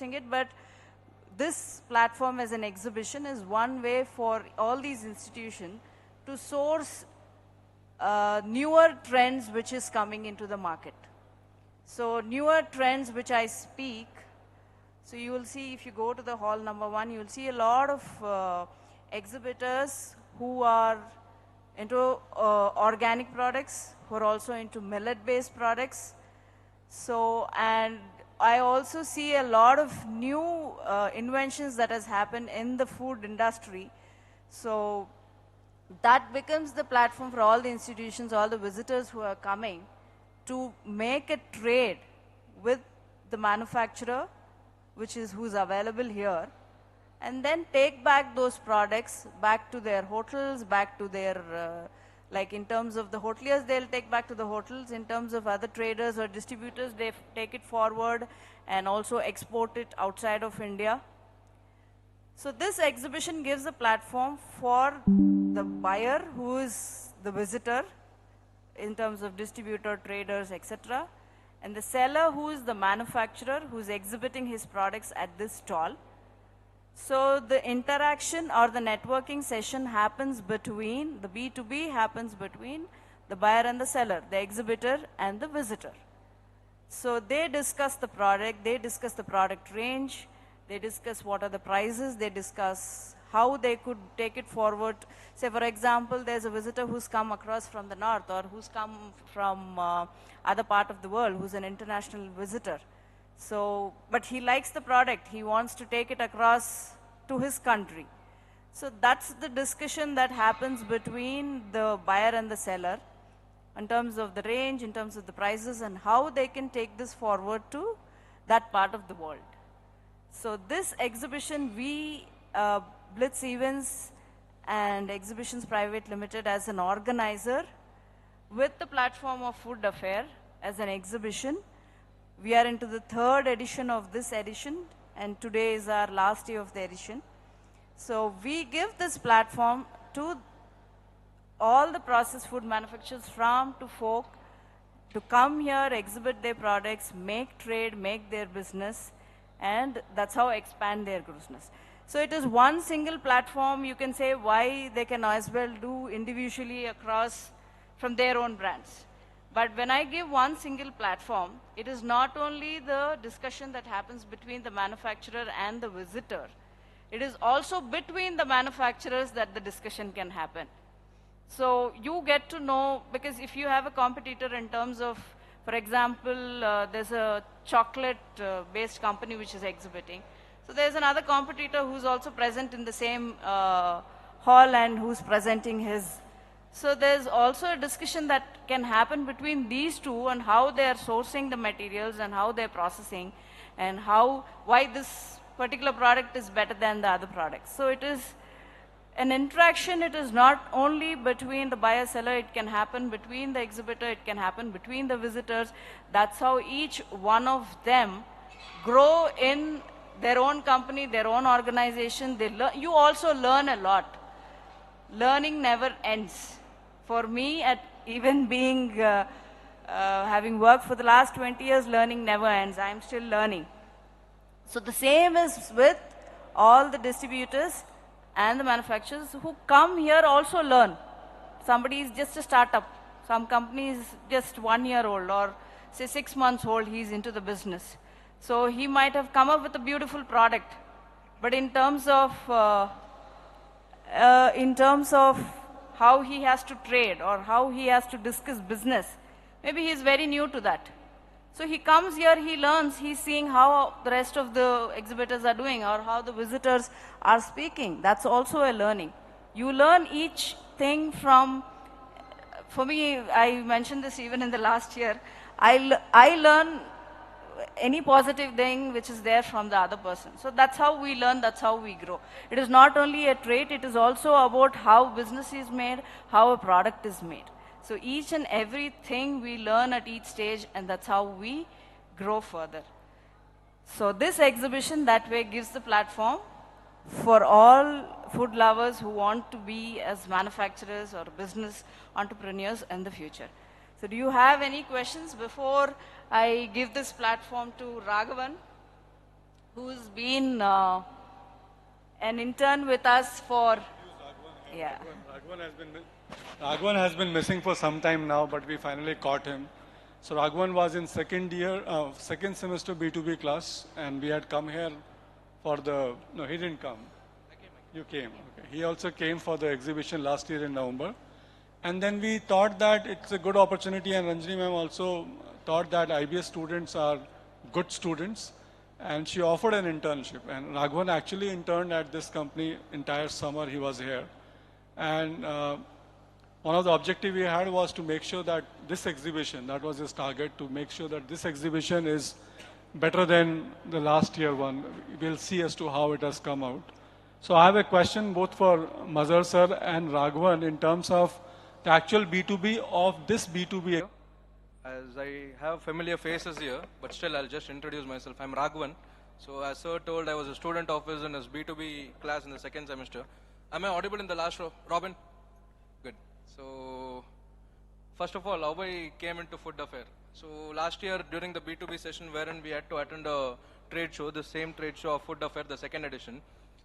sourcing it, but this platform as an exhibition is one way for all these institutions to source newer trends which is coming into the market. So newer trends which I speak, so you will see if you go to the hall number 1, you will see a lot of exhibitors who are into organic products, who are also into millet-based products. So, and I also see a lot of new inventions that has happened in the food industry. So that becomes the platform for all the institutions, all the visitors who are coming to make a trade with the manufacturer, who's available here, and then take back those products back to their hotels, back to their, like in terms of the hoteliers, they'll take back to the hotels. In terms of other traders or distributors, they take it forward and also export it outside of India. So this exhibition gives a platform for the buyer, who is the visitor, in terms of distributor, traders, etc., and the seller, who is the manufacturer, who's exhibiting his products at this stall. So the interaction or the networking session happens between, the B2B happens between the buyer and the seller, the exhibitor and the visitor. So they discuss the product, they discuss the product range, they discuss what are the prices, they discuss how they could take it forward. Say for example, there's a visitor who's come across from the north or who's come from other part of the world, who's an international visitor. So, but he likes the product, he wants to take it across to his country. So that's the discussion that happens between the buyer and the seller in terms of the range, in terms of the prices, and how they can take this forward to that part of the world. So this exhibition, we, Blitz Events and Exhibitions Private Limited as an organizer, with the platform of Food Affair as an exhibition, we are into the 3rd edition of this edition, and today is our last day of the edition. So we give this platform to all the processed food manufacturers, farm to fork, to come here, exhibit their products, make trade, make their business, and that's how expand their business. So it is one single platform. You can say why they can as well do individually across from their own brands. But when I give one single platform, it is not only the discussion that happens between the manufacturer and the visitor. It is also between the manufacturers that the discussion can happen. So you get to know, because if you have a competitor in terms of, for example, there's a chocolate-based company which is exhibiting. So there's another competitor who's also present in the same hall and who's presenting his. So there's also a discussion that can happen between these two on how they're sourcing the materials and how they're processing and why this particular product is better than the other product. So it is an interaction. It is not only between the buyer seller, it can happen between the exhibitor, it can happen between the visitors. That's how each one of them grow in their own company, their own organization. You also learn a lot. Learning never ends. For me, even being, having worked for the last 20 years, learning never ends. I'm still learning. So the same is with all the distributors and the manufacturers who come here also learn. Somebody is just a startup. Some company is just 1 year old or say 6 months old, he's into the business. So he might have come up with a beautiful product. But in terms of how he has to trade or how he has to discuss business, maybe he's very new to that. So he comes here, he learns, he's seeing how the rest of the exhibitors are doing or how the visitors are speaking. That's also a learning. You learn each thing from, for me, I mentioned this even in the last year, I learn any positive thing which is there from the other person. So that's how we learn, that's how we grow. It is not only a trait, it is also about how business is made, how a product is made. So each and everything we learn at each stage, and that's how we grow further. So this exhibition that way gives the platform for all food lovers who want to be as manufacturers or business entrepreneurs in the future. So do you have any questions before I give this platform to Raghavan? who's been an intern with us for, yeah. Raghavan has been missing for some time now, but we finally caught him. So Raghavan was in second year, second semester B2B class, and we had come here for the, no, he didn't come. You came, okay. He also came for the exhibition last year in November. And then we thought that it's a good opportunity, and Ranjani ma'am also thought that IBS students are good students, and she offered an internship. And Raghavan actually interned at this company entire summer he was here. And one of the objectives we had was to make sure that this exhibition, that was his target, to make sure that this exhibition is better than the last year one. We'll see as to how it has come out. So I have a question both for Mazhar sir and Raghavan in terms of the actual B2B of this B2B. As I have familiar faces here, but still I'll just introduce myself. I'm Raghavan. So as sir told, I was a student of his in his B2B class in the second semester. Am I audible in the last row? Robin? Good. So first of all, how I came into food affair. So last year during the B2B session wherein we had to attend a trade show, the same trade show of food affair, the second edition.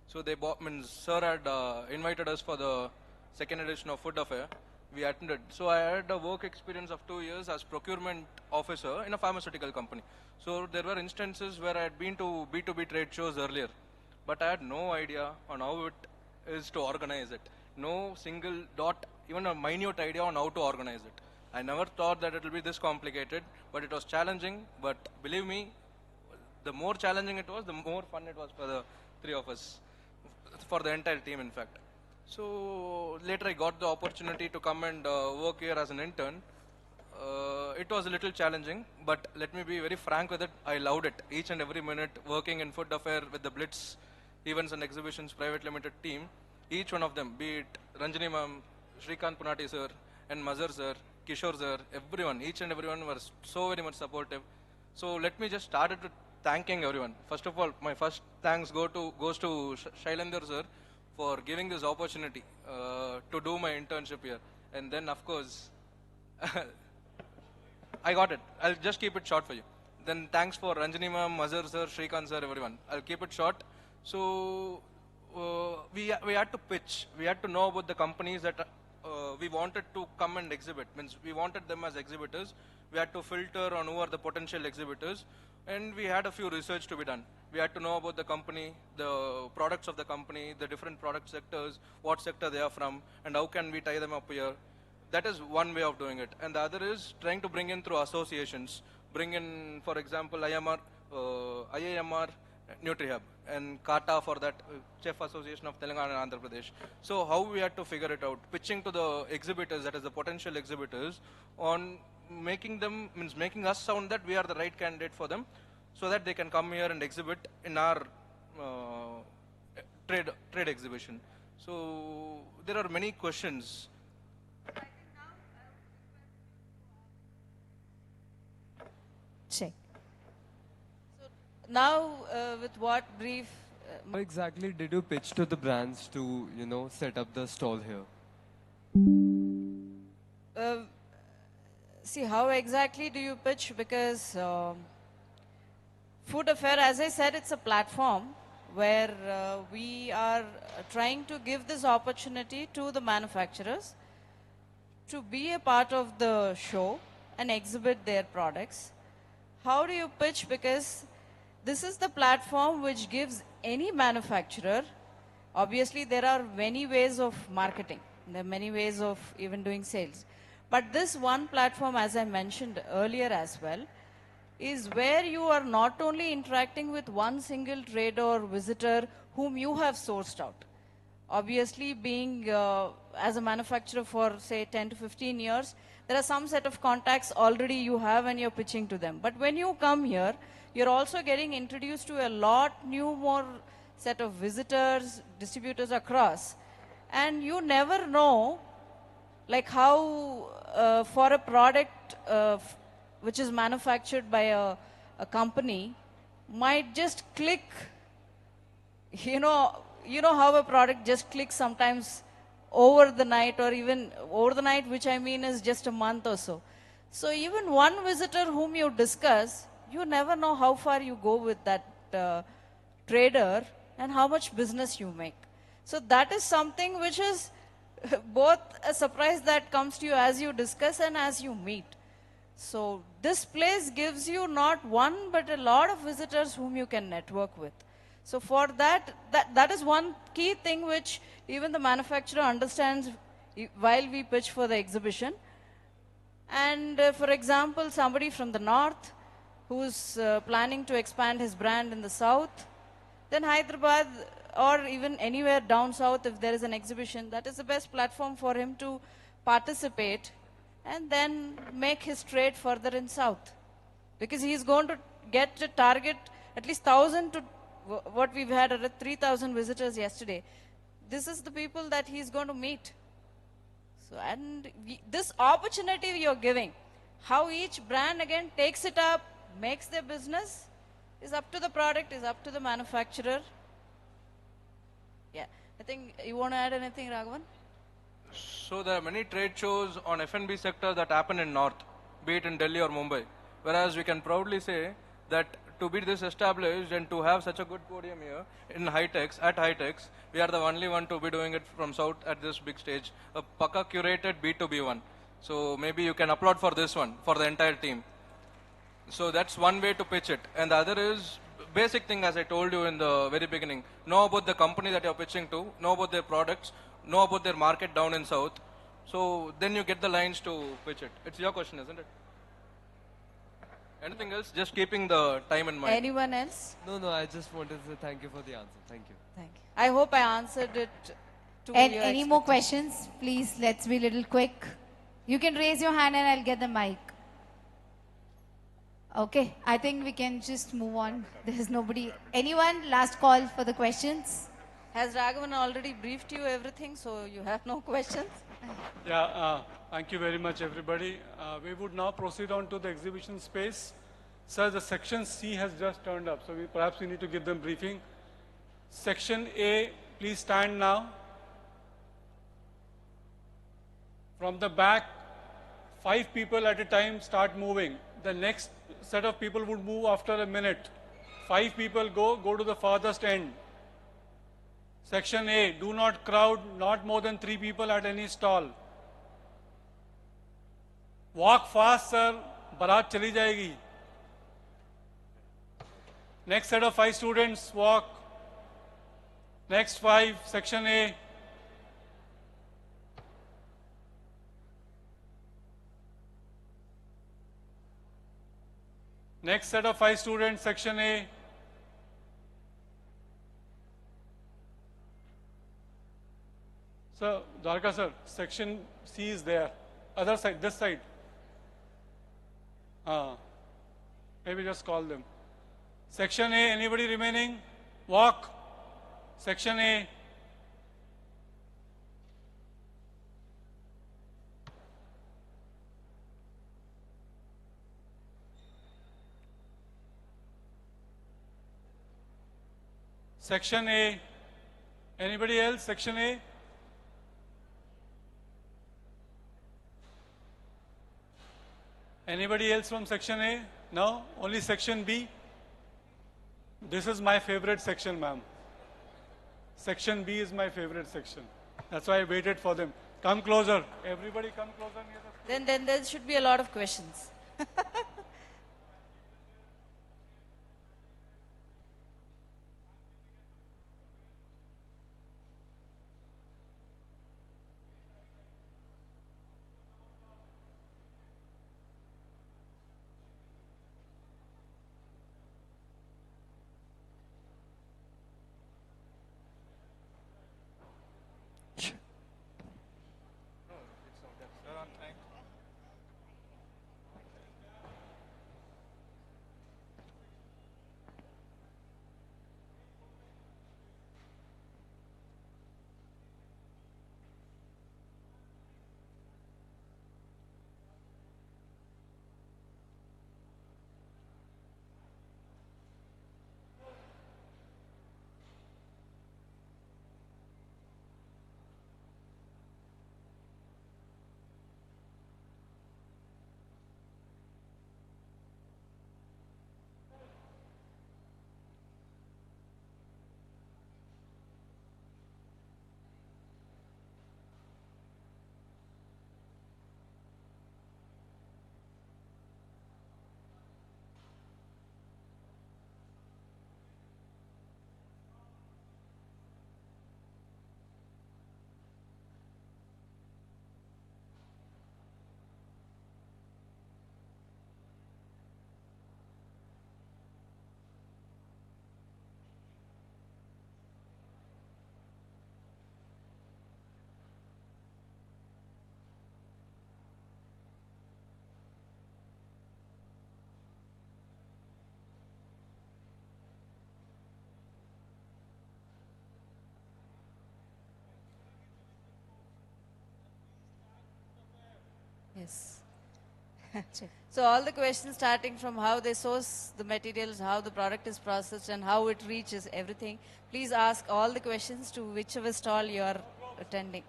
So they bought, sir had invited us for the second edition of food affair. We attended. So I had a work experience of 2 years as procurement officer in a pharmaceutical company. So there were instances where I had been to B2B trade shows earlier, but I had no idea on how it is to organize it. No single dot, even a minute idea on how to organize it. I never thought that it will be this complicated, but it was challenging. But believe me, the more challenging it was, the more fun it was for the three of us, for the entire team in fact. So later I got the opportunity to come and work here as an intern. It was a little challenging, but let me be very frank with it, I loved it. Each and every minute working in food affair with the Blitz Events and Exhibitions Private Limited team, each one of them, be it Ranjani ma'am, Shrikant Punati sir, and Mazhar sir, Kishore sir, everyone, each and everyone was so very much supportive. So let me just start it with thanking everyone. First of all, my first thanks goes to Shailendra sir for giving this opportunity to do my internship here. And then of course, I got it. I'll just keep it short for you. Then thanks for Ranjani ma'am, Mazhar sir, Shrikant sir, everyone. I'll keep it short. So we had to pitch. We had to know about the companies that we wanted to come and exhibit. Means we wanted them as exhibitors. We had to filter on who are the potential exhibitors. And we had a few research to be done. We had to know about the company, the products of the company, the different product sectors, what sector they are from, and how can we tie them up here. That is one way of doing it. And the other is trying to bring in through associations. Bring in, for example, IIMR, NutriHub, and KATA for that, Chef Association of Telangana and Andhra Pradesh. So how we had to figure it out, pitching to the exhibitors, that is the potential exhibitors, on making them, means making us sound that we are the right candidate for them, so that they can come here and exhibit in our trade exhibition. So there are many questions. Check. Now, with what brief? How exactly did you pitch to the brands to, set up the stall here? See, how exactly do you pitch? Because Food Affair, as I said, it's a platform where we are trying to give this opportunity to the manufacturers to be a part of the show and exhibit their products. How do you pitch? Because this is the platform which gives any manufacturer, obviously there are many ways of marketing, there are many ways of even doing sales. But this one platform, as I mentioned earlier as well, is where you are not only interacting with one single trader or visitor whom you have sourced out. Obviously, being as a manufacturer for say 10 to 15 years, there are some set of contacts already you have and you're pitching to them. But when you come here, you're also getting introduced to a lot more set of visitors, distributors across. And you never know like how for a product which is manufactured by a company might just click, you know how a product just clicks sometimes over the night, or even over the night, which I mean is just a month or so. So even one visitor whom you discuss, you never know how far you go with that trader and how much business you make. So that is something which is both a surprise that comes to you as you discuss and as you meet. So this place gives you not one but a lot of visitors whom you can network with. So for that is one key thing which even the manufacturer understands while we pitch for the exhibition. And for example, somebody from the north who's planning to expand his brand in the south, then Hyderabad or even anywhere down south, if there is an exhibition, that is the best platform for him to participate and then make his trade further in south. Because he is going to get to target at least 1,000 to what we've had at 3,000 visitors yesterday. This is the people that he's going to meet. So, and this opportunity you're giving, how each brand again takes it up, makes their business, is up to the product, is up to the manufacturer. Yeah, I think you want to add anything, Raghavan? So there are many trade shows on F&B sector that happen in North, be it in Delhi or Mumbai. Whereas we can proudly say that to be this established and to have such a good podium here in at Hightex, we are the only one to be doing it from South at this big stage, a Paka curated B2B one. So maybe you can applaud for this one, for the entire team. So that's one way to pitch it. And the other is basic thing, as I told you in the very beginning. Know about the company that you're pitching to, know about their products, know about their market down in South. So then you get the lines to pitch it. It's your question, isn't it? Anything else? Just keeping the time in mind. Anyone else? No, I just wanted to say thank you for the answer. Thank you. Thank you. I hope I answered it to And your any more expectations. questions? Please, let's be a little quick. You can raise your hand and I'll get the mic. Okay, I think we can just move on. There's nobody. Anyone? Last call for the questions. Has Raghavan already briefed you everything, so you have no questions? Yeah, thank you very much, everybody. We would now proceed on to the exhibition space. Sir, the section C has just turned up, so perhaps we need to give them briefing. Section A, please stand now. From the back, 5 people at a time start moving. The next set of people would move after a minute. 5 people go to the farthest end. Section A, do not crowd, not more than 3 people at any stall. Walk fast, sir, barat chali jayegi. Next set of 5 students, walk. Next 5, section A. Next set of 5 students, section A. Sir, Dwarka sir, section C is there. Other side, this side. Maybe just call them. Section A, anybody remaining? Walk. Section A. Section A. Anybody else? Section A. Anybody else from section A? No? Only section B? This is my favorite section, ma'am. Section B is my favorite section. That's why I waited for them. Come closer. Everybody come closer near the screen. Then there should be a lot of questions. Yes. Check. So all the questions starting from how they source the materials, how the product is processed and how it reaches everything, please ask all the questions to whichever stall you are attending.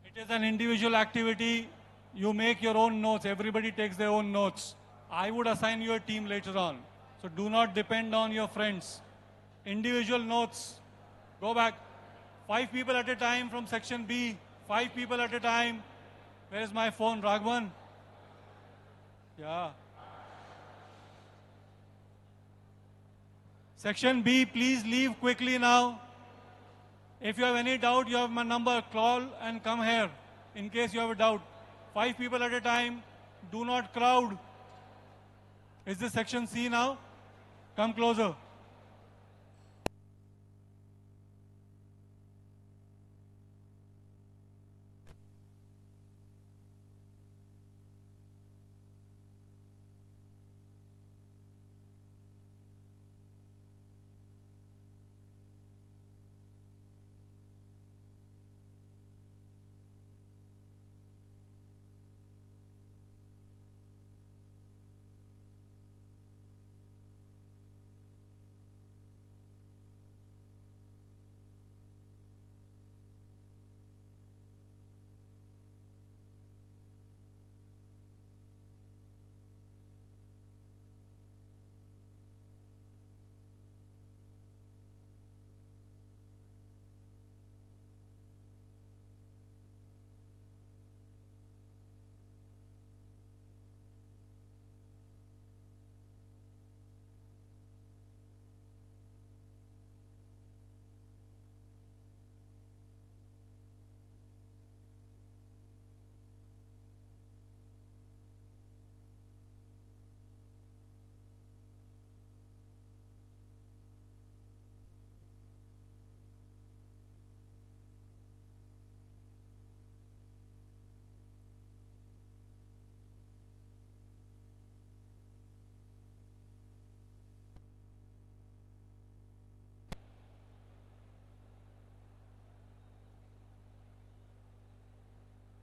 It is an individual activity. You make your own notes. Everybody takes their own notes. I would assign you a team later on. So do not depend on your friends. Individual notes. Go back. 5 people at a time from section B. 5 people at a time. Where is my phone, Raghavan? Yeah. Section B, please leave quickly now. If you have any doubt, you have my number. Call and come here in case you have a doubt. 5 people at a time. Do not crowd. Is this section C now? Come closer.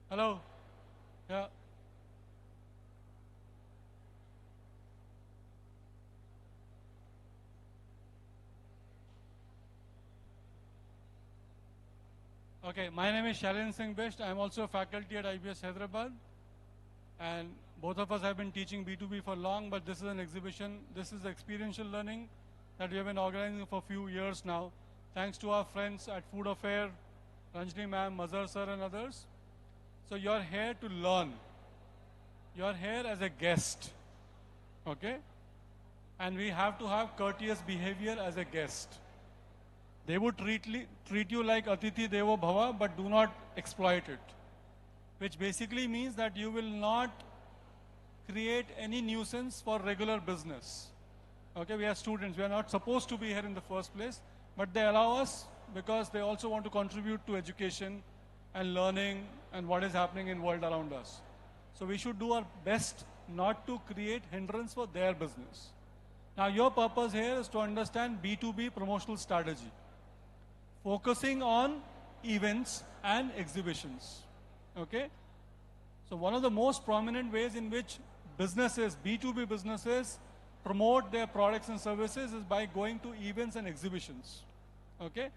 Hello? Yeah. Okay, my name is Shailendra Singh Best. I'm also a faculty at IBS Hyderabad. And both of us have been teaching B2B for long, but this is an exhibition. This is experiential learning that we have been organizing for a few years now. Thanks to our friends at Food Affair, Ranjini ma'am, Mazhar sir and others. So you're here to learn. You're here as a guest. Okay? And we have to have courteous behavior as a guest. They would treat you like Atithi Devo Bhava, but do not exploit it. Which basically means that you will not create any nuisance for regular business. Okay, we are students. We are not supposed to be here in the first place, but they allow us because they also want to contribute to education and learning and what is happening in the world around us. So we should do our best not to create hindrance for their business. Now your purpose here is to understand B2B promotional strategy, focusing on events and exhibitions. Okay? So one of the most prominent ways in which businesses, B2B businesses, promote their products and services is by going to events and exhibitions. Okay?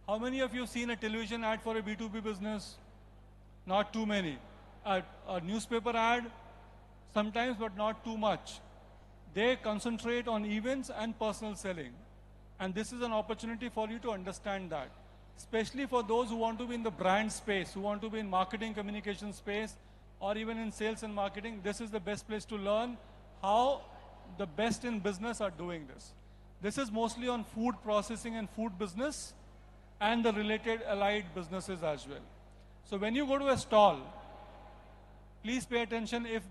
How many of you have seen a television ad for a B2B business? Not too many. A newspaper ad, sometimes, but not too much. They concentrate on events and personal selling. And this is an opportunity for you to understand that. Especially for those who want to be in the brand space, who want to be in marketing communication space, or even in sales and marketing, this is the best place to learn how the best in business are doing this. This is mostly on food processing and food business and the related allied businesses as well. So when you go to a stall, please pay attention. If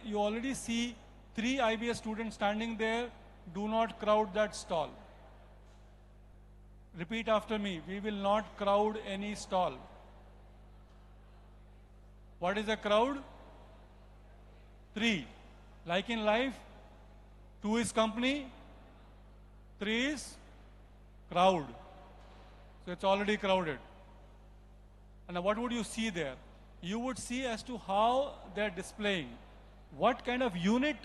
you already see 3 IBS students standing there, do not crowd that stall. Repeat after me. We will not crowd any stall. What is a crowd? 3. Like in life, 2 is company, 3 is crowd. So it's already crowded. And now what would you see there? you would see as to how they're displaying, what kind of unit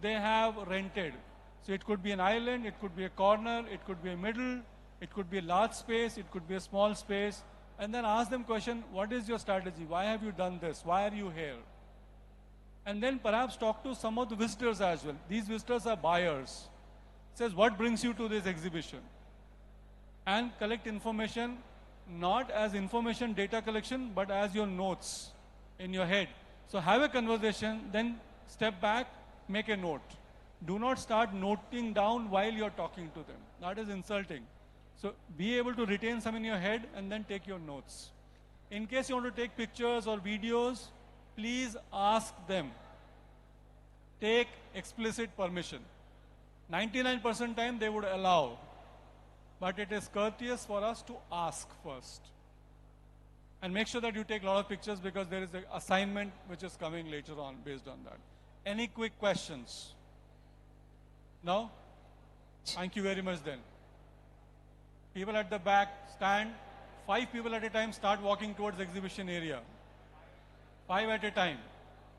they have rented. So it could be an island, it could be a corner, it could be a middle, it could be a large space, it could be a small space. And then ask them question, what is your strategy? Why have you done this? Why are you here? And then perhaps talk to some of the visitors as well. These visitors are buyers. Says, what brings you to this exhibition? And collect information, not as information data collection, but as your notes in your head. So have a conversation, then step back, make a note. Do not start noting down while you're talking to them. That is insulting. So be able to retain some in your head and then take your notes. In case you want to take pictures or videos, please ask them. Take explicit permission. 99% time they would allow. But it is courteous for us to ask first. And make sure that you take a lot of pictures because there is an assignment which is coming later on based on that. Any quick questions? No? Thank you very much then. People at the back, stand. 5 people at a time, start walking towards the exhibition area. 5 at a time.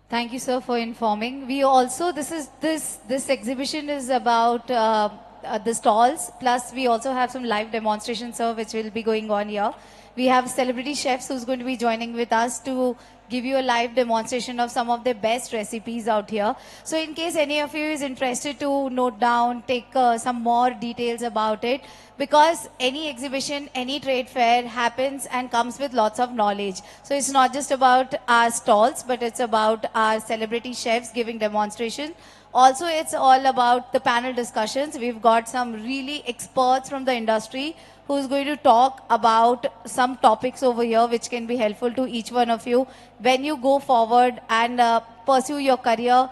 Thank you, sir, for informing. We also, this exhibition is about the stalls, plus we also have some live demonstrations, sir, which will be going on here. We have celebrity chefs who's going to be joining with us to give you a live demonstration of some of the best recipes out here. So in case any of you is interested to note down, take some more details about it, because any exhibition, any trade fair happens and comes with lots of knowledge. So it's not just about our stalls, but it's about our celebrity chefs giving demonstration. Also, it's all about the panel discussions. We've got some really experts from the industry who's going to talk about some topics over here which can be helpful to each one of you. When you go forward and pursue your career,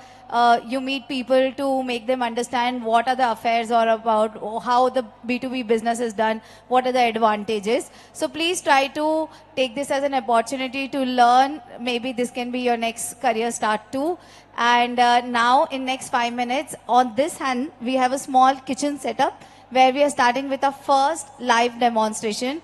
you meet people to make them understand what are the affairs or about how the B2B business is done, what are the advantages. So please try to take this as an opportunity to learn. Maybe this can be your next career start too. And now in next 5 minutes, on this hand, we have a small kitchen setup where we are starting with our first live demonstration.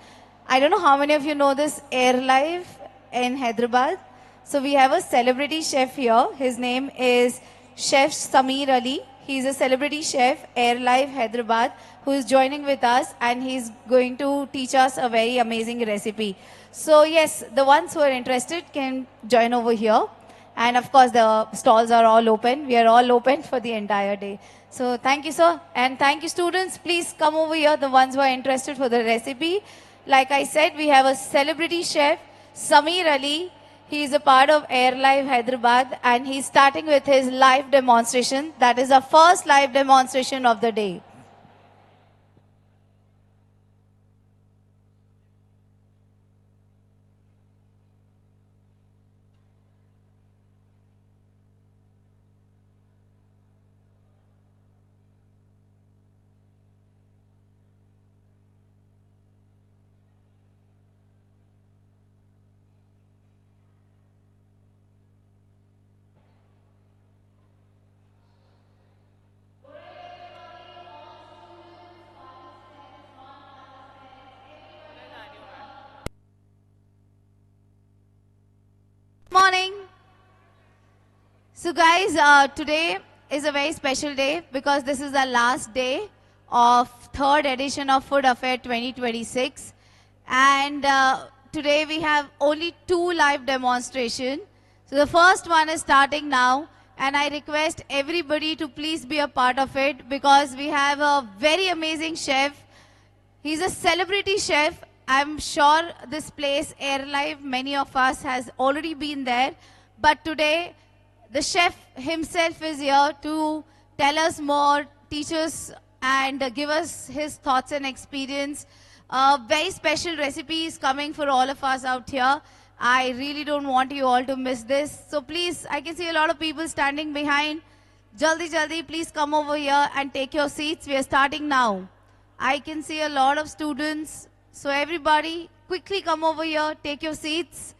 I don't know how many of you know this Air Live in Hyderabad. So we have a celebrity chef here. His name is Chef Sameer Ali. He's a celebrity chef, Air Live Hyderabad, who is joining with us, and he's going to teach us a very amazing recipe. So yes, the ones who are interested can join over here. And of course, the stalls are all open. We are all open for the entire day. So thank you, sir. And thank you, students. Please come over here, the ones who are interested for the recipe. Like I said, we have a celebrity chef, Sameer Ali. He is a part of Air Live Hyderabad, and he's starting with his live demonstration. That is our first live demonstration of the day. Morning. So guys, today is a very special day because this is the last day of third edition of Food Affair 2026. And today we have only 2 live demonstrations. So the first one is starting now, and I request everybody to please be a part of it because we have a very amazing chef. He's a celebrity chef. I'm sure this place, Air Live, many of us has already been there. But today, the chef himself is here to tell us more, teach us, and give us his thoughts and experience. Very special recipes coming for all of us out here. I really don't want you all to miss this. So please, I can see a lot of people standing behind. Jaldi, jaldi, please come over here and take your seats. We are starting now. I can see a lot of students. So everybody, quickly come over here, take your seats,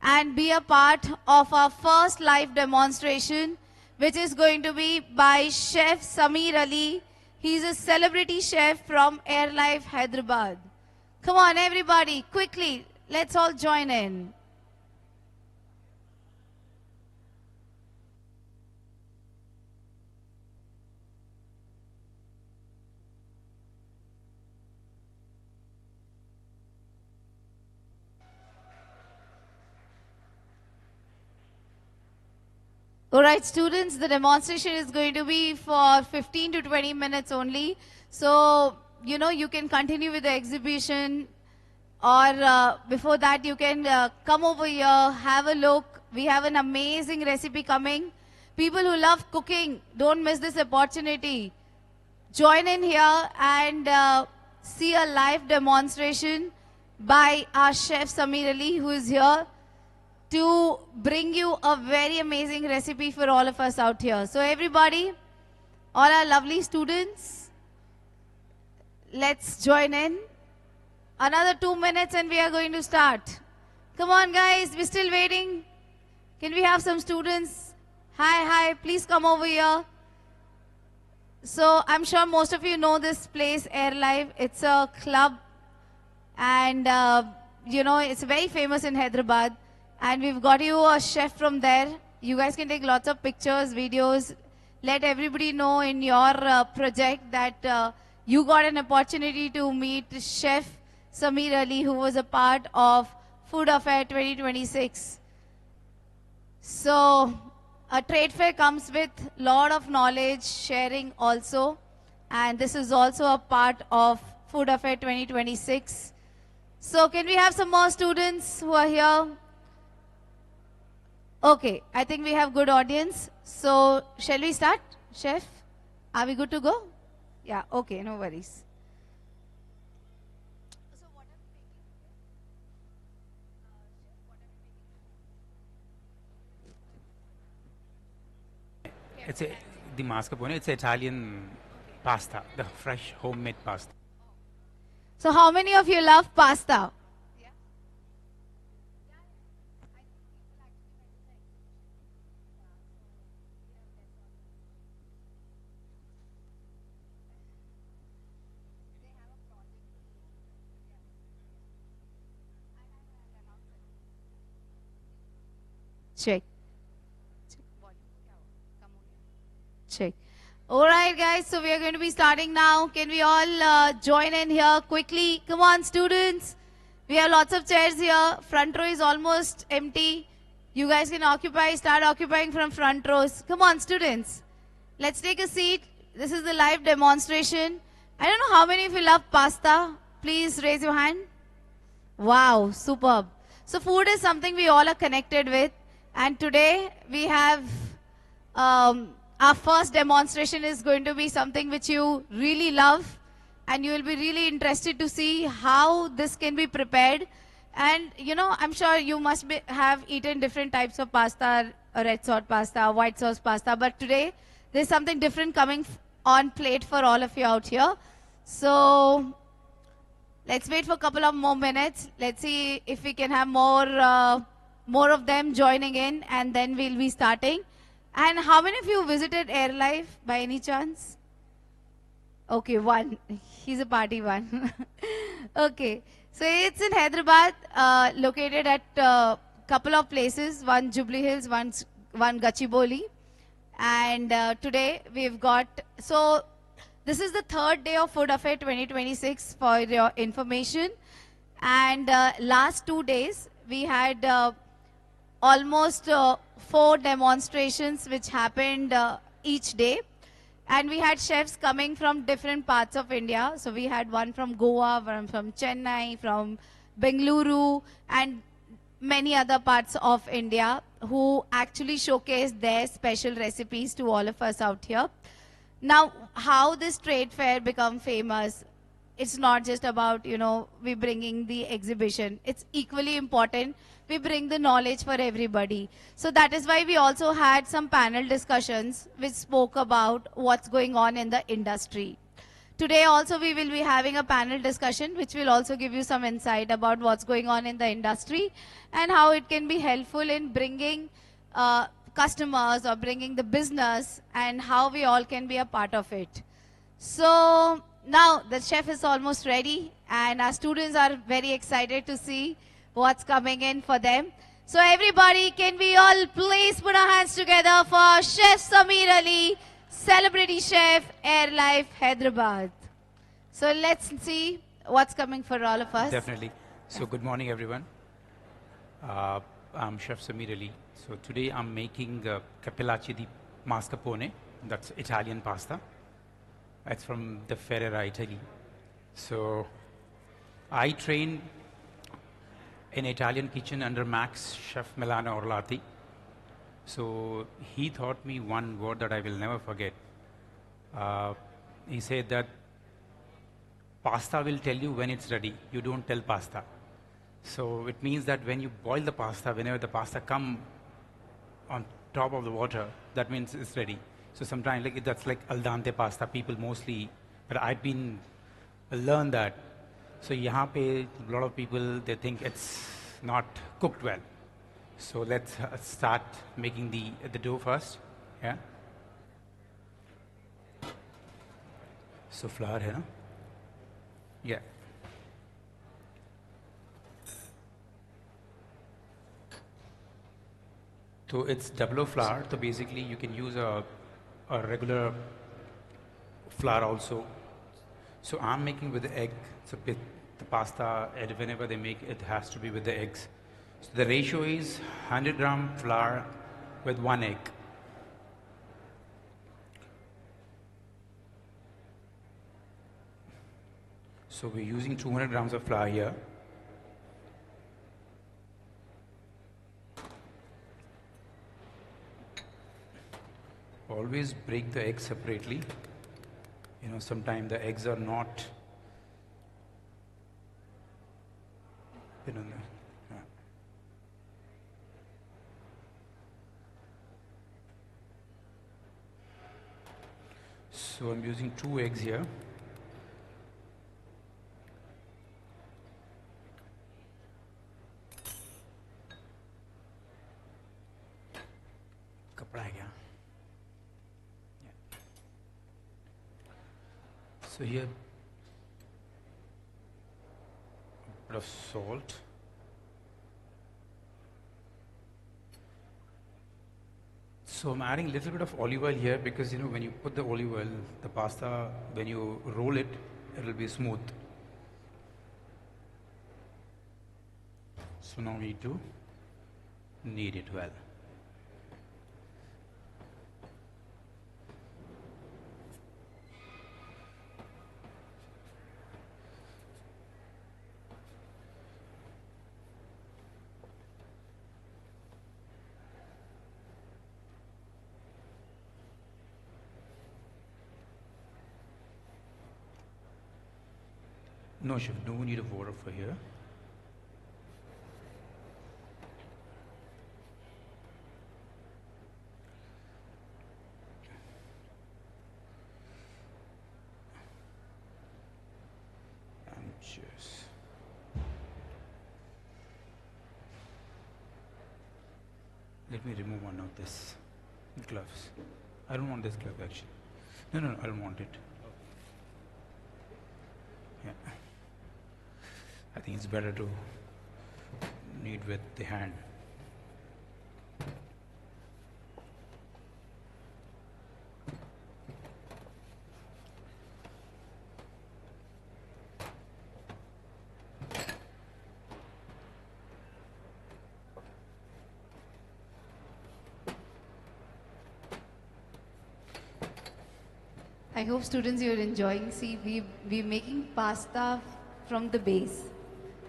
and be a part of our first live demonstration, which is going to be by Chef Sameer Ali. He's a celebrity chef from Air Live Hyderabad. Come on, everybody, quickly, let's all join in. All right, students, the demonstration is going to be for 15 to 20 minutes only. So, you know, you can continue with the exhibition, or before that you can come over here, have a look. We have an amazing recipe coming. People who love cooking, don't miss this opportunity. Join in here and see a live demonstration by our chef Samir Ali, who is here to bring you a very amazing recipe for all of us out here. So everybody, all our lovely students, let's join in. Another 2 minutes and we are going to start. Come on guys, we're still waiting. Can we have some students? Hi, please come over here. So I'm sure most of you know this place, Air Live. It's a club and you know, it's very famous in Hyderabad. And we've got you a chef from there. You guys can take lots of pictures, videos. Let everybody know in your project that you got an opportunity to meet Chef Samir Ali, who was a part of Food Affair 2026. So a trade fair comes with a lot of knowledge sharing also. And this is also a part of Food Affair 2026. So can we have some more students who are here? Okay, I think we have good audience. So, shall we start, Chef? Are we good to go? Yeah, okay, no worries. It's the mascarpone. It's Italian pasta, the fresh homemade pasta. So, how many of you love pasta? Check. Check. All right, guys. So we are going to be starting now. Can we all join in here quickly? Come on, students. We have lots of chairs here. Front row is almost empty. You guys can start occupying from front rows. Come on, students. Let's take a seat. This is the live demonstration. I don't know how many of you love pasta. Please raise your hand. Wow, superb. So food is something we all are connected with. And today we have our first demonstration is going to be something which you really love, and you will be really interested to see how this can be prepared. And you know, I'm sure you must have eaten different types of pasta, red sauce pasta, white sauce pasta, but today there's something different coming on plate for all of you out here. So let's wait for a couple of more minutes. Let's see if we can have more of them joining in, and then we'll be starting. And how many of you visited Air Life by any chance? Okay, one. He's a party one. Okay. So it's in Hyderabad, located at a couple of places, one Jubilee Hills, one Gachibowli. And today we've got, so this is the third day of Food Affair 2026 for your information. And last 2 days, we had almost 4 demonstrations which happened each day. And we had chefs coming from different parts of India. So we had one from Goa, one from Chennai, from Bengaluru, and many other parts of India who actually showcased their special recipes to all of us out here. Now, how this trade fair become famous, it's not just about, you know, we bringing the exhibition. It's equally important. We bring the knowledge for everybody. So that is why we also had some panel discussions which spoke about what's going on in the industry. Today also we will be having a panel discussion which will also give you some insight about what's going on in the industry and how it can be helpful in bringing customers or bringing the business and how we all can be a part of it. So now the chef is almost ready and our students are very excited to see what's coming in for them. So everybody, can we all please put our hands together for Chef Samir Ali, Celebrity Chef, Air Life, Hyderabad. So let's see what's coming for all of us. Definitely. So good morning, everyone. I'm Chef Samir Ali. So today I'm making cappellacci di mascarpone. That's Italian pasta. It's from the Ferrera, Italy. So I trained in Italian kitchen under Max Chef Milano Orlati. So he taught me one word that I will never forget. He said that pasta will tell you when it's ready. You don't tell pasta. So it means that when you boil the pasta, whenever the pasta come on top of the water, that means it's ready. So sometimes that's like al dente pasta. People mostly, but I've been learned that. So यहाँ पे a lot of people they think it's not cooked well. So let's start making the dough first. Yeah. So flour है ना? Yeah. So it's double O flour. So basically, you can use a regular flour also. So I'm making with the egg. So the pasta, whenever they make it, has to be with the eggs. So the ratio is 100-gram flour with 1 egg. So we're using 200 grams of flour here. Always break the eggs separately. You know, sometimes the eggs are not, you know, yeah. So I'm using 2 eggs here. कपड़ा है क्या? So here, a bit of salt. So I'm adding a little bit of olive oil here because, you know, when you put the olive oil, the pasta, when you roll it, it will be smooth. So now we need to knead it well. No, chef, no need of water for here. And just let me remove one of this gloves. I don't want this glove actually. No, I don't want it. Yeah. I think it's better to knead with the hand. I hope students you're enjoying. See, we're making pasta from the base.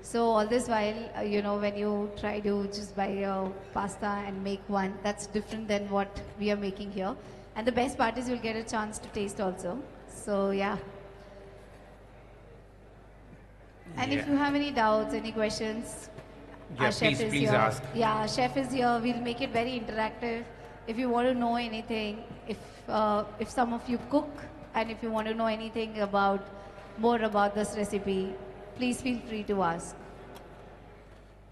So all this while, you know, when you try to just buy a pasta and make one, that's different than what we are making here. And the best part is you'll get a chance to taste also. So yeah. And if you have any doubts, any questions, Yeah, our chef is please here. ask. Yeah, our chef is here. We'll make it very interactive. If you want to know anything, if some of you cook, and if you want to know anything about more about this recipe, please feel free to ask.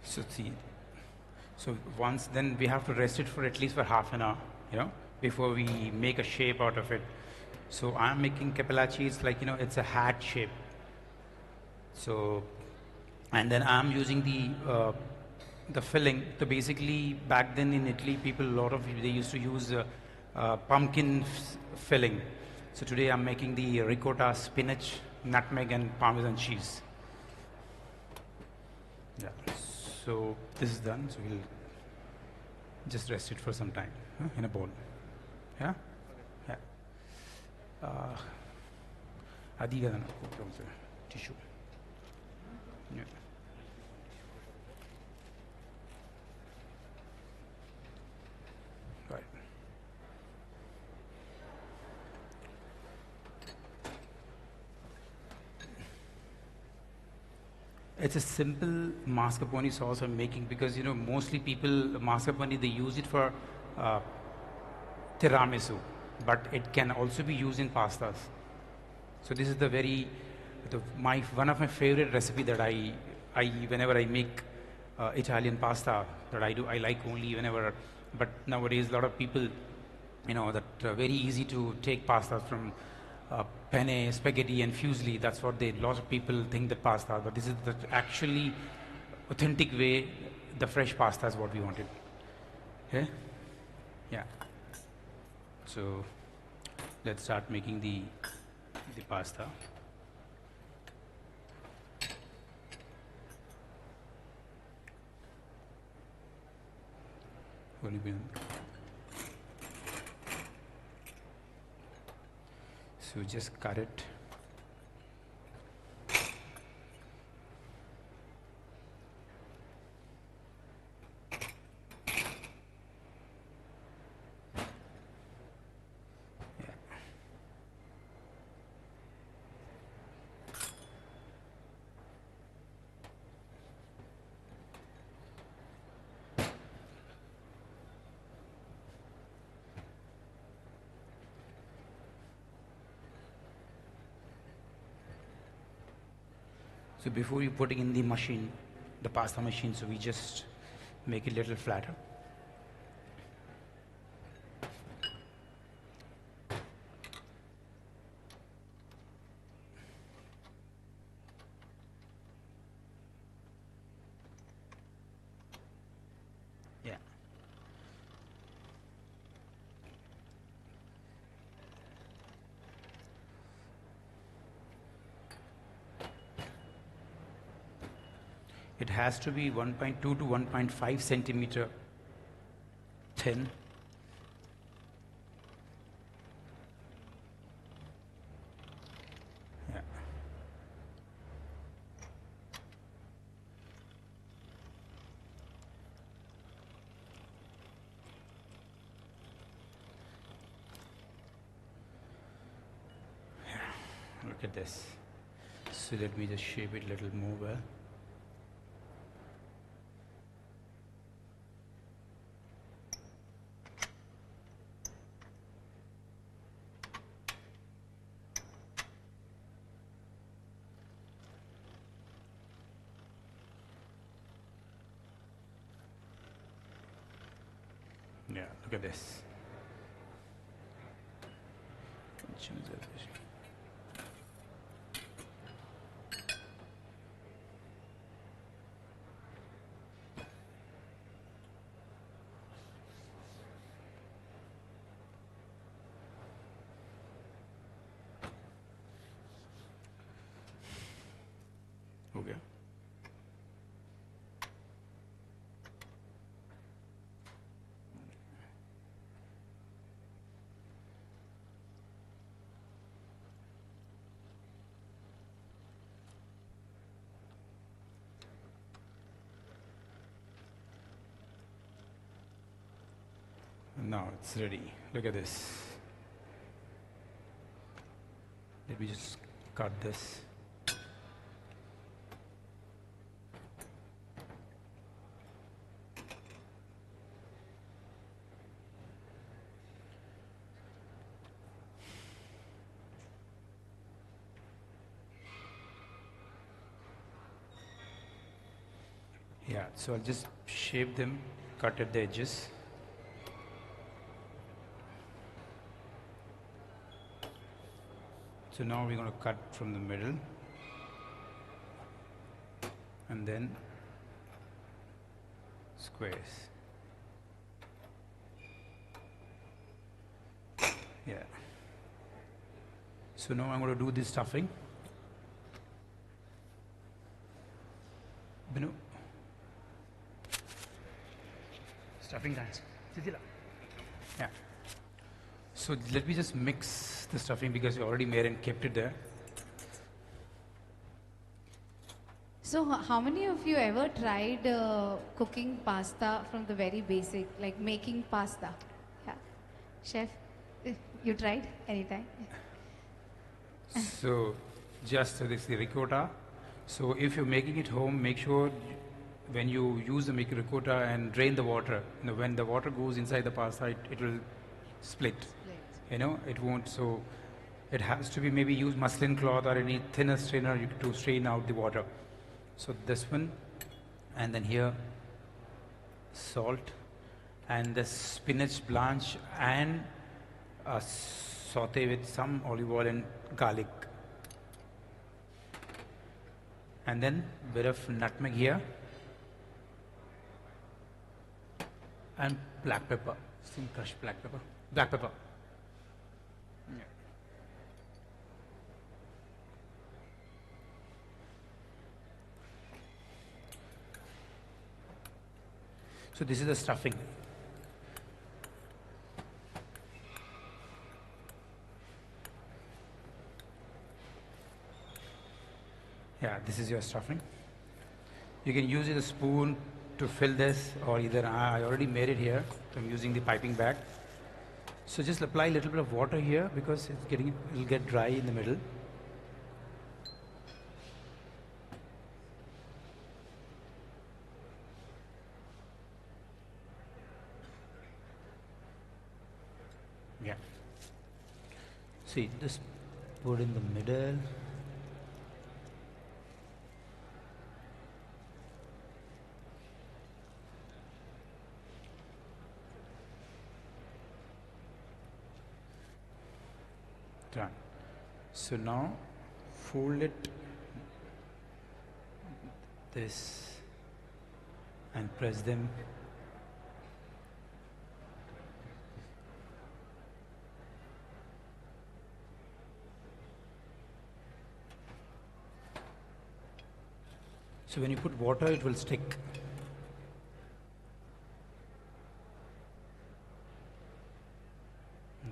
So see, so once then we have to rest it for at least for half an hour, you know, before we make a shape out of it. So I'm making cappellacci. It's like, you know, it's a hat shape. So, and then I'm using the filling. So basically, back then in Italy, people, a lot of they used to use pumpkin filling. So today I'm making the ricotta, spinach, nutmeg, and Parmesan cheese. Yeah. So this is done. So we'll Just rest it for some time in a bowl. Yeah? Yeah. Adi kadana tissue. Yeah. Right. It's a simple mascarpone sauce I'm making because mostly people mascarpone they use it for uh, tiramisu, but it can also be used in pastas. So this is one of my favorite recipe that I whenever I make Italian pasta that I like only whenever. But nowadays a lot of people, that very easy to take pastas from penne, spaghetti, and fusilli. That's what lot of people think that pasta. But this is the actually authentic way. The fresh pasta is what we wanted. Yeah. Yeah. So let's start making the pasta. So just cut it. So before you putting in the machine, the pasta machine, so we just make it a little flatter. Yeah. It has to be 1.2 to 1.5 centimeter thin. Yeah. Look at this. So let me just shape it a little more well. Yeah, look at this. Okay. Now it's ready. Look at this. Let me just cut this. Yeah, so I'll just shape them, cut at the edges. So now we're going to cut from the middle and then squares. Yeah. So now I'm going to do this stuffing. Binu. stuffing hands. Yeah. So let me just mix the stuffing because we already made and kept it there. So, how many of you ever tried cooking pasta from the very basic, like making pasta? Yeah. Chef, you tried anytime? So just this is the ricotta. So if you're making it home, make sure when you use the ricotta and drain the water, when the water goes inside the pasta, it will split. It won't. So it has to be maybe use muslin cloth or any thinner strainer to strain out the water. So this one, and then here salt, and the spinach blanch, and saute with some olive oil and garlic, and then bit of nutmeg here, and black pepper, some crushed black pepper. Yeah. So this is the stuffing. Yeah, this is your stuffing. You can use a spoon to fill this, or either I already made it here, so I'm using the piping bag. So just apply a little bit of water here because it'll get dry in the middle. Yeah. See, just put in the middle. Done. So now fold it this and press them. So when you put water, it will stick.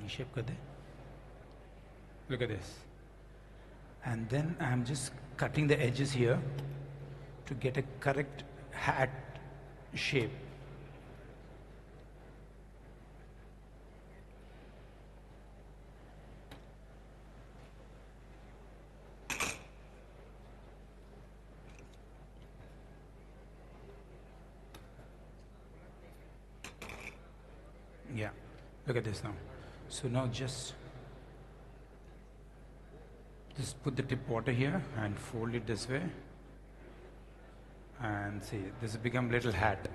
Shape kar de. Look at this. And then I'm just cutting the edges here to get a correct hat shape. Yeah, look at this now. So now just put the tip water here and fold it this way, and see, this has become little hat.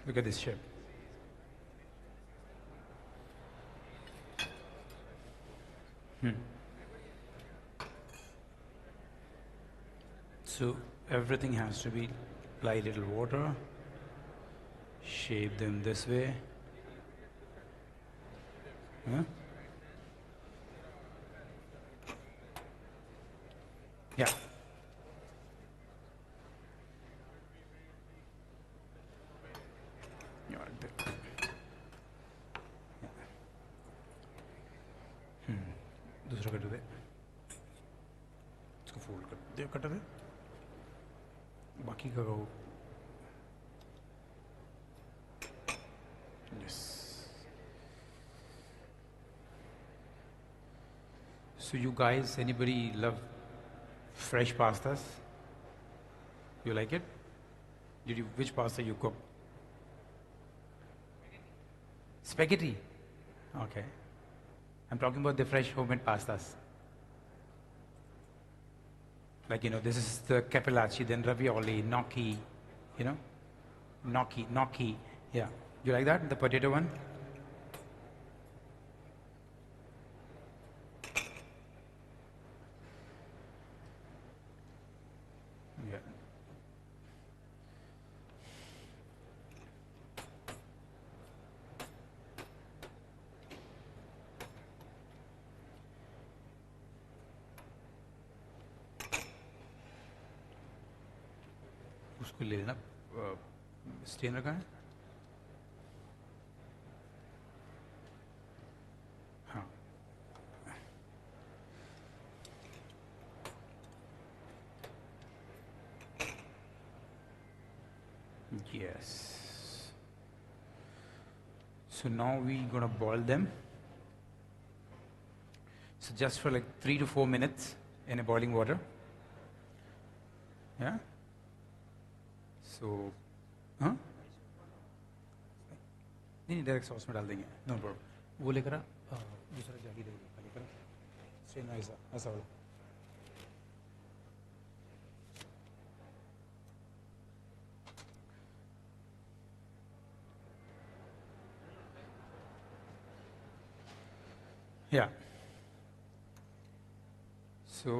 Look at this shape. So everything has to be, apply little water, shape them this way. Huh? Yeah. Yeah. दूसरा cut दे, इसको fold कर दे, cut दे, बाकी का वो. Yes. So you guys, anybody love fresh pastas? You like it? Which pasta you cook? Spaghetti. Okay. I'm talking about the fresh homemade pastas. Like, this is the cappellacci, then ravioli, gnocchi, gnocchi. Yeah. You like that? The potato one? Yeah. उसको ले लेना Steiner का है हाँ yes so now we gonna boil them so just for like 3 to 4 minutes in a boiling water yeah so हाँ नहीं direct sauce में डाल देंगे नो प्रॉब्लम वो लेकर दूसरा जाली देगा लेकर सेम ऐसा ऐसा वाला yeah so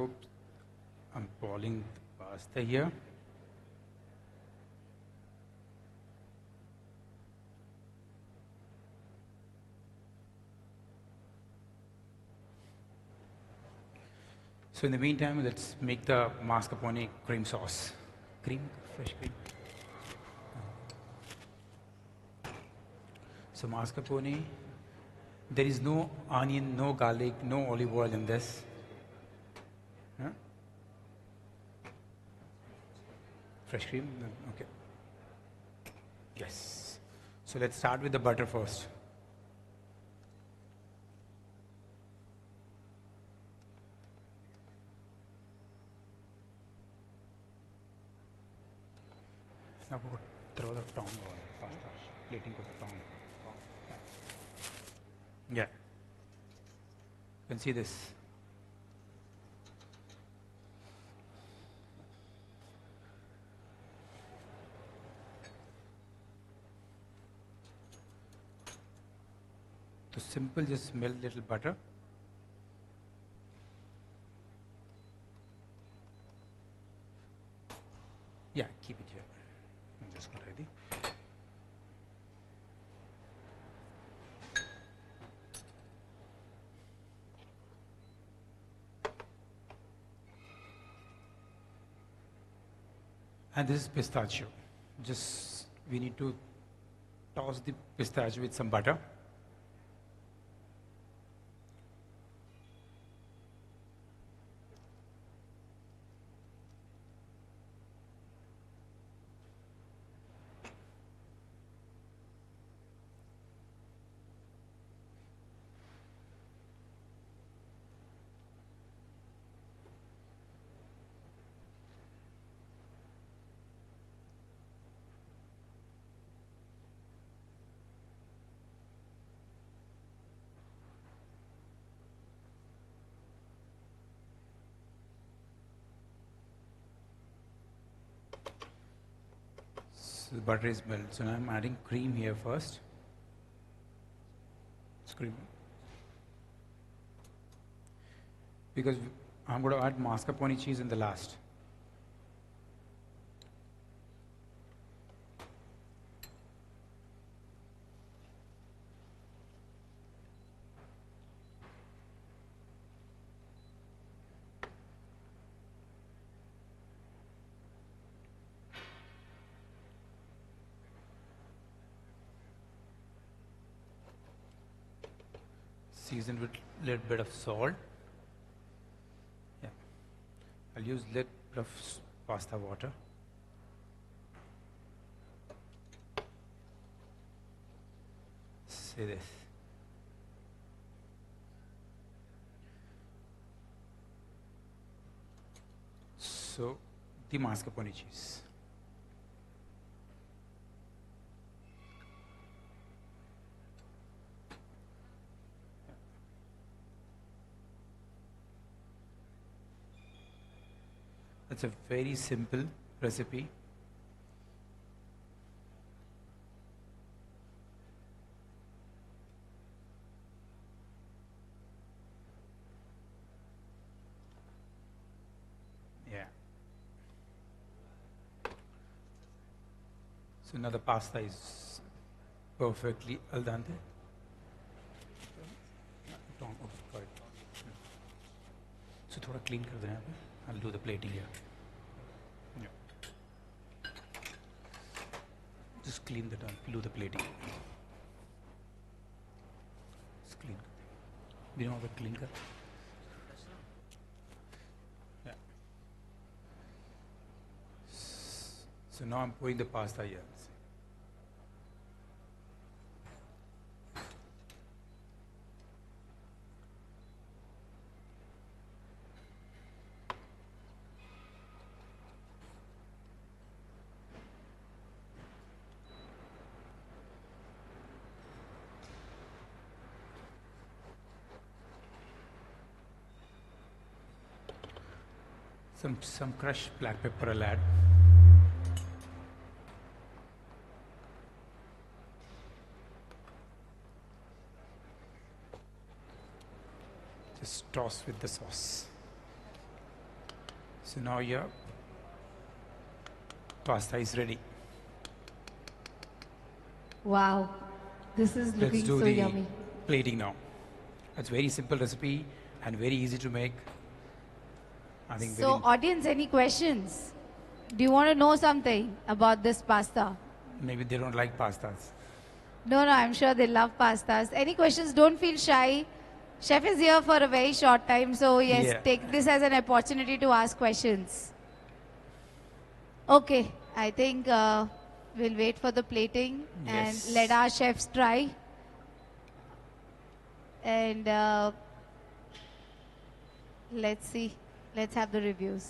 I'm boiling the pasta here So in the meantime, let's make the mascarpone cream sauce. Cream, fresh cream. So mascarpone, there is no onion, no garlic, no olive oil in this. Huh? Fresh cream, okay. Yes. So let's start with the butter first. Now we'll throw the tongue on pasta, plating of the tongue. Yeah. You can see this. So simple, just melt little butter. Yeah, keep it here. I'm just going to ready. And this is pistachio. Just we need to toss the pistachio with some butter. So the butter is melted. So now I'm adding cream here first. It's cream. Because I'm going to add mascarpone cheese in the last. Seasoned with little bit of salt. Yeah, I'll use little bit of pasta water. Say this. So the mascarpone cheese. It's a very simple recipe. Yeah. So now the pasta is perfectly al dente. So थोड़ा clean कर देना है. I'll do the plating here. Yeah. clean that up, do the plating. It's clean. Do you know about clean cut? Yeah. So now I'm pouring the pasta here. Some crushed black pepper I'll add. Just toss with the sauce. So now your pasta is ready. Wow, this is Let's looking do so the yummy. plating now. It's very simple recipe and very easy to make. I think So, audience, any questions? Do you want to know something about this pasta? maybe they don't like pastas. No, I'm sure they love pastas. Any questions? Don't feel shy. Chef is here for a very short time, so yes, Yeah. take this as an opportunity to ask questions. Okay, I think we'll wait for the plating Yes. and let our chefs try. And let's see. Let's have the reviews.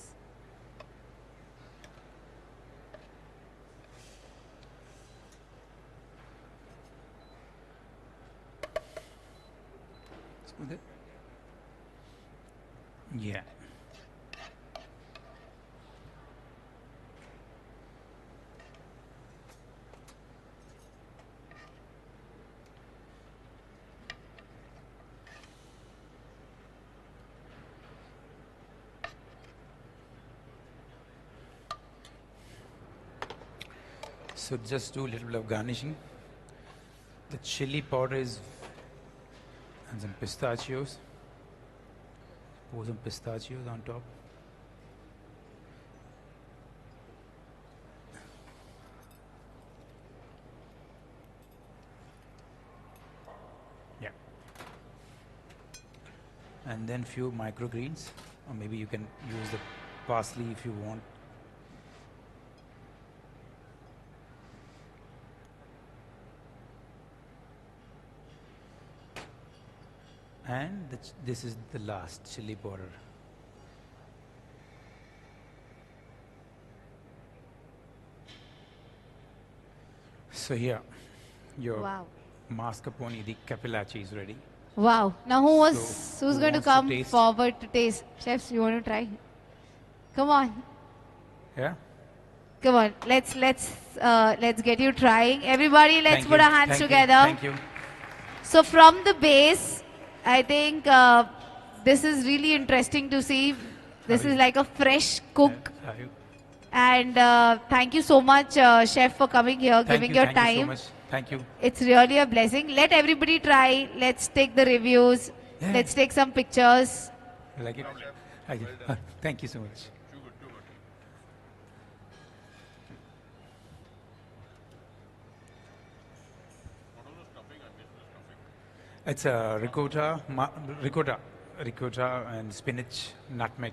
Smooth it. Yeah. So just do a little bit of garnishing. The chili powder is and some pistachios. Pour some pistachios on top. Yeah. And then few microgreens, or maybe you can use the parsley if you want. And this is the last chili powder. So here, your Wow. mascarpone, the capillaci is ready. Wow. Now who's who going to wants to come taste? forward to taste? Chefs, you want to try? Come on. Yeah. Come on. Let's get you trying. Everybody, let's Thank put you. our hands Thank you. together. Thank you. So from the base, I think this is really interesting to see. This How is is- like a fresh cook. Are you- And thank you so much, Chef, for coming here, giving your thank time. you so much. Thank you. It's really a blessing. Let everybody try. Let's take the reviews. Yeah. Let's take some pictures. You like it? Thank you so much. It's a ricotta and spinach, nutmeg.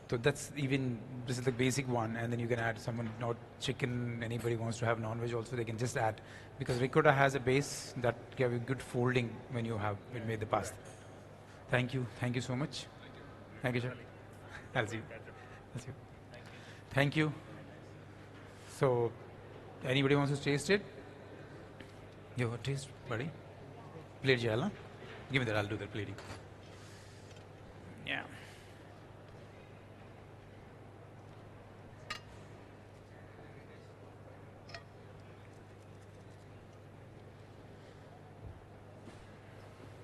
So that's even, this is the basic one, and then you can add someone, not chicken, anybody wants to have non-veg also, they can just add, because ricotta has a base that gives you good folding when you made the pasta. Thank you so much. Thank you, sir. I'll see you. Thank you. So, anybody wants to taste it? You have a taste, buddy? Plate jala? Give me that, I'll do the plating. Yeah.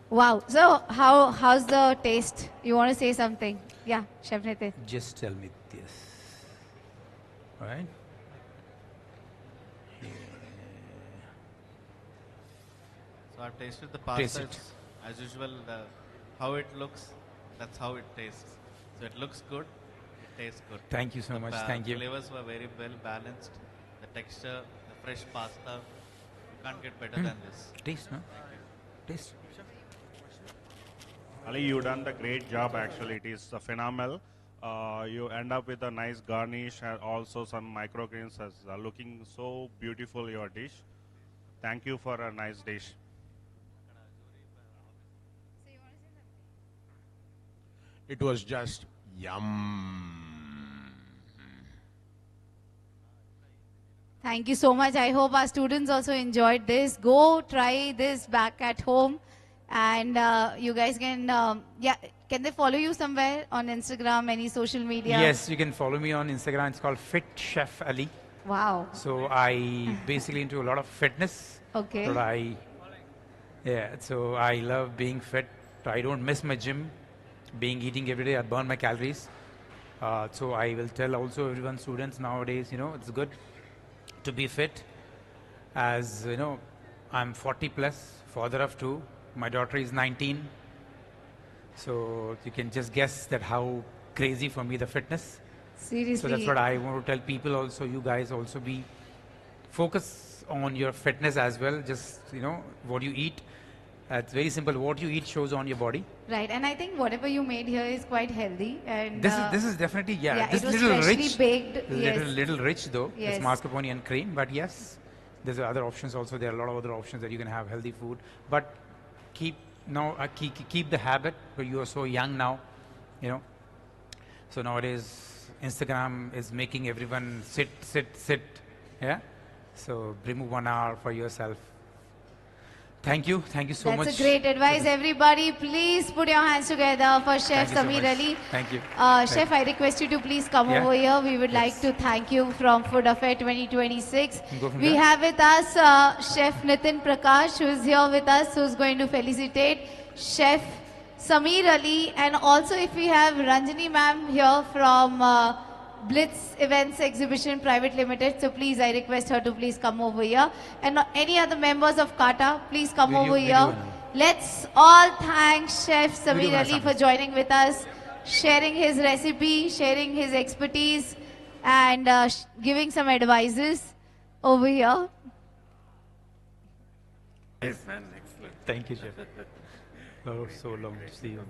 Wow. So how's the taste? You want to say something? Yeah, Chef Nitin. Just tell me this. Right? So I've tasted the Taste pasta. it. It's, as usual, how it looks, that's how it tastes. So it looks good, it tastes good. Thank you so much. Thank you. Flavors were very well balanced. The texture, the fresh pasta. You can't get better than this. Taste, no? Taste. Ali, you done the great job actually. It is phenomenal. You end up with a nice garnish and also some microgreens as looking so beautiful your dish. Thank you for a nice dish. It was just yum. Thank you so much. I hope our students also enjoyed this. Go try this back at home. And you guys can, can they follow you somewhere on Instagram, any social media? Yes, you can follow me on Instagram. It's called Fit Chef Ali. Wow. So I basically into a lot of fitness. Okay. So I love being fit. I don't miss my gym. Eating every day, I burn my calories. So I will tell also everyone, students nowadays, it's good to be fit. As I'm 40 plus, father of 2. My daughter is 19. So you can just guess that how crazy for me the fitness. Seriously. So that's what I want to tell people also. You guys also focus on your fitness as well. Just, what you eat. It's very simple. What you eat shows on your body. Right, and I think whatever you made here is quite healthy. And this is definitely this it was little freshly rich, baked. little rich though. Yes. It's mascarpone and cream, but yes, there's other options also. There are a lot of other options that you can have healthy food, but keep the habit. But you are so young now, So nowadays Instagram is making everyone sit. Yeah. So remove 1 hour for yourself. Thank you so much. That's a great advice, everybody. Please put your hands together for Chef Samir Ali. Thank you. Chef, I request you to please come over here. We would like to thank you from Food Affair 2026. We have with us Chef Nitin Prakash, who is here with us, who is going to felicitate Chef Samir Ali. And also if we have Ranjani ma'am here from Blitz Events Exhibition Private Limited. So please, I request her to please come over here. And any other members of Kata, please come over here. Let's all thank Chef Samir Ali for joining with us, sharing his recipe, sharing his expertise, and giving some advices over here. Excellent. Thank you, Chef. Oh, so long to see you.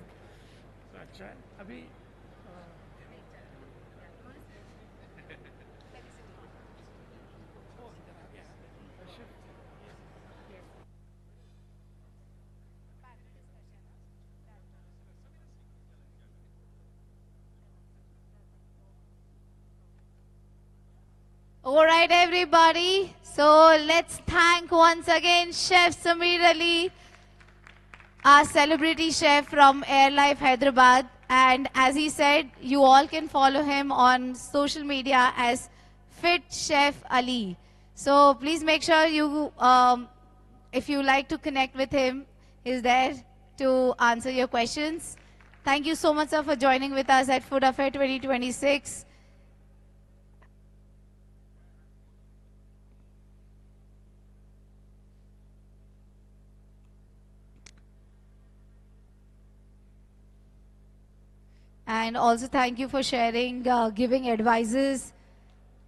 All right, everybody. So let's thank once again Chef Samir Ali, our celebrity chef from Airlife Hyderabad. And as he said, you all can follow him on social media as Fit Chef Ali. So please make sure you, if you like to connect with him, he's there to answer your questions. Thank you so much, sir, for joining with us at Food Affair 2026. And also thank you for sharing, giving advices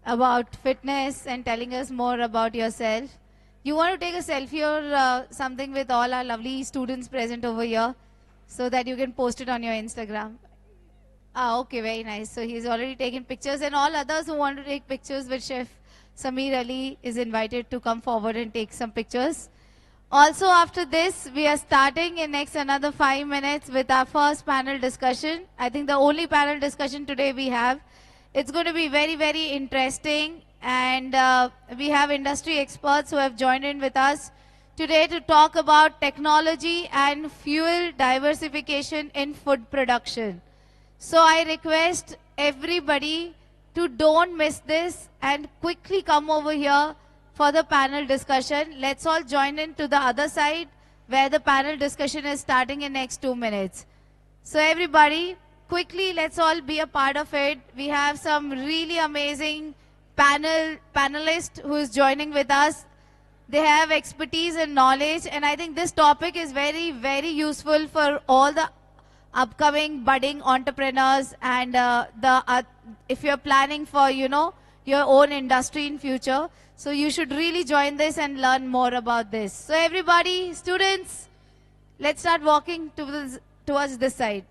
about fitness and telling us more about yourself. You want to take a selfie or something with all our lovely students present over here so that you can post it on your Instagram. Okay, very nice. So he's already taken pictures, and all others who want to take pictures with Chef Samir Ali is invited to come forward and take some pictures. Also, after this, we are starting in next another 5 minutes with our first panel discussion. I think the only panel discussion today we have. It's going to be very, very interesting. And we have industry experts who have joined in with us today to talk about technology and fuel diversification in food production. So I request everybody to don't miss this and quickly come over here for the panel discussion. Let's all join in to the other side where the panel discussion is starting in next 2 minutes. So everybody, quickly, let's all be a part of it. We have some really amazing panelists who is joining with us. They have expertise and knowledge, and I think this topic is very, very useful for all the upcoming budding entrepreneurs and if you're planning for, your own industry in future. So you should really join this and learn more about this. So everybody, students, let's start walking towards this side.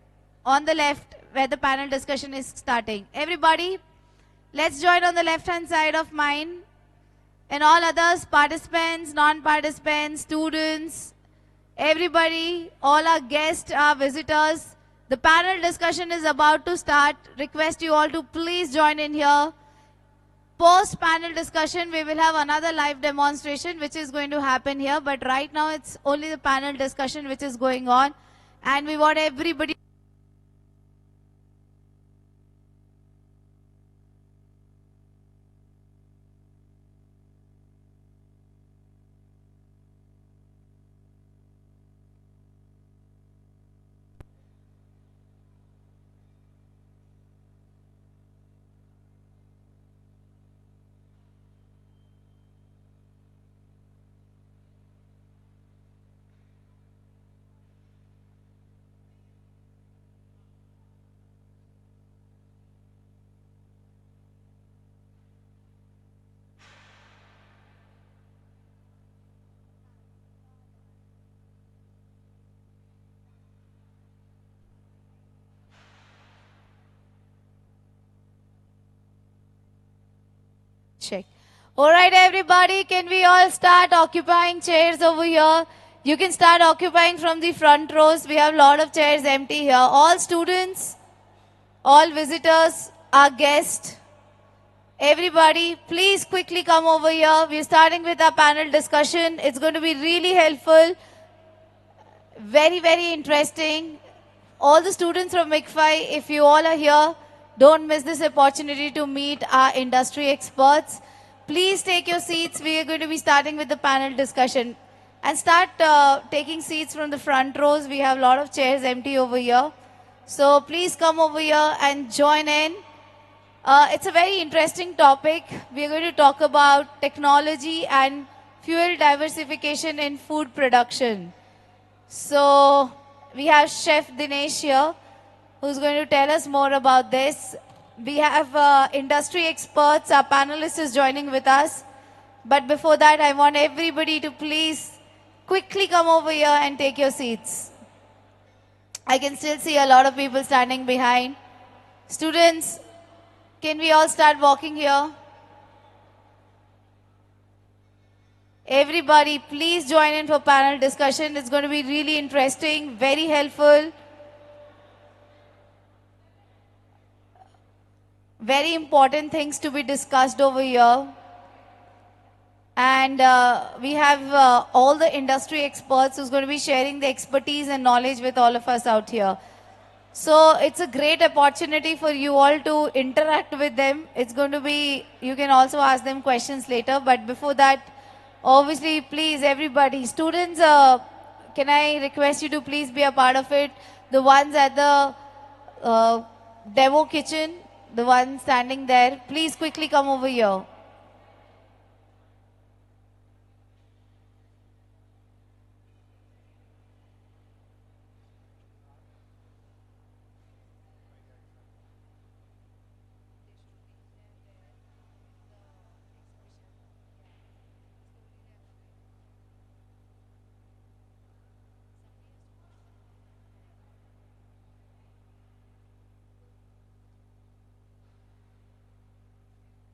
On the left, where the panel discussion is starting. Everybody, let's join on the left-hand side of mine. And all others, participants, non-participants, students, everybody, all our guests, our visitors. The panel discussion is about to start. Request you all to please join in here. Post panel discussion, we will have another live demonstration which is going to happen here. But right now, it's only the panel discussion which is going on. And we want everybody. Check. All right, everybody, can we all start occupying chairs over here? You can start occupying from the front rows. We have a lot of chairs empty here. All students, all visitors, our guests, everybody, please quickly come over here. We're starting with our panel discussion. It's going to be really helpful. Very, very interesting. All the students from MICFI, if you all are here, don't miss this opportunity to meet our industry experts. Please take your seats. We are going to be starting with the panel discussion. And start taking seats from the front rows. We have a lot of chairs empty over here. So please come over here and join in. It's a very interesting topic. We are going to talk about technology and fuel diversification in food production. So we have Chef Dinesh here, who's going to tell us more about this. We have industry experts, our panelist is joining with us. But before that, I want everybody to please quickly come over here and take your seats. I can still see a lot of people standing behind. Students, can we all start walking here? Everybody, please join in for panel discussion. It's going to be really interesting, very helpful. Very important things to be discussed over here. And we have all the industry experts who's going to be sharing the expertise and knowledge with all of us out here. So it's a great opportunity for you all to interact with them. It's going to be, you can also ask them questions later. But before that, obviously, please, everybody, students, can I request you to please be a part of it? The ones at the demo kitchen, the ones standing there, please quickly come over here.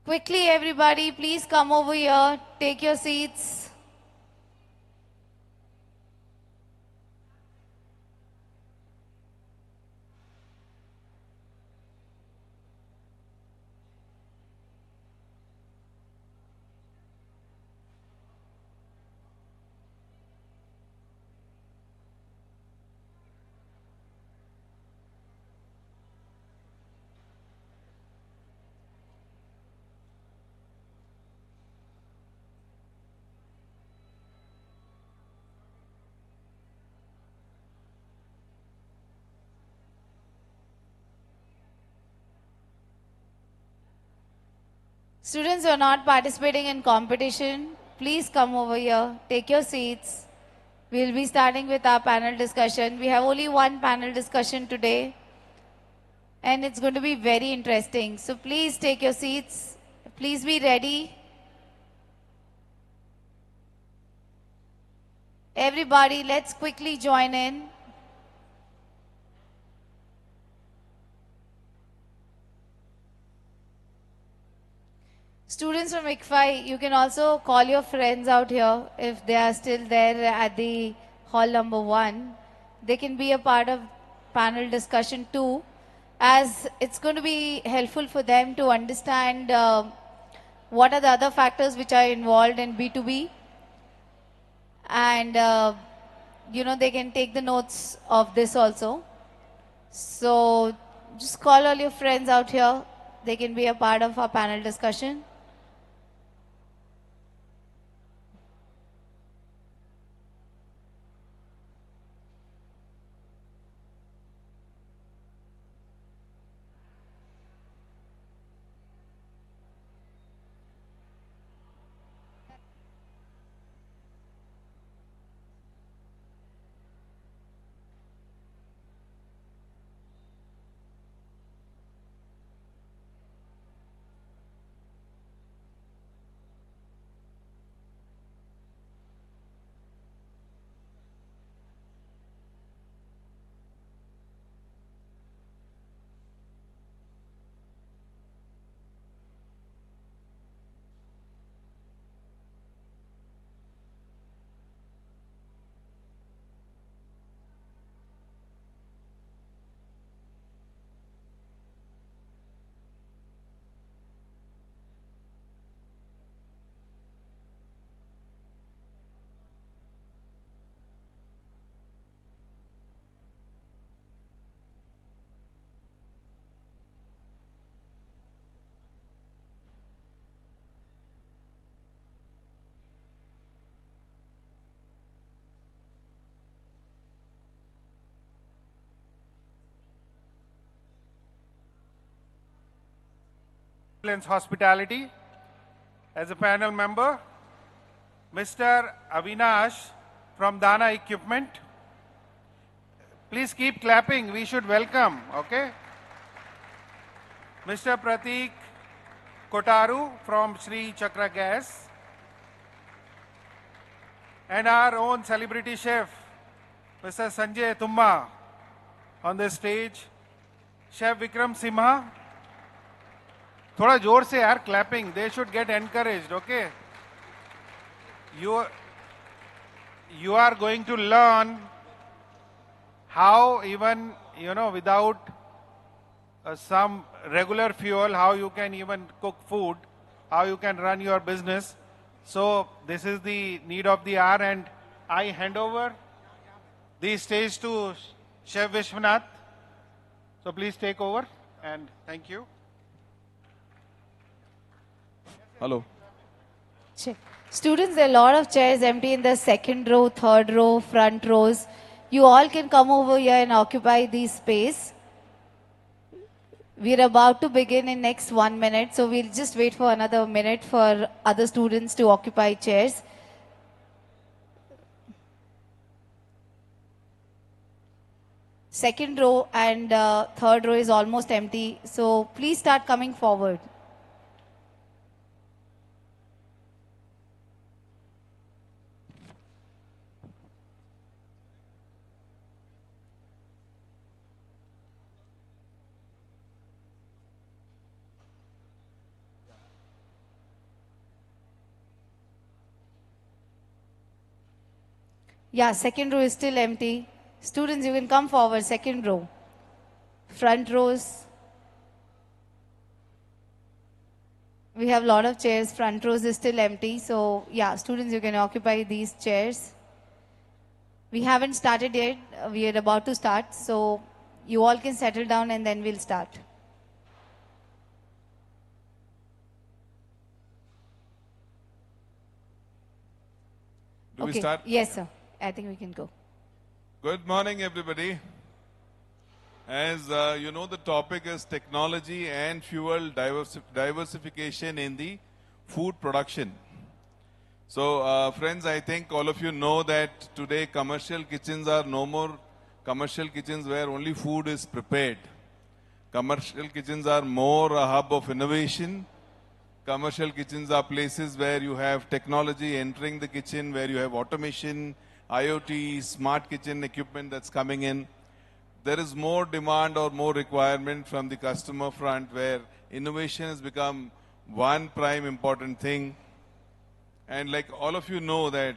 Quickly, everybody, please come over here. Take your seats. Students who are not participating in competition, please come over here, take your seats. We'll be starting with our panel discussion. We have only one panel discussion today, and it's going to be very interesting. So please take your seats. Please be ready. Everybody, let's quickly join in. Students from ICFI, you can also call your friends out here if they are still there at the hall number 1. They can be a part of panel discussion too, as it's going to be helpful for them to understand what are the other factors which are involved in B2B, and they can take the notes of this also. So just call all your friends out here. They can be a part of our panel discussion. Hospitality. As a panel member, Mr. Avinash from Dana Equipment. Please keep clapping. We should welcome, okay? Mr. Pratik Kotaru from Sri Chakra Gas. And our own celebrity chef, Mr. Sanjay Tumma on the stage. Chef Vikram Simha. थोड़ा जोर से यार clapping. They should get encouraged, okay? You are going to learn how even, without some regular fuel, how you can even cook food, how you can run your business. So this is the need of the hour, and I hand over the stage to Chef Vishwanath. So please take over, and thank you. Hello. Check. Students, there are a lot of chairs empty in the second row, third row, front rows. You all can come over here and occupy this space. We're about to begin in next 1 minute, so we'll just wait for another minute for other students to occupy chairs. Second row and third row is almost empty, so please start coming forward. Yeah, second row is still empty. Students, you can come forward, second row. Front rows. We have a lot of chairs. Front rows is still empty. So, yeah, students, you can occupy these chairs. We haven't started yet. We are about to start. So, you all can settle down and then we'll start. Do we start? Yes, sir. I think we can go. Good morning, everybody. As you know, the topic is technology and fuel diversification in the food production. So, friends, I think all of you know that today commercial kitchens are no more commercial kitchens where only food is prepared. Commercial kitchens are more a hub of innovation, Commercial kitchens are places where you have technology entering the kitchen, where you have automation, IoT, smart kitchen equipment that's coming in. There is more demand or more requirement from the customer front where innovation has become one prime important thing. And like all of you know that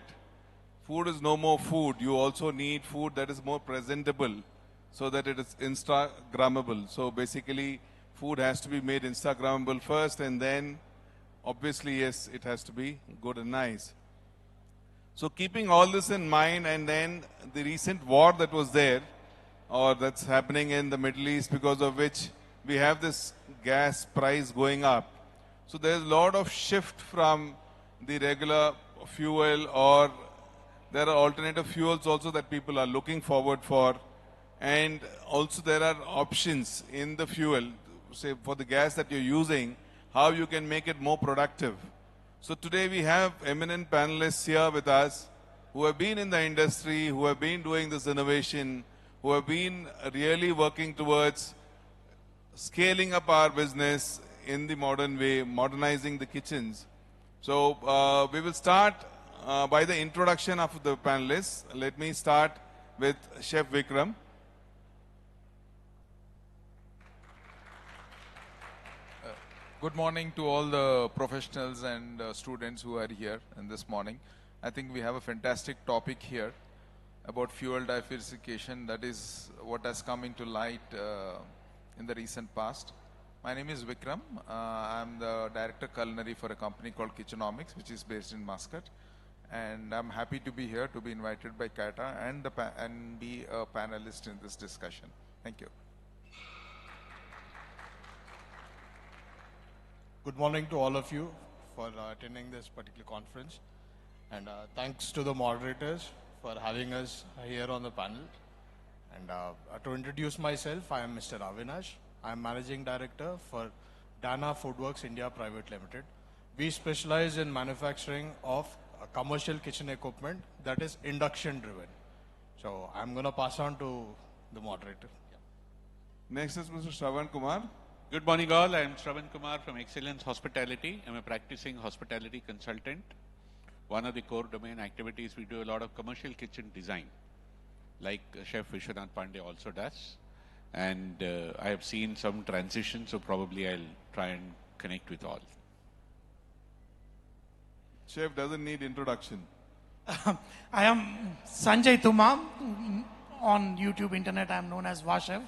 food is no more food. You also need food that is more presentable so that it is Instagrammable. So basically, food has to be made Instagrammable first, and then obviously, yes, it has to be good and nice. So keeping all this in mind, and then the recent war that was there, or that's happening in the Middle East, because of which we have this gas price going up. So there's a lot of shift from the regular fuel, or there are alternative fuels also that people are looking forward for. And also there are options in the fuel, say for the gas that you're using, how you can make it more productive. So today we have eminent panelists here with us who have been in the industry, who have been doing this innovation, who have been really working towards scaling up our business in the modern way, modernizing the kitchens. So we will start by the introduction of the panelists. Let me start with Chef Vikram. Good morning to all the professionals and students who are here in this morning. I think we have a fantastic topic here about fuel diversification. That is what has come into light in the recent past. My name is Vikram. I'm the Director Culinary for a company called Kitchenomics, which is based in Muscat. And I'm happy to be here, to be invited by Kata and be a panelist in this discussion. Thank you. Good morning to all of you for attending this particular conference. And thanks to the moderators for having us here on the panel. And to introduce myself, I am Mr. Avinash. I am Managing Director for Dana Foodworks India Private Limited. We specialize in manufacturing of commercial kitchen equipment that is induction driven. So I'm going to pass on to the moderator. Next is Mr. Shravan Kumar. Good morning all, I am Shravan Kumar from Excellence Hospitality. I am a practicing hospitality consultant. One of the core domain activities, we do a lot of commercial kitchen design, like Chef Vishwanath Pandey also does. And I have seen some transition, so probably I'll try and connect with all. Chef doesn't need introduction. I am Sanjay Tuma. On YouTube, internet, I am known as Vashev.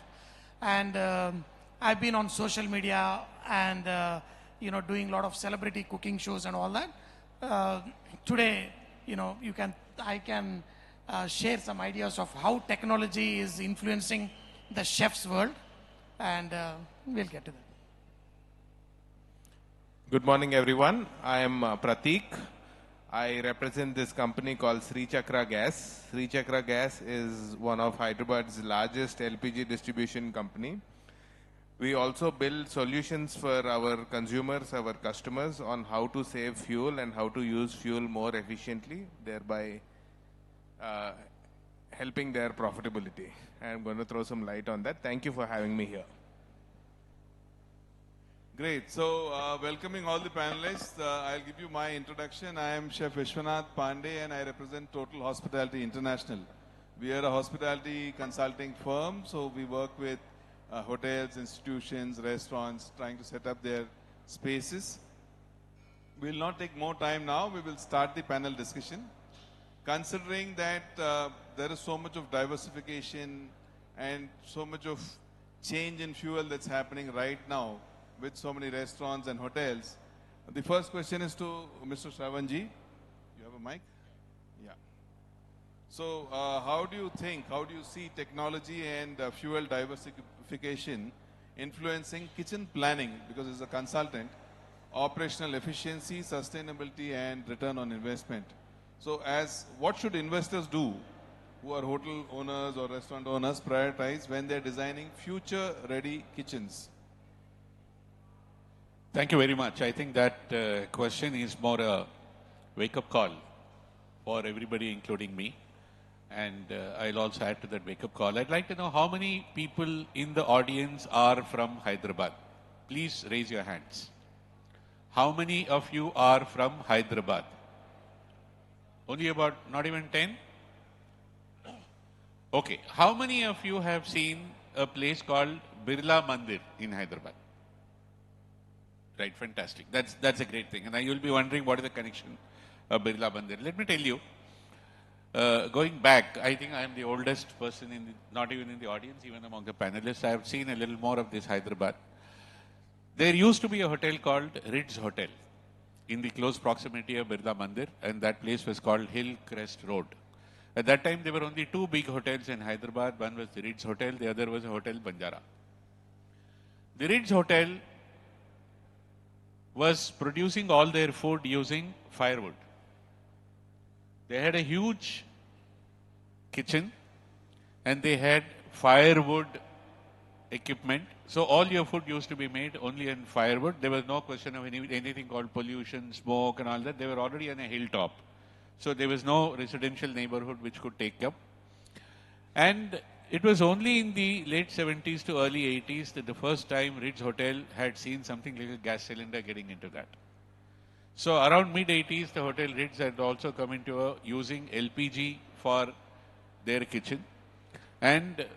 And I've been on social media and doing a lot of celebrity cooking shows and all that. Today, I can share some ideas of how technology is influencing the chef's world, and we'll get to that. Good morning, everyone. I am Pratik. I represent this company called Sri Chakra Gas. Sri Chakra Gas is one of Hyderabad's largest LPG distribution company. We also build solutions for our consumers, our customers, on how to save fuel and how to use fuel more efficiently, thereby helping their profitability. I'm going to throw some light on that. Thank you for having me here. Great. So welcoming all the panelists, I'll give you my introduction. I am Chef Vishwanath Pandey and I represent Total Hospitality International. We are a hospitality consulting firm, so we work with hotels, institutions, restaurants, trying to set up their spaces. We'll not take more time now. We will start the panel discussion. Considering that there is so much of diversification and so much of change in fuel that's happening right now with so many restaurants and hotels, the first question is to Mr. Shravanji. You have a mic? Yeah. So how do you see technology and fuel diversification influencing kitchen planning, because as a consultant, operational efficiency, sustainability and return on investment? So what should investors do who are hotel owners or restaurant owners prioritize when they're designing future ready kitchens? Thank you very much. I think that question is more a wake-up call for everybody, including me. And I'll also add to that wake-up call. I'd like to know how many people in the audience are from Hyderabad. Please raise your hands. how many of you are from Hyderabad? Only about not even 10? Okay. How many of you have seen a place called Birla Mandir in Hyderabad? Right, fantastic. That's a great thing. And now you'll be wondering what is the connection of Birla Mandir. Let me tell you, going back, I think I am the oldest person not even in the audience, even among the panelists. I have seen a little more of this Hyderabad. There used to be a hotel called Ritz Hotel in the close proximity of Birla Mandir, and that place was called Hillcrest Road. At that time, there were only two big hotels in Hyderabad. One was the Ritz Hotel, the other was a Hotel Banjara. The Ritz Hotel was producing all their food using firewood. They had a huge kitchen and they had firewood equipment. So all your food used to be made only in firewood. There was no question of anything called pollution, smoke and all that. They were already on a hilltop. So there was no residential neighborhood which could take up. And it was only in the late 70s to early 80s that the first time Ritz Hotel had seen something like a gas cylinder getting into that. So around mid-80s, the Hotel Ritz had also come into using LPG for their kitchen. And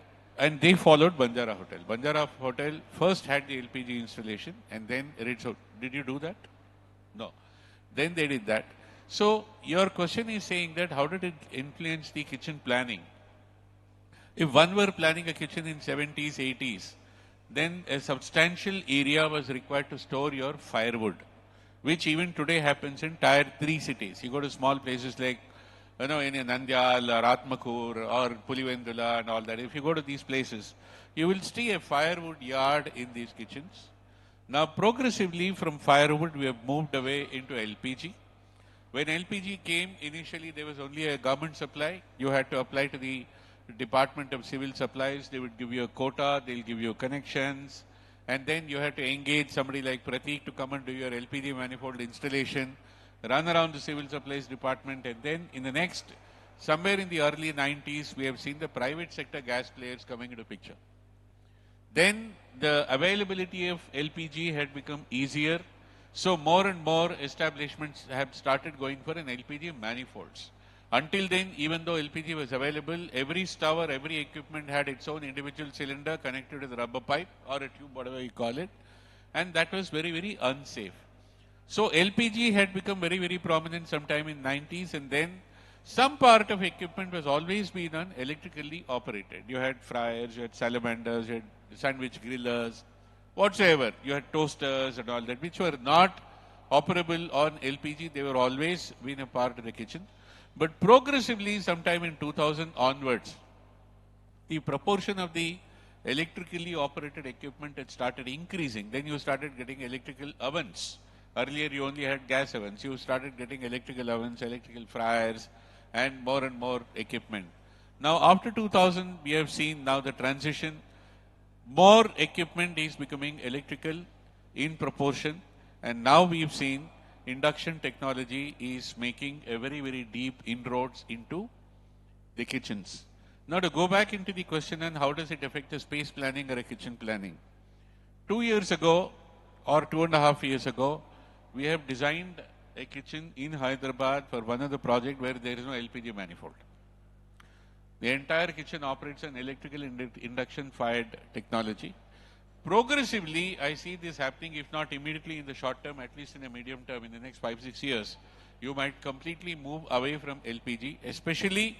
they followed Banjara Hotel. Banjara Hotel first had the LPG installation and then Ritz Hotel. Did you do that? No. Then they did that. So your question is saying that how did it influence the kitchen planning? If one were planning a kitchen in 70s, 80s, then a substantial area was required to store your firewood, which even today happens in tier 3 cities. You go to small places like, in Nandyal or Atmakur or Pulivendula and all that. If you go to these places, you will see a firewood yard in these kitchens. Now, progressively from firewood, we have moved away into LPG. When LPG came, initially there was only a government supply. You had to apply to the Department of Civil Supplies. They would give you a quota, they'll give you connections, and then you had to engage somebody like Prateek to come and do your LPG manifold installation, run around the Civil Supplies Department, and then in the next, somewhere in the early 90s, we have seen the private sector gas players coming into picture. Then the availability of LPG had become easier, so more and more establishments have started going for an LPG manifolds. Until then, even though LPG was available, every stove or every equipment had its own individual cylinder connected with a rubber pipe or a tube, whatever you call it, and that was very, very unsafe. So LPG had become very, very prominent sometime in 90s, and then some part of equipment was always been on electrically operated. You had fryers, you had salamanders, you had sandwich grillers, whatsoever. You had toasters and all that, which were not operable on LPG. They were always been a part of the kitchen. But progressively, sometime in 2000 onwards, the proportion of the electrically operated equipment had started increasing. Then you started getting electrical ovens. Earlier, you only had gas ovens. You started getting electrical ovens, electrical fryers, and more equipment. Now, after 2000, we have seen now the transition. More equipment is becoming electrical in proportion, and now we've seen induction technology is making a very, very deep inroads into the kitchens. Now to go back into the question on how does it affect the space planning or a kitchen planning. 2 years ago or 2.5 years ago, we have designed a kitchen in Hyderabad for one of the project where there is no LPG manifold. The entire kitchen operates on electrical induction fired technology. Progressively, I see this happening, if not immediately in the short term, at least in a medium term, in the next 5-6 years, you might completely move away from LPG, especially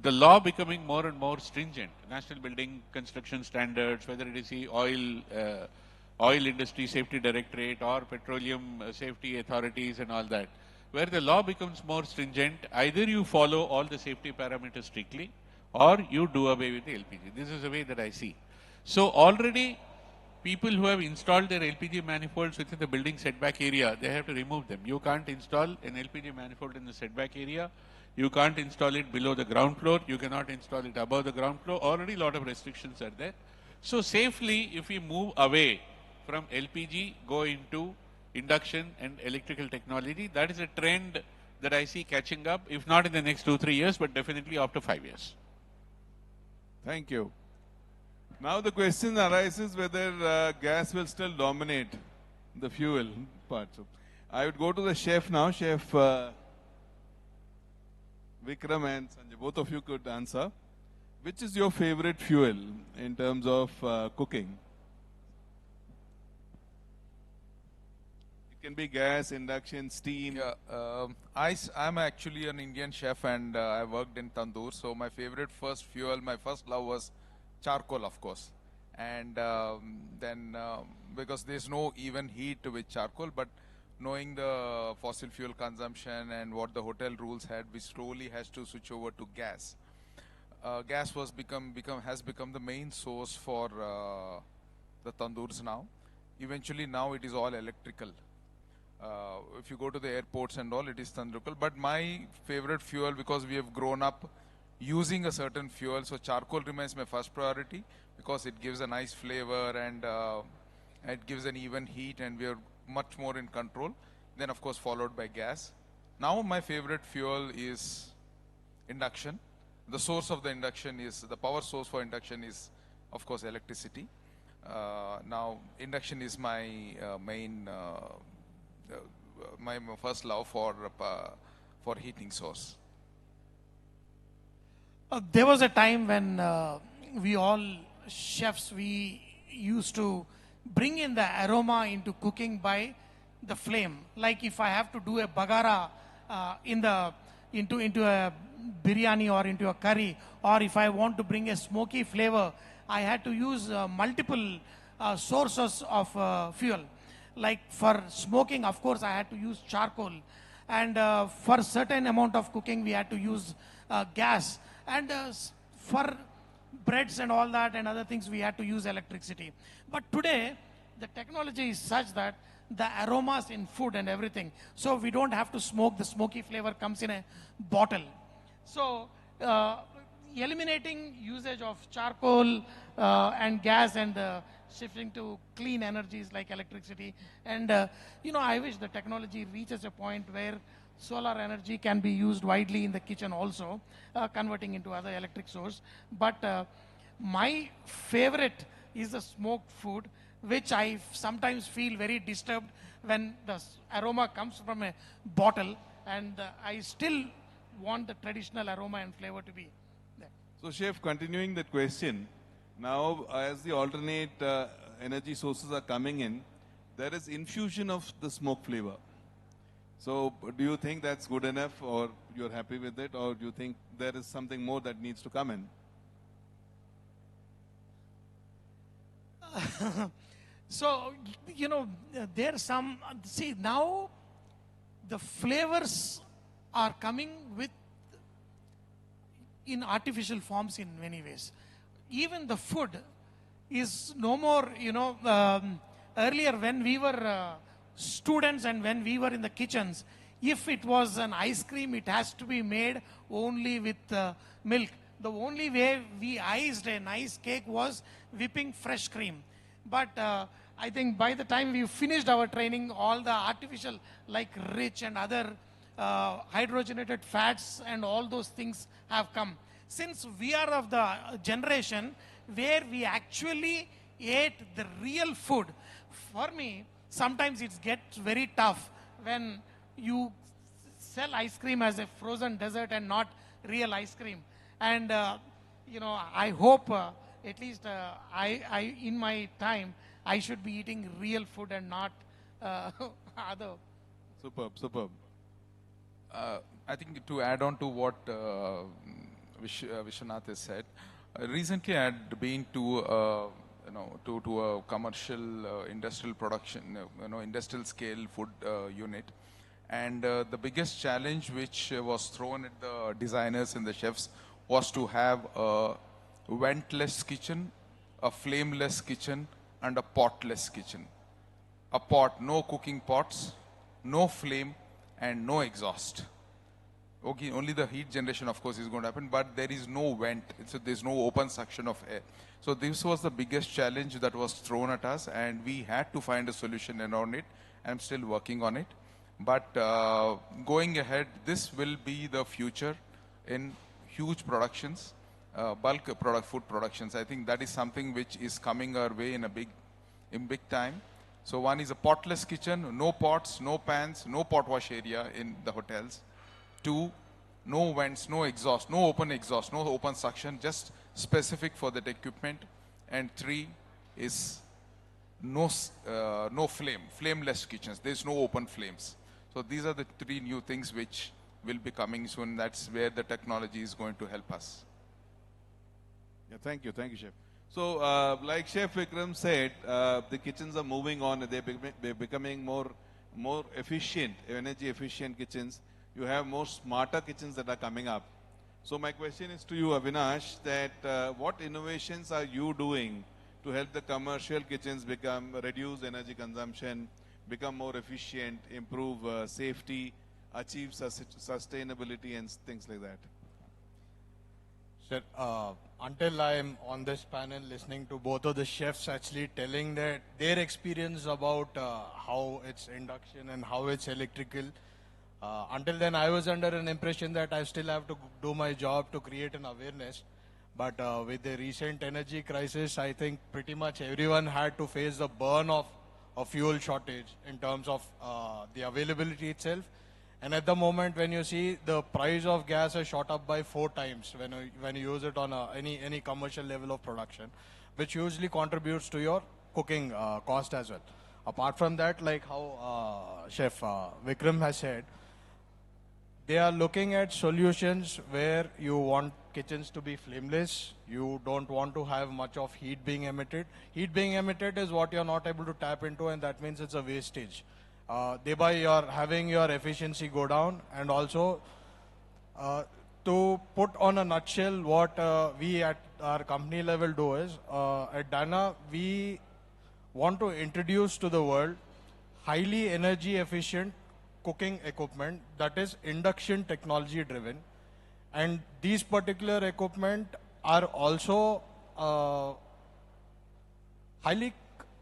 the law becoming more and more stringent. National Building Construction Standards, whether it is the oil industry safety directorate or petroleum safety authorities and all that, where the law becomes more stringent, either you follow all the safety parameters strictly or you do away with the LPG. This is the way that I see. So already people who have installed their LPG manifolds within the building setback area, they have to remove them. You can't install an LPG manifold in the setback area. You can't install it below the ground floor. You cannot install it above the ground floor. Already a lot of restrictions are there. So safely, if we move away from LPG, go into induction and electrical technology, that is a trend that I see catching up, if not in the next 2-3 years, but definitely after 5 years. Thank you. Now the question arises whether gas will still dominate the fuel part. So I would go to the chef now. Chef Vikram and Sanjay, both of you could answer. Which is your favorite fuel in terms of cooking? It can be gas, induction, steam. Yeah, I'm actually an Indian chef and I worked in tandoor. So my favorite first fuel, my first love was charcoal, of course. And then because there's no even heat with charcoal, but knowing the fossil fuel consumption and what the hotel rules had, we slowly has to switch over to gas. Gas has become the main source for the tandoors now. Eventually now it is all electrical. If you go to the airports and all, it is tandoor. But my favorite fuel, because we have grown up using a certain fuel, so charcoal remains my first priority because it gives a nice flavor and it gives an even heat and we are much more in control. Then of course followed by gas. Now my favorite fuel is induction. The source of the induction is, the power source for induction is of course electricity. Now induction is my my first love for heating source. There was a time when we all chefs, we used to bring in the aroma into cooking by the flame. Like if I have to do a bagara into a biryani or into a curry, or if I want to bring a smoky flavor, I had to use multiple sources of fuel. Like for smoking, of course, I had to use charcoal. And for certain amount of cooking, we had to use gas. And for breads and all that and other things, we had to use electricity. But today, the technology is such that the aromas in food and everything, so we don't have to smoke, the smoky flavor comes in a bottle. So eliminating usage of charcoal and gas and shifting to clean energies like electricity. And I wish the technology reaches a point where solar energy can be used widely in the kitchen also, converting into other electric source. But my favorite is the smoked food, which I sometimes feel very disturbed when the aroma comes from a bottle, and I still want the traditional aroma and flavor to be there. So chef, continuing that question, now as the alternate energy sources are coming in, there is infusion of the smoke flavor. So do you think that's good enough, or you're happy with it, or do you think there is something more that needs to come in? So, there's some, see, now the flavors are coming in artificial forms in many ways. Even the food is no more, earlier when we were students and when we were in the kitchens, if it was an ice cream, it has to be made only with milk. The only way we iced a nice cake was whipping fresh cream. But I think by the time we finished our training, all the artificial like rich and other hydrogenated fats and all those things have come. Since we are of the generation where we actually ate the real food, for me, sometimes it gets very tough when you sell ice cream as a frozen dessert and not real ice cream. And, I hope at least I in my time, I should be eating real food and not other. Superb, superb. I think to add on to what Vishwanath has said, recently I had been to a commercial industrial production, industrial scale food unit, and the biggest challenge which was thrown at the designers and the chefs was to have a ventless kitchen, a flameless kitchen, and a potless kitchen. A pot, no cooking pots, no flame, and no exhaust. Okay, only the heat generation, of course, is going to happen, but there is no vent, so there's no open suction of air. So this was the biggest challenge that was thrown at us, and we had to find a solution around it. I'm still working on it. But going ahead, this will be the future in huge productions, bulk food productions. I think that is something which is coming our way in big time. So one is a potless kitchen, no pots, no pans, no pot wash area in the hotels. Two, no vents, no exhaust, no open suction, just specific for that equipment. And three is no flameless kitchens. There's no open flames. So these are the three new things which will be coming soon. That's where the technology is going to help us. Yeah, thank you, Chef. So, like Chef Vikram said, the kitchens are moving on. They're becoming more efficient, energy efficient kitchens. You have more smarter kitchens that are coming up. So, my question is to you, Avinash, that what innovations are you doing to help the commercial kitchens reduce energy consumption, become more efficient, improve safety, achieve sustainability, and things like that? Sir, until I'm on this panel listening to both of the chefs actually telling their experience about how it's induction and how it's electrical, until then I was under an impression that I still have to do my job to create an awareness. But with the recent energy crisis, I think pretty much everyone had to face the burn of a fuel shortage in terms of the availability itself. And at the moment, when you see the price of gas has shot up by 4 times when you use it on any commercial level of production, which usually contributes to your cooking cost as well. Apart from that, like how Chef Vikram has said, they are looking at solutions where you want kitchens to be flameless. You don't want to have much of heat being emitted. Heat being emitted is what you're not able to tap into, and that means it's a wastage. Thereby, you're having your efficiency go down, and also to put on a nutshell what we at our company level do is, at Dana, we want to introduce to the world highly energy efficient cooking equipment that is induction technology driven, and these particular equipment are also highly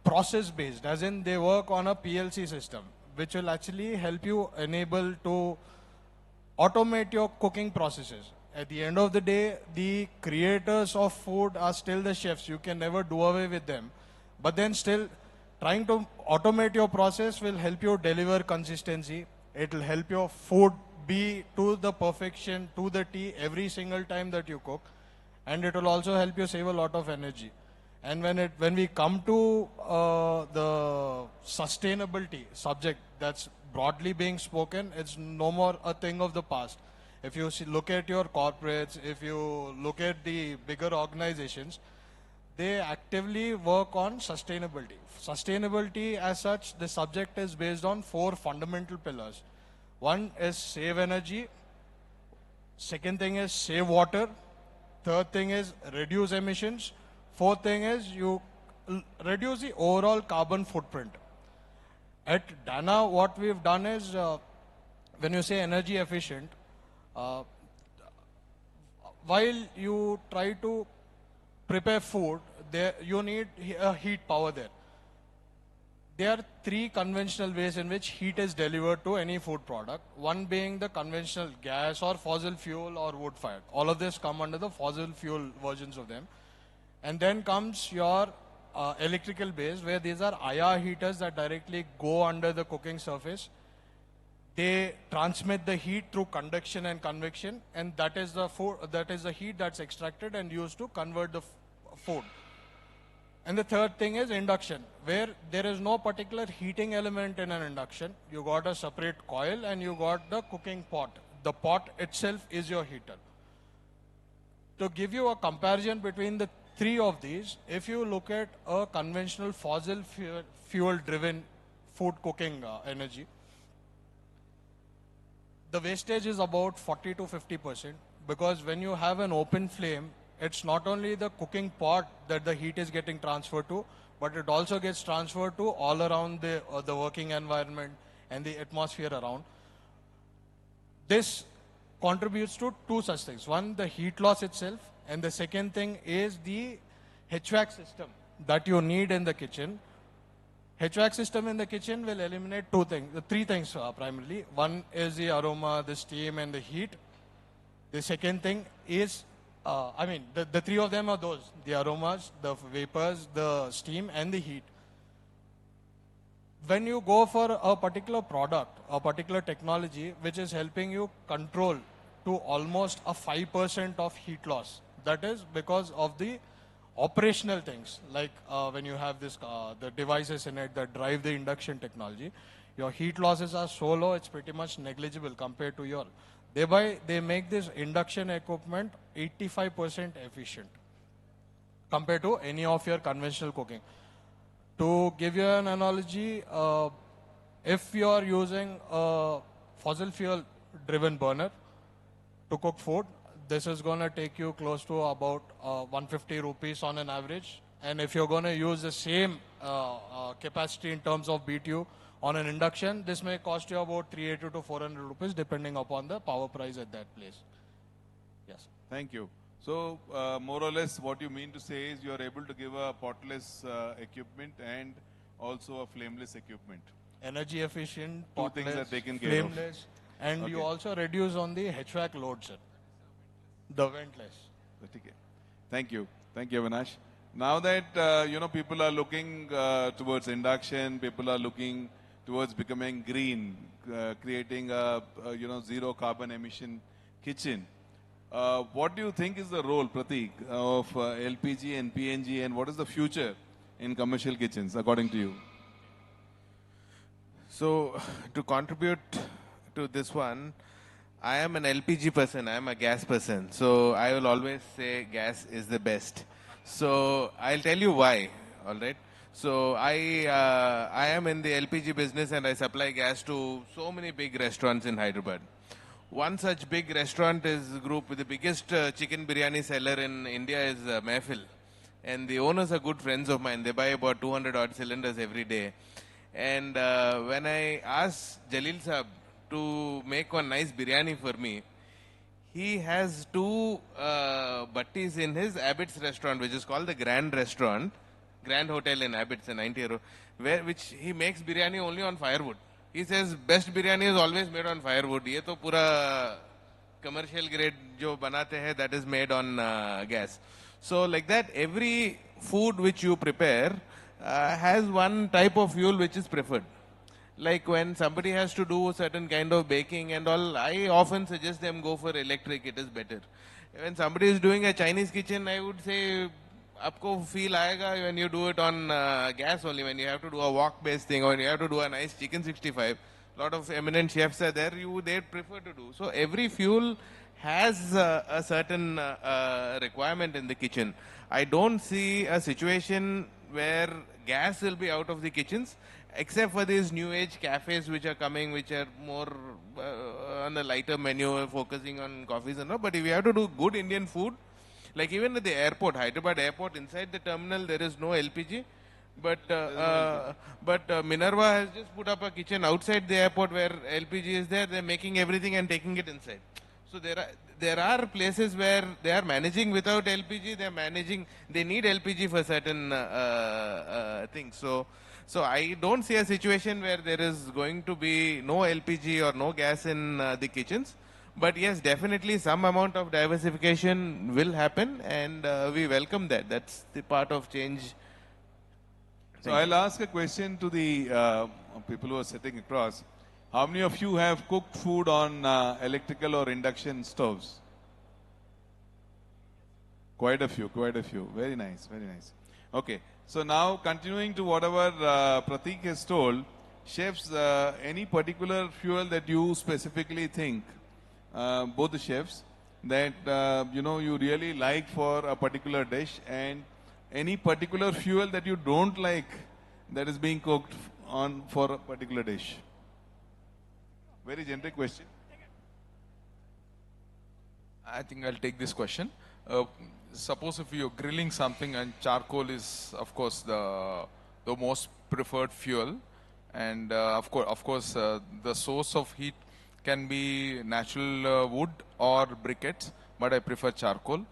process based, as in they work on a PLC system, which will actually help you enable to automate your cooking processes. At the end of the day, the creators of food are still the chefs. You can never do away with them. But then still, trying to automate your process will help you deliver consistency. It will help your food be to the perfection, to the T every single time that you cook. And it will also help you save a lot of energy. And when we come to the sustainability subject that's broadly being spoken, it's no more a thing of the past. If you look at your corporates, if you look at the bigger organizations, they actively work on sustainability. Sustainability as such, the subject is based on 4 fundamental pillars. One is save energy. Second thing is save water. Third thing is reduce emissions. Fourth thing is you reduce the overall carbon footprint. At Dana, what we've done is, when you say energy efficient, while you try to prepare food, you need heat power there. There are 3 conventional ways in which heat is delivered to any food product. One being the conventional gas or fossil fuel or wood fired. All of this come under the fossil fuel versions of them. And then comes your electrical base, where these are IR heaters that directly go under the cooking surface. They transmit the heat through conduction and convection, and that is the heat that's extracted and used to convert the food. And the third thing is induction, where there is no particular heating element in an induction. You got a separate coil and you got the cooking pot. The pot itself is your heater. To give you a comparison between the 3 of these, if you look at a conventional fossil fuel driven food cooking energy, the wastage is about 40 to 50%, because when you have an open flame, it's not only the cooking pot that the heat is getting transferred to, but it also gets transferred to all around the working environment and the atmosphere around. This contributes to 2 such things. One, the heat loss itself, and the second thing is the HVAC system that you need in the kitchen. HVAC system in the kitchen will eliminate 3 things primarily. One is the aroma, the steam, and the heat. The second thing is, the 3 of them are those: the aromas, the vapors, the steam, and the heat. when you go for a particular product, a particular technology, which is helping you control to almost a 5% of heat loss, that is because of the operational things, like when you have this, the devices in it that drive the induction technology, your heat losses are so low, it's pretty much negligible compared to your, thereby they make this induction equipment 85% efficient compared to any of your conventional cooking. To give you an analogy, if you are using a fossil fuel driven burner to cook food, this is going to take you close to about 150 rupees on an average. And if you're going to use the same capacity in terms of BTU on an induction, this may cost you about 380 to 400 rupees depending upon the power price at that place. Yes. Thank you. So, more or less, what you mean to say is you are able to give a potless equipment and also a flameless equipment. Energy efficient, Two potless, things are taken care of. flameless, and you Okay. also reduce on the HVAC load, sir. The ventless. Okay. Thank you. Thank you, Avinash. Now that, people are looking towards induction, people are looking towards becoming green, creating a zero carbon emission kitchen. What do you think is the role, Pratik, of LPG and PNG, and what is the future in commercial kitchens, according to you? So, to contribute to this one, I am an LPG person, I am a gas person. So, I will always say gas is the best. So, I'll tell you why, alright? So, I am in the LPG business and I supply gas to so many big restaurants in Hyderabad. One such big restaurant is group with the biggest chicken biryani seller in India is Mehfil. And the owners are good friends of mine. They buy about 200 odd cylinders every day. And when I asked Jalil Saab to make one nice biryani for me, he has two butties in his Abbott's restaurant, which is called the Grand Restaurant, Grand Hotel in Abbott's in 90 Road, which he makes biryani only on firewood. He says best biryani is always made on firewood. ये तो पूरा commercial grade जो बनाते हैं, that is made on gas. So like that, every food which you prepare has one type of fuel which is preferred. Like when somebody has to do certain kind of baking and all, I often suggest them go for electric, it is better. When somebody is doing a Chinese kitchen, I would say, आपको feel आएगा when you do it on gas only, when you have to do a wok-based thing or when you have to do a nice chicken 65. Lot of eminent chefs are there, they prefer to do. So every fuel has a certain requirement in the kitchen. I don't see a situation where gas will be out of the kitchens, except for these new age cafes which are coming, which are more on the lighter menu, focusing on coffees and all. But if you have to do good Indian food, like even at the airport, Hyderabad airport, inside the terminal there is no LPG, but Minerva has just put up a kitchen outside the airport where LPG is there. They're making everything and taking it inside. So there are places where they are managing without LPG. They need LPG for certain things. So I don't see a situation where there is going to be no LPG or no gas in the kitchens. But yes, definitely some amount of diversification will happen, and we welcome that. That's the part of change. So I'll ask a question to the people who are sitting across. How many of you have cooked food on electrical or induction stoves? Quite a few, quite a few. Very nice, very nice. Okay, so now continuing to whatever Pratik has told, chefs, any particular fuel that you specifically think, both the chefs, that you really like for a particular dish, and any particular fuel that you don't like that is being cooked on for a particular dish? Very generic question. I think I'll take this question. Suppose if you're grilling something and charcoal is, of course, the most preferred fuel, and of course, the source of heat can be natural wood or briquettes, but I prefer charcoal.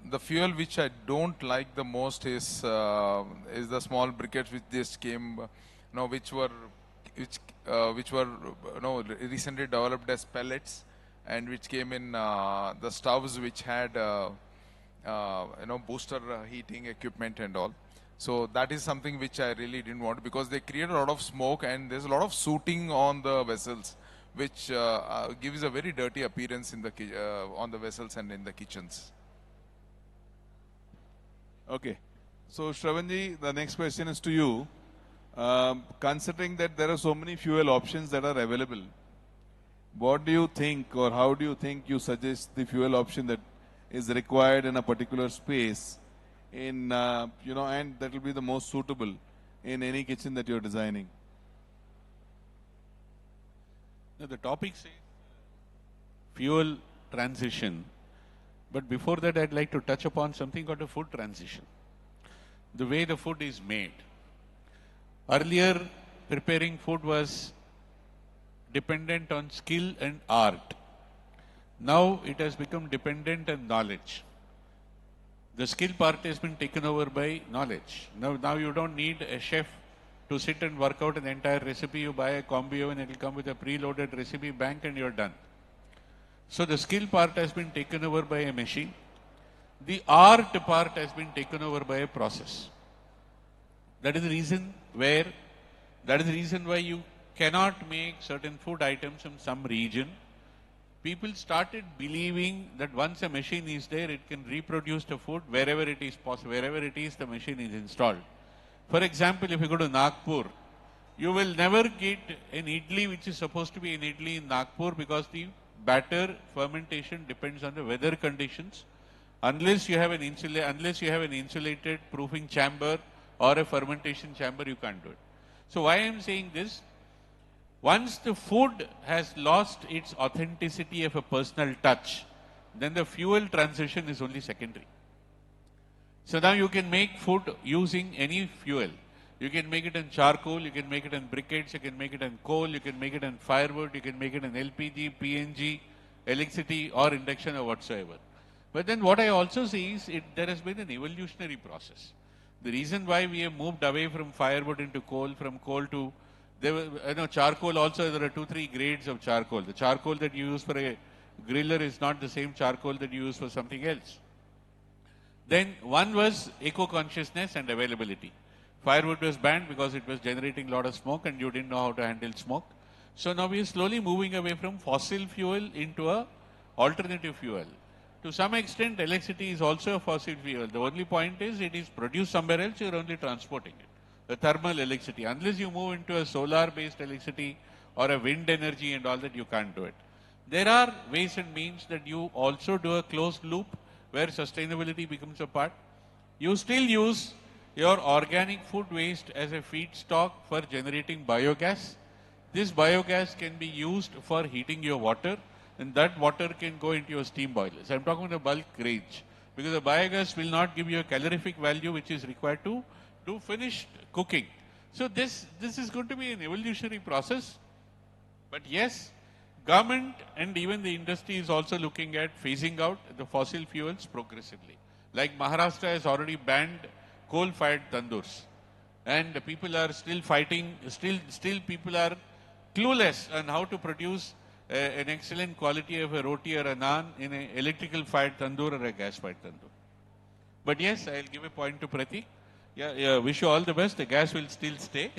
The fuel which I don't like the most is the small briquettes which just came, which were recently developed as pellets, and which came in the stoves which had booster heating equipment and all. So that is something which I really didn't want, because they create a lot of smoke and there's a lot of sooting on the vessels, which gives a very dirty appearance in the on the vessels and in the kitchens. Okay. So Shravanji, the next question is to you. Considering that there are so many fuel options that are available, what do you think, or how do you think you suggest the fuel option that is required in a particular space, in and that will be the most suitable in any kitchen that you're designing? Now, the topic says fuel transition, but before that I'd like to touch upon something called a food transition. The way the food is made. Earlier, preparing food was dependent on skill and art. Now it has become dependent on knowledge. The skill part has been taken over by knowledge. Now you don't need a chef to sit and work out an entire recipe. You buy a combi and it will come with a preloaded recipe bank and you're done. So the skill part has been taken over by a machine. The art part has been taken over by a process. That is the reason why you cannot make certain food items from some region. People started believing that once a machine is there, it can reproduce the food wherever it is possible, wherever it is the machine is installed. For example, if you go to Nagpur, you will never get an idli which is supposed to be an idli in Nagpur, because the batter fermentation depends on the weather conditions. Unless you have an insulated proofing chamber or a fermentation chamber, you can't do it. So why I am saying this? Once the food has lost its authenticity of a personal touch, then the fuel transition is only secondary. So now you can make food using any fuel. You can make it in charcoal, you can make it in briquettes, you can make it in coal, you can make it in firewood, you can make it in LPG, PNG, electricity or induction or whatsoever. But then what I also see is there has been an evolutionary process. The reason why we have moved away from firewood into coal, from coal to charcoal also, there are 2-3 grades of charcoal. The charcoal that you use for a griller is not the same charcoal that you use for something else. Then one was eco-consciousness and availability. Firewood was banned because it was generating a lot of smoke and you didn't know how to handle smoke. So now we are slowly moving away from fossil fuel into a alternative fuel. To some extent, electricity is also a fossil fuel. The only point is it is produced somewhere else, you are only transporting it. The thermal electricity. Unless you move into a solar-based electricity or a wind energy and all that, you can't do it. There are ways and means that you also do a closed loop where sustainability becomes a part. You still use your organic food waste as a feedstock for generating biogas. This biogas can be used for heating your water, and that water can go into your steam boilers. I'm talking about the bulk range, because the biogas will not give you a calorific value which is required to do finished cooking. So this is going to be an evolutionary process. But yes, government and even the industry is also looking at phasing out the fossil fuels progressively. Like Maharashtra has already banned coal-fired tandoors. And people are still fighting, still people are clueless on how to produce an excellent quality of a roti or a naan in an electrical fired tandoor or a gas fired tandoor. But yes, I'll give a point to Pratik. Yeah, wish you all the best. The gas will still stay.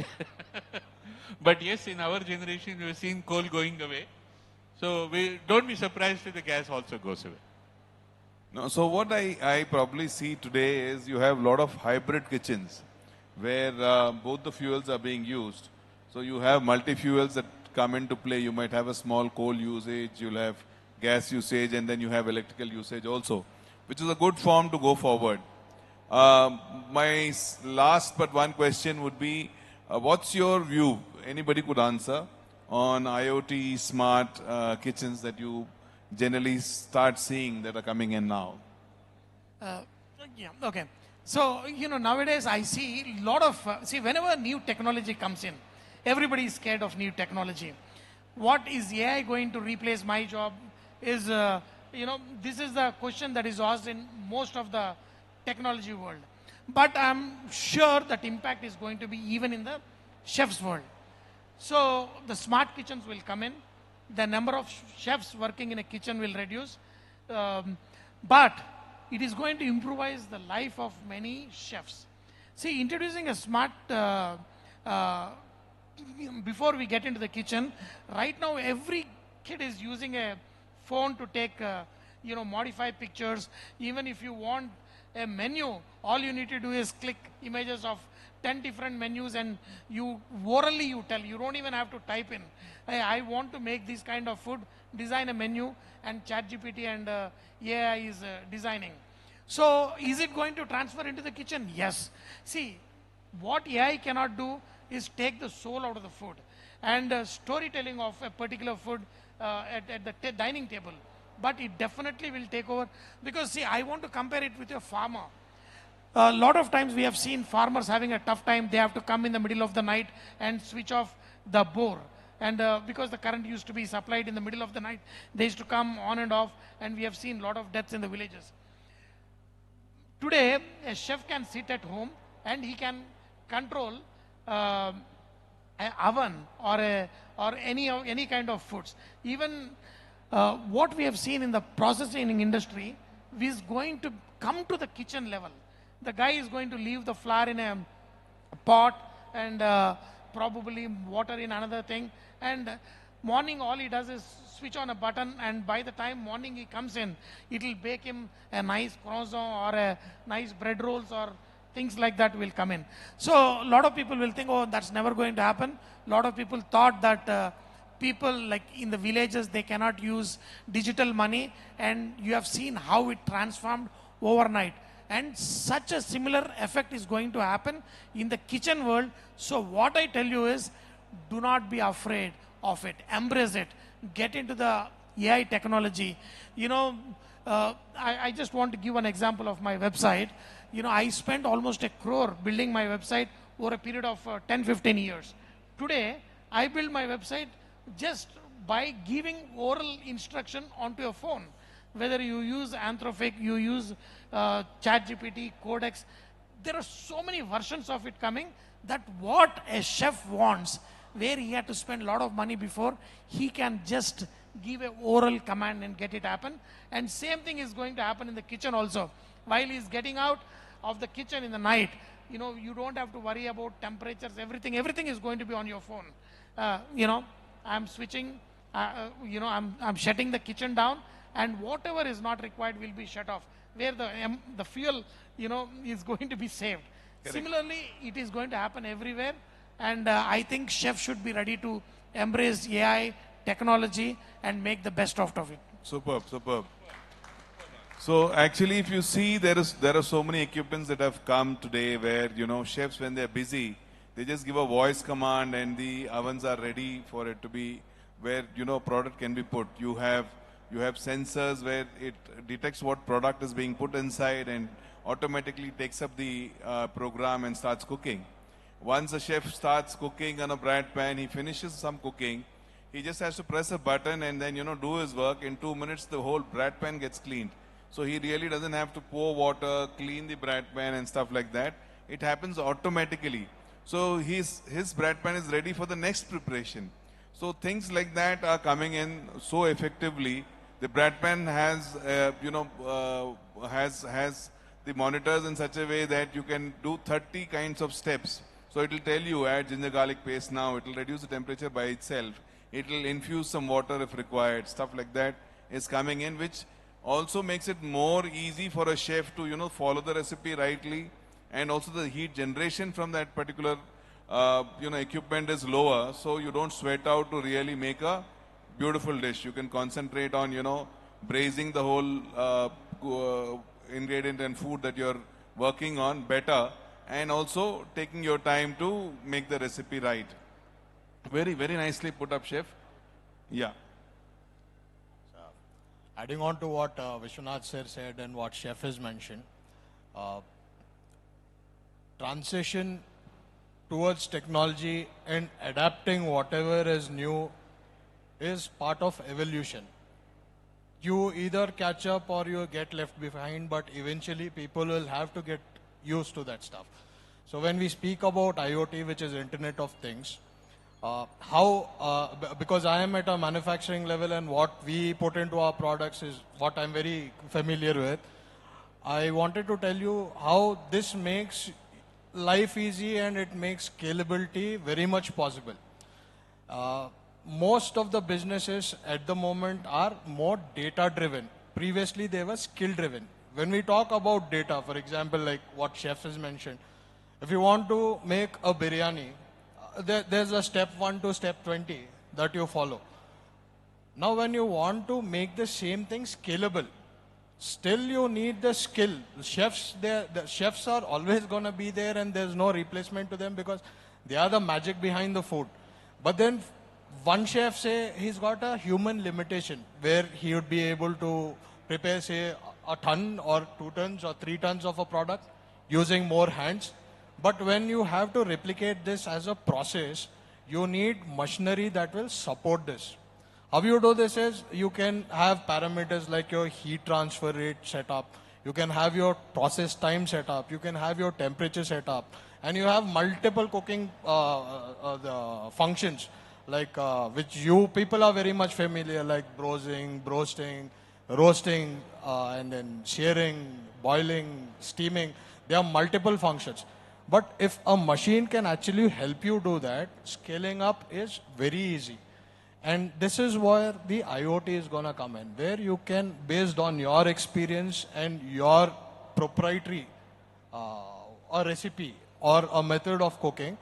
But yes, in our generation, we've seen coal going away. So we don't be surprised if the gas also goes away. No, so what I probably see today is you have a lot of hybrid kitchens where both the fuels are being used. So you have multi-fuels that come into play. You might have a small coal usage, you'll have gas usage, and then you have electrical usage also, which is a good form to go forward. My last but one question would be, what's your view, anybody could answer, on IoT smart kitchens that you generally start seeing that are coming in now? Yeah, okay. So, nowadays I see a lot of, whenever new technology comes in, everybody is scared of new technology. What is AI going to replace my job is, this is the question that is asked in most of the technology world. But I'm sure that impact is going to be even in the chef's world. So the smart kitchens will come in, the number of chefs working in a kitchen will reduce, but it is going to improvise the life of many chefs. See, introducing a smart, before we get into the kitchen, right now every kid is using a phone to take, modify pictures. Even if you want a menu, all you need to do is click images of 10 different menus and you orally you tell, you don't even have to type in, hey, I want to make this kind of food, design a menu, and ChatGPT and AI is designing. So is it going to transfer into the kitchen? Yes. See, what AI cannot do is take the soul out of the food and storytelling of a particular food at the dining table. But it definitely will take over, because see, I want to compare it with a farmer. A lot of times we have seen farmers having a tough time. They have to come in the middle of the night and switch off the bore. And because the current used to be supplied in the middle of the night, they used to come on and off, and we have seen a lot of deaths in the villages. Today, a chef can sit at home and he can control an oven or any kind of foods. Even what we have seen in the processing industry is going to come to the kitchen level. The guy is going to leave the flour in a pot and probably water in another thing, and morning all he does is switch on a button, and by the time morning he comes in, it will bake him a nice croissant or a nice bread rolls or things like that will come in. So a lot of people will think, oh, that's never going to happen. A lot of people thought that people like in the villages, they cannot use digital money, and you have seen how it transformed overnight. And such a similar effect is going to happen in the kitchen world. So what I tell you is, do not be afraid of it. Embrace it. Get into the AI technology. I just want to give an example of my website. I spent almost 1 crore building my website over a period of 10-15 years. Today, I build my website just by giving oral instruction onto your phone. Whether you use Anthropic, you use ChatGPT, Codex, there are so many versions of it coming that what a chef wants, where he had to spend a lot of money before, he can just give an oral command and get it happen. And same thing is going to happen in the kitchen also. While he's getting out of the kitchen in the night, you don't have to worry about temperatures, everything is going to be on your phone. I'm switching, I'm shutting the kitchen down, and whatever is not required will be shut off, where the fuel, is going to be saved. Correct. Similarly, it is going to happen everywhere, and I think chefs should be ready to embrace AI technology and make the best out of it. Superb, superb. So actually, if you see, there are so many equipments that have come today where, chefs, when they're busy, they just give a voice command and the ovens are ready for it to be where, product can be put. You have sensors where it detects what product is being put inside and automatically takes up the program and starts cooking. Once a chef starts cooking on a bread pan, he finishes some cooking, he just has to press a button and then, do his work. In 2 minutes, the whole bread pan gets cleaned. So he really doesn't have to pour water, clean the bread pan and stuff like that. It happens automatically. So his bread pan is ready for the next preparation. So things like that are coming in so effectively. The bread pan has, has the monitors in such a way that you can do 30 kinds of steps. So it will tell you, add ginger garlic paste now. It will reduce the temperature by itself. It will infuse some water if required. Stuff like that is coming in, which also makes it more easy for a chef to, follow the recipe rightly. And also the heat generation from that particular, equipment is lower. So you don't sweat out to really make a beautiful dish. You can concentrate on, braising the whole ingredient and food that you're working on better, and also taking your time to make the recipe right. Very, very nicely put up, chef. Yeah. Adding on to what Vishwanath sir said and what chef has mentioned, transition towards technology and adapting whatever is new is part of evolution. You either catch up or you get left behind, but eventually people will have to get used to that stuff. So when we speak about IoT, which is Internet of Things, because I am at a manufacturing level and what we put into our products is what I'm very familiar with, I wanted to tell you how this makes life easy and it makes scalability very much possible. Most of the businesses at the moment are more data driven. Previously they were skill driven. When we talk about data, for example, like what chef has mentioned, if you want to make a biryani, there's a step 1 to step 20 that you follow. Now when you want to make the same thing scalable, still you need the skill. The chefs are always going to be there and there's no replacement to them because they are the magic behind the food. But then one chef, say, he's got a human limitation where he would be able to prepare, say, a ton or 2 tons or 3 tons of a product using more hands. But when you have to replicate this as a process, you need machinery that will support this. How you do this is you can have parameters like your heat transfer rate set up, you can have your process time set up, you can have your temperature set up, and you have multiple cooking the functions like which you people are very much familiar, like browsing, broasting, roasting, and then searing, boiling, steaming. There are multiple functions. But if a machine can actually help you do that, scaling up is very easy. And this is where the IoT is going to come in, where you can, based on your experience and your proprietary a recipe or a method of cooking,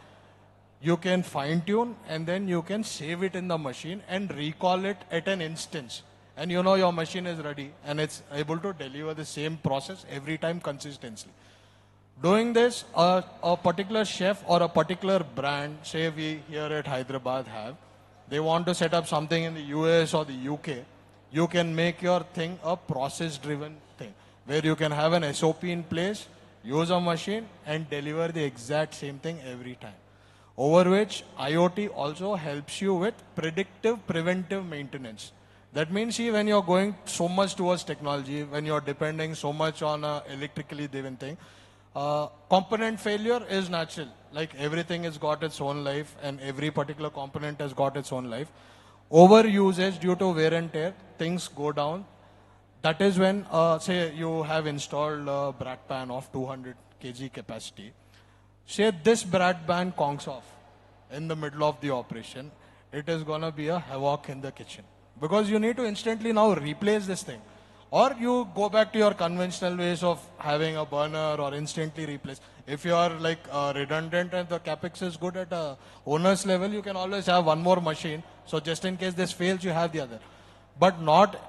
you can fine tune and then you can save it in the machine and recall it at an instance. And you know your machine is ready and it's able to deliver the same process every time consistently. Doing this, a particular chef or a particular brand, say we here at Hyderabad have, they want to set up something in the US or the UK, you can make your thing a process-driven thing, where you can have an SOP in place, use a machine, and deliver the exact same thing every time. Over which IoT also helps you with predictive, preventive maintenance. That means, see, when you're going so much towards technology, when you're depending so much on a electrically driven thing, component failure is natural. Like everything has got its own life and every particular component has got its own life. Overusage due to wear and tear, things go down. That is when, say you have installed a brat pan of 200 kg capacity. Say this brat pan conks off in the middle of the operation. It is going to be a havoc in the kitchen. Because you need to instantly now replace this thing. Or you go back to your conventional ways of having a burner or instantly replace. If you are like redundant and the capex is good at a owner's level, you can always have one more machine. So just in case this fails, you have the other. But not,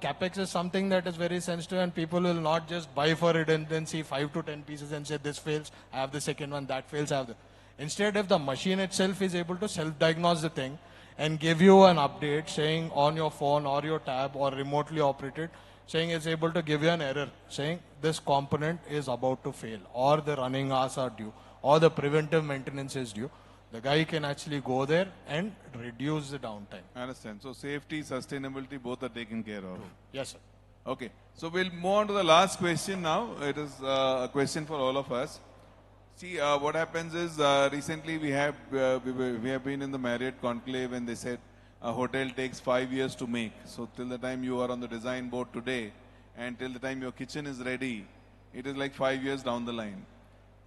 capex is something that is very sensitive and people will not just buy for it and then see 5 to 10 pieces and say this fails, I have the second one, that fails, I have the... Instead, if the machine itself is able to self-diagnose the thing, and give you an update saying on your phone or your tab or remotely operated, saying it's able to give you an error, saying this component is about to fail, or the running hours are due, or the preventive maintenance is due. The guy can actually go there and reduce the downtime. I understand. So safety, sustainability, both are taken care of. Yes, sir. Okay. So we'll move on to the last question now. It is a question for all of us. See, what happens is recently we have been in the Marriott conclave and they said a hotel takes 5 years to make. So till the time you are on the design board today and till the time your kitchen is ready, it is like 5 years down the line.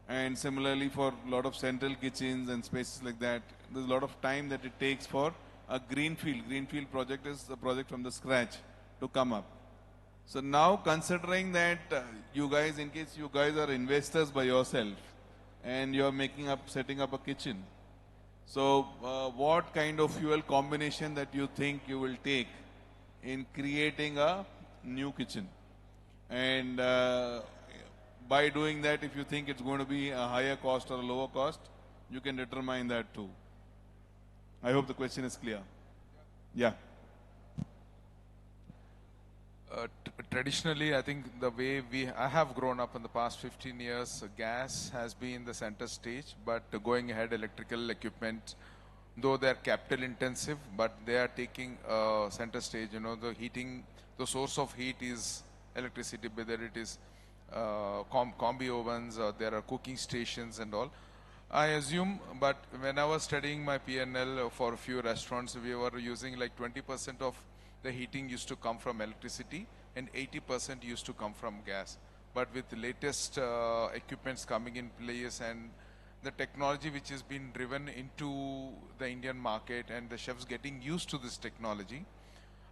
And similarly for a lot of central kitchens and spaces like that, there's a lot of time that it takes for a greenfield. Greenfield project is a project from the scratch to come up. So now considering that you guys, in case you guys are investors by yourself, and you're setting up a kitchen. So what kind of fuel combination that you think you will take in creating a new kitchen? And by doing that, if you think it's going to be a higher cost or a lower cost, you can determine that too. I hope the question is clear. Yeah. Traditionally, I think the way I have grown up in the past 15 years, gas has been the center stage, but going ahead, electrical equipment, though they are capital intensive, but they are taking center stage. You know, the heating, the source of heat is electricity, whether it is combi ovens or there are cooking stations and all. I assume, but when I was studying my P&L for a few restaurants, we were using like 20% of the heating used to come from electricity and 80% used to come from gas. But but with the latest equipments coming in place and the technology which has been driven into the Indian market and the chefs getting used to this technology,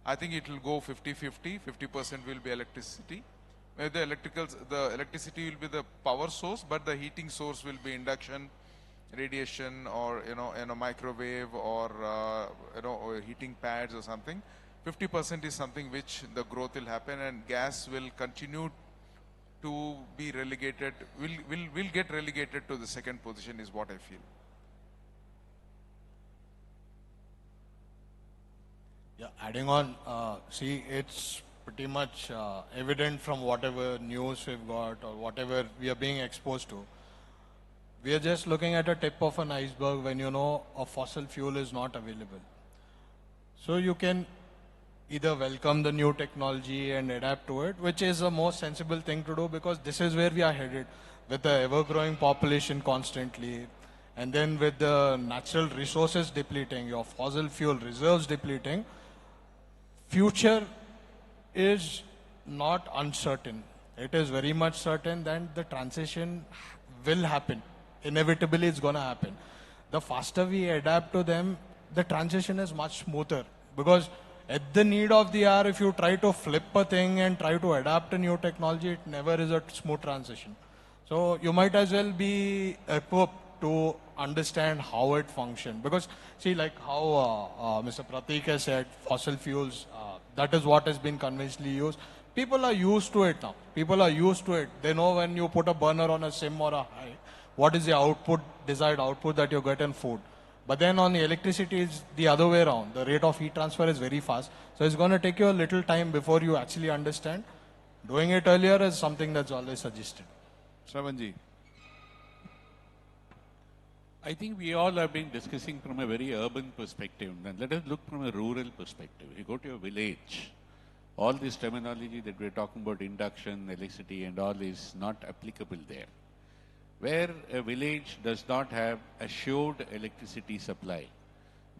I think it will go 50-50. 50% will be electricity. The electricity will be the power source, but the heating source will be induction, radiation, or in a microwave, or or heating pads or something. 50% is something which the growth will happen, and gas will continue to be relegated. Will get relegated to the second position, is what I feel. Yeah, adding on, see, it's pretty much evident from whatever news we've got or whatever we are being exposed to. We are just looking at a tip of an iceberg when you know a fossil fuel is not available. So you can either welcome the new technology and adapt to it, which is the most sensible thing to do, because this is where we are headed with the ever-growing population constantly, and then with the natural resources depleting, your fossil fuel reserves depleting. Future is not uncertain. It is very much certain that the transition will happen. Inevitably, it's going to happen. The faster we adapt to them, the transition is much smoother, because at the need of the hour, if you try to flip a thing and try to adapt a new technology, it never is a smooth transition. So you might as well be equipped to understand how it functions. Because see, like how Mr. Pratik has said, fossil fuels, that is what has been conventionally used. People are used to it now. People are used to it. They know when you put a burner on a sim or a high, what is the output, desired output that you get in food. But then on the electricity, it's the other way around. The rate of heat transfer is very fast. So it's going to take you a little time before you actually understand. Doing it earlier is something that's always suggested. Shravanji. I think we all have been discussing from a very urban perspective. Then let us look from a rural perspective. You go to a village, all this terminology that we're talking about, induction, electricity and all, is not applicable there. Where a village does not have assured electricity supply,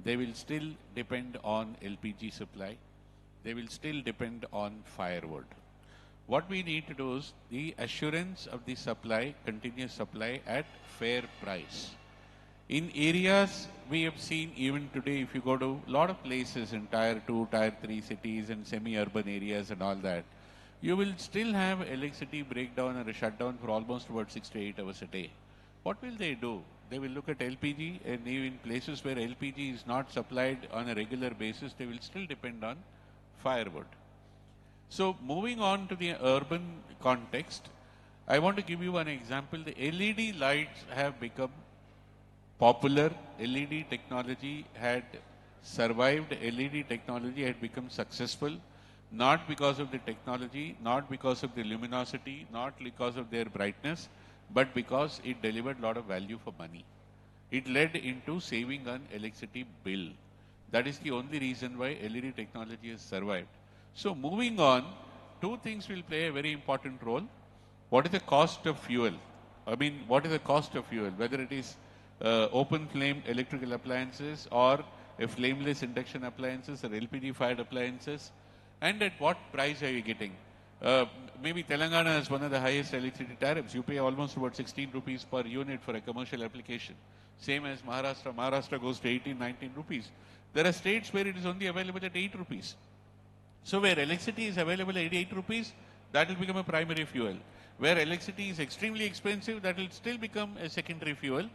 they will still depend on LPG supply. They will still depend on firewood. What we need to do is the assurance of the supply, continuous supply at fair price. In areas we have seen even today, if you go to a lot of places in tier 2, tier 3 cities and semi-urban areas and all that, you will still have electricity breakdown or a shutdown for almost about 6 to 8 hours a day. What will they do? They will look at LPG, and even places where LPG is not supplied on a regular basis, they will still depend on firewood. So moving on to the urban context, I want to give you one example. The LED lights have become popular. LED technology had survived. LED technology had become successful, not because of the technology, not because of the luminosity, not because of their brightness, but because it delivered a lot of value for money. It led into saving on electricity bill. That is the only reason why LED technology has survived. So moving on, two things will play a very important role. What is the cost of fuel? I mean, what is the cost of fuel? Whether it is open flame electrical appliances or a flameless induction appliances or LPG fired appliances, and at what price are you getting? Maybe Telangana has one of the highest electricity tariffs. You pay almost about 16 rupees per unit for a commercial application. Same as Maharashtra. Maharashtra goes to 18, 19 rupees. There are states where it is only available at 8 rupees. So where electricity is available at 8 rupees, that will become a primary fuel. Where electricity is extremely expensive, that will still become a secondary fuel.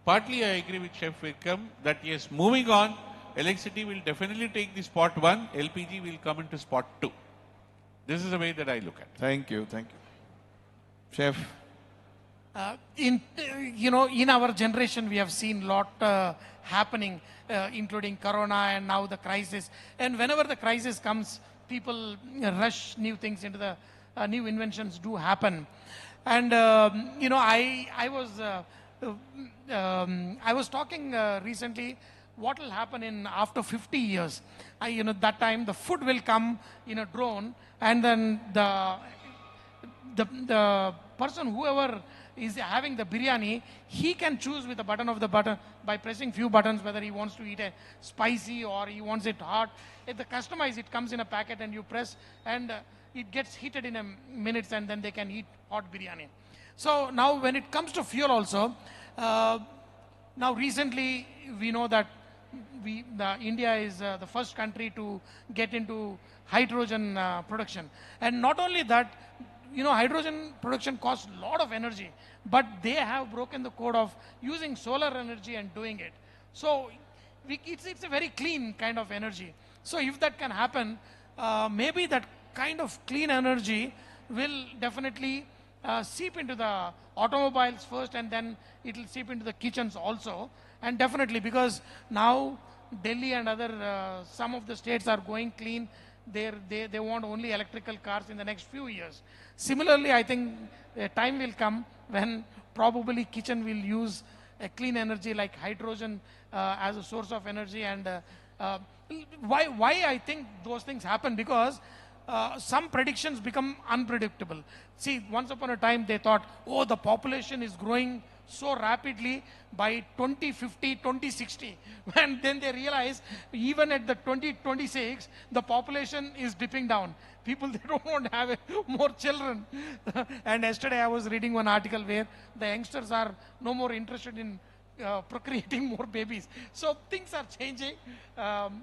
Partly I agree with Chef Vikram that yes, moving on, electricity will definitely take the spot 1, LPG will come into spot 2. This is the way that I look at it. Thank you, thank you. Chef. In our generation, we have seen a lot happening, including Corona and now the crisis. And whenever the crisis comes, people rush new things into the new inventions do happen. And I was talking recently. What will happen in after 50 years? That time the food will come in a drone, and then the person, whoever is having the biryani, he can choose with the button of the button by pressing few buttons whether he wants to eat it spicy or he wants it hot. If the customize, it comes in a packet and you press, and it gets heated in a minutes and then they can eat hot biryani. So now when it comes to fuel also, now recently we know that India is the first country to get into hydrogen production. And not only that, hydrogen production costs a lot of energy, but they have broken the code of using solar energy and doing it. So it's a very clean kind of energy. So if that can happen, maybe that kind of clean energy will definitely seep into the automobiles first, and then it will seep into the kitchens also. And definitely, because now Delhi and other some of the states are going clean, they want only electrical cars in the next few years. Similarly, I think a time will come when probably kitchen will use a clean energy like hydrogen as a source of energy. And why I think those things happen, because some predictions become unpredictable. See, once upon a time they thought, oh, the population is growing so rapidly by 2050, 2060. And then they realize even at the 2026, the population is dipping down. People, they don't want to have more children. And yesterday I was reading one article where the youngsters are no more interested in procreating more babies. So things are changing.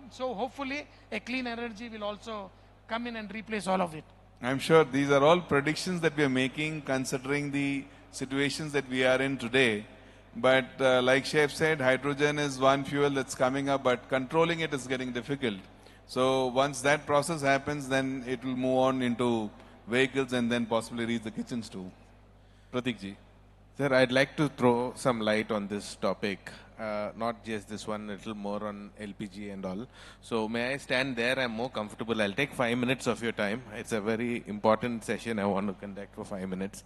So hopefully a clean energy will also come in and replace all of it. I'm sure these are all predictions that we are making considering the situations that we are in today. But like Chef said, hydrogen is one fuel that's coming up, but controlling it is getting difficult. So once that process happens, then it will move on into vehicles and then possibly reach the kitchens too. Pratik ji. Sir, I'd like to throw some light on this topic, not just this one, a little more on LPG and all. So may I stand there? I'm more comfortable. I'll take 5 minutes of your time. It's a very important session I want to conduct for 5 minutes.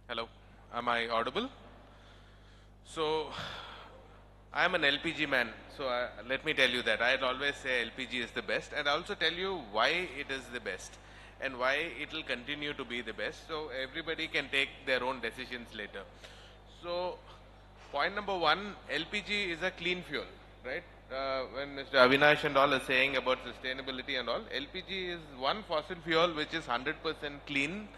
Hello, am I audible? So, I'm an LPG man, so let me tell you that. I'd always say LPG is the best, and I'll also tell you why it is the best and why it will continue to be the best, so everybody can take their own decisions later. So, point number one, LPG is a clean fuel, right? When Mr. Avinash and all is saying about sustainability and all, LPG is one fossil fuel which is 100% clean,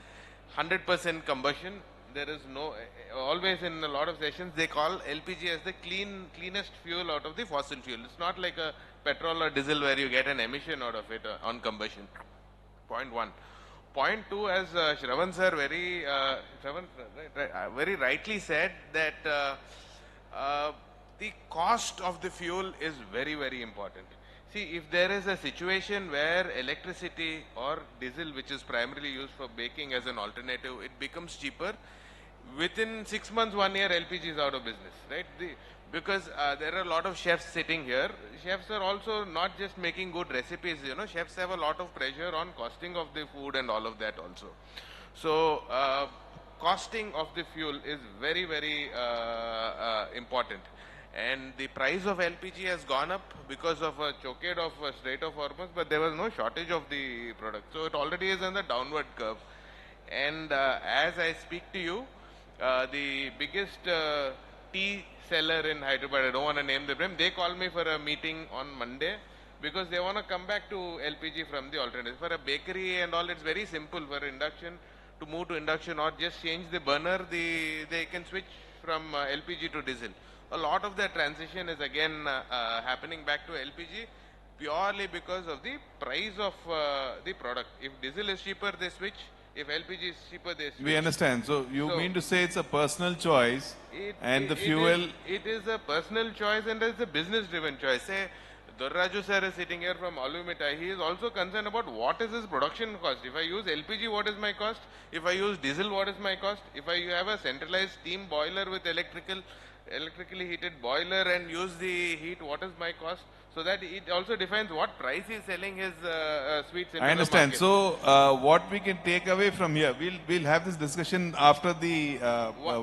100% combustion. There is no, always in a lot of sessions they call LPG as the cleanest fuel out of the fossil fuel. It's not like a petrol or diesel where you get an emission out of it on combustion. Point one. Point two, as Shravan sir very rightly said, that the cost of the fuel is very, very important. See, if there is a situation where electricity or diesel, which is primarily used for baking as an alternative, it becomes cheaper, within 6 months, 1 year, LPG is out of business, right? Because there are a lot of chefs sitting here. Chefs are also not just making good recipes, chefs have a lot of pressure on costing of the food and all of that also. So, costing of the fuel is very, very important. And the price of LPG has gone up because of a chokeade of Strait of Hormuz, but there was no shortage of the product. So it already is on the downward curve. And as I speak to you, the biggest tea seller in Hyderabad, I don't want to name the brand, they call me for a meeting on Monday because they want to come back to LPG from the alternative. For a bakery and all, it's very simple for induction to move to induction or just change the burner, they can switch from LPG to diesel. A lot of that transition is again happening back to LPG purely because of the price of the product. If diesel is cheaper, they switch. If LPG is cheaper, they switch. We understand. So you mean to say it's a personal choice and the fuel... It is a personal choice and it's a business-driven choice. Say, Dorraju sir is sitting here from Alumita. He is also concerned about what is his production cost. If I use LPG, what is my cost? If I use diesel, what is my cost? If I have a centralized steam boiler with electrically heated boiler and use the heat, what is my cost? So that it also defines what price he is selling his sweets into I understand. the So what we can take away from here, we'll have this discussion after the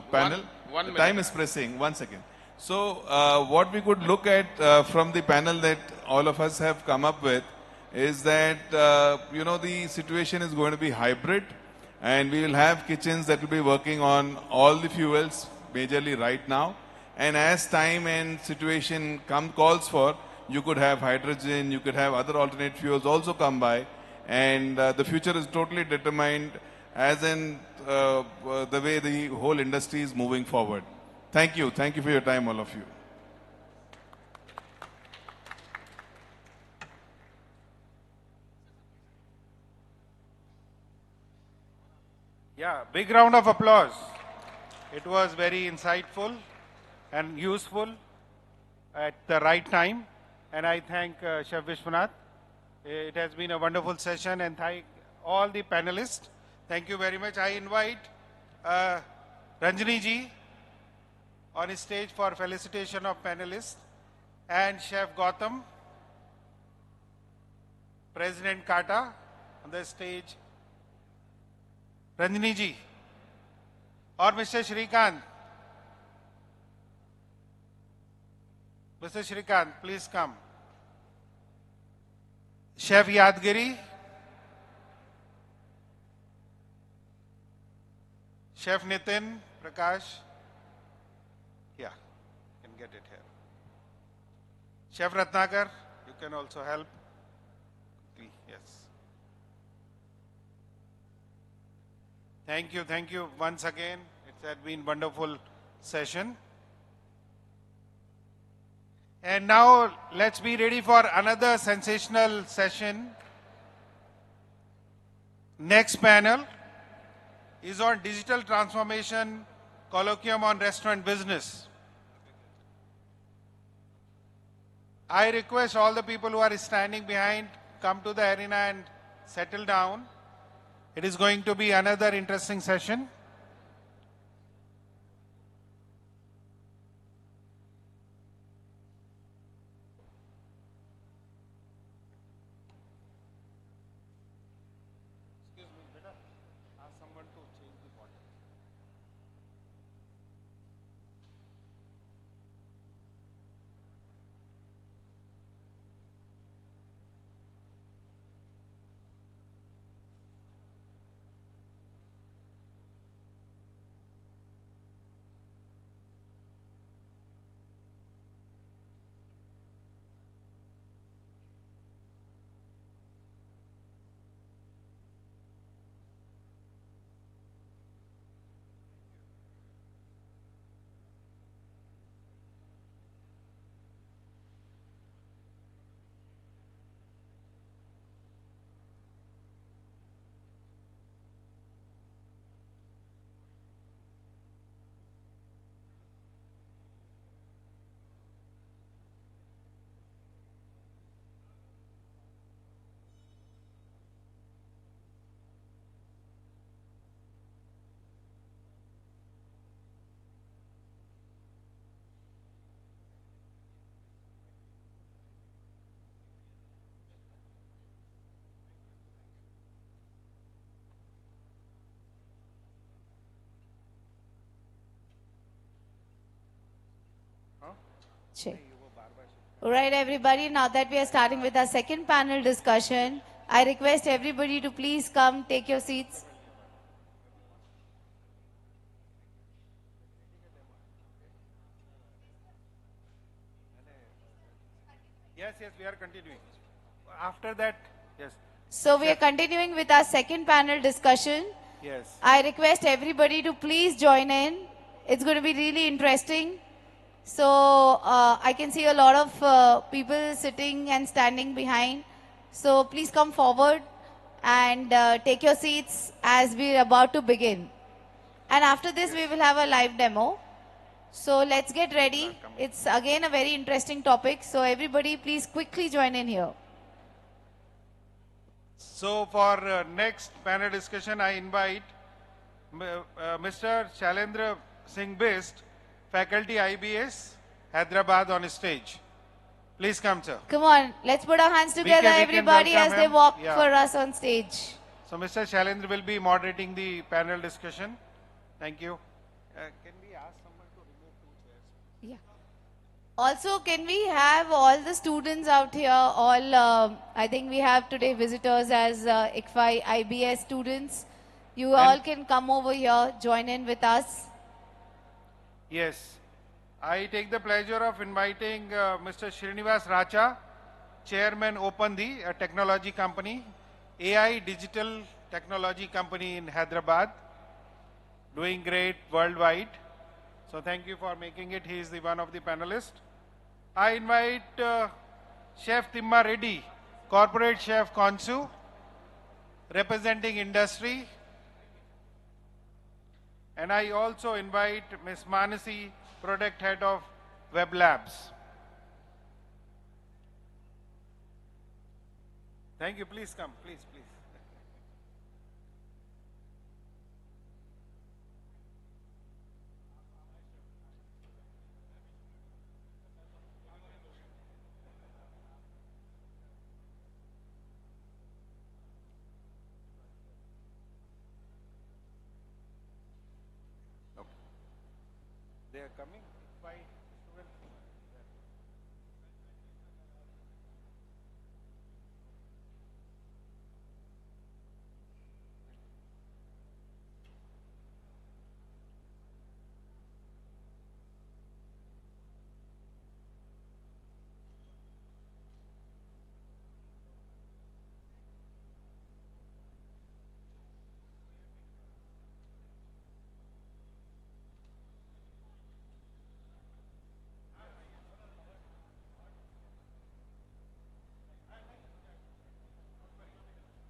panel. One The minute. time is pressing. 1 second. So what we could look at from the panel that all of us have come up with is that, the situation is going to be hybrid and we will have kitchens that will be working on all the fuels majorly right now. And as time and situation calls for, you could have hydrogen, you could have other alternate fuels also come by. And the future is totally determined as in the way the whole industry is moving forward. Thank you. Thank you for your time, all of you. Yeah, big round of applause. It was very insightful and useful at the right time. And I thank Chef Vishwanath. It has been a wonderful session, and thank all the panelists. Thank you very much. I invite Ranjani ji on stage for felicitation of panelists, and Chef Gautam, President Kata on the stage. Ranjani ji or Mr. Shrikant. Mr. Shrikant, please come. Chef Yadgiri, Chef Nitin Prakash. Yeah, you can get it here. Chef Ratnakar, you can also help. Yes. Thank you once again. It has been wonderful session. And now let's be ready for another sensational session. Next panel is on digital transformation, colloquium on restaurant business. I request all the people who are standing behind, come to the arena and settle down. It is going to be another interesting session. Check. All right, everybody. Now that we are starting with our second panel discussion, I request everybody to please come take your seats. Yes, we are continuing. After that, yes. So we are continuing with our second panel discussion. Yes. I request everybody to please join in. It's going to be really interesting. So I can see a lot of people sitting and standing behind. So please come forward and take your seats as we're about to begin. And after this, we will have a live demo. So let's get ready. It's again a very interesting topic. So everybody, please quickly join in here. So for next panel discussion, I invite Mr. Shailendra Singh Bist, Faculty IBS, Hyderabad on stage. Please come, sir. Come on, let's put our hands together, everybody, as they walk for us on stage. So Mr. Shailendra will be moderating the panel discussion. Thank you. Can we ask someone to remove 2 chairs? Yeah. Also, can we have all the students out here, I think we have today visitors as ICFI IBS students. You all can come over here, join in with us. Yes. I take the pleasure of inviting Mr. Srinivas Racha, Chairman OpenD, a technology company, AI digital technology company in Hyderabad, doing great worldwide. So thank you for making it. He is the one of the panelists. I invite Chef Timma Reddy, Corporate Chef Konsu, representing industry. And I also invite Ms. Manasi, Product Head of Web Labs. Thank you. Please come. Please, please. They are coming. Why?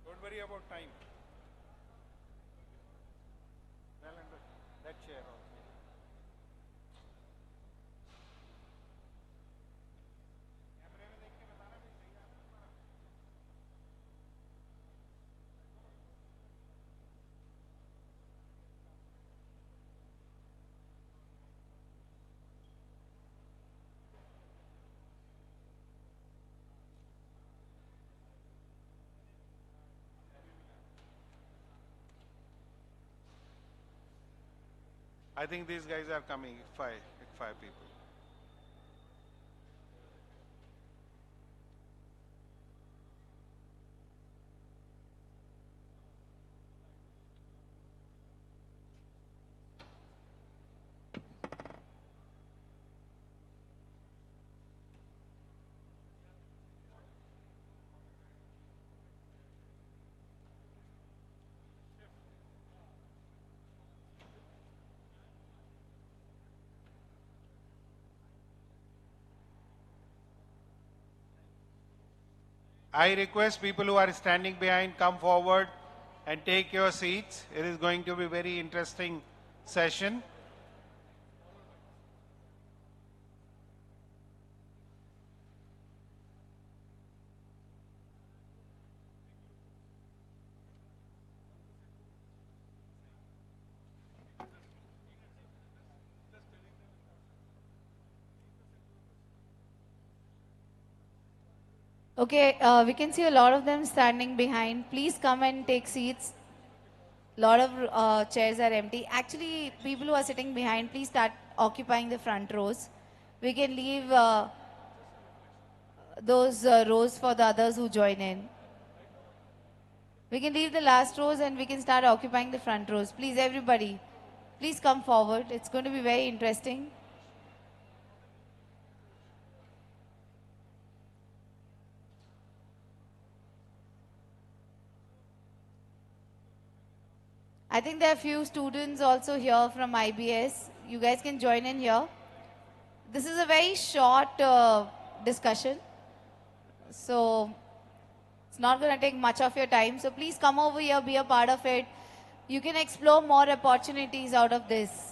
Don't worry about time. Well understood. That chair also. I think these guys are coming, five people. I request people who are standing behind come forward and take your seats. It is going to be a very interesting session. Okay, we can see a lot of them standing behind. Please come and take seats. Lot of chairs are empty. Actually, people who are sitting behind, please start occupying the front rows. We can leave those rows for the others who join in. We can leave the last rows and we can start occupying the front rows. Please, everybody, please come forward. It's going to be very interesting. I think there are few students also here from IBS. You guys can join in here. This is a very short discussion. So it's not going to take much of your time. So please come over here, be a part of it. You can explore more opportunities out of this.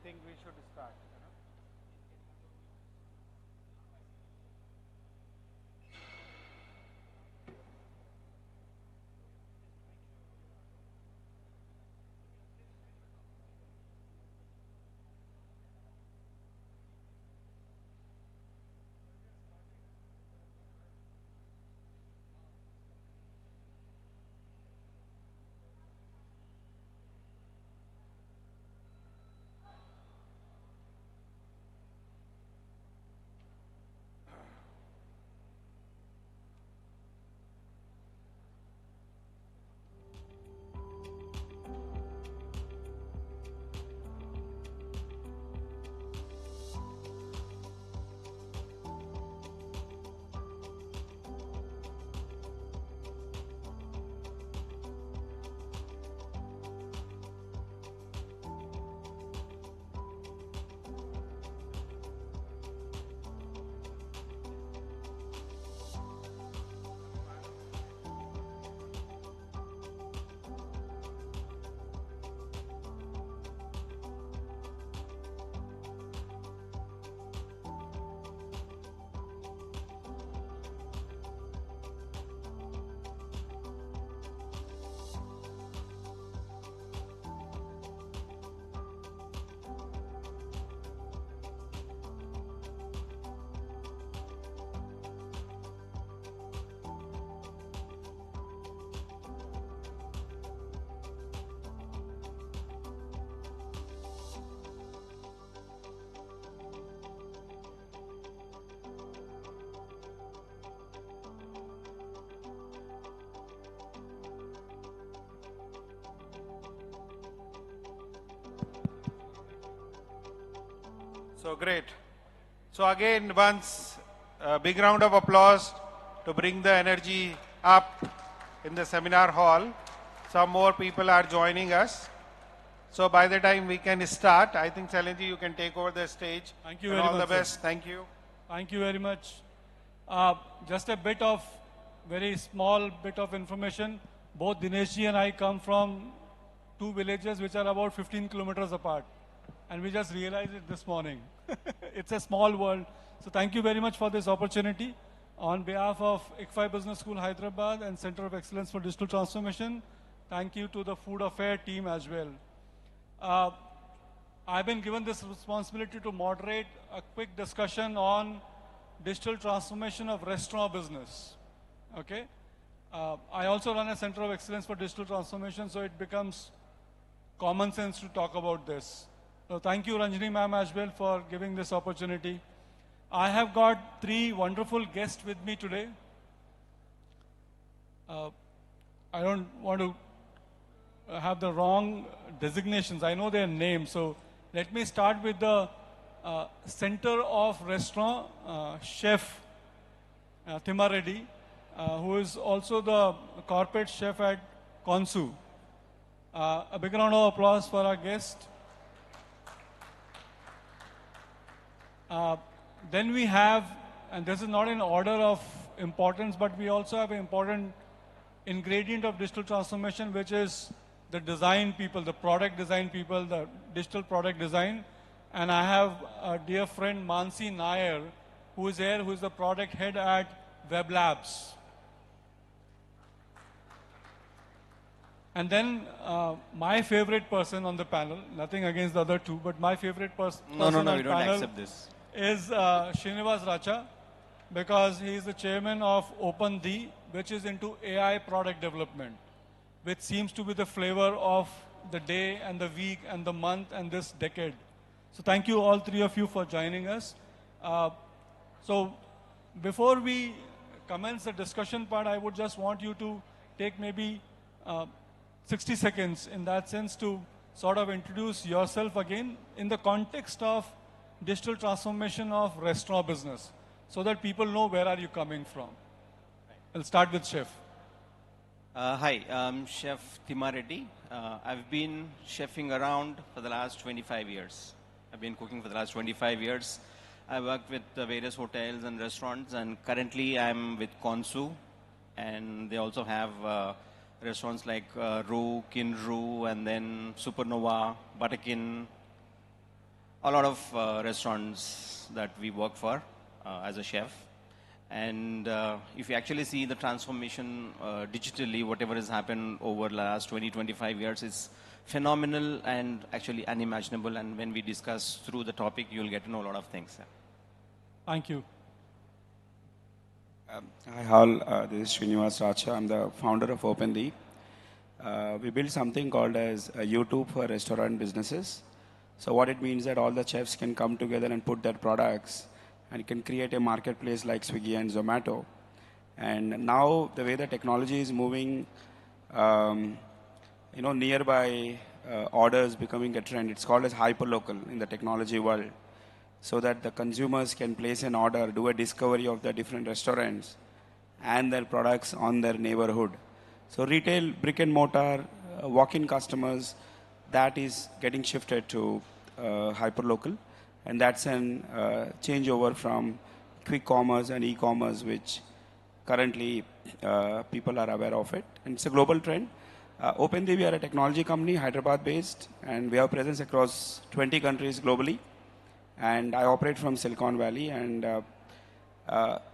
think we should start. So great. So again, once a big round of applause to bring the energy up in the seminar hall. Some more people are joining us. So by the time we can start, I think Salinji, you can take over the stage. Thank you and very all much. the best. Thank you. Thank you very much. Just a bit of, very small bit of information. Both Dineshji and I come from two villages which are about 15 kilometers apart. And we just realized it this morning. It's a small world. So thank you very much for this opportunity. On behalf of ICFI Business School, Hyderabad and Center of Excellence for Digital Transformation, thank you to the Food Affair team as well. I've been given this responsibility to moderate a quick discussion on digital transformation of restaurant business. Okay? I also run a Center of Excellence for Digital Transformation, so it becomes common sense to talk about this. So thank you, Ranjini ma'am, as well, for giving this opportunity. I have got three wonderful guests with me today. I don't want to have the wrong designations. I know their names. So let me start with the Center of Restaurant Chef Thima Reddy, who is also the corporate chef at Konsu. A big round of applause for our guest. Then we have, and this is not in order of importance, but we also have an important ingredient of digital transformation, which is the design people, the product design people, the digital product design. And I have a dear friend, Mansi Nair, who is here, who is the product head at Web Labs. And then my favorite person on the panel, nothing against the other two, but my favorite person No, on we the don't panel accept this. is Srinivas Racha, because he is the chairman of OpenD, which is into AI product development, which seems to be the flavor of the day and the week and the month and this decade. So thank you all three of you for joining us. So before we commence the discussion part, I would just want you to take maybe 60 seconds in that sense to sort of introduce yourself again in the context of digital transformation of restaurant business, so that people know where are you coming from. I'll start with Chef. Hi, I'm Chef Thima Reddy. I've been chefing around for the last 25 years. I've been cooking for the last 25 years. I worked with various hotels and restaurants, and currently I'm with Konsu, and they also have restaurants like Ru, Kinru, and then Supernova, Butterkin, a lot of restaurants that we work for as a chef. And if you actually see the transformation digitally, whatever has happened over the last 20, 25 years is phenomenal and actually unimaginable. And when we discuss through the topic, you'll get to know a lot of things. Thank you. Hi, all. This is Srinivas Racha. I'm the founder of OpenDeep. We built something called as a YouTube for restaurant businesses. So what it means that all the chefs can come together and put their products and can create a marketplace like Swiggy and Zomato. And now the way the technology is moving, nearby orders becoming a trend. It's called as hyperlocal in the technology world, so that the consumers can place an order, do a discovery of the different restaurants and their products on their neighborhood. So retail, brick and mortar, walk-in customers, that is getting shifted to hyperlocal. And that's an changeover from quick commerce and e-commerce, which currently people are aware of it. And it's a global trend. OpenDeep, we are a technology company, Hyderabad-based, and we have presence across 20 countries globally. And I operate from Silicon Valley. And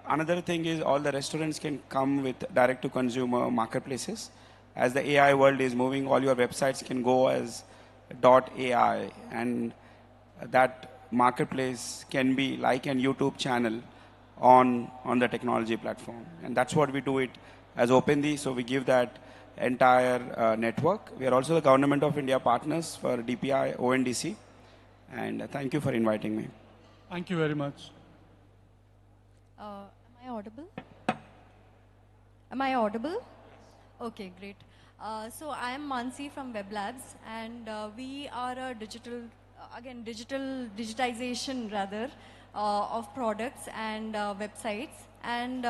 another thing is all the restaurants can come with direct-to-consumer marketplaces. As the AI world is moving, all your websites can go as .ai, and that marketplace can be like an YouTube channel on the technology platform. And that's what we do it as OpenDeep. So we give that entire network. We are also the Government of India partners for DPI, ONDC. And thank you for inviting me. Thank you very much. Am I audible? Am I audible? Okay, great. So I am Mansi from Web Labs, and we are a digitization rather of products and websites. And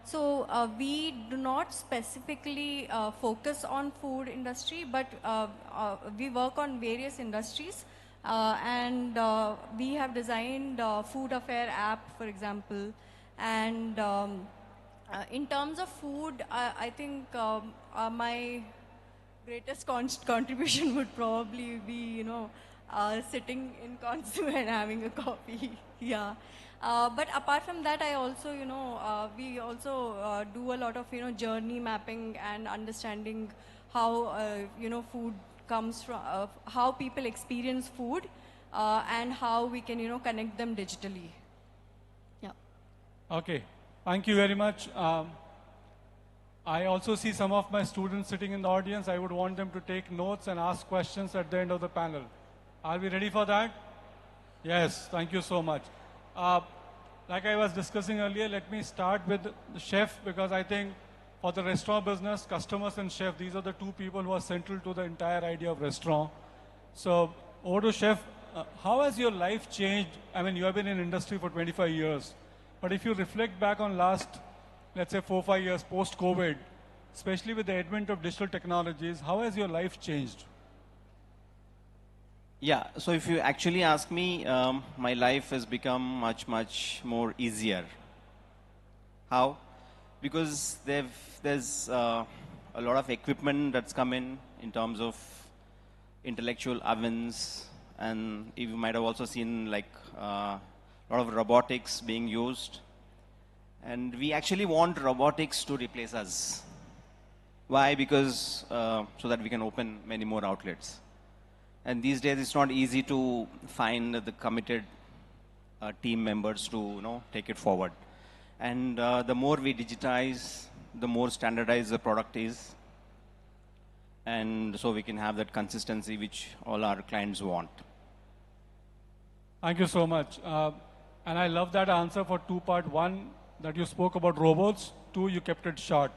so we do not specifically focus on food industry, but we work on various industries. And we have designed food affair app, for example. And in terms of food, I think my greatest contribution would probably be, sitting in Consu and having a coffee. Yeah. But apart from that, I also, we also do a lot of, journey mapping and understanding how, food comes from, how people experience food and how we can, connect them digitally. Yeah. Okay. Thank you very much. I also see some of my students sitting in the audience. I would want them to take notes and ask questions at the end of the panel. Are we ready for that? Yes, thank you so much. Like I was discussing earlier, let me start with the chef, because I think for the restaurant business, customers and chef, these are the two people who are central to the entire idea of restaurant. So over to chef, how has your life changed? I mean, you have been in industry for 25 years, but if you reflect back on last, let's say 4 or 5 years post-COVID, especially with the advent of digital technologies, how has your life changed? Yeah, so if you actually ask me, my life has become much more easier. How? Because there's a lot of equipment that's come in terms of intellectual ovens, and you might have also seen like a lot of robotics being used. And we actually want robotics to replace us. Why? Because so that we can open many more outlets. And these days, it's not easy to find the committed team members to take it forward. And the more we digitize, the more standardized the product is. And so we can have that consistency which all our clients want. Thank you so much. And I love that answer for two parts. One, that you spoke about robots. Two, you kept it short.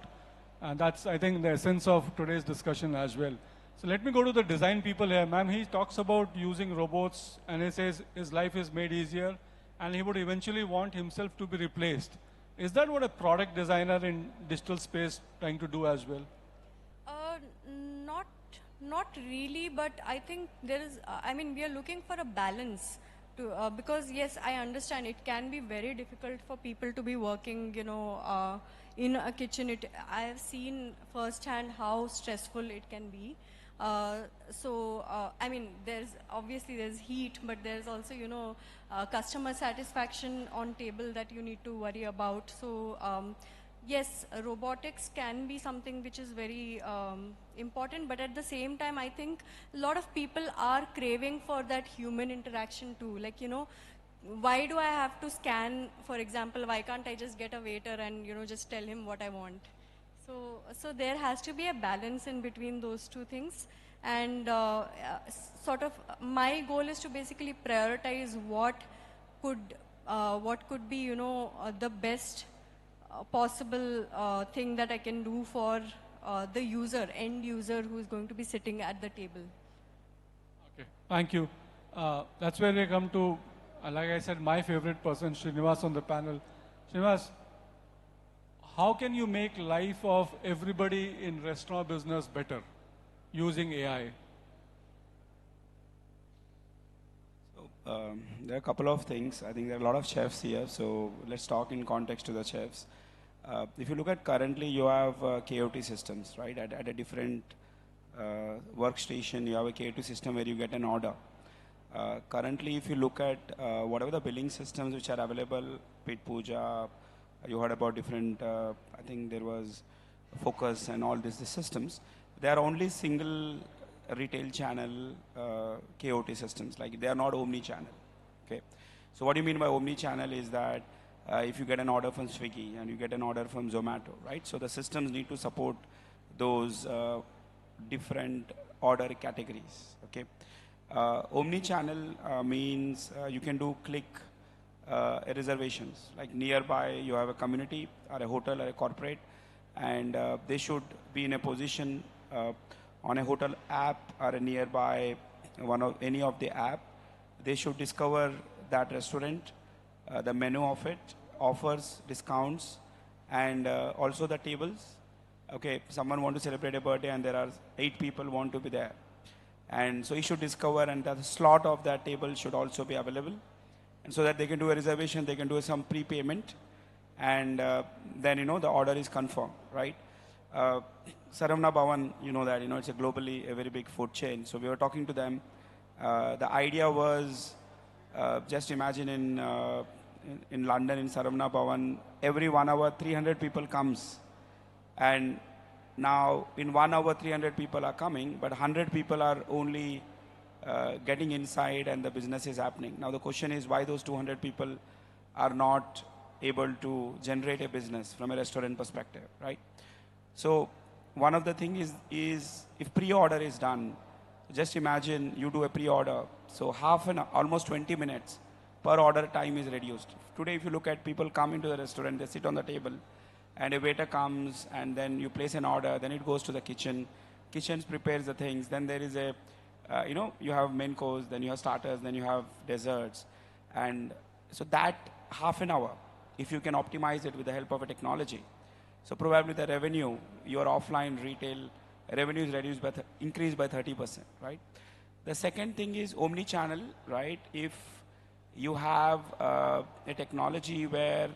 And that's, I think, the essence of today's discussion as well. So let me go to the design people here. Ma'am, he talks about using robots, and he says his life is made easier, and he would eventually want himself to be replaced. Is that what a product designer in digital space trying to do as well? Not really, but I think there is, we are looking for a balance. Because yes, I understand it can be very difficult for people to be working, in a kitchen. I have seen firsthand how stressful it can be. I mean, there's heat, but there's also, customer satisfaction on table that you need to worry about. So, yes, robotics can be something which is very important, but at the same time, I think a lot of people are craving for that human interaction too. Like, why do I have to scan, for example? Why can't I just get a waiter and, just tell him what I want? So there has to be a balance in between those two things. And sort of my goal is to basically prioritize what could be, the best possible thing that I can do for the user, end user who is going to be sitting at the table. Okay, thank you. That's where we come to, like I said, my favorite person, Srinivas, on the panel. Srinivas, how can you make life of everybody in restaurant business better using AI? There are a couple of things. I think there are a lot of chefs here, so let's talk in context to the chefs. If you look at currently, you have KOT systems, right? At a different workstation, you have a KOT system where you get an order. Currently, if you look at whatever the billing systems which are available, Pit Puja, you heard about different, I think there was Focus and all these systems. They are only single retail channel KOT systems, like they are not omni-channel. Okay. So what do you mean by omni-channel is that if you get an order from Swiggy and you get an order from Zomato, right? So the systems need to support those different order categories. Okay. Omni-channel means you can do click reservations. Like nearby, you have a community or a hotel or a corporate, and they should be in a position on a hotel app or a nearby any of the app. They should discover that restaurant, the menu of it, offers, discounts, and also the tables. Okay, someone want to celebrate a birthday and there are 8 people want to be there. And so he should discover, and the slot of that table should also be available. And so that they can do a reservation, they can do some prepayment, and then, the order is confirmed, right? Saravana Bhavan, that, it's a globally a very big food chain. So we were talking to them. The idea was, just imagine in London, in Saravana Bhavan, every 1 hour, 300 people comes. And now in 1 hour, 300 people are coming, but 100 people are only getting inside and the business is happening. Now the question is why those 200 people are not able to generate a business from a restaurant perspective, right? So one of the things is if pre-order is done, just imagine you do a pre-order. So almost 20 minutes per order time is reduced. Today, if you look at people come into the restaurant, they sit on the table and a waiter comes and then you place an order, then it goes to the kitchen. Kitchen prepares the things. Then there is a, you have main course, then you have starters, then you have desserts. And so that half an hour, if you can optimize it with the help of a technology, so probably the revenue, your offline retail revenue is reduced by increased by 30%, right? The second thing is omni-channel, right? If you have a technology where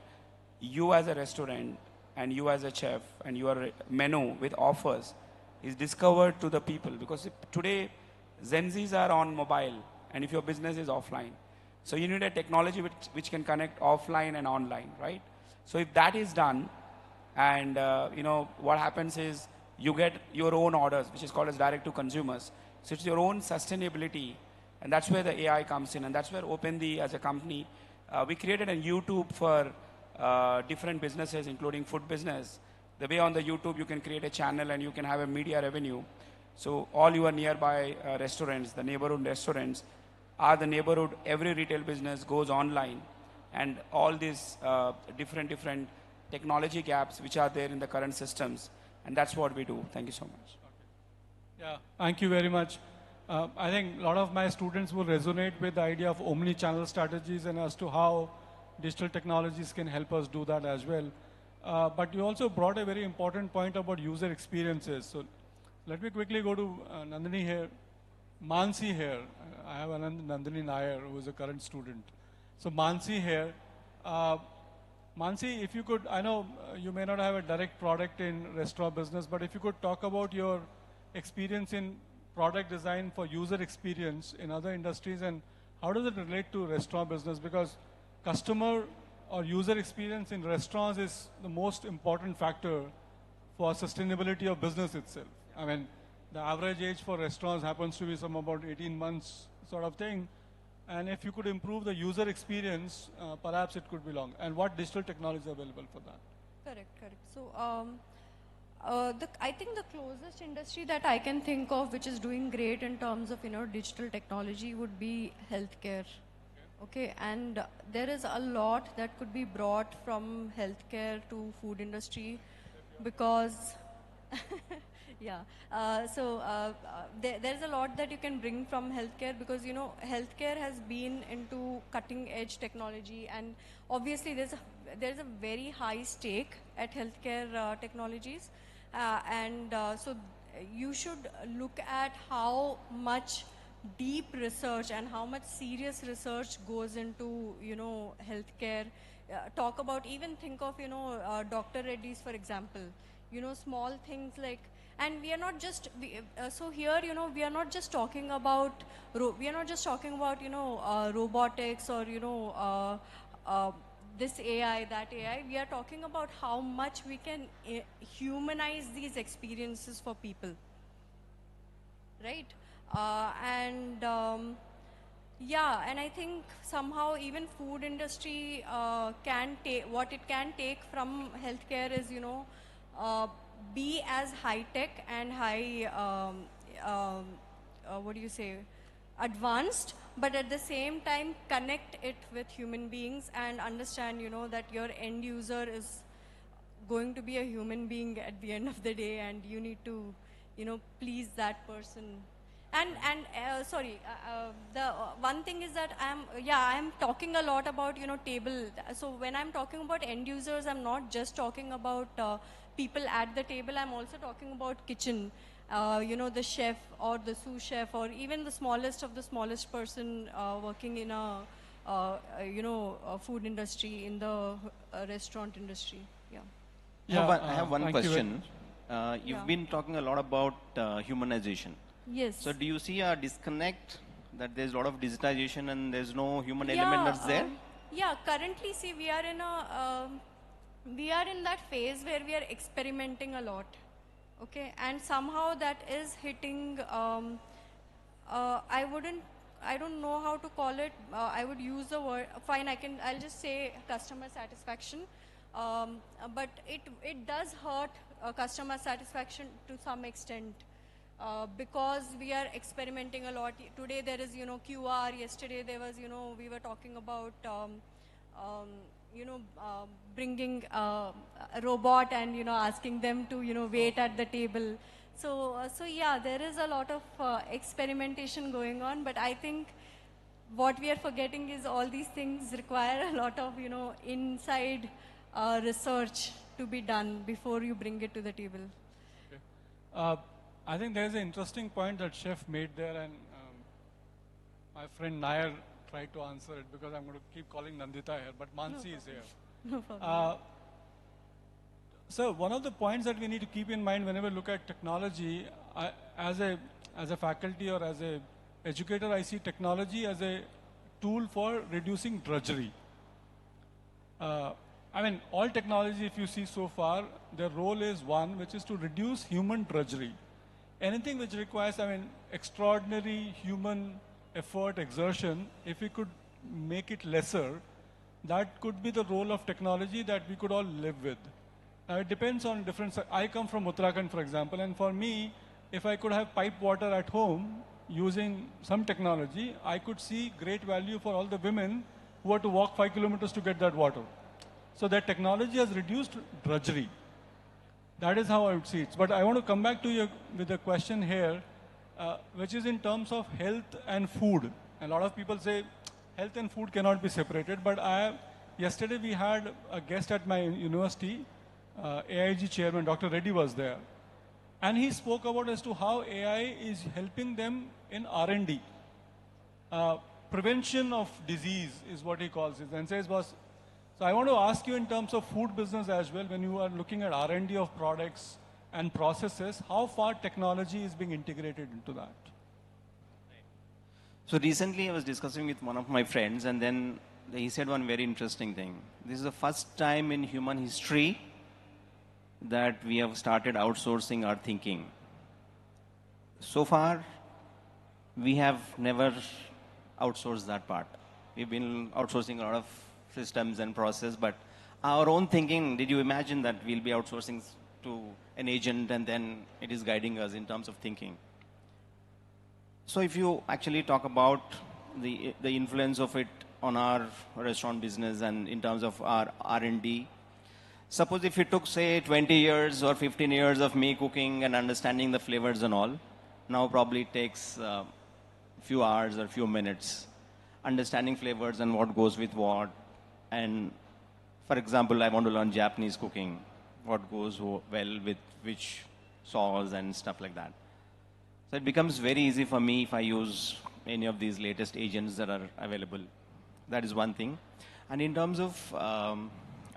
you as a restaurant and you as a chef and your menu with offers is discovered to the people, because today Gen Zs are on mobile and if your business is offline, so you need a technology which can connect offline and online, right? So if that is done, and what happens is you get your own orders, which is called as direct to consumers. So it's your own sustainability, and that's where the AI comes in, and that's where OpenD as a company, we created a YouTube for different businesses, including food business. The way on the YouTube you can create a channel and you can have a media revenue. So all your nearby restaurants, the neighborhood restaurants, are the neighborhood. Every retail business goes online, and all these different technology gaps which are there in the current systems, and that's what we do. Thank you so much. Yeah, thank you very much. I think a lot of my students will resonate with the idea of omni-channel strategies and as to how digital technologies can help us do that as well. But you also brought a very important point about user experiences. So let me quickly go to Nandini here. Mansi here. I have Nandini Nair, who is a current student. So Mansi here. Mansi, if you could, I know you may not have a direct product in restaurant business, but if you could talk about your experience in product design for user experience in other industries, and how does it relate to restaurant business? Because customer or user experience in restaurants is the most important factor for sustainability of business itself. I mean, the average age for restaurants happens to be some about 18 months sort of thing. And if you could improve the user experience, perhaps it could be long. And what digital technology is available for that? Correct. So, I think the closest industry that I can think of, which is doing great in terms of digital technology, would be healthcare. Okay, and there is a lot that could be brought from healthcare to food industry, because yeah, there's a lot that you can bring from healthcare, because healthcare has been into cutting edge technology, and obviously there's a very high stake at healthcare technologies, so you should look at how much deep research and how much serious research goes into healthcare. Think of Dr. Reddy's, for example. Small things like, and we are not just so here we are not just talking about robotics or this AI, that AI. We are talking about how much we can humanize these experiences for people, right? Yeah, and I think somehow even food industry can take what it can take from healthcare is be as high tech and high advanced, but at the same time connect it with human beings and understand that your end user is going to be a human being at the end of the day, and you need to please that person. The one thing is that I'm talking a lot about table. So when I'm talking about end users, I'm not just talking about people at the table. I'm also talking about kitchen. The chef or the sous chef, or even the smallest of the smallest person working in a food industry, in the restaurant industry. I have one question. You've been talking a lot about humanization. Yes. So do you see a disconnect, that there's a lot of digitization and there's no human element that's there? Currently, see, we are in that phase where we are experimenting a lot. Okay, and somehow that is hitting, I don't know how to call it. I would use the word, fine, I'll just say customer satisfaction. But it does hurt customer satisfaction to some extent. Because we are experimenting a lot. Today there is, QR. Yesterday there was, we were talking about, bringing a robot and, asking them to, wait at the table. So yeah, there is a lot of experimentation going on, but I think what we are forgetting is all these things require a lot of, inside research to be done before you bring it to the table. Okay. I think there's an interesting point that Chef made there, and my friend Nair tried to answer it, because I'm going to keep calling Nandita here, but Mansi is here. No problem. So one of the points that we need to keep in mind whenever we look at technology, as a faculty or as a educator, I see technology as a tool for reducing drudgery. I mean, all technology, if you see so far, their role is one, which is to reduce human drudgery. Anything which requires, extraordinary human effort, exertion, if we could make it lesser, that could be the role of technology that we could all live with. Now, it depends on different. I come from Uttarakhand, for example, and for me, if I could have pipe water at home using some technology, I could see great value for all the women who had to walk 5 kilometers to get that water. So that technology has reduced drudgery. That is how I would see it. But I want to come back to you with a question here, which is in terms of health and food. A lot of people say health and food cannot be separated, but yesterday we had a guest at my university, AIG chairman, Dr. Reddy was there. And he spoke about as to how AI is helping them in R&D. Prevention of disease is what he calls it. And says, boss, so I want to ask you in terms of food business as well, when you are looking at R&D of products and processes, how far technology is being integrated into that? So recently I was discussing with one of my friends, and then he said one very interesting thing. This is the first time in human history that we have started outsourcing our thinking. So far, we have never outsourced that part. We've been outsourcing a lot of systems and process, but our own thinking, did you imagine that we'll be outsourcing to an agent and then it is guiding us in terms of thinking? So if you actually talk about the influence of it on our restaurant business and in terms of our R&D, suppose if it took, say, 20 years or 15 years of me cooking and understanding the flavors and all, now probably it takes a few hours or few minutes understanding flavors and what goes with what. And for example, I want to learn Japanese cooking, what goes well with which sauce and stuff like that. So it becomes very easy for me if I use any of these latest agents that are available. That is one thing. And in terms of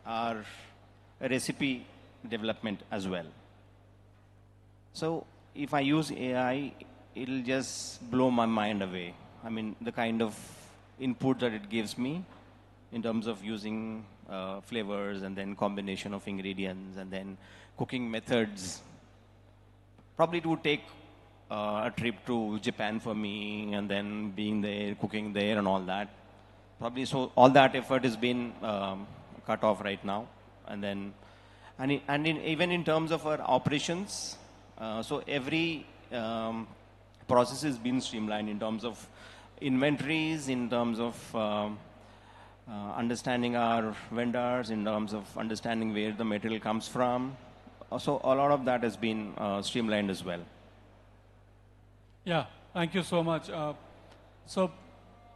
our recipe development as well. So if I use AI, it'll just blow my mind away. I mean, the kind of input that it gives me in terms of using flavors and then combination of ingredients and then cooking methods. Probably it would take a trip to Japan for me and then being there, cooking there and all that. Probably so all that effort has been cut off right now. And then, even in terms of our operations, so every process has been streamlined in terms of inventories, in terms of understanding our vendors, in terms of understanding where the material comes from. So a lot of that has been streamlined as well. Yeah, thank you so much.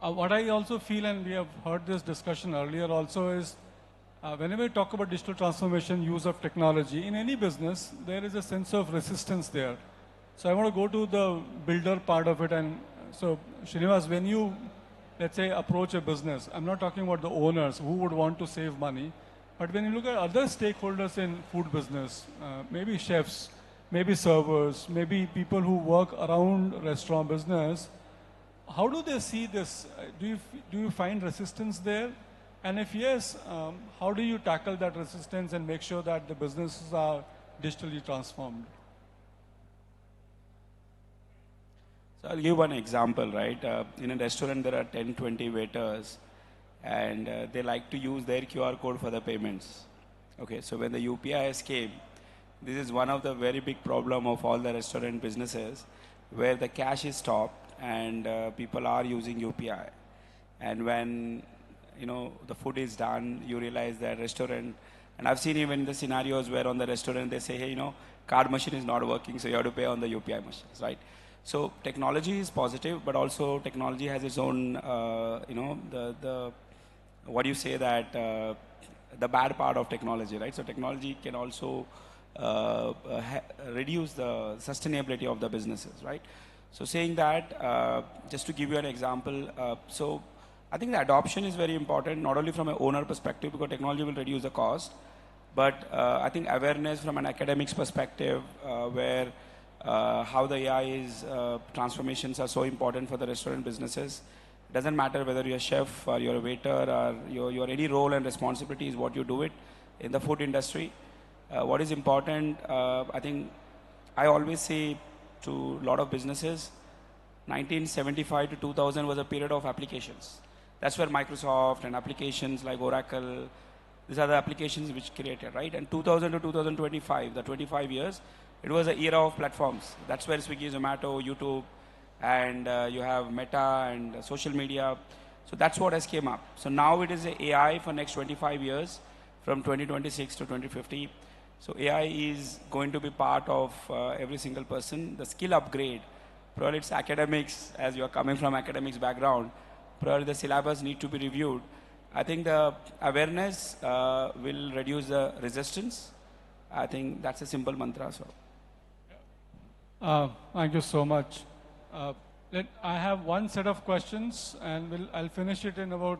What I also feel, and we have heard this discussion earlier also, is whenever we talk about digital transformation, use of technology, in any business, there is a sense of resistance there. So I want to go to the builder part of it. And so, Srinivas, when you, let's say, approach a business, I'm not talking about the owners who would want to save money, but when you look at other stakeholders in food business, maybe chefs, maybe servers, maybe people who work around restaurant business, how do they see this? Do you find resistance there? And if yes, how do you tackle that resistance and make sure that the businesses are digitally transformed? So I'll give one example, right? In a restaurant, there are 10, 20 waiters, and they like to use their QR code for the payments. Okay, so when the UPIs came, this is one of the very big problem of all the restaurant businesses, where the cash is stopped and people are using UPI. And when the food is done, you realize that restaurant, and I've seen even the scenarios where on the restaurant they say, hey, card machine is not working, so you have to pay on the UPI machines, right? So technology is positive, but also technology has its own, what do you say that, the bad part of technology, right? So technology can also reduce the sustainability of the businesses, right? So saying that, just to give you an example, so I think the adoption is very important, not only from an owner perspective, because technology will reduce the cost, but I think awareness from an academics perspective, where how the AI is, transformations are so important for the restaurant businesses. It doesn't matter whether you're a chef or you're a waiter or your any role and responsibility is what you do it in the food industry. What is important, I think I always say to a lot of businesses, 1975 to 2000 was a period of applications. That's where Microsoft and applications like Oracle, these are the applications which created, right? And 2000 to 2025, the 25 years, it was an era of platforms. That's where Swiggy, Zomato, YouTube, and you have Meta and social media. So that's what has came up. So now it is AI for next 25 years, from 2026 to 2050. So AI is going to be part of every single person. The skill upgrade, probably it's academics, as you are coming from academics background, probably the syllabus need to be reviewed. I think the awareness will reduce the resistance. I think that's a simple mantra. So. Thank you so much. I have one set of questions, and I'll finish it in about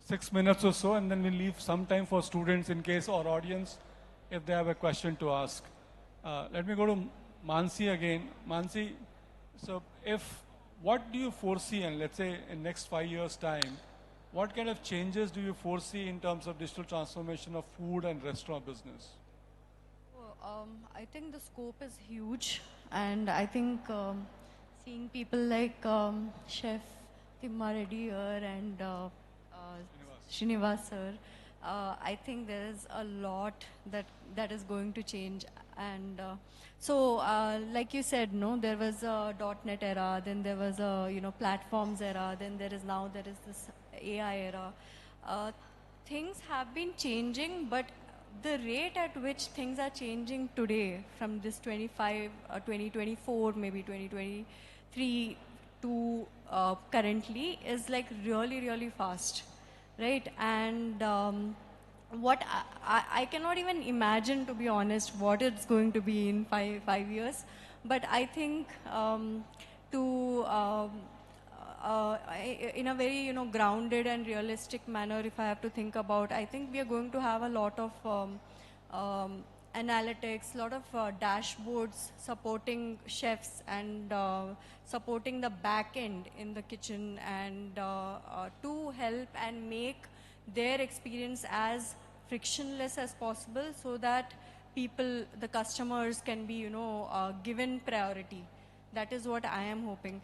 6 minutes or so, and then we'll leave some time for students in case our audience if they have a question to ask. Let me go to Mansi again. Mansi, so what do you foresee, and let's say in next 5 years' time, what kind of changes do you foresee in terms of digital transformation of food and restaurant business? I think the scope is huge, and I think seeing people like Chef Timma Reddy here and Srinivas sir, I think there is a lot that is going to change. And like you said, no, there was a .NET era, then there was a platforms era, then there is this AI era. Things have been changing, but the rate at which things are changing today, from this 2024, maybe 2023 to currently, is like really, really fast, right? And what I cannot even imagine, to be honest, what it's going to be in five years. But I think in a very grounded and realistic manner, if I have to think about, I think we are going to have a lot of analytics, lot of dashboards supporting chefs and supporting the back end in the kitchen, and to help and make their experience as frictionless as possible, so that people, the customers, can be given priority. That is what I am hoping.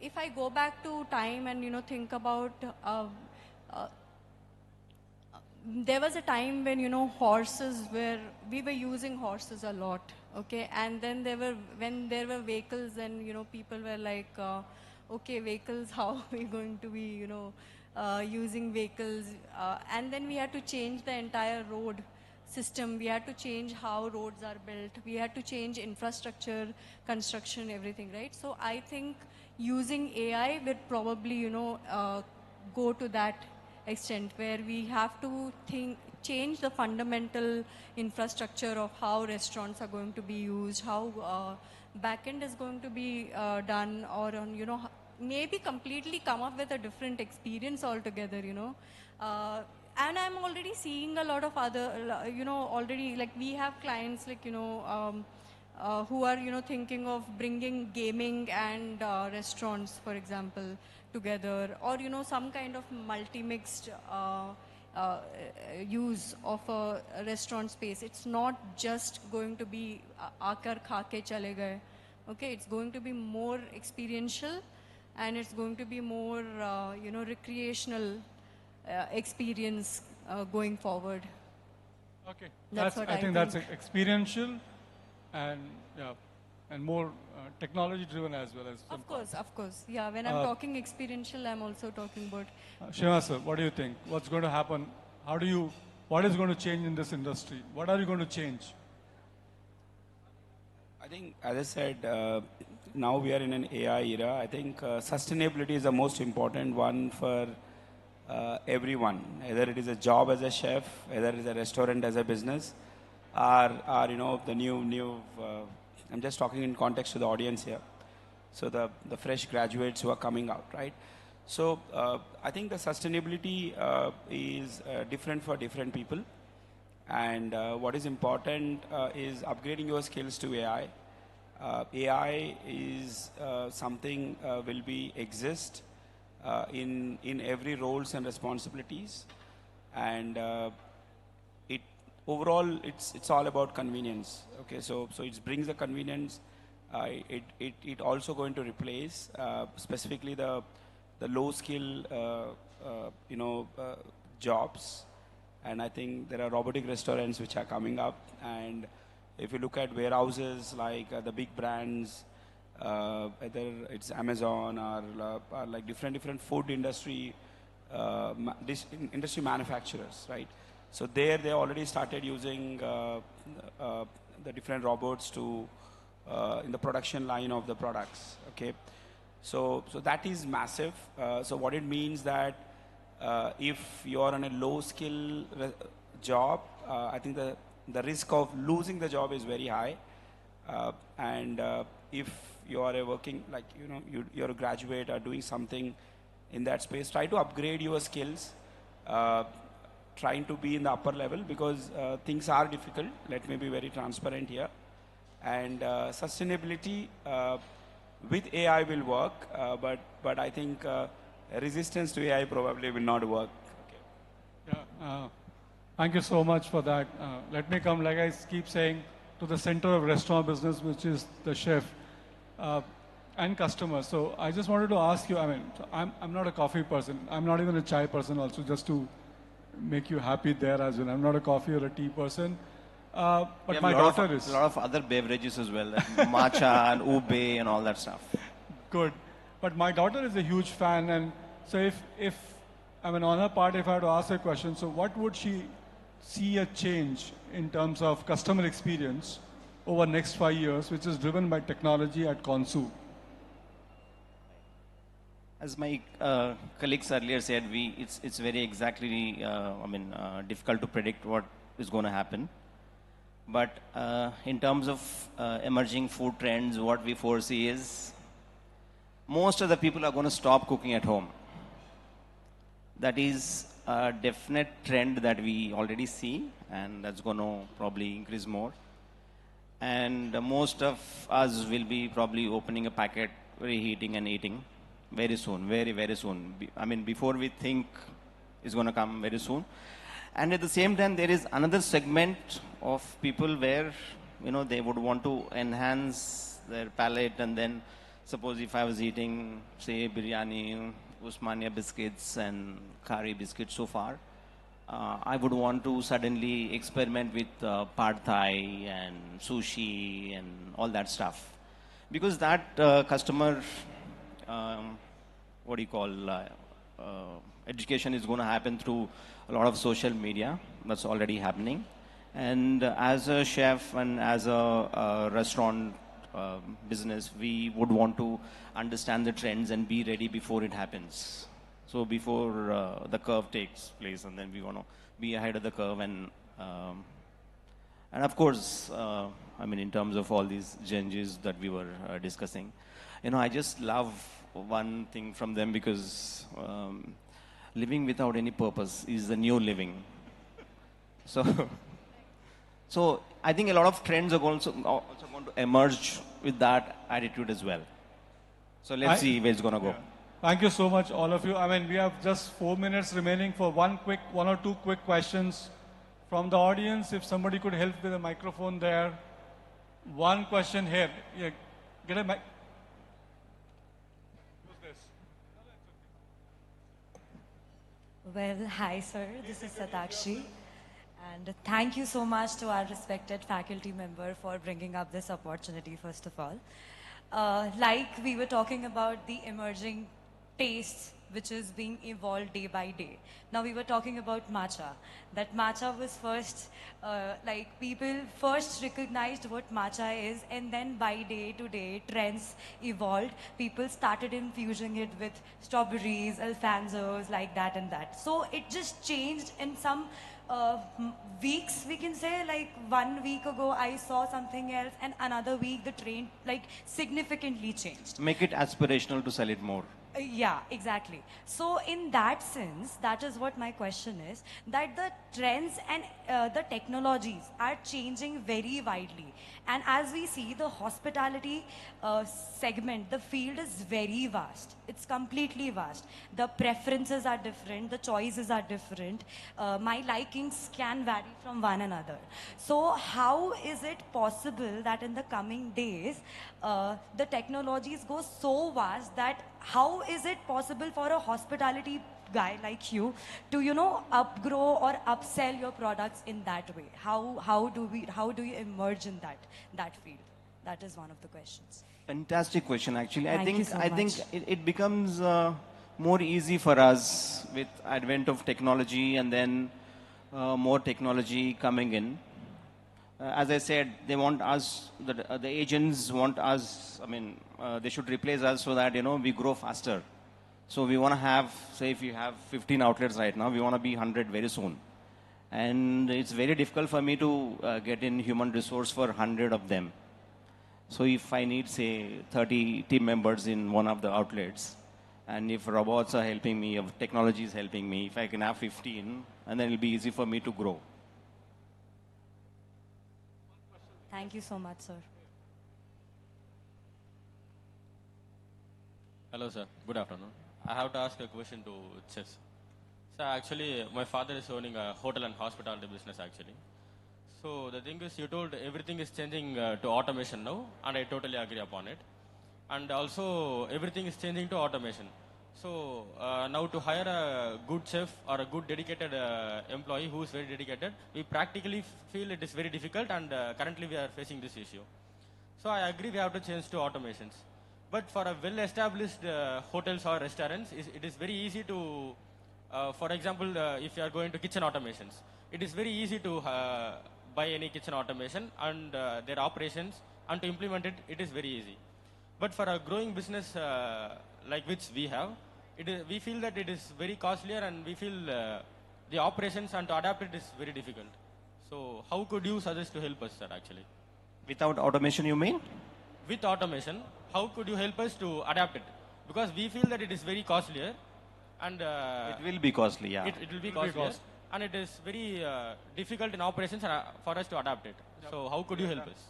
If I go back to time and think about, there was a time when we were using horses a lot, okay, and then when there were vehicles, then people were like, okay, vehicles, how are we going to be using vehicles, and then we had to change the entire road system. We had to change how roads are built. We had to change infrastructure, construction, everything, right? So I think using AI will probably, go to that extent, where we have to change the fundamental infrastructure of how restaurants are going to be used, how backend is going to be done, or maybe completely come up with a different experience altogether, and I'm already seeing a lot of other, already, like, we have clients, like, who are, thinking of bringing gaming and restaurants, for example, together, or, some kind of multi-mixed use of a restaurant space. It's not just going to be aakar kha ke chale gaye. Okay, it's going to be more experiential, and it's going to be more, recreational experience going forward. Okay, That's what I think that's experiential, and more technology-driven as well as. Of course. Yeah, when I'm talking experiential, I'm also talking about. Srinivas sir, what do you think? What's going to happen? What is going to change in this industry? What are you going to change? I think, as I said, now we are in an AI era. I think sustainability is the most important one for everyone, either it is a job as a chef, either it is a restaurant as a business, or the new. I'm just talking in context to the audience here. So the fresh graduates who are coming out, right? So I think the sustainability is different for different people, and what is important is upgrading your skills to AI. AI is something will be exist in every roles and responsibilities, and overall it's all about convenience. Okay, so it brings the convenience. It also going to replace specifically the low skill jobs, and I think there are robotic restaurants which are coming up, and if you look at warehouses like the big brands, whether it's Amazon or like different food industry industry manufacturers, right? So they already started using the different robots to in the production line of the products. Okay, so that is massive. So what it means that if you are on a low skill job, I think the risk of losing the job is very high, and if you are a working, like you're a graduate or doing something in that space, try to upgrade your skills. trying to be in the upper level because things are difficult. Let me be very transparent here. And sustainability with AI will work, but I think resistance to AI probably will not work. Yeah, thank you so much for that. Let me come, like I keep saying, to the center of restaurant business, which is the chef and customers. So I just wanted to ask you, I mean, I'm not a coffee person. I'm not even a chai person also, just to make you happy there as well. I'm not a coffee or a tea person. But my daughter is. A lot of other beverages as well, like matcha and ube and all that stuff. Good. But my daughter is a huge fan, and so if I mean, on her part, if I had to ask her a question, so what would she see a change in terms of customer experience over next 5 years, which is driven by technology at Consu? As my colleagues earlier said, it's very exactly, difficult to predict what is going to happen. But in terms of emerging food trends, what we foresee is most of the people are going to stop cooking at home. That is a definite trend that we already see, and that's going to probably increase more. And most of us will be probably opening a packet, reheating and eating very soon, very, very soon. I mean, before we think it's going to come very soon. And at the same time, there is another segment of people where, they would want to enhance their palate. And then suppose if I was eating, say, biryani, Usmania biscuits and curry biscuits so far, I would want to suddenly experiment with pad thai and sushi and all that stuff. Because that customer, education is going to happen through a lot of social media. That's already happening. And as a chef and as a restaurant business, we would want to understand the trends and be ready before it happens. So before the curve takes place, and then we want to be ahead of the curve. And of course, in terms of all these changes that we were discussing, I just love one thing from them because living without any purpose is the new living. So I think a lot of trends are also going to emerge with that attitude as well. So let's see where it's going to go. Thank you so much, all of you. I mean, we have just 4 minutes remaining for one or two quick questions from the audience. If somebody could help with a microphone there. One question here. Yeah, get a mic. Well, hi sir, this is Satakshi, and thank you so much to our respected faculty member for bringing up this opportunity, first of all. Like we were talking about the emerging tastes which is being evolved day by day. Now we were talking about matcha. That matcha was first, people first recognized what matcha is, and then by day to day trends evolved. People started infusing it with strawberries, alfonsos, like that and that. So it just changed in some weeks, we can say. Like 1 week ago I saw something else, and another week the trend significantly changed. Make it aspirational to sell it more. Yeah, exactly. So in that sense, that is what my question is, that the trends and the technologies are changing very widely. And as we see, the hospitality segment, the field is very vast. It's completely vast. The preferences are different, the choices are different. My likings can vary from one another. So how is it possible that in the coming days, the technologies go so vast that how is it possible for a hospitality guy like you to, upgrow or upsell your products in that way? How do you emerge in that field? That is one of the questions. Fantastic question, actually. Thank you so I think much. it becomes more easy for us with advent of technology, and then more technology coming in. As I said, they want us, the agents want us, they should replace us so that, we grow faster. So we want to have, say if you have 15 outlets right now, we want to be 100 very soon. And it's very difficult for me to get in human resource for 100 of them. So if I need, say, 30 team members in one of the outlets, And if robots are helping me, if technology is helping me, if I can have 15, and then it'll be easy for me to grow. Thank you so much, sir. Hello, sir. Good afternoon. I have to ask a question to chefs. So actually, my father is owning a hotel and hospitality business actually. So the thing is, you told everything is changing to automation now, and I totally agree upon it. And also, everything is changing to automation. So now to hire a good chef or a good dedicated employee who is very dedicated, we practically feel it is very difficult, and currently we are facing this issue. So I agree we have to change to automations. But for a well-established hotels or restaurants, it is very easy to, for example, if you are going to kitchen automations, it is very easy to buy any kitchen automation and their operations, and to implement it, it is very easy. But for a growing business like which we have, we feel that it is very costlier, and we feel the operations and to adapt it is very difficult. So how could you suggest to help us, sir, actually? Without automation, you mean? With automation, how could you help us to adapt it? Because we feel that it is very costlier, and it will be costly, yeah. It will be costlier, and it is very difficult in operations for us to adapt it. So how could you help us?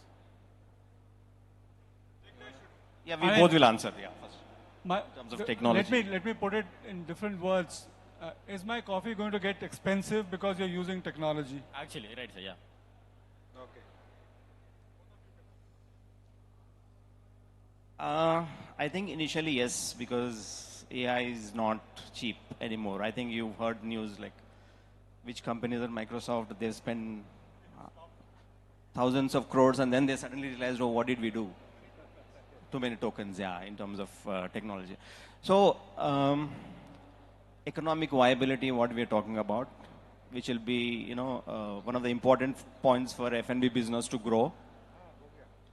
Yeah, we both will answer. Yeah, first. In terms of technology. Let me put it in different words. Is my coffee going to get expensive because you're using technology? Actually, right, sir. Yeah. I think initially yes, because AI is not cheap anymore. I think you've heard news like which companies at Microsoft, they've spent thousands of crores, and then they suddenly realized, oh, what did we do? Too many tokens, yeah, in terms of technology. So economic viability, what we're talking about, which will be, one of the important points for F&B business to grow.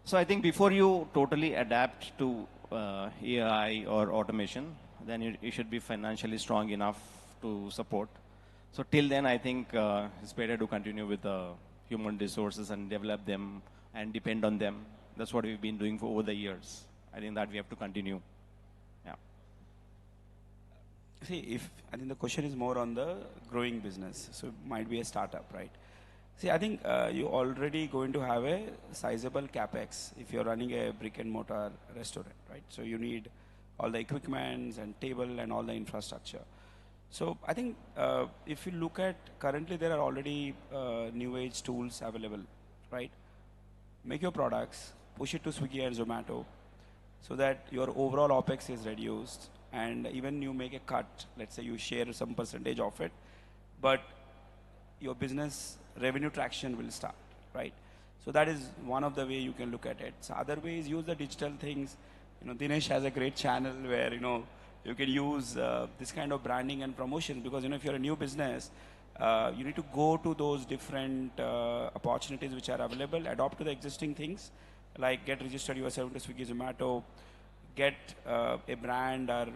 So I think before you totally adapt to AI or automation, then you should be financially strong enough to support. So till then, I think it's better to continue with the human resources and develop them and depend on them. That's what we've been doing for over the years. I think that we have to continue. Yeah. See, I think the question is more on the growing business. So it might be a startup, right? See, I think you're already going to have a sizable capex if you're running a brick and mortar restaurant, right? So you need all the equipments and table and all the infrastructure. So I think if you look at currently, there are already new age tools available, right? Make your products, push it to Swiggy and Zomato, so that your overall OPEX is reduced, and even you make a cut, let's say you share some percentage of it, but your business revenue traction will start, right? So that is one of the way you can look at it. So other ways, use the digital things. Dinesh has a great channel where, you can use this kind of branding and promotion, because, if you're a new business, you need to go to those different opportunities which are available, adopt to the existing things, like get registered yourself to Swiggy, Zomato, get a brand, or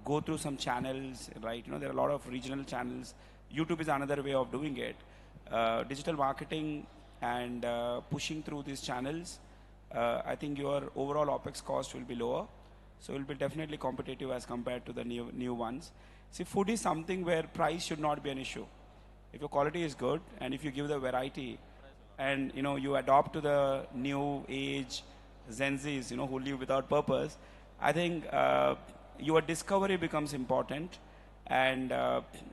go through some channels, right? There are a lot of regional channels. YouTube is another way of doing it. Digital marketing and pushing through these channels, I think your overall OPEX cost will be lower. So it will be definitely competitive as compared to the new ones. See, food is something where price should not be an issue. If your quality is good and if you give the variety, and you adopt to the new age Gen Zs, who live without purpose, I think your discovery becomes important, and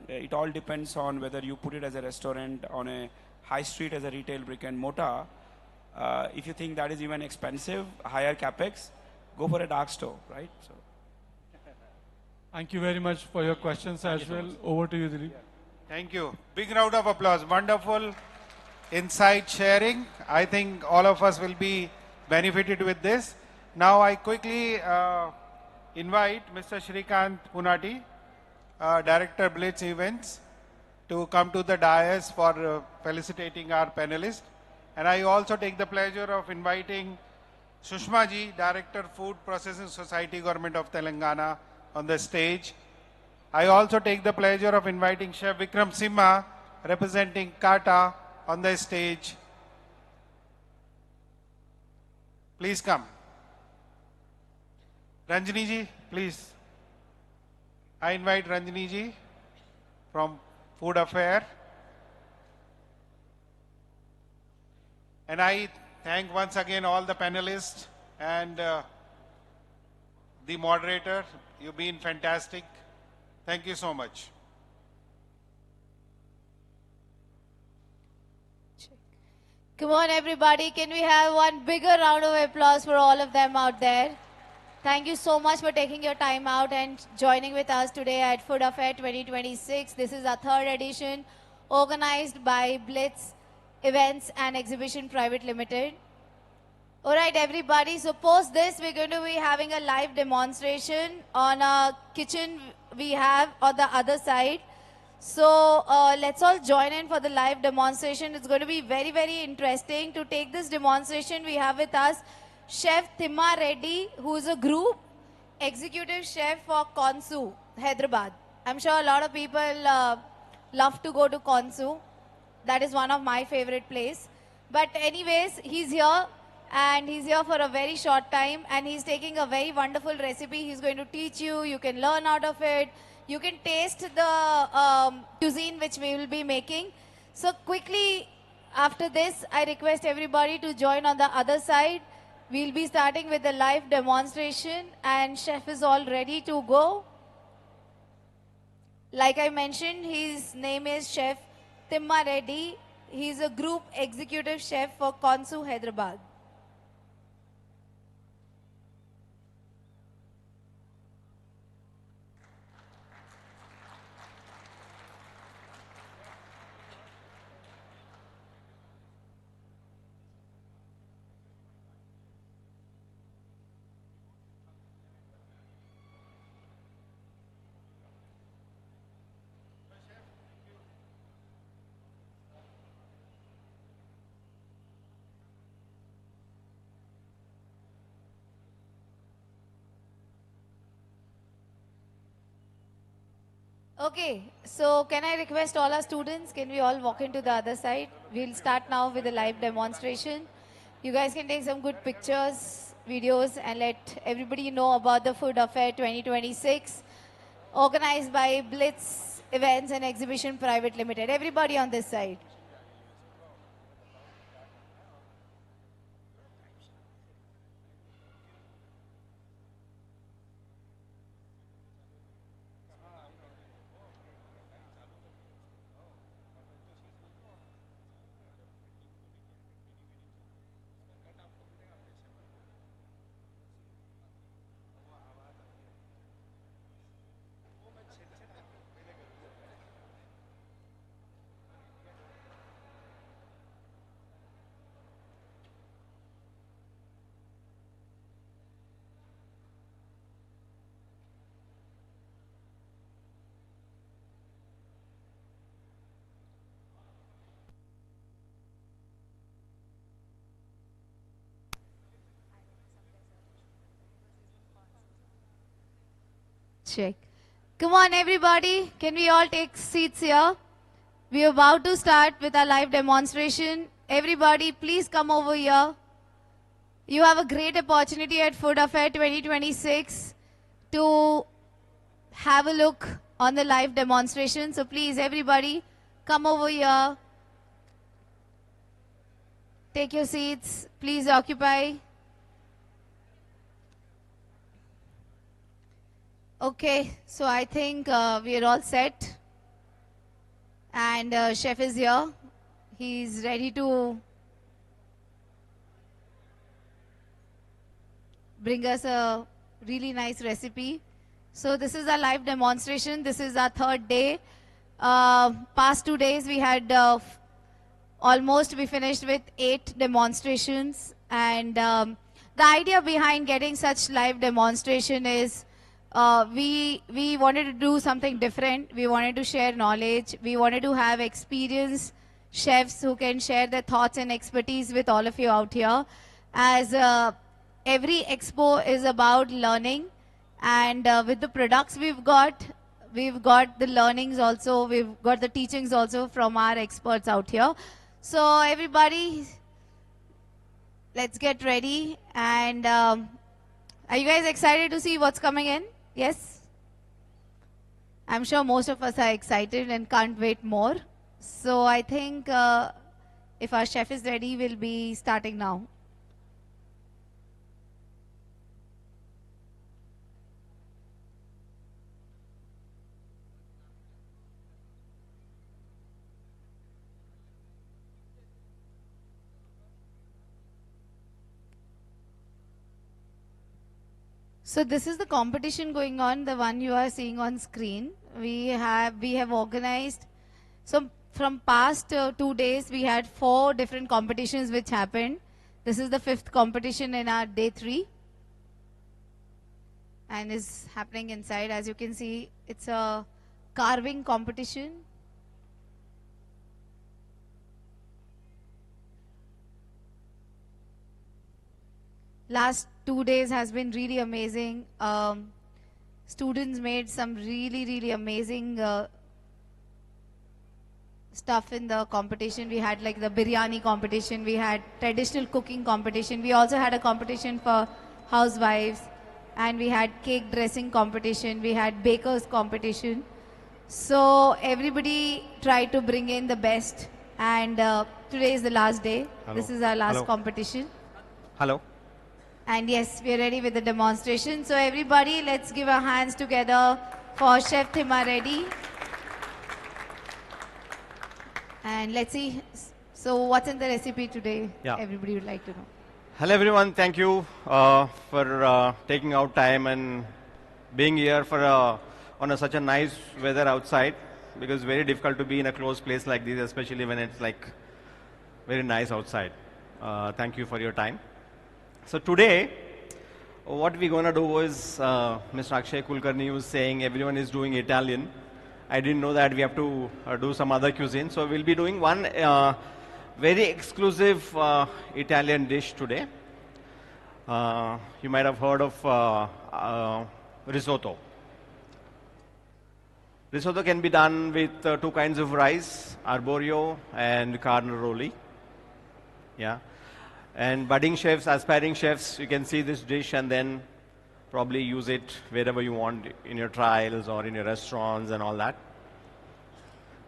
it all depends on whether you put it as a restaurant on a high street as a retail brick and mortar. If you think that is even expensive, higher capex, go for a dark store, right? So. Thank you very much for your questions as well. Over to you, Dilip. Thank you. Big round of applause. Wonderful insight sharing. I think all of us will be benefited with this. Now I quickly invite Mr. Shrikant Punati, Director Blitz Events, to come to the dais for felicitating our panelists. And I also take the pleasure of inviting Sushma Ji, Director Food Processing Society, Government of Telangana, on the stage. I also take the pleasure of inviting Chef Vikram Simha, representing Kata, on the stage. Please come. Ranjini Ji, please. I invite Ranjini ji from Food Affair. And I thank once again all the panelists and the moderator. You've been fantastic. Thank you so much. Come on, everybody. Can we have one bigger round of applause for all of them out there? Thank you so much for taking your time out and joining with us today at Food Affair 2026. This is our third edition, organized by Blitz Events and Exhibition Private Limited. All right, everybody. So post this, we're going to be having a live demonstration on a kitchen we have on the other side. So let's all join in for the live demonstration. It's going to be very, very interesting. To take this demonstration, we have with us Chef Thimma Reddy, who is a group executive chef for Konsu, Hyderabad. I'm sure a lot of people love to go to Konsu. That is one of my favorite places. But anyways, he's here. And he's here for a very short time. And he's taking a very wonderful recipe. He's going to teach you. You can learn out of it. You can taste the cuisine which we will be making. So quickly after this, I request everybody to join on the other side. We'll be starting with the live demonstration. And chef is all ready to go. Like I mentioned, his name is Chef Thimma Reddy. He's a group executive chef for Konsu, Hyderabad. Okay, so can I request all our students, can we all walk into the other side? We'll start now with a live demonstration. You guys can take some good pictures, videos, and let everybody know about the Food Affair 2026, organized by Blitz Events and Exhibition Private Limited. Everybody on this side. Check. Come on, everybody. Can we all take seats here? We are about to start with our live demonstration. Everybody, please come over here. You have a great opportunity at Food Affair 2026 to have a look on the live demonstration. So please, everybody, come over here. Take your seats. Please occupy. Okay, so I think we are all set. And chef is here. He's ready to bring us a really nice recipe. So this is our live demonstration. This is our third day. Past 2 days we had we finished with 8 demonstrations. And the idea behind getting such live demonstration is we wanted to do something different. We wanted to share knowledge. We wanted to have experienced chefs who can share their thoughts and expertise with all of you out here. As every expo is about learning, and with the products we've got the learnings also, we've got the teachings also from our experts out here. So everybody, let's get ready. And are you guys excited to see what's coming in? Yes? I'm sure most of us are excited and can't wait more. So I think if our chef is ready, we'll be starting now. So this is the competition going on, the one you are seeing on screen. We have organized, so from past 2 days, we had 4 different competitions which happened. This is the 5th competition in our day 3. And is happening inside. As you can see, it's a carving competition. Last 2 days has been really amazing. Students made some really amazing stuff in the competition. We had like the biryani competition, we had traditional cooking competition, we also had a competition for housewives, and we had cake dressing competition, we had bakers competition. So everybody tried to bring in the best, and today is the last day. Hello. This is our last Hello. competition. Hello. And yes, we are ready with the demonstration. So everybody, let's give our hands together for Chef Thima Reddy. And let's see, so what's in the recipe today? Yeah. Everybody would like to know. Hello everyone, thank you for taking out time and being here for such a nice weather outside, because it's very difficult to be in a closed place like this, especially when it's like very nice outside. Thank you for your time. So today, what we're going to do is, Mr. Akshay Kulkarni was saying everyone is doing Italian. I didn't know that we have to do some other cuisine. So we'll be doing one very exclusive Italian dish today. You might have heard of risotto. Risotto can be done with 2 kinds of rice, arborio and carnaroli. Yeah. And budding chefs, aspiring chefs, you can see this dish and then probably use it wherever you want in your trials or in your restaurants and all that.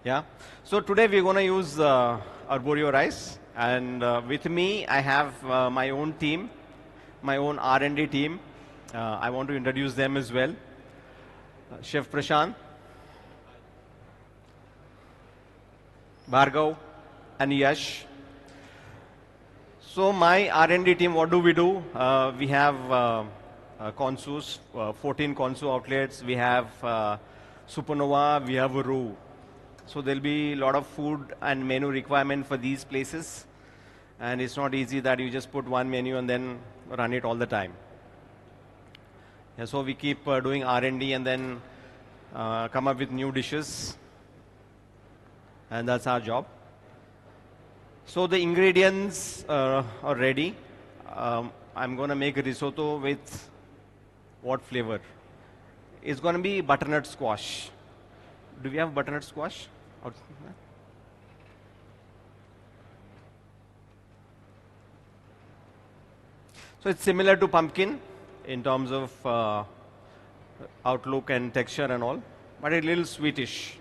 Yeah. So today we're going to use arborio rice, and with me I have my own team, my own R&D team. I want to introduce them as well. Chef Prashant, Bhargav, and Yash. So my R&D team, what do? We have consus, 14 consu outlets. We have Supernova, we have Uru. So there'll be a lot of food and menu requirement for these places. And it's not easy that you just put one menu and then run it all the time. Yeah, so we keep doing R&D and then come up with new dishes. And that's our job. So the ingredients are ready. I'm going to make a risotto with what flavor? It's going to be butternut squash. Do we have butternut squash? So it's similar to pumpkin in terms of outlook and texture and all, but a little sweetish.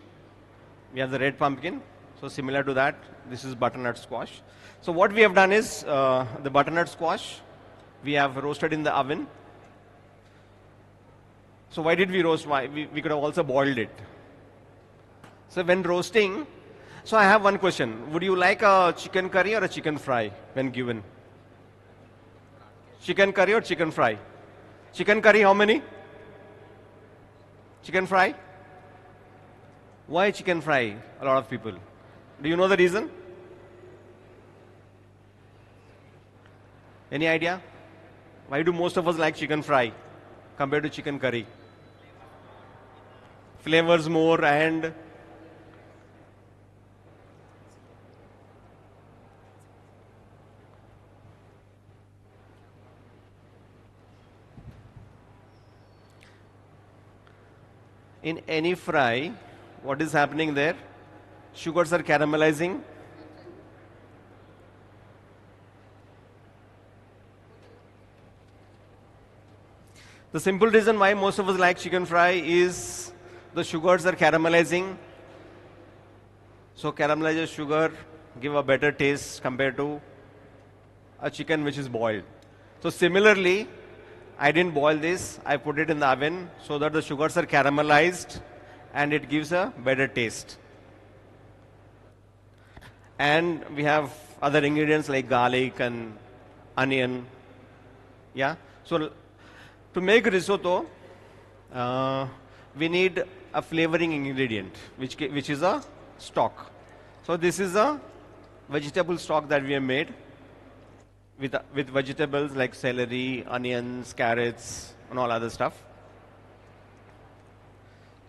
We have the red pumpkin, so similar to that. This is butternut squash. So what we have done is the butternut squash we have roasted in the oven. So why did we roast? Why? We could have also boiled it. So when roasting, so I have one question. Would you like a chicken curry or a chicken fry when given? Chicken curry or chicken fry? Chicken curry, how many? Chicken fry? Why chicken fry? A lot of people. Do you know the reason? Any idea? Why do most of us like chicken fry compared to chicken curry? Flavors more and in any fry, what is happening there? Sugars are caramelizing. The simple reason why most of us like chicken fry is the sugars are caramelizing. So caramelized sugar give a better taste compared to a chicken which is boiled. So similarly, I didn't boil this. I put it in the oven so that the sugars are caramelized and it gives a better taste. And we have other ingredients like garlic and onion. Yeah. So to make risotto, we need a flavoring ingredient, which is a stock. So this is a vegetable stock that we have made with vegetables like celery, onions, carrots, and all other stuff.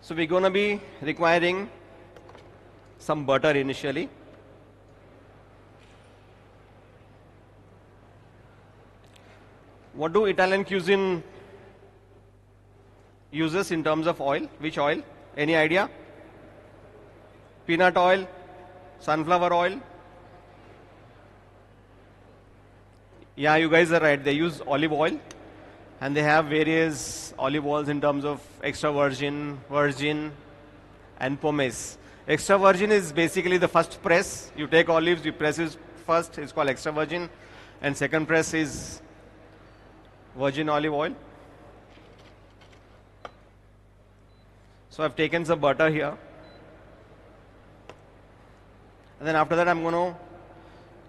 So we're going to be requiring some butter initially. What do Italian cuisine uses in terms of oil? Which oil? Any idea? Peanut oil, sunflower oil. Yeah, you guys are right. They use olive oil, and they have various olive oils in terms of extra virgin, virgin, and pomace. Extra virgin is basically the first press. You take olives, you press it first. It's called extra virgin, and second press is virgin olive oil. So I've taken some butter here. And then after that, I'm going to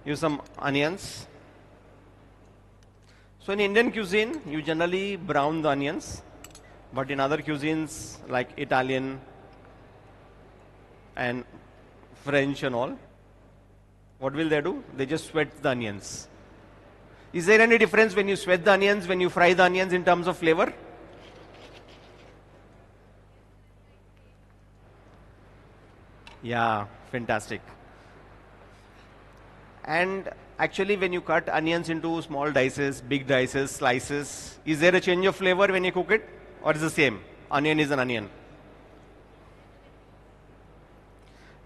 use some onions. So in Indian cuisine, you generally brown the onions. But in other cuisines like Italian and French and all, what will they do? They just sweat the onions. Is there any difference when you sweat the onions, when you fry the onions in terms of flavor? Yeah, fantastic. And actually when you cut onions into small dices, big dices, slices, is there a change of flavor when you cook it? Or is it the same? Onion is an onion.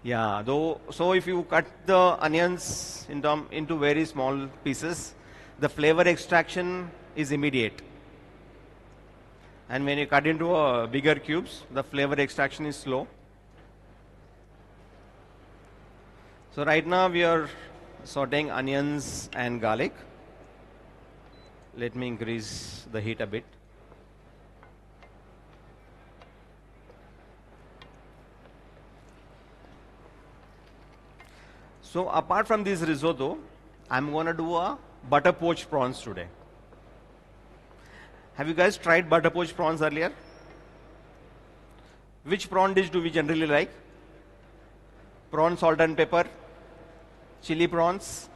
Yeah, though, so if you cut the onions into very small pieces, the flavor extraction is immediate. And when you cut into bigger cubes, the flavor extraction is slow. So right now we are sauteing onions and garlic. Let me increase the heat a bit. So apart from this risotto, I'm going to do a butter poached prawns today. Have you guys tried butter poached prawns earlier? Which prawn dish do we generally like? Prawn salt and pepper, chili prawns,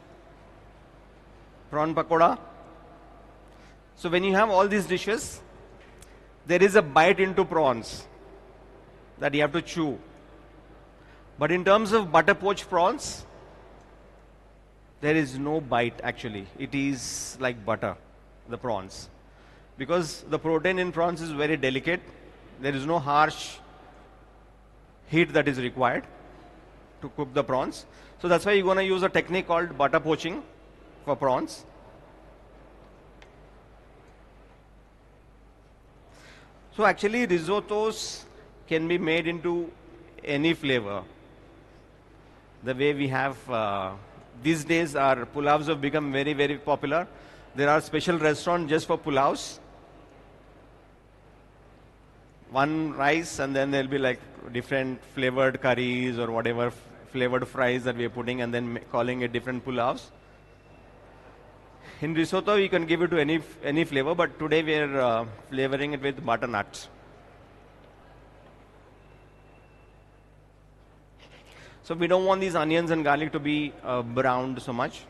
prawn pakoda. So when you have all these dishes, there is a bite into prawns that you have to chew. But in terms of butter poached prawns, there is no bite actually. It is like butter, the prawns. Because the protein in prawns is very delicate. There is no harsh heat that is required to cook the prawns. So that's why you're going to use a technique called butter poaching for prawns. So actually risottos can be made into any flavor. The way we have these days, our pulavs have become very, very popular. There are special restaurants just for pulavs. One rice and then there'll be like different flavored curries or whatever flavored fries that we are putting and then calling it different pulavs. In risotto, you can give it to any flavor, but today we are flavoring it with butternut. So we don't want these onions and garlic to be browned so much.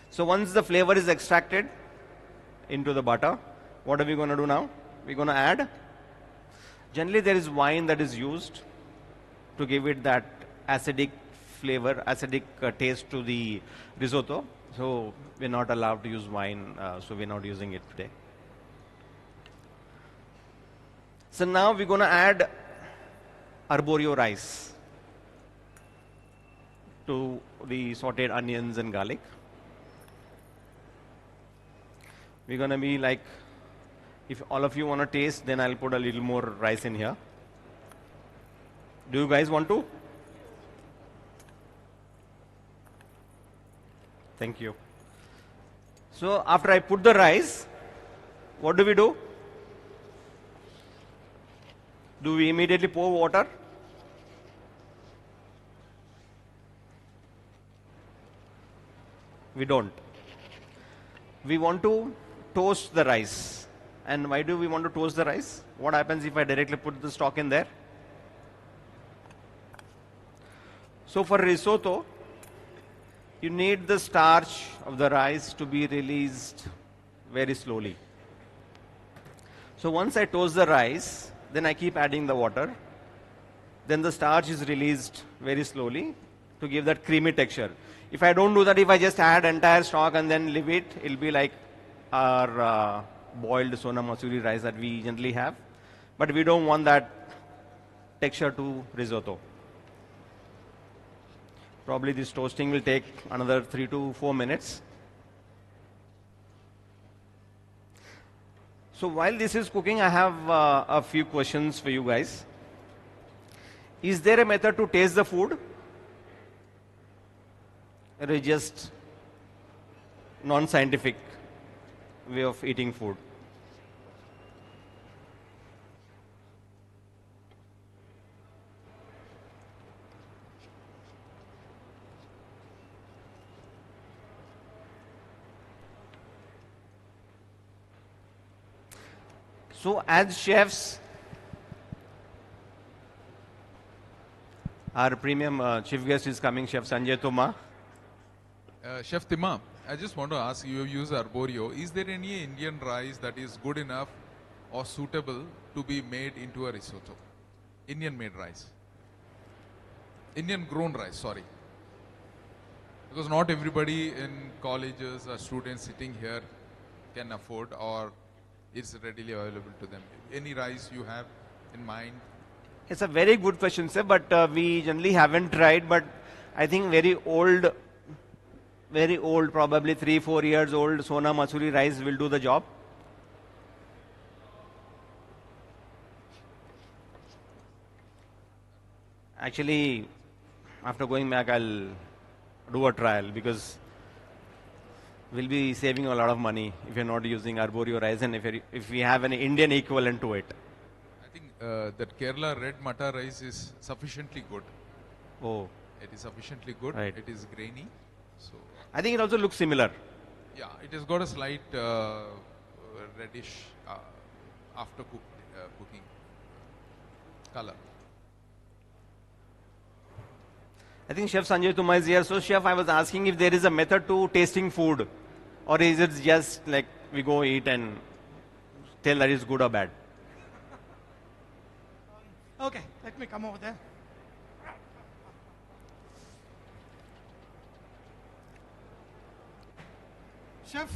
So once the flavor is extracted into the butter, what are we going to do now? We're going to add. Generally, there is wine that is used to give it that acidic flavor, acidic taste to the risotto. So we're not allowed to use wine, so we're not using it today. So now we're going to add arborio rice to the sauteed onions and garlic. We're going to be like If all of you want to taste, then I'll put a little more rice in here. Do you guys want to? Thank you. So after I put the rice, what do we do? Do we immediately pour water? We don't. We want to toast the rice. And why do we want to toast the rice? What happens if I directly put the stock in there? So for risotto, you need the starch of the rice to be released very slowly. So once I toast the rice, then I keep adding the water. Then the starch is released very slowly to give that creamy texture. If I don't do that, if I just add entire stock and then leave it, it'll be like our boiled Sona Masuri rice that we generally have. But we don't want that texture to risotto. Probably this toasting will take another 3 to 4 minutes. So while this is cooking, I have a few questions for you guys. Is there a method to taste the food? Or is it just non-scientific way of eating food? So as chefs, our premium chief guest is coming, Chef Sanjay Tuma. Chef Tima, I just want to ask you, use arborio. Is there any Indian rice that is good enough or suitable to be made into a risotto? Indian made rice. Indian grown rice, sorry. Because not everybody in colleges or students sitting here can afford or it's readily available to them. Any rice you have in mind? It's a very good question, sir, but we generally haven't tried, but I think very old, probably 3-4 years old Sona Masuri rice will do the job. Actually, after going back, I'll do a trial because we'll be saving a lot of money if you're not using arborio rice and if we have an Indian equivalent to it. I think that Kerala red matta rice is sufficiently good. Oh. It is sufficiently good. Right. It is grainy. So I think it also looks similar. yeah, it has got a slight reddish after cooking color. I think Chef Sanjay Tuma is here. So Chef, I was asking if there is a method to tasting food or is it just like we go eat and tell that it's good or bad? Okay, let me come over there. Chef,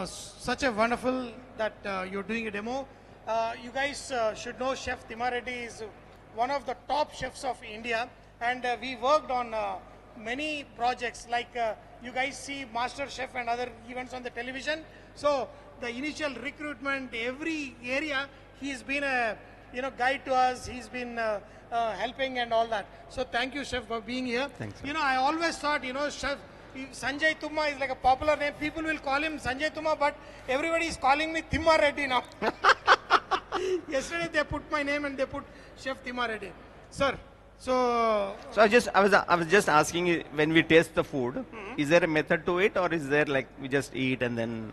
such a wonderful that you're doing a demo. You guys should know Chef Timareddy is one of the top chefs of India, and we worked on many projects like you guys see Master Chef and other events on the television. So the initial recruitment, every area, he's been a guide to us. He's been helping and all that. So thank you, Chef, for being here. Thanks, sir. I always thought, Chef Sanjay Tuma is like a popular name. People will call him Sanjay Tuma, but everybody is calling me Timma Reddy now. Yesterday they put my name and they put Chef Timma Reddy. Sir, so I was just asking when we taste the food, is there a method to it or is there like we just eat and then?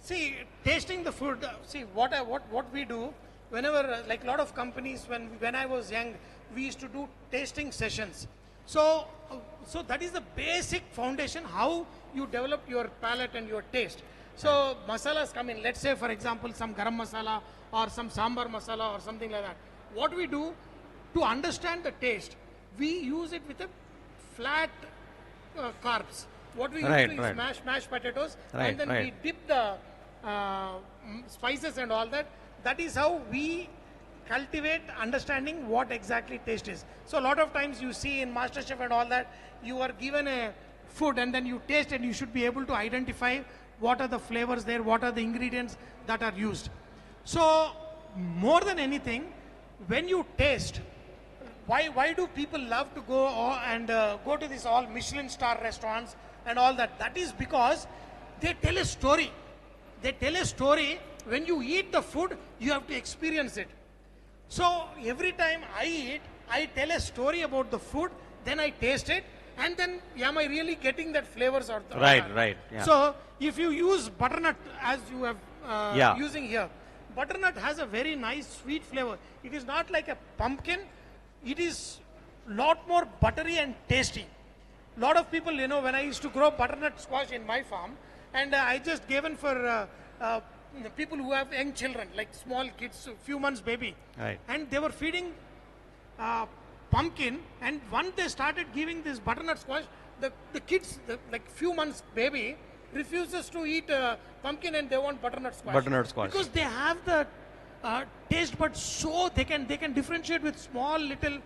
see, tasting the food. See what we do whenever like a lot of companies when I was young, we used to do tasting sessions. So that is the basic foundation how you develop your palate and your taste. So masalas come in. Let's say for example some garam masala or some sambar masala or something like that. What we do to understand the taste, we use it with a flat carbs. What we Right, do is right. mashed potatoes Right, and then right. we dip the spices and all that. That is how we cultivate understanding what exactly taste is. So a lot of times you see in MasterChef and all that, you are given a food and then you taste and you should be able to identify what are the flavors there, what are the ingredients that are used. So more than anything, when you taste, why do people love to go and go to these all Michelin star restaurants and all that? That is because they tell a story. They tell a story. When you eat the food, you have to experience it. So every time I eat, I tell a story about the food, then I taste it, and then am I really getting that flavors or the Right. Yeah. So if you use butternut as you have Yeah. using here, butternut has a very nice sweet flavor. It is not like a pumpkin. It is lot more buttery and tasty. Lot of people, when I used to grow butternut squash in my farm, and I just given for people who have young children, like small kids, few months baby. Right. And they were feeding pumpkin, and once they started giving this butternut squash, the kids, like few months baby, refuses to eat pumpkin and they want butternut squash. Butternut squash. Because they have the taste buds, so they can differentiate with small little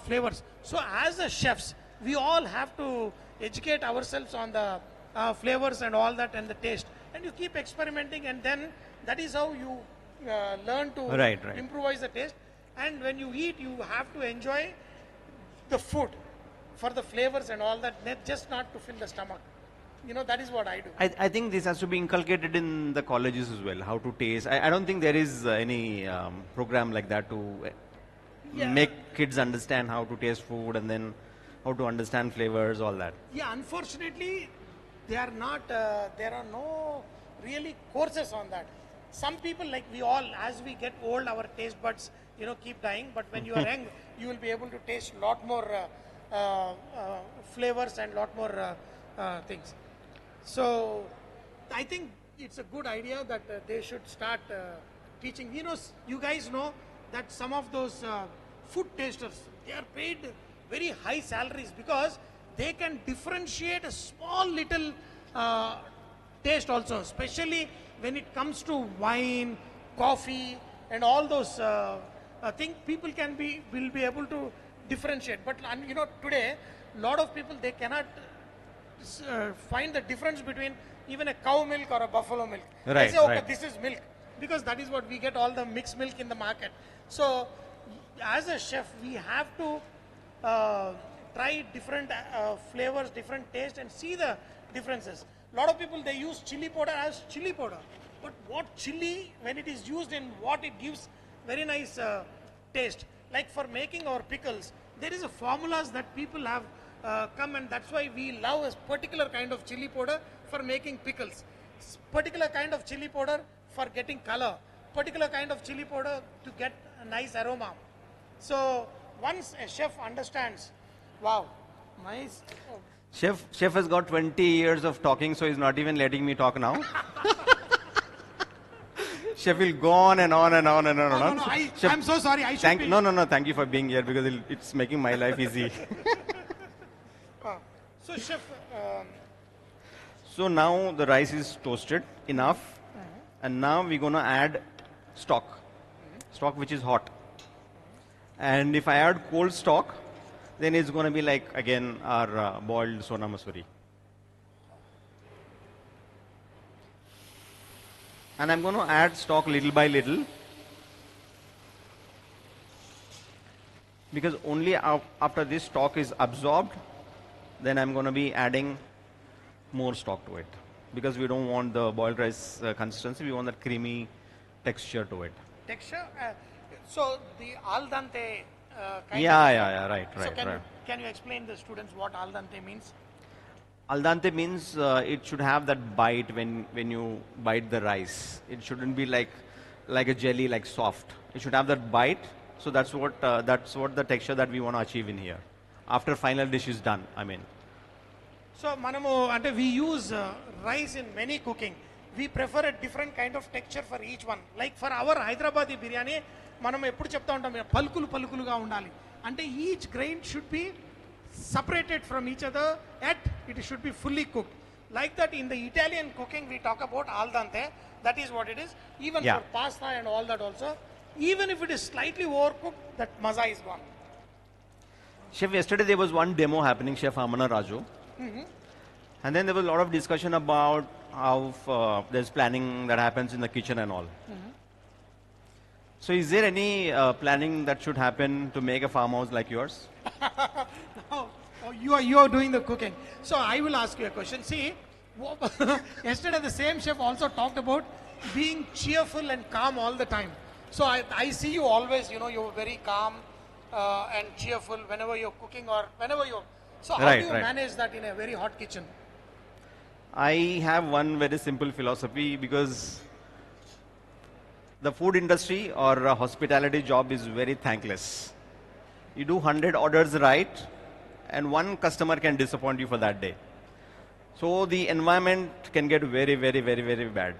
flavors. So as a chefs, we all have to educate ourselves on the flavors and all that and the taste. And you keep experimenting, and then that is how you learn to Right. improvise the taste. And when you eat, you have to enjoy the food for the flavors and all that, just not to fill the stomach. That is what I do. I think this has to be inculcated in the colleges as well, how to taste. I don't think there is any program like that to make kids understand how to taste food and then how to understand flavors, all that. Yeah, unfortunately, they are not, there are no really courses on that. Some people, like we all, as we get old, our taste buds, keep dying. But when you are young, you will be able to taste a lot more flavors and lot more things. So I think it's a good idea that they should start teaching. You guys know that some of those food tasters, they are paid very high salaries because they can differentiate a small little taste also, especially when it comes to wine, coffee, and all those things. People will be able to differentiate. But today, a lot of people, they cannot find the difference between even a cow milk or a buffalo milk. They Right, say, okay, right. this is milk, because that is what we get, all the mixed milk in the market. So as a chef, we have to try different flavors, different taste, and see the differences. A lot of people, they use chili powder as chili powder. But what chili, when it is used in what, it gives very nice taste. Like for making our pickles, there is a formulas that people have come, and that's why we love a particular kind of chili powder for making pickles, particular kind of chili powder for getting color, particular kind of chili powder to get a nice aroma. So once a chef understands, wow, nice. Chef has got 20 years of talking, so he's not even letting me talk now. Chef will go on and on and on and on and on. No, Chef, I'm so sorry. I should be. No. Thank you for being here because it's making my life easy. So chef, So now the rice is toasted enough, and now we're gonna add stock which is hot. And if I add cold stock, then it's gonna be like again our boiled sona masuri. And I'm going to add stock little by little, because only after this stock is absorbed, then I'm going to be adding more stock to it, because we don't want the boiled rice consistency, we want that creamy texture to it. texture. So the al dente kind Yeah, of. right. So can you explain the students what al dente means? Al dente means it should have that bite when you bite the rice. It shouldn't be like a jelly, like soft. It should have that bite. So that's what the texture that we want to achieve in here. After final dish is done, I mean. So we use rice in many cooking. We prefer a different kind of texture for each one. Like for our Hyderabadi biryani, మనం ఎప్పుడు చెప్తా ఉంటాం పలుకులుగా ఉండాలి. అంటే each grain should be separated from each other, yet it should be fully cooked. Like that in the Italian cooking, we talk about al dente. That is what it is. Even for pasta and all that also, even if it is slightly overcooked, that maza is gone. Chef, yesterday there was one demo happening, Chef Amana Raju. And then there was a lot of discussion about how there's planning that happens in the kitchen and all. So is there any planning that should happen to make a farmhouse like yours? Oh, you are doing the cooking. So I will ask you a question. See, yesterday the same chef also talked about being cheerful and calm all the time. So I see you always, you're very calm and cheerful whenever you're cooking or whenever you're... So how do you manage that in a very hot kitchen? I have one very simple philosophy, because the food industry or a hospitality job is very thankless. You do 100 orders right, and one customer can disappoint you for that day. So the environment can get very, very, very, very bad.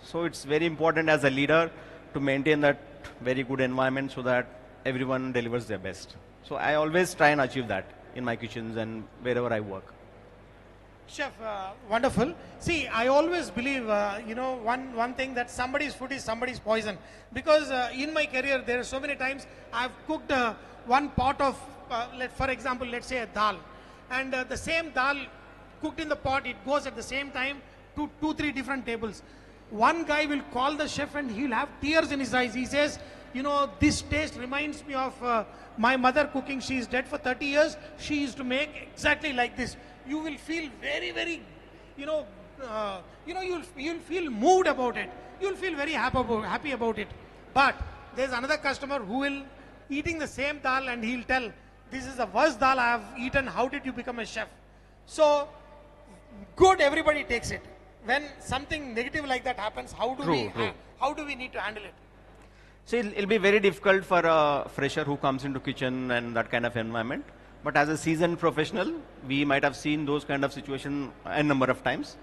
So it's very important as a leader to maintain that very good environment so that everyone delivers their best. So I always try and achieve that in my kitchens and wherever I work. Chef, wonderful. See, I always believe, one thing, that somebody's food is somebody's poison. Because in my career, there are so many times I've cooked one pot of, for example, let's say a dal. And the same dal cooked in the pot, it goes at the same time to 2-3 different tables. One guy will call the chef and he'll have tears in his eyes. He says, this taste reminds me of my mother cooking. She is dead for 30 years. She used to make exactly like this. You will feel very, very, you'll feel moved about it. You'll feel very happy about it. But there's another customer who will eating the same dal and he'll tell, this is the worst dal I have eaten. How did you become a chef? So good, everybody takes it. When something negative like that happens, how do we need to handle it? So it'll be very difficult for a fresher who comes into kitchen and that kind of environment. But as a seasoned professional, we might have seen those kind of situations a number of times.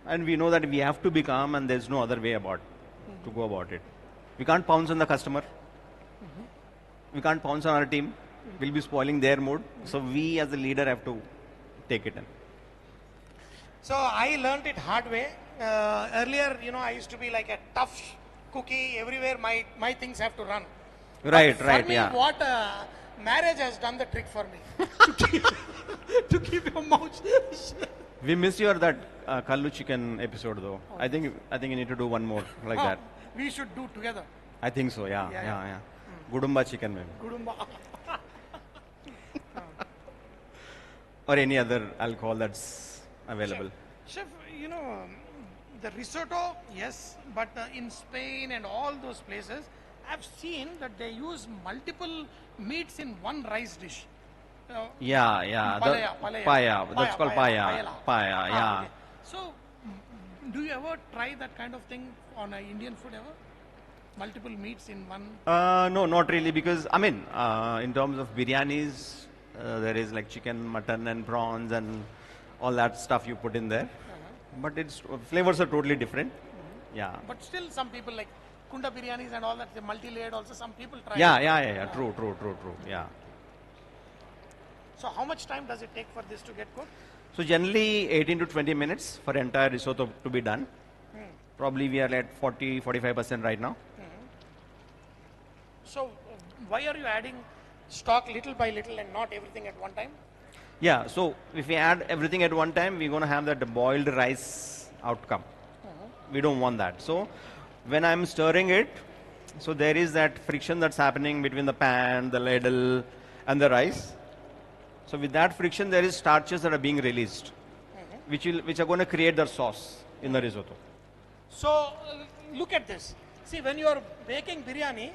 And we know that we have to be calm and there's no other way to go about it. We can't pounce on the customer. We can't pounce on our team. We'll be spoiling their mood. So we as a leader have to take it in. So I learned it hard way. Earlier, I used to be like a tough cookie. Everywhere my things have to run. Right, for me, what marriage has done the trick for me. to keep your mouth shut. We miss your that Kallu chicken episode though. I think you need to do one more like that. We should do together. I think so, yeah. Gudumba chicken maybe. Gudumba. Or any other alcohol that's available. Chef, the risotto, yes, but in Spain and all those places, I've seen that they use multiple meats in one rice dish. Yeah. Paella. That's called paella. Yeah. Okay. So, do you ever try that kind of thing on Indian food ever? Multiple meats in one? No, not really, because in terms of biryanis, there is like chicken, mutton, and prawns, and all that stuff you put in there. But its flavors are totally different. Yeah. But still, some people like kunda biryanis and all that, the multi-layered also, some people try. Yeah. True. Yeah. So how much time does it take for this to get cooked? So generally 18 to 20 minutes for entire risotto to be done. Probably we are at 40-45% right now. So why are you adding stock little by little and not everything at one time? Yeah, so if we add everything at one time, we're going to have that boiled rice outcome. We don't want that. So when I'm stirring it, so there is that friction that's happening between the pan, the ladle, and the rice. So with that friction, there is starches that are being released, which are going to create the sauce in the risotto. So look at this. See, when you are baking biryani,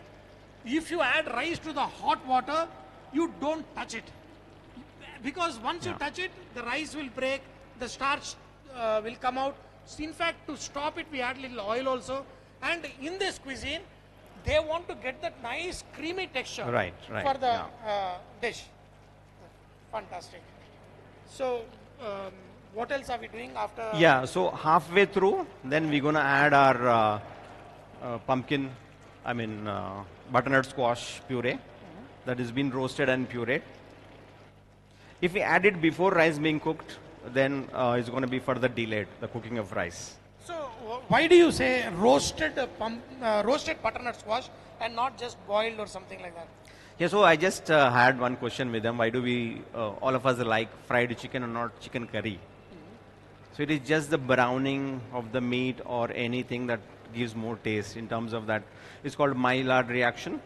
if you add rice to the hot water, you don't touch it. Because once you touch it, the rice will break, the starch will come out. So in fact, to stop it, we add little oil also. And in this cuisine, they want to get that nice creamy texture for the dish. Fantastic. So, what else are we doing after? Yeah, so halfway through, then we're going to add our pumpkin, butternut squash puree that has been roasted and pureed. If we add it before rice being cooked, then it's going to be further delayed, the cooking of rice. So, why do you say roasted butternut squash and not just boiled or something like that? Yeah, so I just had one question with them. Why do we, all of us like fried chicken and not chicken curry? So it is just the browning of the meat or anything that gives more taste in terms of that. It's called Maillard reaction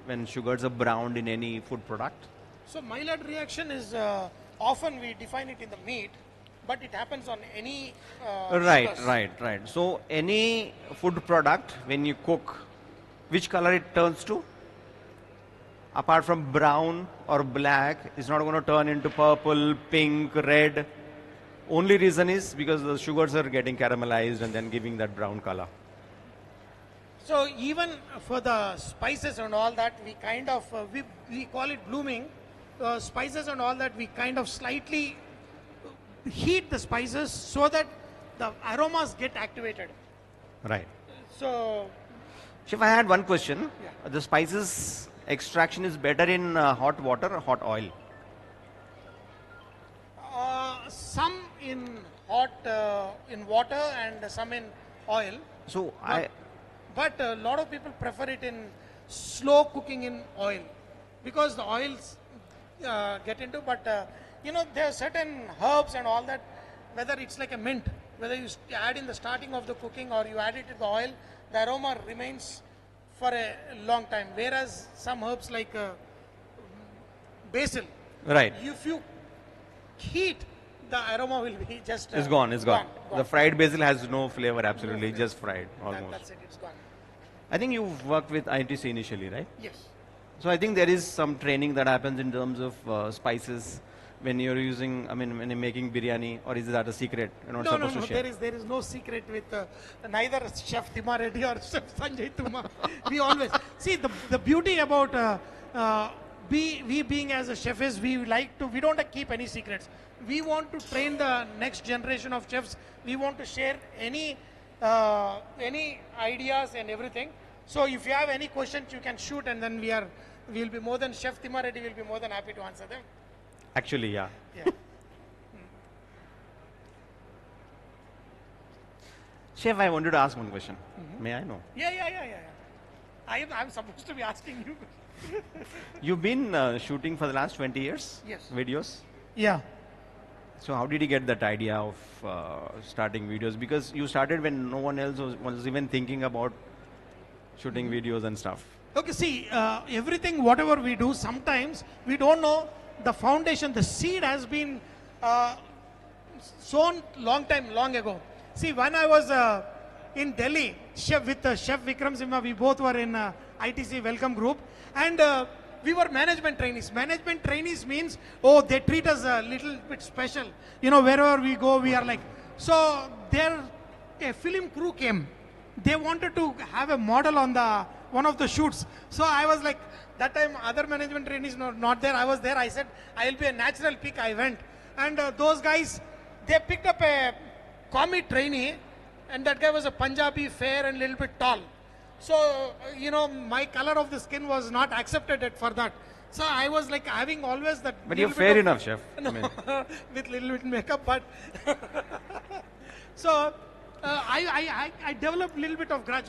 when sugars are browned in any food product. So Maillard reaction is often we define it in the meat, but it happens on any sugars. Right. So any food product, when you cook, which color it turns to? Apart from brown or black, it's not going to turn into purple, pink, red. Only reason is because the sugars are getting caramelized and then giving that brown color. So even for the spices and all that, we kind of, we call it blooming. Spices and all that, we kind of slightly heat the spices so that the aromas get activated. Right. So, Chef, I had one question. Yeah. The spices extraction is better in hot water or hot oil? Some in hot, in water and some in oil. So But a lot of people prefer it in slow cooking in oil because the oils get into, but there are certain herbs and all that, whether it's like a mint, whether you add in the starting of the cooking or you add it in the oil, the aroma remains for a long time. Whereas some herbs like basil, right, if you heat, the aroma will be just it's gone. The fried basil has no flavor, absolutely, just fried almost. That's it, it's gone. I think you've worked with ITC initially, right? Yes. So I think there is some training that happens in terms of spices when you're using, when you're making biryani, or is that a secret? You're not supposed to share? There is no secret with neither Chef Thima Reddy or Chef Sanjay Tuma. We always, see the beauty about we being as a chef is we don't keep any secrets. We want to train the next generation of chefs. We want to share any ideas and everything. So if you have any questions, you can shoot, and then we'll be more than Chef Thima Reddy will be more than happy to answer them. Actually, yeah. Chef, I wanted to ask one question. May I know? Yeah. I'm supposed to be asking you. You've been shooting for the last 20 years? Yes. Videos? Yeah. So how did you get that idea of starting videos? Because you started when no one else was even thinking about shooting videos and stuff. Okay, see, everything, whatever we do, sometimes we don't know the foundation, the seed has been sown long ago. See, when I was in Delhi, with Chef Vikram Simha, we both were in ITC Welcome Group, and we were management trainees. Management trainees means, they treat us a little bit special. Wherever we go, we are like, so there a film crew came. They wanted to have a model on one of the shoots. So I was like, that time other management trainees not there. I was there. I said, I'll be a natural pick. I went. And those guys, they picked up a commie trainee, and that guy was a Punjabi, fair and a little bit tall. So, my color of the skin was not accepted for that. So I was like having always that. But you're fair enough, chef. No, with little bit makeup, but. So I developed a little bit of grudge.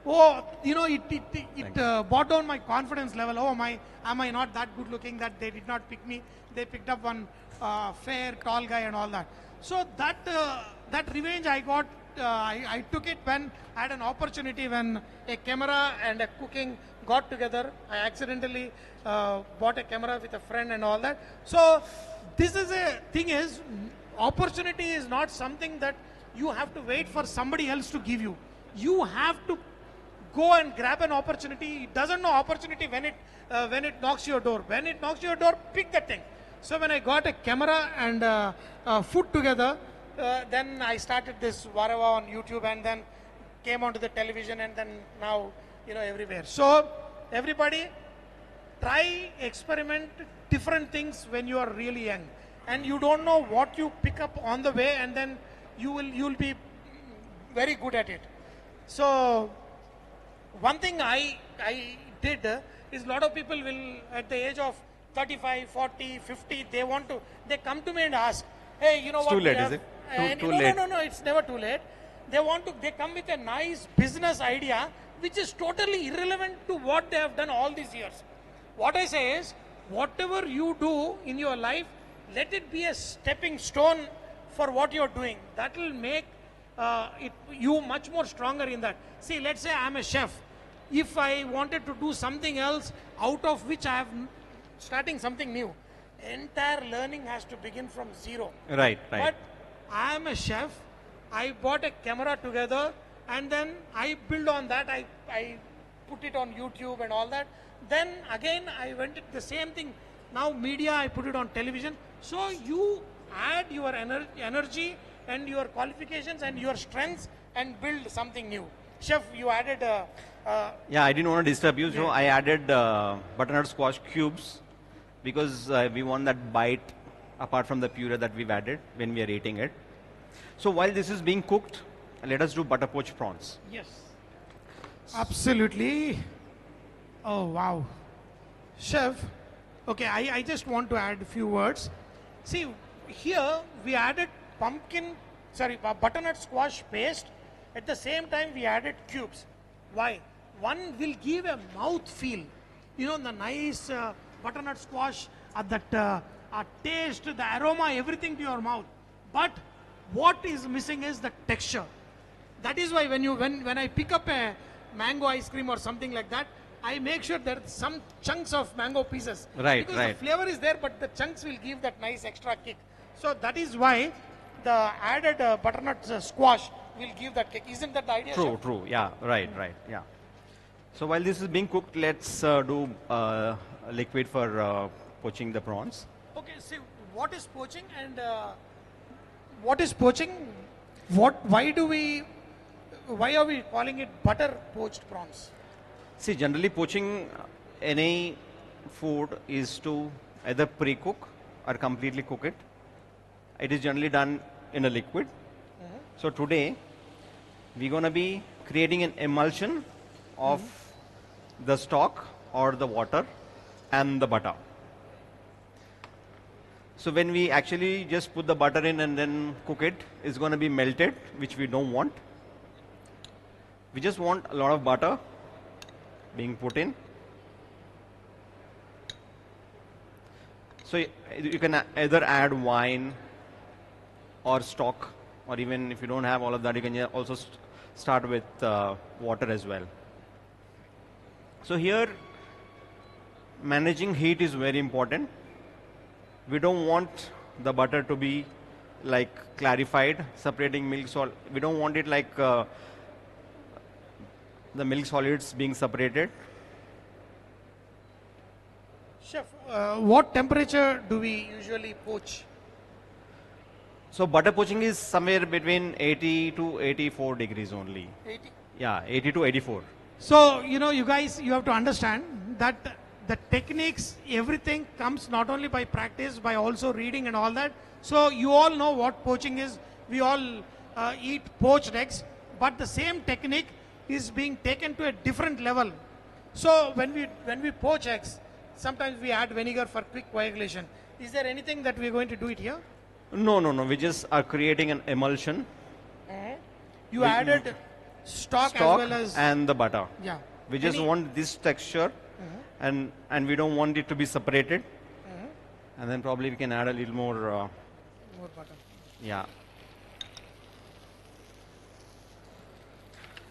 It brought down my confidence level. Am I not that good looking that they did not pick me? They picked up one fair, tall guy and all that. So that revenge I got. I took it when I had an opportunity, when a camera and a cooking got together. I accidentally bought a camera with a friend and all that. So this is a thing is, opportunity is not something that you have to wait for somebody else to give you. You have to go and grab an opportunity. It doesn't know opportunity when it knocks your door. When it knocks your door, pick that thing. So when I got a camera and food together, then I started this Varava on YouTube, and then came onto the television, and then now, everywhere. So everybody try, experiment different things when you are really young, and you don't know what you pick up on the way, and then you'll be very good at it. So one thing I did is a lot of people will, at the age of 35, 40, 50, they come to me and ask, hey, It's what too late, have? is it? Too No, late. no, it's never too late. They come with a nice business idea which is totally irrelevant to what they have done all these years. What I say is, whatever you do in your life, let it be a stepping stone for what you're doing. That will make you much more stronger in that. See, let's say I'm a chef. If I wanted to do something else out of which I have starting something new, entire learning has to begin from zero. Right, right. But I am a chef. I bought a camera together and then I build on that. I put it on YouTube and all that. Then again I went the same thing. Now media, I put it on television. So you add your energy and your qualifications and your strengths and build something new. Chef, you added yeah, I didn't want to disturb you, so I added butternut squash cubes because we want that bite apart from the puree that we've added when we are eating it. So while this is being cooked, let us do butter poached prawns. Yes. Absolutely. Oh, wow. Chef, okay, I just want to add a few words. See, here we added butternut squash paste. At the same time, we added cubes. Why? One will give a mouth feel. You know, the nice butternut squash, that taste, the aroma, everything to your mouth. But what is missing is the texture. That is why when I pick up a mango ice cream or something like that, I make sure there are some chunks of mango pieces. Right, because right. the flavor is there, but the chunks will give that nice extra kick. So that is why the added butternut squash will give that kick. Isn't that the idea? True, Chef? true. Yeah, right, right. Yeah. So while this is being cooked, let's do liquid for poaching the prawns. Okay, see, what is poaching and what is poaching? Why are we calling it butter poached prawns? See, generally poaching any food is to either pre-cook or completely cook it. It is generally done in a liquid. So today, we're going to be creating an emulsion of the stock or the water and the butter. So when we actually just put the butter in and then cook it, it's going to be melted, which we don't want. We just want a lot of butter being put in. So you can either add wine or stock, or even if you don't have all of that, you can also start with water as well. So here, managing heat is very important. We don't want the butter to be like clarified, separating milk solid. We don't want it like the milk solids being separated. Chef, what temperature do we usually poach? So butter poaching is somewhere between 80 to 84 degrees only. 80? Yeah, 80 to 84. So, you know, you guys, you have to understand that the techniques, everything comes not only by practice, by also reading and all that. So you all know what poaching is. We all eat poached eggs, but the same technique is being taken to a different level. So when we poach eggs, sometimes we add vinegar for quick coagulation. Is there anything that we're going to do it here? No. We just are creating an emulsion. You added stock as well as... and the butter. Yeah. We just want this texture and we don't want it to be separated. And then probably we can add a little more... more butter. Yeah.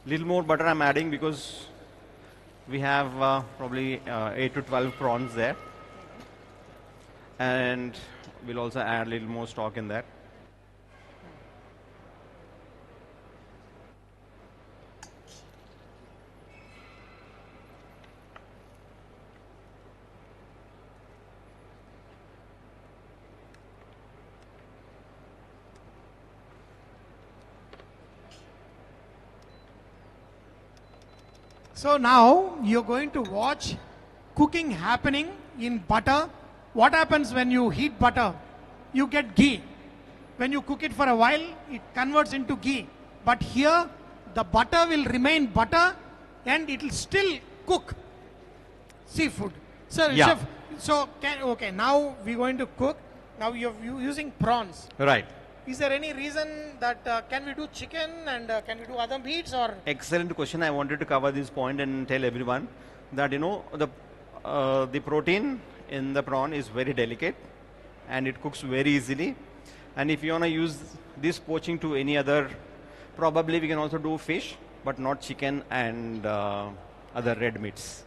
Little more butter I'm adding because we have probably 8 to 12 prawns there. And we'll also add a little more stock in there. So now you're going to watch cooking happening in butter. What happens when you heat butter? You get ghee. When you cook it for a while, it converts into ghee. But here, the butter will remain butter and it will still cook seafood. Sir, Yeah. Chef, so okay, now we're going to cook. Now you're using prawns. Right. Is there any reason that can we do chicken and can we do other meats or? Excellent question. I wanted to cover this point and tell everyone that, you know, the protein in the prawn is very delicate and it cooks very easily. And if you want to use this poaching to any other, probably we can also do fish, but not chicken and other red meats.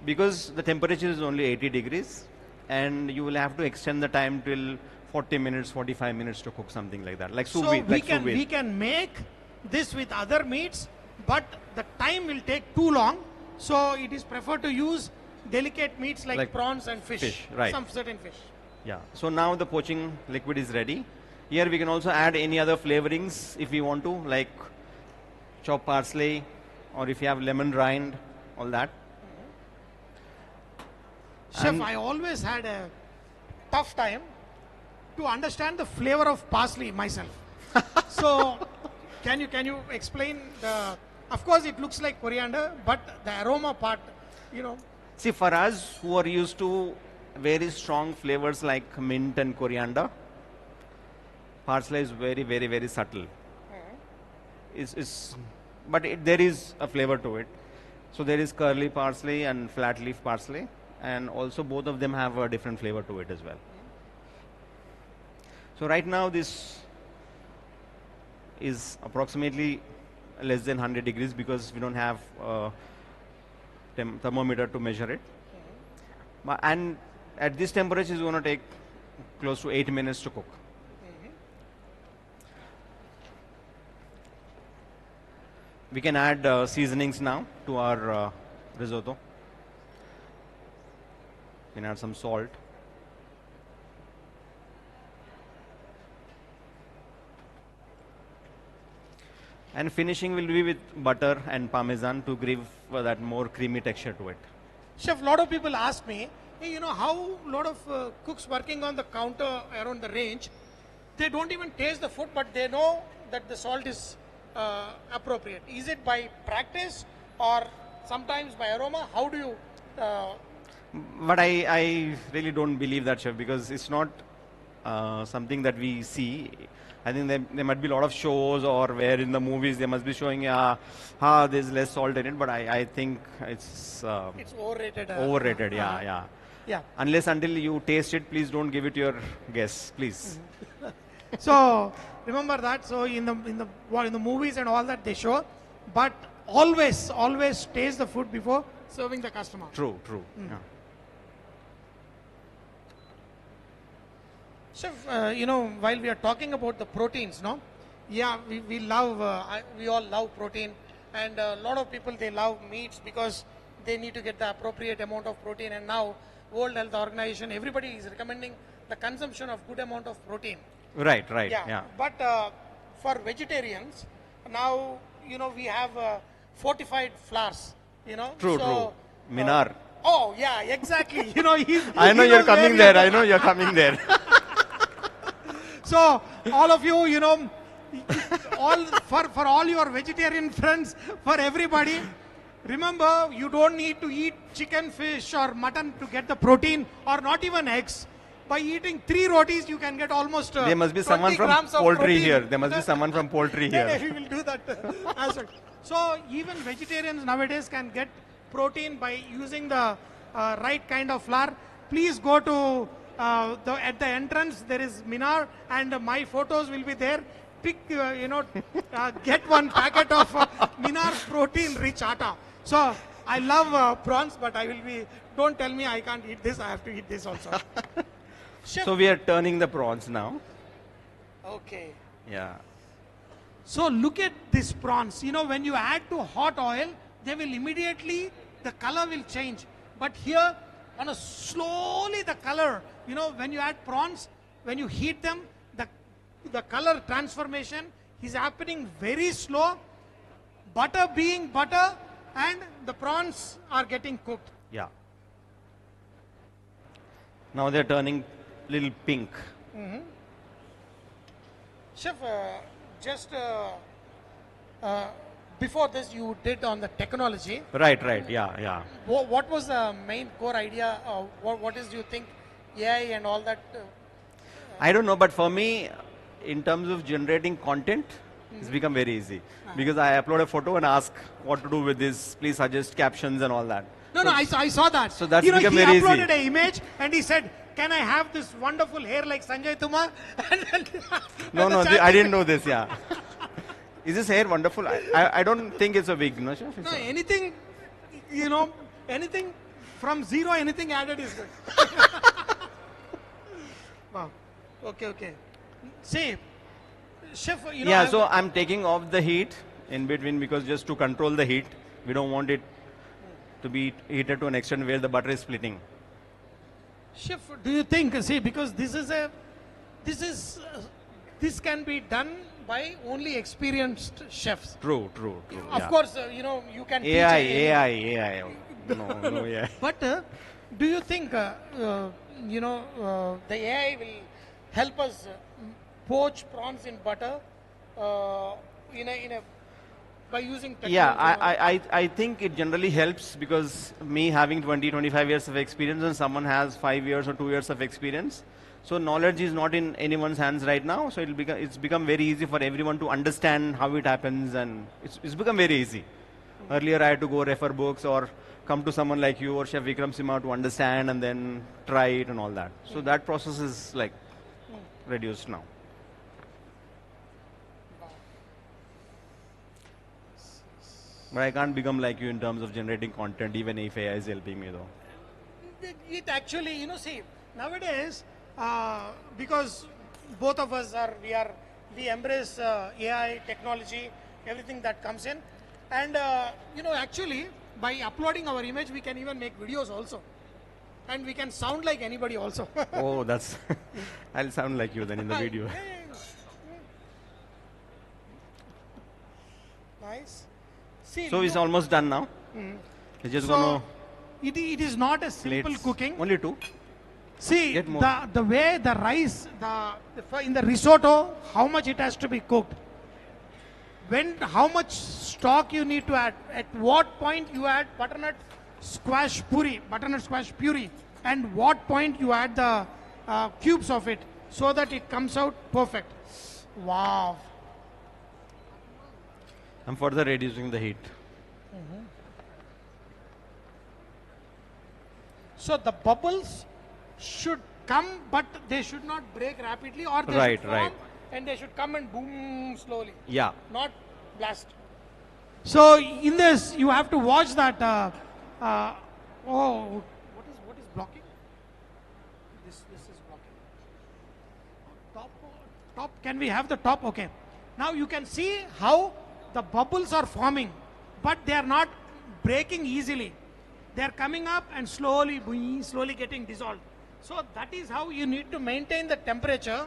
Because the temperature is only 80 degrees and you will have to extend the time till 40 minutes, 45 minutes to cook something like that. Like sous So vide. we can make this with other meats, but the time will take too long. So it is preferred to use delicate meats like prawns and fish. Right. Some certain fish. Yeah. So now the poaching liquid is ready. Here we can also add any other flavorings if we want to, like chopped parsley, or if you have lemon rind, all that. Chef, I always had a tough time to understand the flavor of parsley myself. So can you explain the, of course it looks like coriander, but the aroma part, you know. See, for us who are used to very strong flavors like mint and coriander, parsley is very, very, very subtle. But there is a flavor to it. So there is curly parsley and flat leaf parsley, and also both of them have a different flavor to it as well. So right now this is approximately less than 100 degrees because we don't have a thermometer to measure it. And at this temperature it's going to take close to 8 minutes to cook. We can add seasonings now to our risotto. We can add some salt. And finishing will be with butter and parmesan to give that more creamy texture to it. Chef, a lot of people ask me, hey, you know how a lot of cooks working on the counter around the range, they don't even taste the food, but they know that the salt is appropriate. Is it by practice or sometimes by aroma? How do you? But I really don't believe that, chef, because it's not something that we see. I think there might be a lot of shows or where in the movies they must be showing, there's less salt in it, but I think it's overrated. Overrated, yeah. Unless until you taste it, please don't give it to your guests, please. So remember that. So in the movies and all that they show, but always taste the food before serving the customer. True. Yeah. Chef, you know, while we are talking about the proteins, no? Yeah, we love, we all love protein, and a lot of people, they love meats because they need to get the appropriate amount of protein, and now World Health Organization, everybody is recommending the consumption of good amount of protein. Right, yeah. But for vegetarians, now, you know, we have fortified flours, you know. True. Minar. Oh, yeah, exactly. You know, I know you're coming there. So, all of you, you know, for all your vegetarian friends, for everybody, remember, you don't need to eat chicken, fish or mutton to get the protein, or not even eggs. By eating 3 rotis, you can get almost There must be someone from poultry here. There must be someone from poultry here. We will do that as well. So, even vegetarians nowadays can get protein by using the right kind of flour. Please go to at the entrance there is Minar, and my photos will be there. Pick, get one packet of Minar protein rich atta. So I love prawns, but don't tell me I can't eat this, I have to eat this also. Chef. So we are turning the prawns now. Okay. Yeah. So look at these prawns. You know, when you add to hot oil, they will immediately, the color will change. But here, slowly the color, you know, when you add prawns, when you heat them, the color transformation is happening very slow. Butter being butter, and the prawns are getting cooked. Yeah. Now they're turning little pink. Chef, just before this you did on the technology. Right, yeah. What was the main core idea? What is, do you think, AI and all that? I don't know, but for me, in terms of generating content, it's become very easy. Because I upload a photo and ask what to do with this, please suggest captions and all that. No, I saw that. So that's become very easy. He uploaded an image and he said, can I have this wonderful hair like Sanjay Tuma? No, I didn't know this, yeah. Is this hair wonderful? I don't think it's a wig, no, chef? No, anything, anything from zero, anything added is good. Wow. Okay. See, chef, Yeah, so I'm taking off the heat in between because just to control the heat. We don't want it to be heated to an extent where the butter is splitting. Chef, do you think, because this can be done by only experienced chefs. True. Of course, you can teach AI. No AI. But do you think, the AI will help us poach prawns in butter by using technology? Yeah, I think it generally helps because me having 20-25 years of experience and someone has 5 years or 2 years of experience. So knowledge is not in anyone's hands right now. So it's become very easy for everyone to understand how it happens, and it's become very easy. Earlier I had to go refer books or come to someone like you or Chef Vikram Sima to understand and then try it and all that. So that process is like reduced now. But I can't become like you in terms of generating content, even if AI is helping me though. It actually, nowadays, because both of us we embrace AI technology, everything that comes in, and actually by uploading our image, we can even make videos also, and we can sound like anybody also. Oh, that's I'll sound like you then in the video. Nice. See, So it's almost done now. It's just gonna. It is not a simple plates. cooking. Only 2. See, Get more. the way the rice, in the risotto, how much it has to be cooked. How much stock you need to add. At what point you add butternut squash puree, and what point you add the cubes of it so that it comes out perfect. Wow. I'm further reducing the heat. So the bubbles should come, but they should not break rapidly, or they Right, should form, right. and they should come and boom slowly. Yeah. Not blast. So in this, you have to watch that. What is blocking? This is blocking. Top. Can we have the top? Okay. Now you can see how the bubbles are forming, but they are not breaking easily. They are coming up and slowly getting dissolved. So that is how you need to maintain the temperature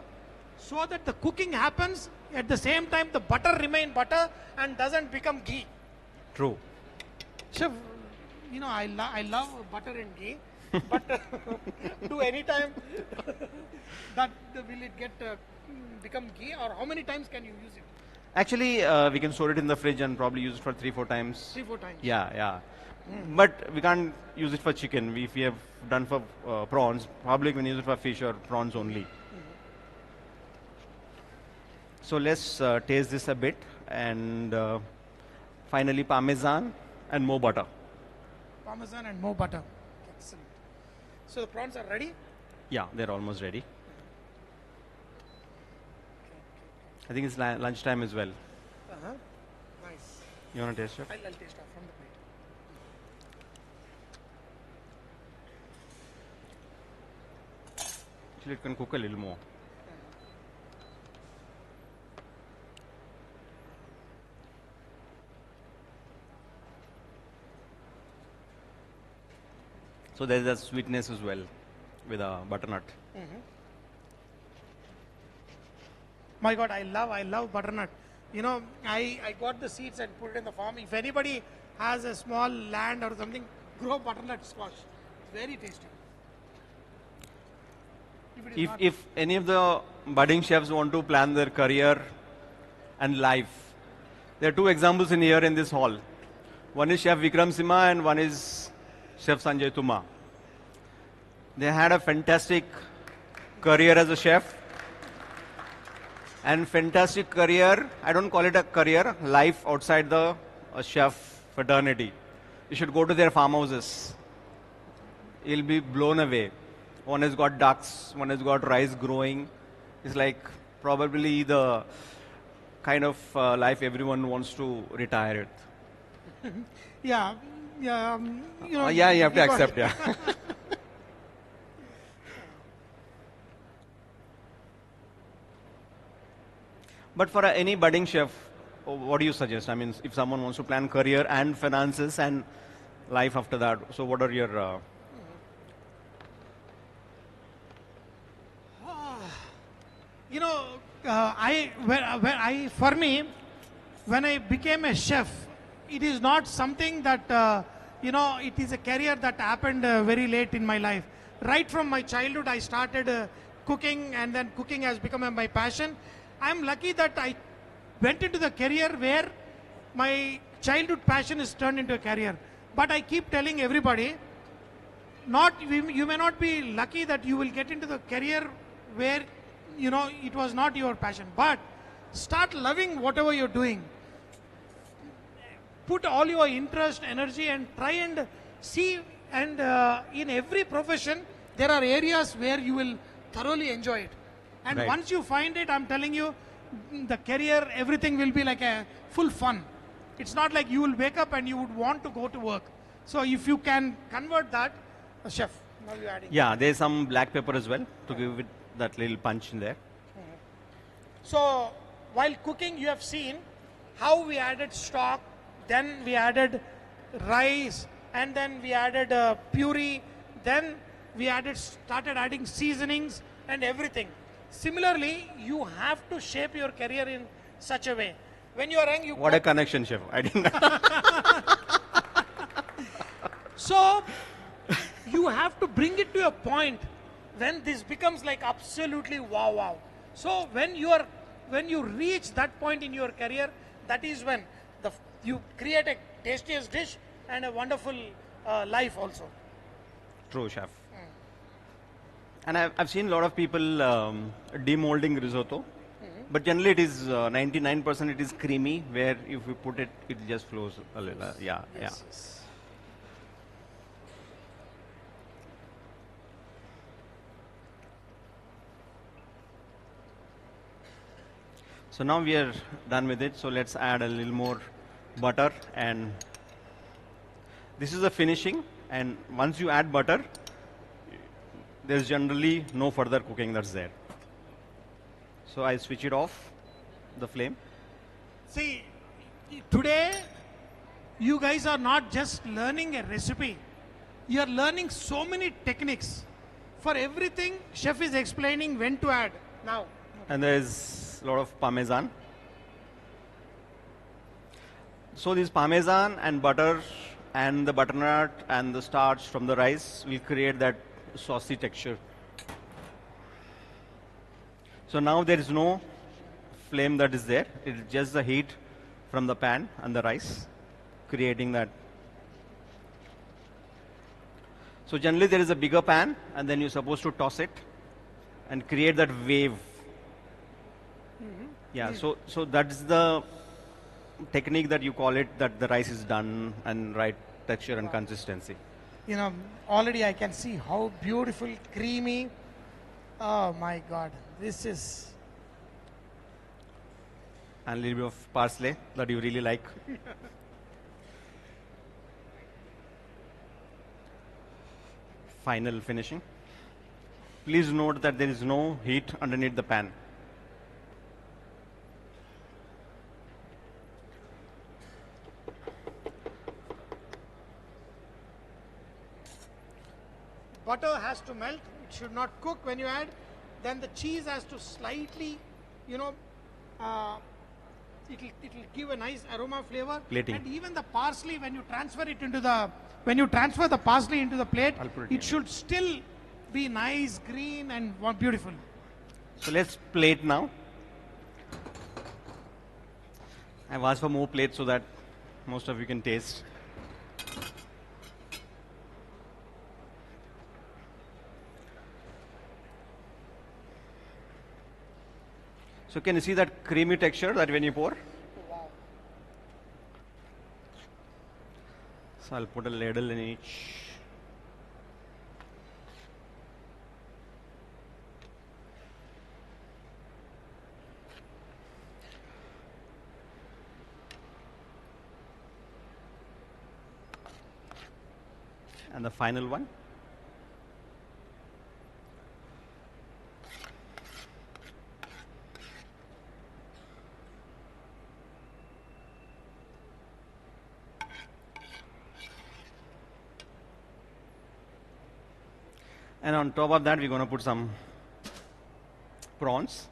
so that the cooking happens at the same time the butter remain butter and doesn't become ghee. True. Chef, I love butter and ghee, but do any time that will it get become ghee, or how many times can you use it? Actually, we can store it in the fridge and probably use it for 3-4 times. 3-4 times. Yeah. But we can't use it for chicken. If we have done for prawns, probably we can use it for fish or prawns only. So let's taste this a bit, and finally Parmesan and more butter. Parmesan and more butter. Excellent. So the prawns are ready? Yeah, they're almost ready. I think it's lunchtime as well. Nice. You want to taste it? I'll taste off from the plate. Actually, it can cook a little more. So there's a sweetness as well with a butternut. My God, I love butternut. I got the seeds and put it in the farm. If anybody has a small land or something, grow butternut squash. It's very tasty. If any of the budding chefs want to plan their career and life, there are 2 examples in here in this hall. One is Chef Vikram Sima and one is Chef Sanjay Tuma. They had a fantastic career as a chef and fantastic career. I don't call it a career, life outside the chef fraternity. You should go to their farmhouses. You'll be blown away. One has got ducks, one has got rice growing. It's like probably the kind of life everyone wants to retire with. Yeah, yeah, Yeah, you have to because- accept, yeah. But for any budding chef, what do you suggest? I mean, if someone wants to plan career and finances and life after that, so what are your... For me, when I became a chef, it is not something that, it is a career that happened very late in my life. Right from my childhood, I started cooking, and then cooking has become my passion. I'm lucky that I went into the career where my childhood passion is turned into a career. But I keep telling everybody, you may not be lucky that you will get into the career where it was not your passion, but start loving whatever you're doing. Put all your interest, energy, and try and see. And in every profession, there are areas where you will thoroughly enjoy it. And Right. once you find it, I'm telling you, the career, everything will be like a full fun. It's not like you will wake up and you would want to go to work. So if you can convert that, chef, now you're adding. Yeah, there's some black pepper as well to give it that little punch in there. So while cooking, you have seen how we added stock, then we added rice, and then we added puree, then we started adding seasonings and everything. Similarly, you have to shape your career in such a way. When you are young, you What a cook. connection, chef. I didn't. So you have to bring it to a point when this becomes like absolutely wow. So when you reach that point in your career, that is when you create a tastiest dish and a wonderful life also. True, chef. And I've seen a lot of people demolding risotto, but generally it is 99% it is creamy, where if you put it, it just flows a little. Yeah. So now we are done with it. So let's add a little more butter, and this is the finishing. And once you add butter, there's generally no further cooking that's there. So I switch it off, the flame. See, today you guys are not just learning a recipe, you are learning so many techniques. For everything, chef is explaining when to add. Now, And there's a lot of parmesan. So this parmesan and butter and the butternut and the starch from the rice will create that saucy texture. So now there is no flame that is there. It is just the heat from the pan and the rice creating that. So generally there is a bigger pan, and then you're supposed to toss it and create that wave. Yeah, so that's the technique that you call it, that the rice is done and right texture and consistency. already I can see how beautiful, creamy. Oh my God, this is. And a little bit of parsley that you really like. Final finishing. Please note that there is no heat underneath the pan. Butter has to melt. It should not cook when you add. Then the cheese has to slightly, it will give a nice aroma flavor. Plating. And even the parsley, when you transfer the parsley into the plate, I'll put it it here. should still be nice, green, and beautiful. So let's plate now. I've asked for more plates so that most of you can taste. So can you see that creamy texture that when you pour? So I'll put a ladle in each. And the final one. And on top of that, we're going to put some prawns.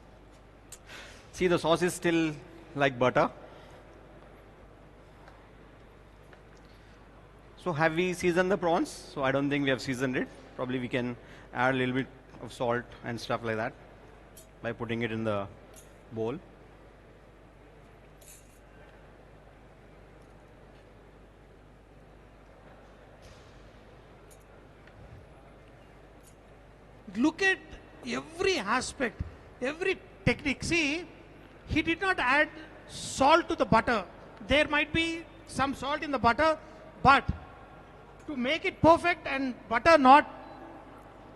See, the sauce is still like butter. So have we seasoned the prawns? So I don't think we have seasoned it. Probably we can add a little bit of salt and stuff like that by putting it in the bowl. Look at every aspect, every technique. See, he did not add salt to the butter. There might be some salt in the butter, but to make it perfect and butter not,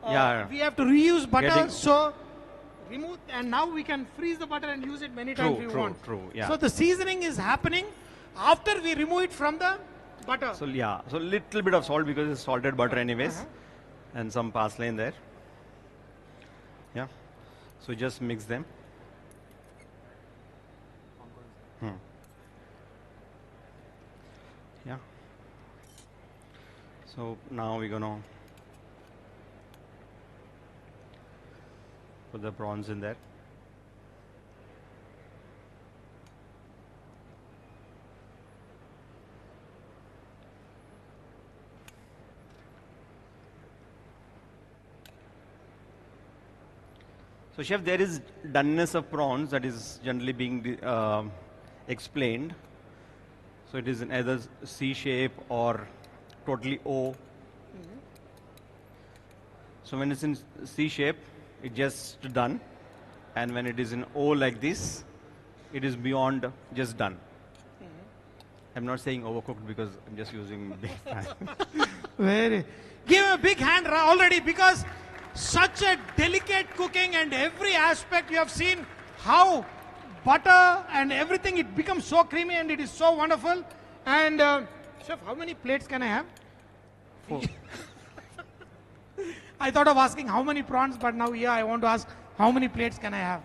we have to reuse butter. So remove, and now we can freeze the butter and use it many times we want. True, yeah. So the seasoning is happening after we remove it from the butter. So yeah, so little bit of salt because it's salted butter anyways, and some parsley in there. Yeah, so just mix them. Yeah. So now we're gonna put the prawns in there. So chef, there is doneness of prawns that is generally being explained. So it is in either C shape or totally O. So when it's in C shape, it's just done. And when it is in O like this, it is beyond just done. I'm not saying overcooked because I'm just using big pan. Very. Give a big hand already because such a delicate cooking and every aspect you have seen how butter and everything, it becomes so creamy and it is so wonderful. And chef, how many plates can I have? 4. I thought of asking how many prawns, but now I want to ask how many plates can I have?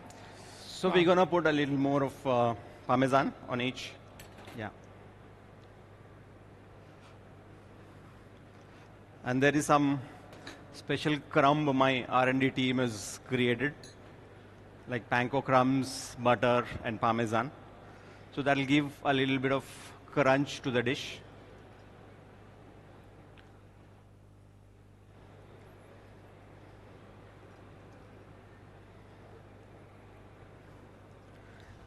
So we're gonna put a little more of parmesan on each. Yeah. And there is some special crumb my R&D team has created, like panko crumbs, butter, and parmesan. So that will give a little bit of crunch to the dish.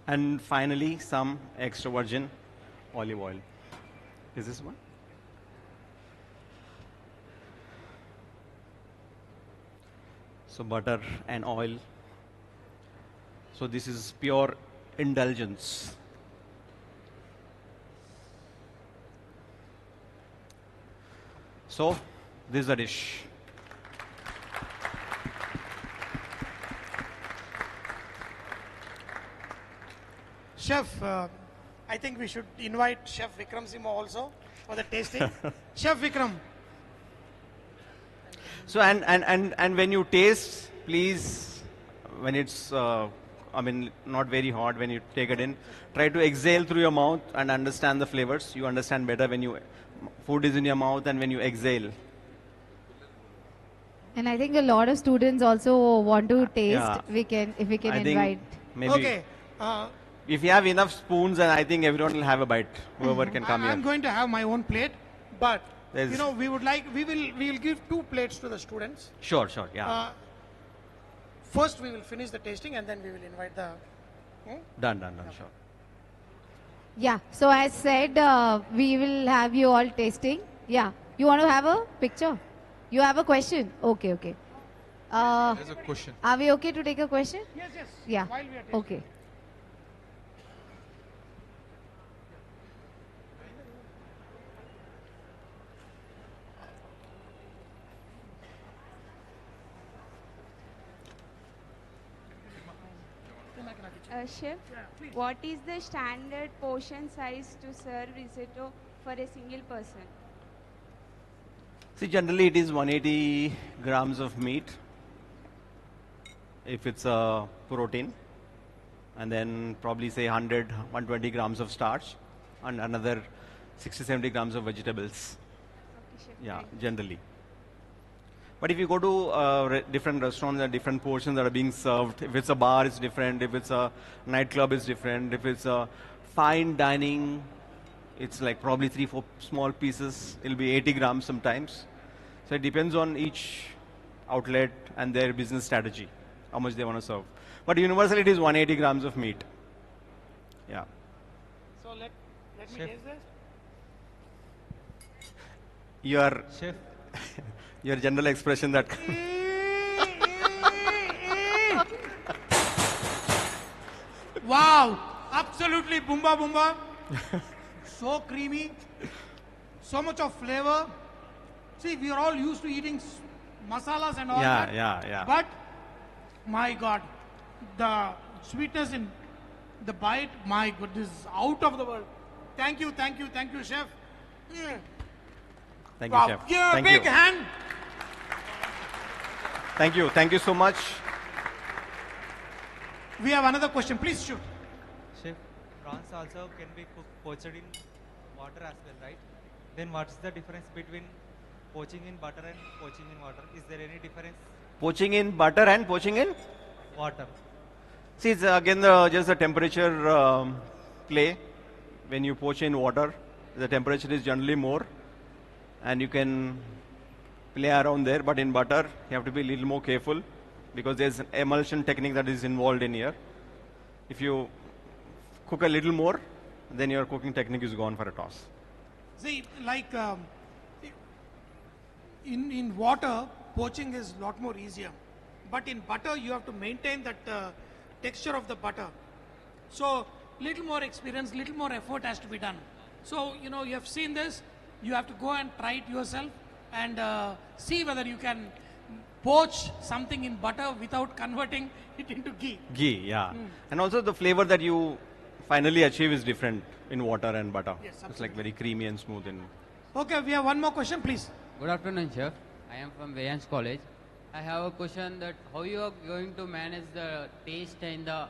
And finally, some extra virgin olive oil. Is this one? So butter and oil. So this is pure indulgence. So this is the dish. Chef, I think we should invite Chef Vikram Simo also for the tasting. Chef Vikram. So and when you taste, please, when it's not very hot, when you take it in, try to exhale through your mouth and understand the flavors. You understand better when food is in your mouth and when you exhale. And I think a lot of students also want to taste. Yeah. If we can I invite. think maybe Okay. if you have enough spoons, and I think everyone will have a bite. Whoever can come I'm here. going to have my own plate, but There's- we will give 2 plates to the students. Sure, yeah. First, we will finish the tasting, and then we will invite the. Done, sure. Yeah. So as said, we will have you all tasting. Yeah. You want to have a picture? You have a question? Okay. There's a question. Are we okay to take a question? Yes. Yeah. While we are tasting. Okay. Chef, what is the standard portion size to serve risotto for a single person? See, generally it is 180 grams of meat if it's a protein, and then probably say 100, 120 grams of starch, and another 60, 70 grams of vegetables. Yeah, generally. But if you go to different restaurants, there are different portions that are being served. If it's a bar, it's different. If it's a nightclub, it's different. If it's a fine dining, it's like probably 3, 4 small pieces. It'll be 80 grams sometimes. So it depends on each outlet and their business strategy, how much they want to serve. But universally, it is 180 grams of meat. Yeah. So let me taste this. Your Chef. your general expression that Wow, absolutely boomba boomba. So creamy, so much of flavor. See, we are all used to eating masalas and all that. Yeah. But my God, the sweetness in the bite, my goodness, out of the world. Thank you, chef. Thank Wow. you, chef. Give a Thank big you. hand. Thank you so much. We have another question. Please shoot. Chef, prawns also can be poached in water as well, right? Then what's the difference between poaching in butter and poaching in water? Is there any difference? Poaching in butter and poaching in Water. see, it's again just the temperature play. When you poach in water, the temperature is generally more, and you can play around there. But in butter, you have to be a little more careful because there's an emulsion technique that is involved in here. If you cook a little more, then your cooking technique is gone for a toss. See, like in water, poaching is a lot more easier. But in butter, you have to maintain that texture of the butter. So, little more experience, little more effort has to be done. So, you have seen this. You have to go and try it yourself and see whether you can poach something in butter without converting it into ghee. Ghee, yeah. And also the flavor that you finally achieve is different in water and butter. Yes, it's like very creamy and smooth. Okay, we have one more question, please. Good afternoon, chef. I am from Vayans College. I have a question that how you are going to manage the taste and the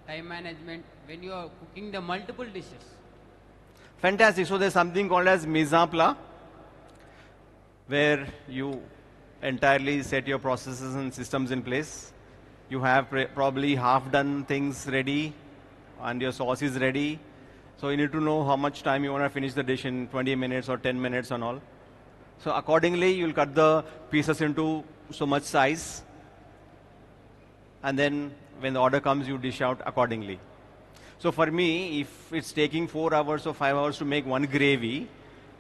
time management when you are cooking the multiple dishes. Fantastic. So there's something called as mise en place, where you entirely set your processes and systems in place. You have probably half done things ready and your sauce is ready. So you need to know how much time you want to finish the dish in 20 minutes or 10 minutes and all. So accordingly, you'll cut the pieces into so much size. And then when the order comes, you dish out accordingly. So for me, if it's taking 4 hours or 5 hours to make one gravy,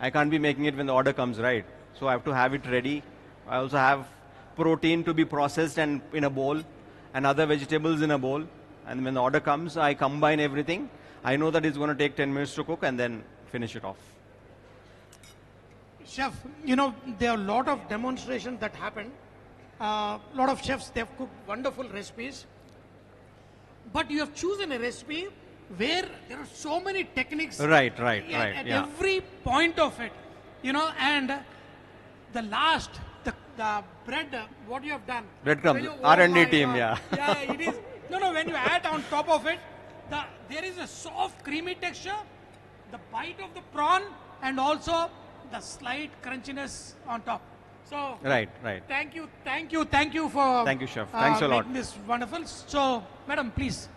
I can't be making it when the order comes, right? So I have to have it ready. I also have protein to be processed and in a bowl and other vegetables in a bowl. And when the order comes, I combine everything. I know that it's going to take 10 minutes to cook and then finish it off. Chef, there are a lot of demonstrations that happen. A lot of chefs, they have cooked wonderful recipes. But you have chosen a recipe where there are so many techniques. Right. At Yeah. every point of it. And the last, the bread, what you have done. Breadcrumbs, When you- R&D my team, God. yeah. Yeah, it is. No, when you add on top of it, there is a soft, creamy texture, the bite of the prawn, and also the slight crunchiness on top. So, Right. Thank you for Thank you, chef. Thanks a lot. making this wonderful. So, madam, please.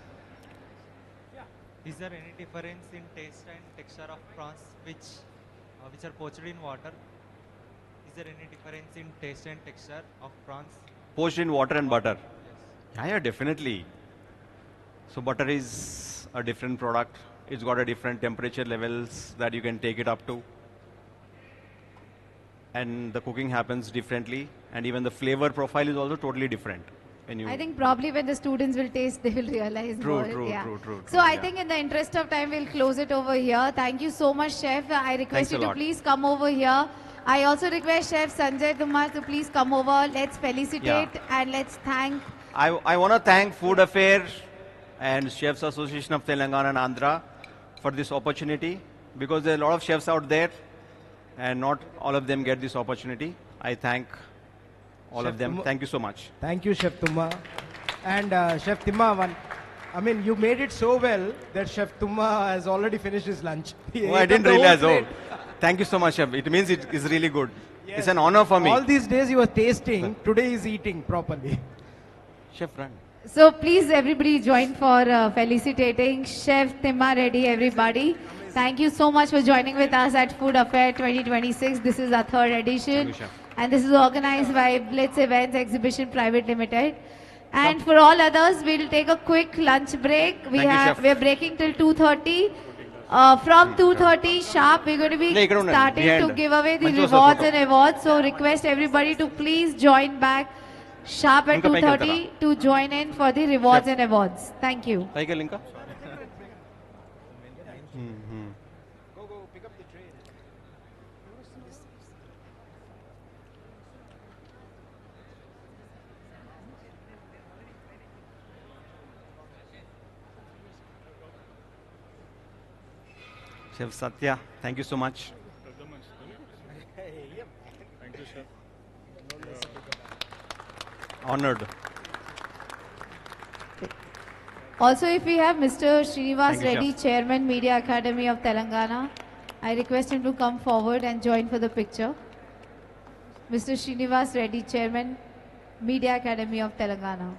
Is there any difference in taste and texture of prawns which are poached in water? Is there any difference in taste and texture of prawns? Poached in water and butter. Yeah, definitely. So butter is a different product. It's got a different temperature levels that you can take it up to. And the cooking happens differently. And even the flavor profile is also totally different. When you I think probably when the students will taste, they will realize more. True. So I think in the interest of time, we'll close it over here. Thank you so much, Chef. I request Thanks a you to lot. please come over here. I also request Chef Sanjay Tumar to please come over. Let's felicitate and let's thank. I want to thank Food Affairs and Chefs Association of Telangana and Andhra for this opportunity, because there are a lot of chefs out there and not all of them get this opportunity. I thank all Chef of them. Tumma. Thank you so much. Thank you, Chef Tumma. And Chef Timma, I mean, you made it so well that Chef Tumma has already finished his lunch. He Oh, I ate up didn't the whole realize. Oh, plate. thank you so much, chef. It means it is really good. Yes. It's an honor for me. All these days he was tasting, today he's eating properly. Chef, run. So please everybody join for felicitating Chef Timma Reddy, everybody. Thank you so much for joining with us at Food Affair 2026. This is our third edition. Thank you, chef. And this is organized by Blitz Events Exhibition Private Limited. And for all others, we'll take a quick lunch break. We're breaking till 2:30. From 2:30 sharp, we're going to be starting to give away the rewards and awards. So request everybody to please join back sharp at 2:30 to join in for the rewards and awards. Thank you. Chef Satya, thank you so much. Thank you, chef. Honored. Also, if we have Mr. Srinivas Thank you, Reddy, Chef. Chairman, Media Academy of Telangana, I request him to come forward and join for the picture. Mr. Srinivas Reddy, Chairman, Media Academy of Telangana.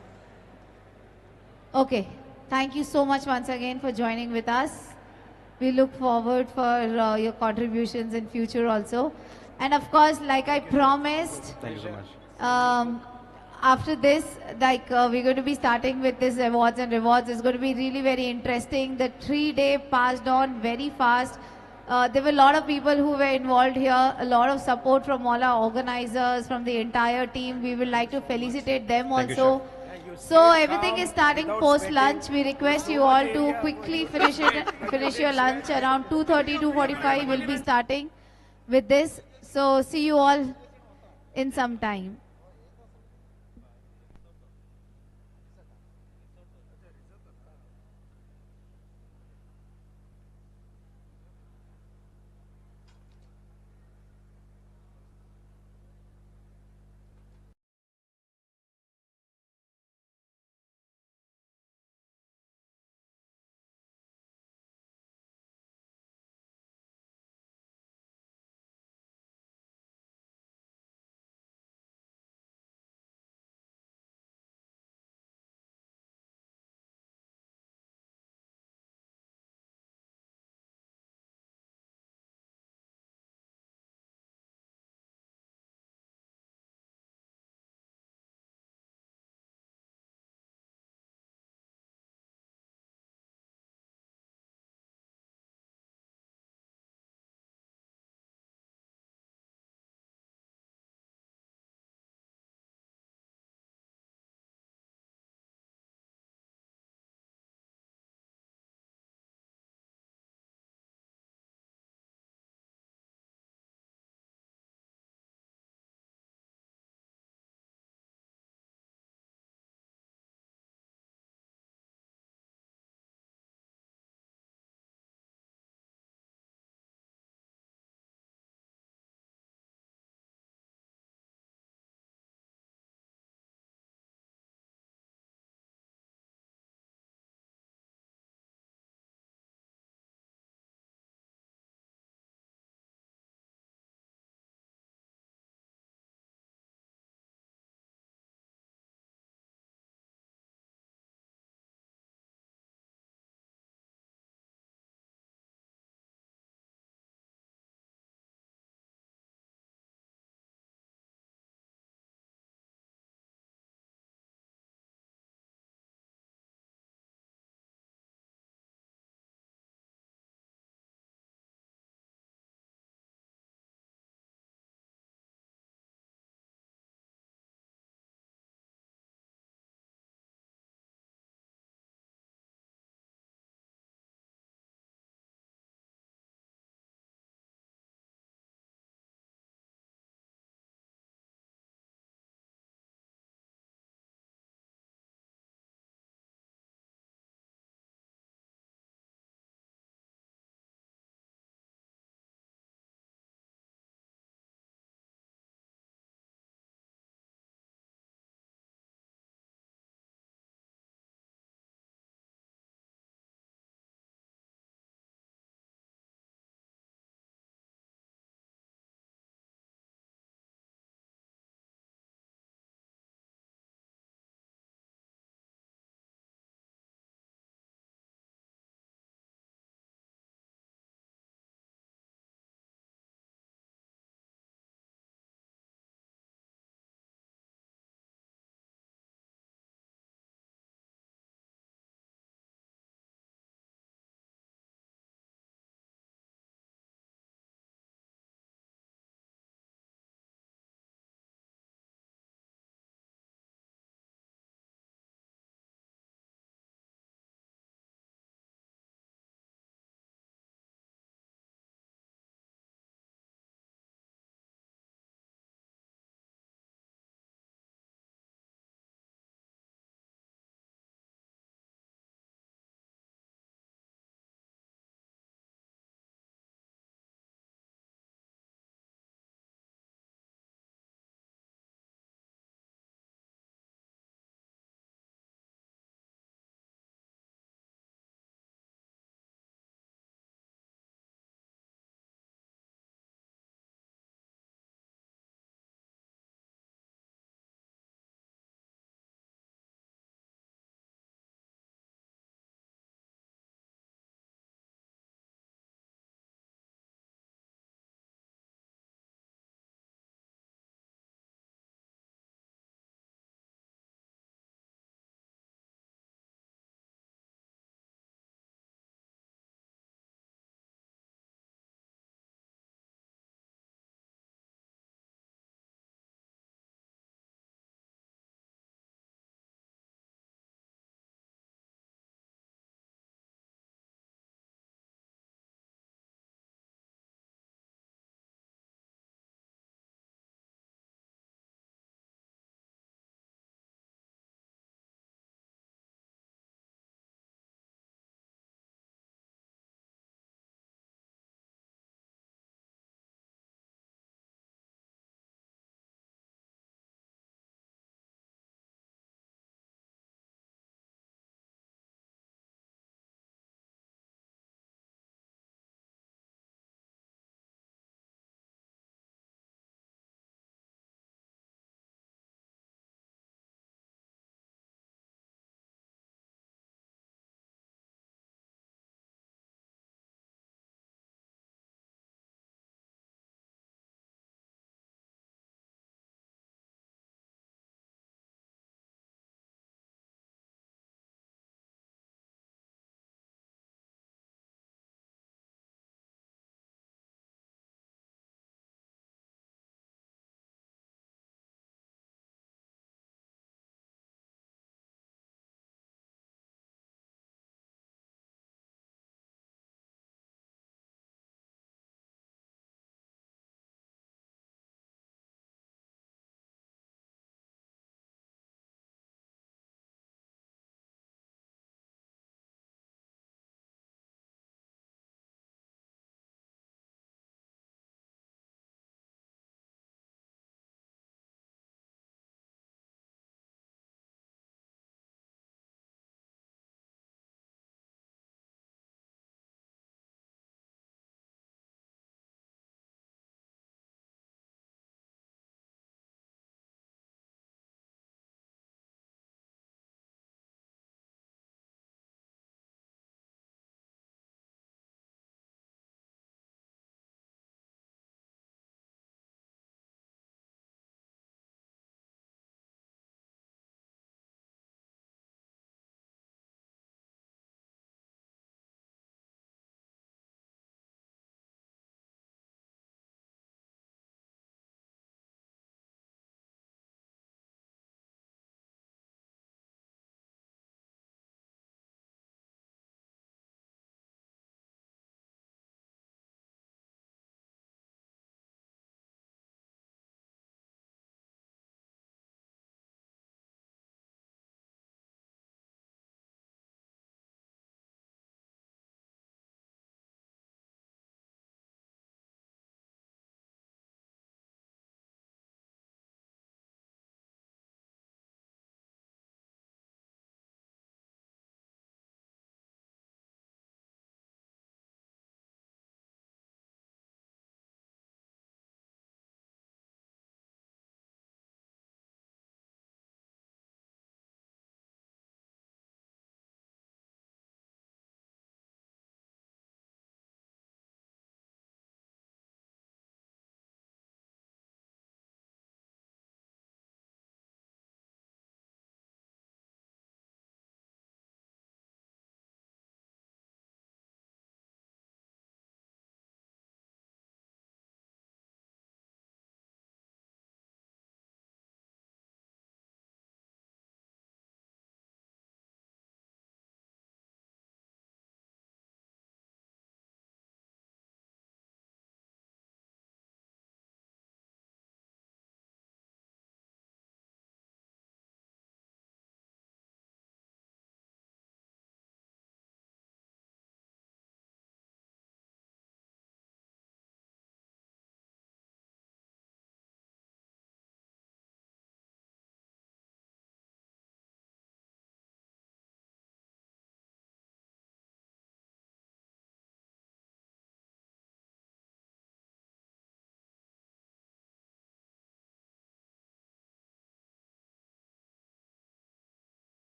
Okay, thank you so much once again for joining with us. We look forward for your contributions in future also. And of course, like I promised, Thank you so much. after this, we're going to be starting with this awards and rewards. It's going to be really very interesting. The 3-day passed on very fast. There were a lot of people who were involved here, a lot of support from all our organizers, from the entire team. We would like to felicitate them Thank you, also. So everything is starting post-lunch. We request you all to quickly finish your lunch around 2:30, 2:45. We'll be starting with this. So see you all in some time.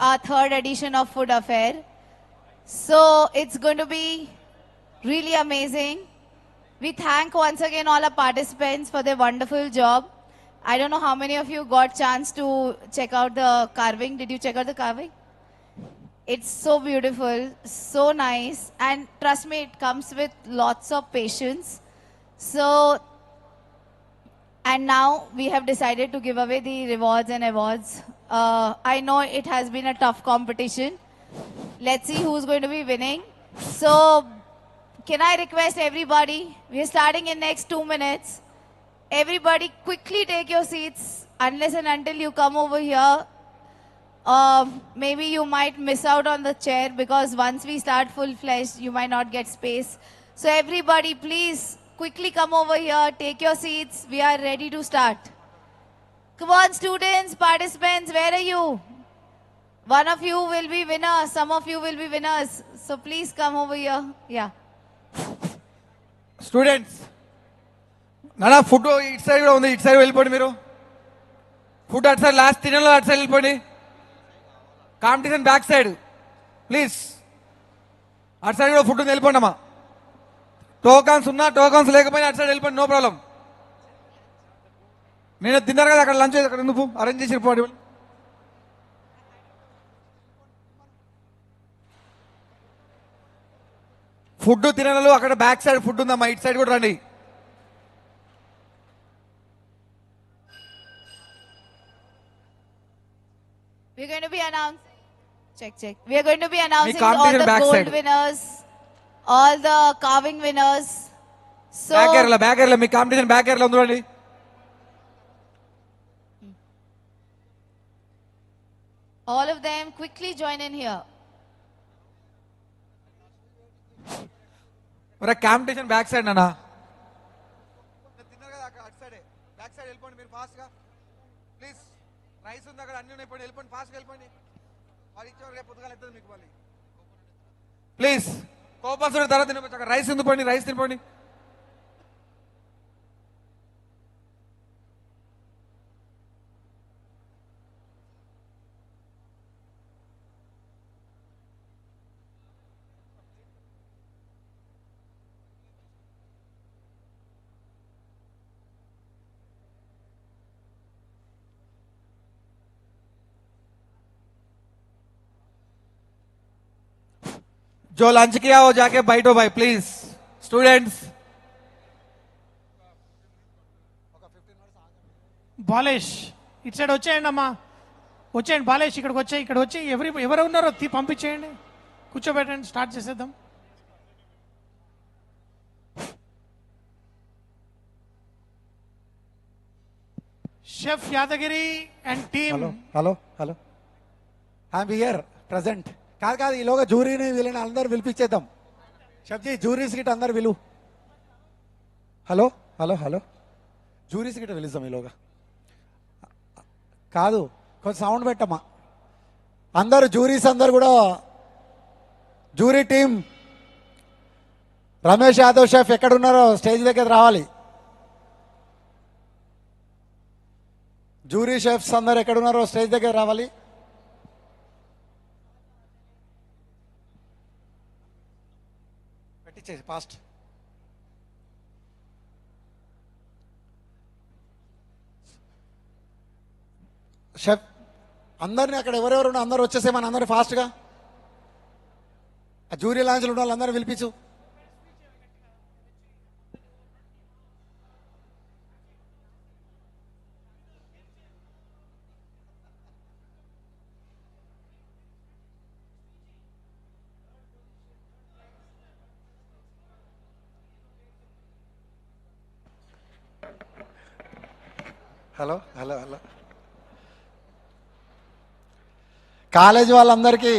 our third edition of Food Affair. So it's going to be really amazing. We thank once again all our participants for their wonderful job. I don't know how many of you got chance to check out the carving. Did you check out the carving? It's so beautiful, so nice, and trust me, it comes with lots of patience. So, and now we have decided to give away the rewards and awards. I know it has been a tough competition. Let's see who's going to be winning. So, can I request everybody, we are starting in next 2 minutes. Everybody quickly take your seats unless and until you come over here. Maybe you might miss out on the chair because once we start full-fledged, you might not get space. So everybody, please quickly come over here, take your seats. We are ready to start. Come on, students, participants, where are you? One of you will be winners. Some of you will be winners. So please come over here. Yeah. Students నానా food ఇటు side కూడా ఉంది, ఇటు side వెళ్ళిపోండి. మీరు food అటు side last తినలో అటు side వెళ్ళిపోండి. Competition back side please. అటు సైడ్ కూడా ఫుడ్ ఉంది, వెళ్ళిపోండి అమ్మా. టోకన్స్ ఉన్నా టోకన్స్ లేకపోయినా అటు సైడ్ వెళ్ళిపోండి, నో ప్రాబ్లం. నేను తిన్నారు కదా అక్కడ లంచ్ అక్కడ ఎందుకు అరేంజ్ చేసి వెళ్ళిపోండి. ఫుడ్ తినలు అక్కడ బ్యాక్ సైడ్ ఫుడ్ ఉందమ్మా, ఇటు సైడ్ కూడా రండి. We're going to be announcing. Check. We are going to be announcing all competition the back gold side. winners, all the carving winners. So back ఏర్లో మీ competition back ఏర్లో ఉంది రండి. all of them quickly join in here. మరి competition back side నానా. Back side వెళ్ళిపోండి మీరు ఫాస్ట్గా ప్లీజ్. రైస్ ఉంది అక్కడ, అన్ని ఉన్నాయి, వెళ్ళిపోండి ఫాస్ట్గా వెళ్ళిపోండి. వాళ్ళు ఇచ్చేవారు రేపు పొద్దుగా అవుతుంది మీకు మళ్ళీ. ప్లీజ్ కోపం తర్వాత తినవచ్చు, అక్కడ రైస్ తినిపోండి, రైస్ తినిపోండి. जो लंच किया वो जाके बैठो भाई प्लीज स्टूडेंट्स. బాలేష్ ఇటు సైడ్ వచ్చేయండి అమ్మా, వచ్చేయండి. బాలేష్ ఇక్కడికి వచ్చాయి, ఇక్కడ వచ్చి ఎవరు ఉన్నారో పంపించేయండి, కూర్చోబెట్టండి, స్టార్ట్ చేసేద్దాం. Chef Yadagiri and team. Hello I'm here present. కాదు ఈలోగా జూరీని వీళ్ళని అందరూ పిలిపించేద్దాం. షెఫ్జీ జూరీస్ గిట్ట అందరు విలు. హలో జూరీస్ గిట్ట పిలుస్తాం ఈలోగా. కాదు కొంచెం సౌండ్ పెట్టమ్మా. అందరు జూరీస్ అందరు కూడా jury team Ramesh Yadav chef ఎక్కడున్నారో స్టేజ్ దగ్గర రావాలి. జూరీ షెఫ్స్ అందరు ఎక్కడున్నారో స్టేజ్ దగ్గర రావాలి. పెట్టించేసి ఫాస్ట్. షెఫ్ అందరినీ అక్కడ ఎవరెవరు ఉన్నా అందరు వచ్చేసేమని అందరూ ఫాస్ట్గా. ఆ జూరీ లాంచ్లో ఉన్న వాళ్ళందరూ పిలిపించు. హలో కాలేజ్ వాళ్ళందరికీ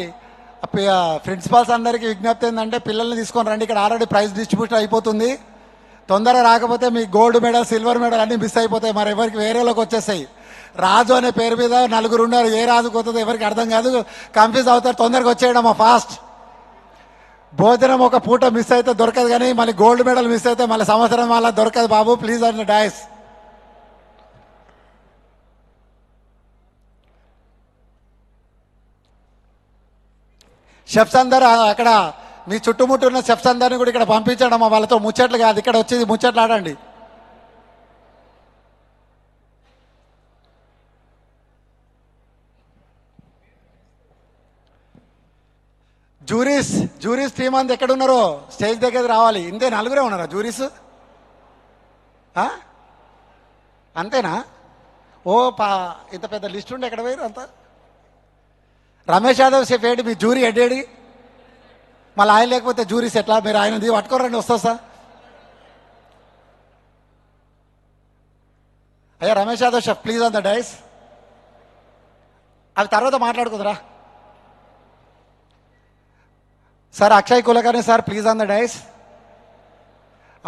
ప్రిన్సిపాల్స్ అందరికీ విజ్ఞప్తి ఏంటంటే పిల్లల్ని తీసుకొని రండి. ఇక్కడ ఆల్రెడీ ప్రైజ్ డిస్ట్రిబ్యూషన్ అయిపోతుంది. తొందరగా రాకపోతే మీ గోల్డ్ మెడల్ సిల్వర్ మెడల్ అన్నీ మిస్ అయిపోతాయి. మరి ఎవరికి వేరేలోకి వచ్చేస్తాయి. రాజు అనే పేరు మీద నలుగురు ఉన్నారు, ఏ రాజుకు వస్తుందో ఎవరికి అర్థం కాదు, కన్ఫ్యూజ్ అవుతారు. తొందరగా వచ్చేయడమా ఫాస్ట్. భోజనం ఒక పూట మిస్ అయితే దొరకదు, కానీ మళ్ళీ గోల్డ్ మెడల్ మిస్ అయితే మళ్ళీ సంవత్సరం మళ్ళీ దొరకదు బాబు. Please and dais. షెఫ్స్ అందరూ అక్కడ మీ చుట్టుముట్టు ఉన్న షెఫ్స్ అందరినీ కూడా ఇక్కడ పంపించండి అమ్మా. వాళ్ళతో ముచ్చట్లు కాదు, ఇక్కడ వచ్చేది ముచ్చట్లు ఆడండి. జూరీస్ టీమ్ అంతా ఎక్కడ ఉన్నారో స్టేజ్ దగ్గర రావాలి. ఇంతే నలుగురే ఉన్నారా జూరీస్? అంతేనా? ఓ ఇంత పెద్ద లిస్ట్ ఉండి ఎక్కడ పోయారు అంతా? రమేష్ యాదవ్ షెఫ్ ఏంటి మీ జూరీ హెడ్? మళ్ళీ ఆయన లేకపోతే జూరీస్ ఎట్లా? మీరు ఆయన పట్టుకోరండి, వస్తా సార్. అయ్యా Ramesh Yadav chef please on the dais. అవి తర్వాత మాట్లాడుకుందరా. Sir Akshay Kulkarni sir please on the dais.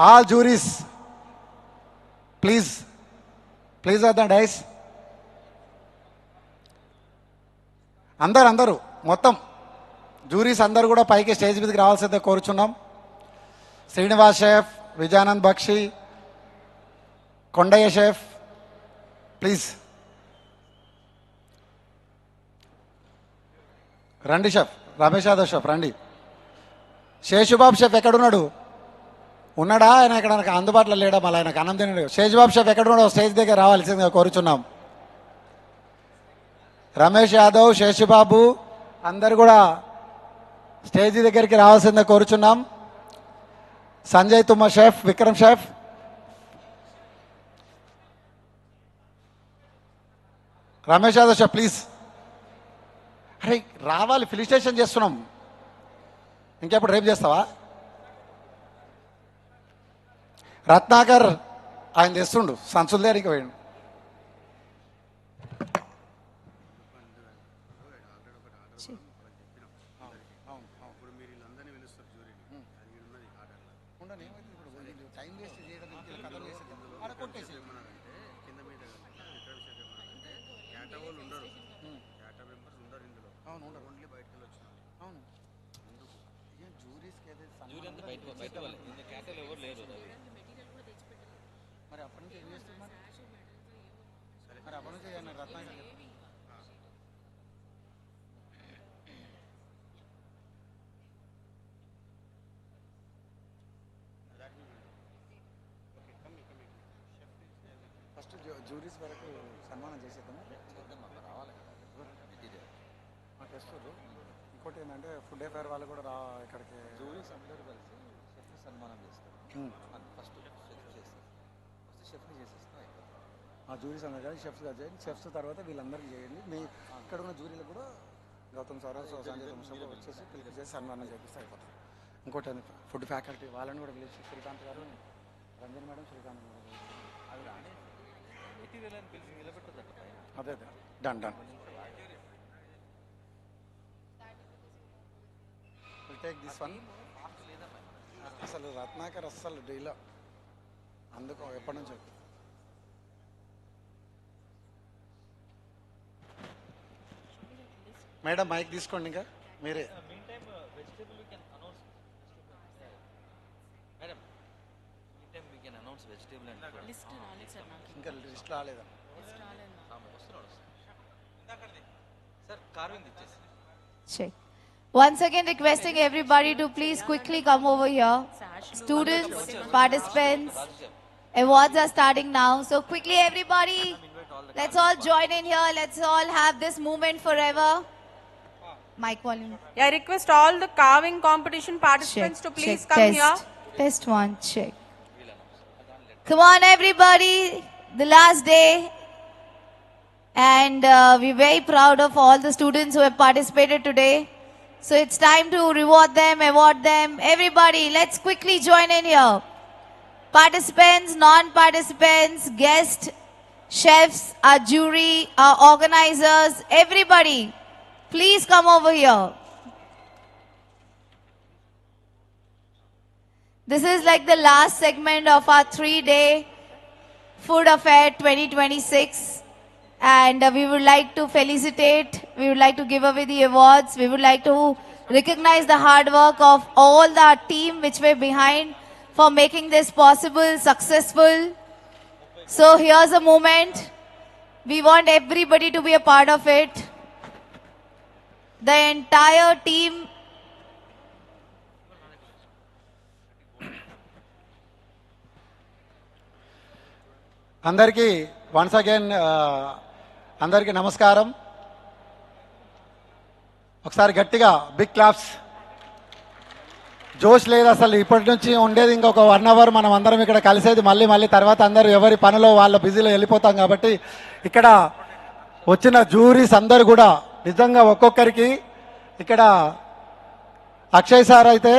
All juries please on the dais. అందరూ మొత్తం జూరీస్ అందరూ కూడా పైకి స్టేజ్ మీదకి రావాల్సిందే కోరుచున్నాం. Srinivas chef, Vijayanand Bakshi, Kondaiah chef please రండి. షెఫ్ రమేష్ యాదవ్ షెఫ్ రండి. శేషుబాబు షెఫ్ ఎక్కడున్నాడు? ఉన్నాడా? ఆయన ఇక్కడ నాకు అందుబాటులో లేడా? మళ్ళీ ఆయనకు అన్నం తినడు. శేషుబాబు షెఫ్ ఎక్కడున్నాడో స్టేజ్ దగ్గర రావాల్సిందిగా కోరుచున్నాం. రమేష్ యాదవ్, శేషుబాబు అందరు కూడా స్టేజ్ దగ్గరికి రావాల్సిందిగా కోరుచున్నాం. Sanjay Thumma chef, Vikram chef Ramesh Yadav chef please. అరే రావాలి, ఫిలిస్టేషన్ చేస్తున్నాం. ఇంకెప్పుడు రేపు చేస్తావా? రత్నాకర్ ఆయన తెస్తుండు, సంచుల దగ్గరికి పోయిండు. మరి అప్పటి నుంచి ఏం చేస్తున్నారు? మరి అప్పటి నుంచి రత్నాకర్ ఫస్ట్ జూరీస్ వరకు సన్మానం చేసేద్దాము. రావాలి టెస్ట్. ఇంకోటి ఏంటంటే ఫుడ్ అఫేర్ వాళ్ళు కూడా ఇక్కడికి జూరీస్ అందరూ కలిసి షెఫ్ని సన్మానం చేస్తారు. ఫస్ట్ షెఫ్ని చేసేస్తాం అయిపోతుంది. ఆ జూరీస్ అందరూ కలిసి షెఫ్స్గా చేయండి. షెఫ్స్ తర్వాత వీళ్ళందరికీ చేయండి. మీ ఇక్కడ ఉన్న జూరీలు కూడా గౌతమ్ సార్, సంజయ్ తుమ్మ వచ్చేసి పిలిపి చేసి సన్మానం చేపిస్తే అయిపోతుంది. ఇంకోటి ఫుడ్ ఫ్యాకల్టీ వాళ్ళని కూడా పిలిచి శ్రీకాంత్ గారు, రంజన్ మేడం, శ్రీకాంత్ మేడం అవి రాని అదే done done. Take this one. అసలు రత్నాకర్ అస్సలు డీలో అందుకు ఎప్పటి నుంచో మేడం మైక్ తీసుకోండి. ఇంకా మీరే ఇంకా లిస్ట్ రాలేదా? Check. Once again requesting everybody to please quickly come over here. Students, participants, awards are starting now. So quickly everybody, let's all join in here. Let's all have this moment forever. Mic volume. Yeah, I request all the carving competition participants to please come test. here. Test one, check. Come on everybody, the last day. And we're very proud of all the students who have participated today. So it's time to reward them, award them. Everybody, let's quickly join in here. Participants, non-participants, guests, chefs, our jury, our organizers, everybody, please come over here. This is like the last segment of our 3-day Food Affair 2026. And we would like to felicitate, we would like to give away the awards, we would like to recognize the hard work of all the team which were behind for making this possible, successful. So here's a moment. We want everybody to be a part of it. The entire team అందరికీ once again అందరికీ నమస్కారం. ఒకసారి గట్టిగా big claps. జోష్ లేదు అసలు. ఇప్పటి నుంచి ఉండేది ఇంకొక 1 అవర్ మనం అందరం ఇక్కడ కలిసేది మళ్ళీ తర్వాత అందరూ ఎవరి పనిలో వాళ్ళ బిజీలో వెళ్ళిపోతాం. కాబట్టి ఇక్కడ వచ్చిన జ్యూరీస్ అందరు కూడా నిజంగా ఒక్కొక్కరికి ఇక్కడ అక్షయ్ సార్ అయితే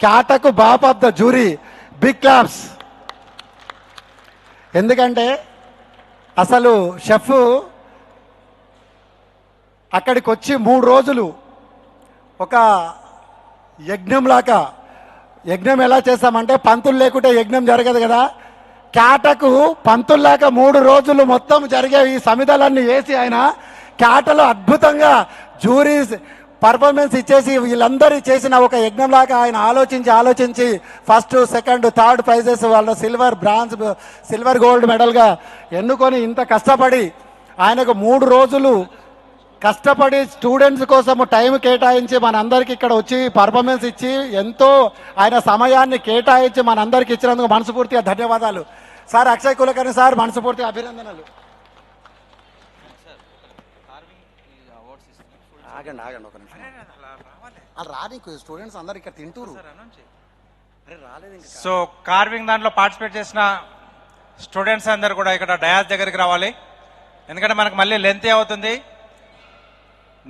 క్యాటకు బాప్ of the jury. Big claps. ఎందుకంటే అసలు షెఫ్ అక్కడికి వచ్చి 3 రోజులు ఒక యజ్ఞం ఎలా చేస్తామంటే పంతులు లేకుంటే యజ్ఞం జరగదు కదా. క్యాటకు పంతుల్లాక 3 రోజులు మొత్తం జరిగే ఈ సమిధలన్నీ వేసి ఆయన క్యాటలో అద్భుతంగా జ్యూరీస్ పర్ఫార్మెన్స్ ఇచ్చేసి వీళ్ళందరూ చేసిన ఒక యజ్ఞంలాగా ఆయన ఆలోచించి ఫస్ట్ సెకండ్ థర్డ్ ప్రైజెస్ వాళ్ళ సిల్వర్ గోల్డ్ మెడల్గా ఎన్నుకొని ఇంత కష్టపడి ఆయనకు 3 రోజులు కష్టపడి స్టూడెంట్స్ కోసం టైం కేటాయించి మనందరికీ ఇక్కడ వచ్చి పర్ఫార్మెన్స్ ఇచ్చి ఎంతో ఆయన సమయాన్ని కేటాయించి మనందరికి ఇచ్చినందుకు మనస్ఫూర్తిగా ధన్యవాదాలు సార్. అక్షయ్ కులకర్ణి సార్ మనస్ఫూర్తిగా అభినందనలు. ఆగండి ఒక నిమిషం. రానికి స్టూడెంట్స్ అందరు ఇక్కడ తింటూరు. సో కార్వింగ్ దాంట్లో పార్టిసిపేట్ చేసిన స్టూడెంట్స్ అందరు కూడా ఇక్కడ డయాస్ దగ్గరికి రావాలి. ఎందుకంటే మనకు మళ్ళీ లెంత్ అవుతుంది.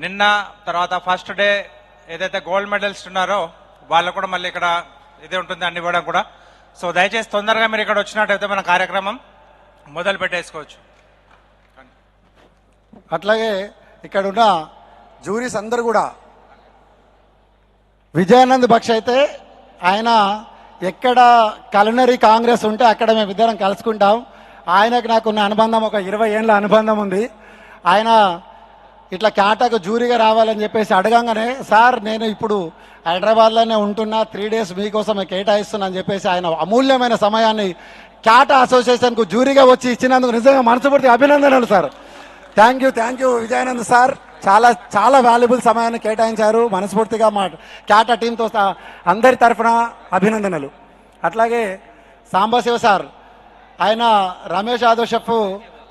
నిన్న తర్వాత ఫస్ట్ డే ఏదైతే గోల్డ్ మెడలిస్ట్ ఉన్నారో వాళ్ళు కూడా మళ్ళీ ఇక్కడ ఇదే ఉంటుంది అన్ని ఇవ్వడం కూడా. సో దయచేసి తొందరగా మీరు ఇక్కడ వచ్చినట్టయితే మన కార్యక్రమం మొదలు పెట్టేసుకోవచ్చు. అట్లాగే ఇక్కడ ఉన్న జ్యూరీస్ అందరు కూడా విజయానంద్ బక్ష్ అయితే ఆయన ఎక్కడ culinary కాంగ్రెస్ ఉంటే అక్కడ మేము ఇద్దరం కలుసుకుంటాం. ఆయనకు నాకున్న అనుబంధం ఒక 20 ఏళ్ళ అనుబంధం ఉంది. ఆయన ఇట్లా క్యాటకు జ్యూరీగా రావాలని చెప్పేసి అడగంగానే సార్ నేను ఇప్పుడు హైదరాబాద్లోనే ఉంటున్నా 3 days మీకోసం కేటాయిస్తున్నా అని చెప్పేసి ఆయన అమూల్యమైన సమయాన్ని క్యాటా అసోసియేషన్కు జ్యూరీగా వచ్చి ఇచ్చినందుకు నిజంగా మనస్ఫూర్తి అభినందనలు sir. Thank you Vijayanand sir. చాలా వాల్యుబుల్ సమయాన్ని కేటాయించారు. మనస్ఫూర్తిగా మా క్యాటా టీంతో అందరి తరఫున అభినందనలు. అట్లాగే సాంబశివ సార్ ఆయన రమేష్ యాదవ్ షెఫ్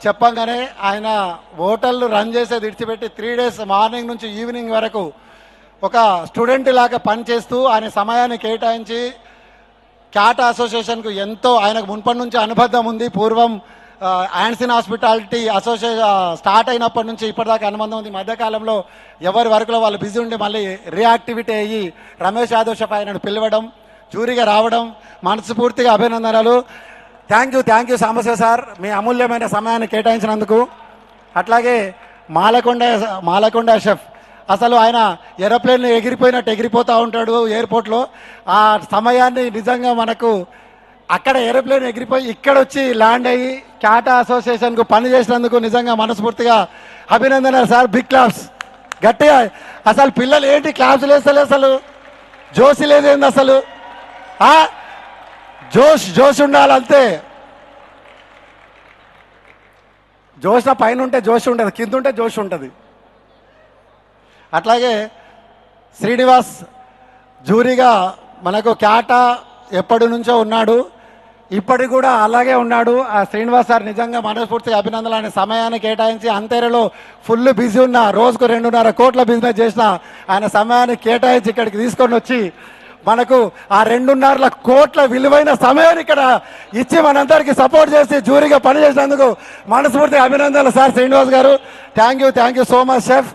చెప్పంగానే ఆయన హోటళ్ళు రన్ చేసేది విడిచిపెట్టి 3 days మార్నింగ్ నుంచి ఈవినింగ్ వరకు ఒక స్టూడెంట్ లాగా పనిచేస్తూ ఆయన సమయాన్ని కేటాయించి క్యాటా అసోసియేషన్కు ఎంతో ఆయనకు మున్పటి నుంచి అనుబంధం ఉంది. పూర్వం యాన్సిన్ హాస్పిటాలిటీ అసోసియేషన్ స్టార్ట్ అయినప్పటి నుంచి ఇప్పటిదాకా అనుబంధం ఉంది. మధ్యకాలంలో ఎవరి వర్క్లో వాళ్ళు బిజీ ఉండి మళ్ళీ రియాక్టివిటీ అయ్యి రమేష్ యాదవ్ షెఫ్ ఆయనను పిలవడం జ్యూరీగా రావడం మనస్ఫూర్తిగా అభినందనలు. థ్యాంక్ యూ సాంబశివ సార్ మీ అమూల్యమైన సమయాన్ని కేటాయించినందుకు. అట్లాగే మాలకొండ షెఫ్ అసలు ఆయన ఏరోప్లేన్ ఎగిరిపోయినట్టు ఎగిరిపోతూ ఉంటాడు ఎయిర్పోర్ట్లో. ఆ సమయాన్ని నిజంగా మనకు అక్కడ ఏరోప్లేన్ ఎగిరిపోయి ఇక్కడ వచ్చి ల్యాండ్ అయ్యి క్యాటా అసోసియేషన్కు పని చేసినందుకు నిజంగా మనస్ఫూర్తిగా అభినందనలు సార్. బిగ్ క్లాప్స్ గట్టిగా. అసలు పిల్లలు ఏంటి క్లాప్స్ లేస్తలే, అసలు జోషి లేదేంది, అసలు జోష్ ఉండాలి అంతే. జోష్ పైన ఉంటే జోష్ ఉంటుంది, కింద ఉంటే జోష్ ఉంటుంది. అట్లాగే శ్రీనివాస్ జ్యూరీగా మనకు క్యాటా ఎప్పటి నుంచో ఉన్నాడు, ఇప్పటికి కూడా అలాగే ఉన్నాడు. ఆ శ్రీనివాస్ సార్ నిజంగా మనస్ఫూర్తిగా అభినందనలు. ఆయన సమయాన్ని కేటాయించి అంతేరలో ఫుల్ బిజీ ఉన్న రోజుకు 2.5 కోట్ల బిజినెస్ చేసిన ఆయన సమయాన్ని కేటాయించి ఇక్కడికి తీసుకొని వచ్చి మనకు ఆ 2.5 కోట్ల విలువైన సమయాన్ని ఇక్కడ ఇచ్చి మనందరికీ సపోర్ట్ చేసి జ్యూరీగా పనిచేసినందుకు మనస్ఫూర్తిగా అభినందనలు సార్ శ్రీనివాస్ గారు. Thank you so much chef.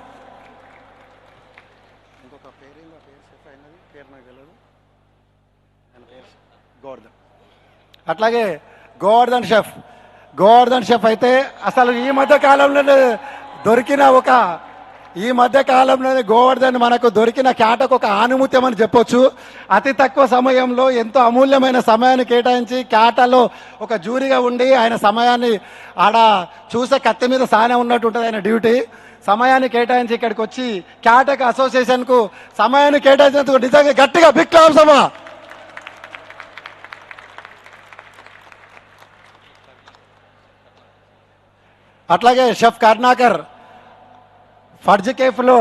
అట్లాగే గోవర్ధన్ షెఫ్ అయితే అసలు ఈ మధ్య కాలంలోనే గోవర్ధన్ మనకు దొరికిన క్యాటకు ఒక ఆనుమత్యం అని చెప్పొచ్చు. అతి తక్కువ సమయంలో ఎంతో అమూల్యమైన సమయాన్ని కేటాయించి క్యాటాలో ఒక జ్యూరీగా ఉండి ఆయన సమయాన్ని ఆడ చూసే కత్తి మీద సానే ఉన్నట్టు ఉంటుంది ఆయన డ్యూటీ. సమయాన్ని కేటాయించి ఇక్కడికి వచ్చి క్యాటక్ అసోసియేషన్కు సమయాన్ని కేటాయించినందుకు నిజంగా గట్టిగా బిగ్ క్లాప్స్ అమ్మా. అట్లాగే షెఫ్ కర్ణాకర్ ఫర్జ్ కేఫ్లో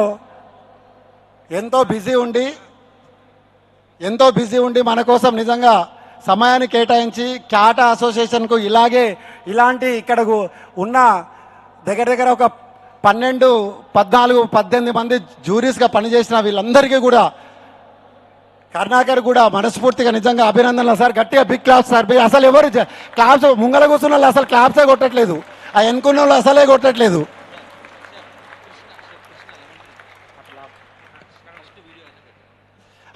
ఎంతో బిజీ ఉండి మన కోసం నిజంగా సమయాన్ని కేటాయించి క్యాటా అసోసియేషన్కు ఇలాంటి ఇక్కడ ఉన్న దగ్గర ఒక 12, 14, 18 మంది జ్యూరీస్గా పనిచేసిన వీళ్ళందరికీ కూడా కరుణాకర్ కూడా మనస్ఫూర్తిగా నిజంగా అభినందనలు సార్. గట్టిగా బిగ్ క్లాప్స్ సార్. అసలు ఎవరు క్లాప్స్ ముంగల కూర్చున్న వాళ్ళు అసలు క్లాప్సే కొట్టట్లేదు, ఆ ఎన్నుకున్న వాళ్ళు అసలే కొట్టట్లేదు.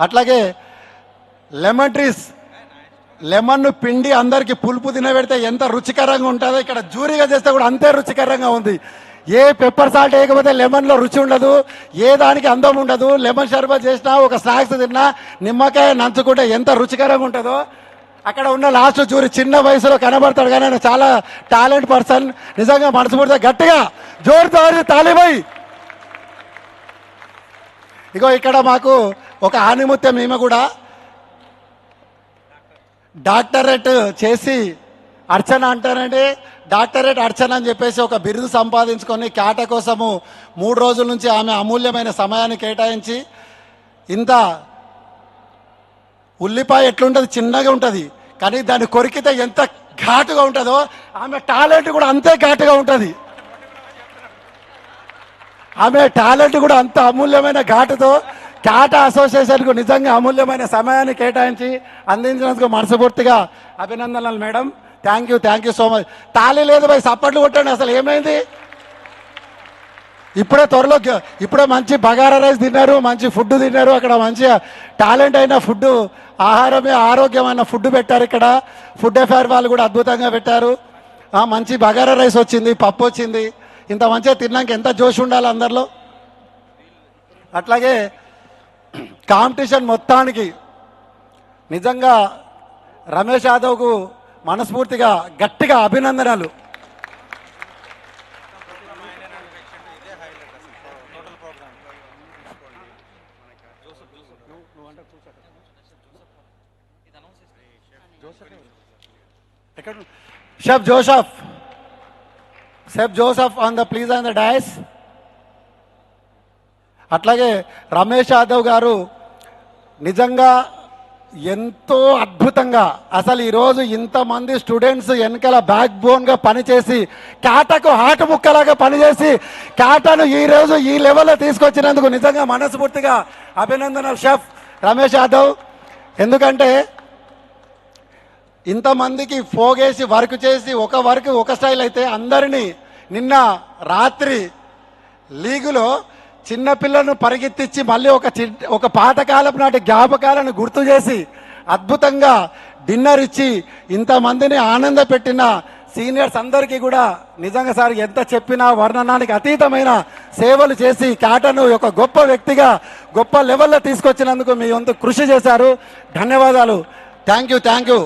అట్లాగే లెమన్ ట్రీస్, లెమన్ను పిండి అందరికీ పులుపు తినబెడితే ఎంత రుచికరంగా ఉంటుందో ఇక్కడ జ్యూరీగా చేస్తే కూడా అంతే రుచికరంగా ఉంది. ఏ పెప్పర్ సాల్ట్ వేయకపోతే లెమన్లో రుచి ఉండదు, ఏ దానికి అందం ఉండదు. లెమన్ షర్బత్ చేసినా, ఒక స్నాక్స్ తిన్నా, నిమ్మకాయ నంచుకుంటే ఎంత రుచికరంగా ఉంటుందో. అక్కడ ఉన్న లాస్ట్ జ్యూరీ చిన్న వయసులో కనబడతాడు కానీ ఆయన చాలా టాలెంట్ పర్సన్. నిజంగా మనస్ఫూర్తిగా గట్టిగా జోరుదారు తాలిబై. ఇగో ఇక్కడ మాకు ఒక ఆనిముత్యం ఈమె కూడా డాక్టరేట్ చేసి, అర్చన అంటారండి, డాక్టరేట్ అర్చన అని చెప్పేసి ఒక బిరుదు సంపాదించుకొని క్యాట కోసము 3 రోజుల నుంచి ఆమె అమూల్యమైన సమయాన్ని కేటాయించి, ఇంత ఉల్లిపాయ ఎట్లుంటుంది, చిన్నగా ఉంటుంది కానీ దాన్ని కొరికితే ఎంత ఘాటుగా ఉంటుందో ఆమె టాలెంట్ కూడా అంతే ఘాటుగా ఉంటుంది. ఆమె టాలెంట్ కూడా అంత అమూల్యమైన ఘాటుతో క్యాటా అసోసియేషన్కు నిజంగా అమూల్యమైన సమయాన్ని కేటాయించి అందించినందుకు మనస్ఫూర్తిగా అభినందనలు madam. Thank you so much. తాళి లేదు భయ్, సప్పట్లు కొట్టండి. అసలు ఏమైంది? ఇప్పుడే మంచి బగారా రైస్ తిన్నారు, మంచి ఫుడ్ తిన్నారు. అక్కడ మంచిగా టాలెంట్ అయిన ఫుడ్, ఆహారమే ఆరోగ్యమైన ఫుడ్ పెట్టారు. ఇక్కడ ఫుడ్ అఫైర్ వాళ్ళు కూడా అద్భుతంగా పెట్టారు. మంచి బగారా రైస్ వచ్చింది, పప్పు వచ్చింది. ఇంత మంచిగా తిన్నాక ఎంత జోష్ ఉండాలి అందరిలో. అట్లాగే కాంపిటీషన్ మొత్తానికి నిజంగా రమేష్ యాదవ్కు మనస్ఫూర్తిగా గట్టిగా అభినందనలు. Chef Joseph on the please on the dais. అట్లాగే రమేష్ యాదవ్ గారు నిజంగా ఎంతో అద్భుతంగా, అసలు ఈరోజు ఇంతమంది స్టూడెంట్స్ వెనకాల బ్యాక్ బోన్గా పనిచేసి క్యాటాకు హార్ట్ ముక్కలాగా పనిచేసి క్యాటాను ఈరోజు ఈ లెవెల్లో తీసుకొచ్చినందుకు నిజంగా మనస్ఫూర్తిగా అభినందనలు షెఫ్ రమేష్ యాదవ్. ఎందుకంటే ఇంతమందికి పోగేసి వర్క్ చేసి ఒక స్టైల్ అయితే అందరినీ నిన్న రాత్రి లీగులో చిన్నపిల్లను పరిగెత్తించి మళ్ళీ ఒక పాతకాలపు నాటి జ్ఞాపకాలను గుర్తు చేసి అద్భుతంగా డిన్నర్ ఇచ్చి ఇంతమందిని ఆనంద పెట్టిన సీనియర్స్ అందరికీ కూడా నిజంగా సార్ ఎంత చెప్పినా వర్ణనానికి అతీతమైన సేవలు చేసి క్యాటను ఒక గొప్ప వ్యక్తిగా గొప్ప లెవెల్లో తీసుకొచ్చినందుకు మీ వంతు కృషి చేశారు. ధన్యవాదాలు. Thank you.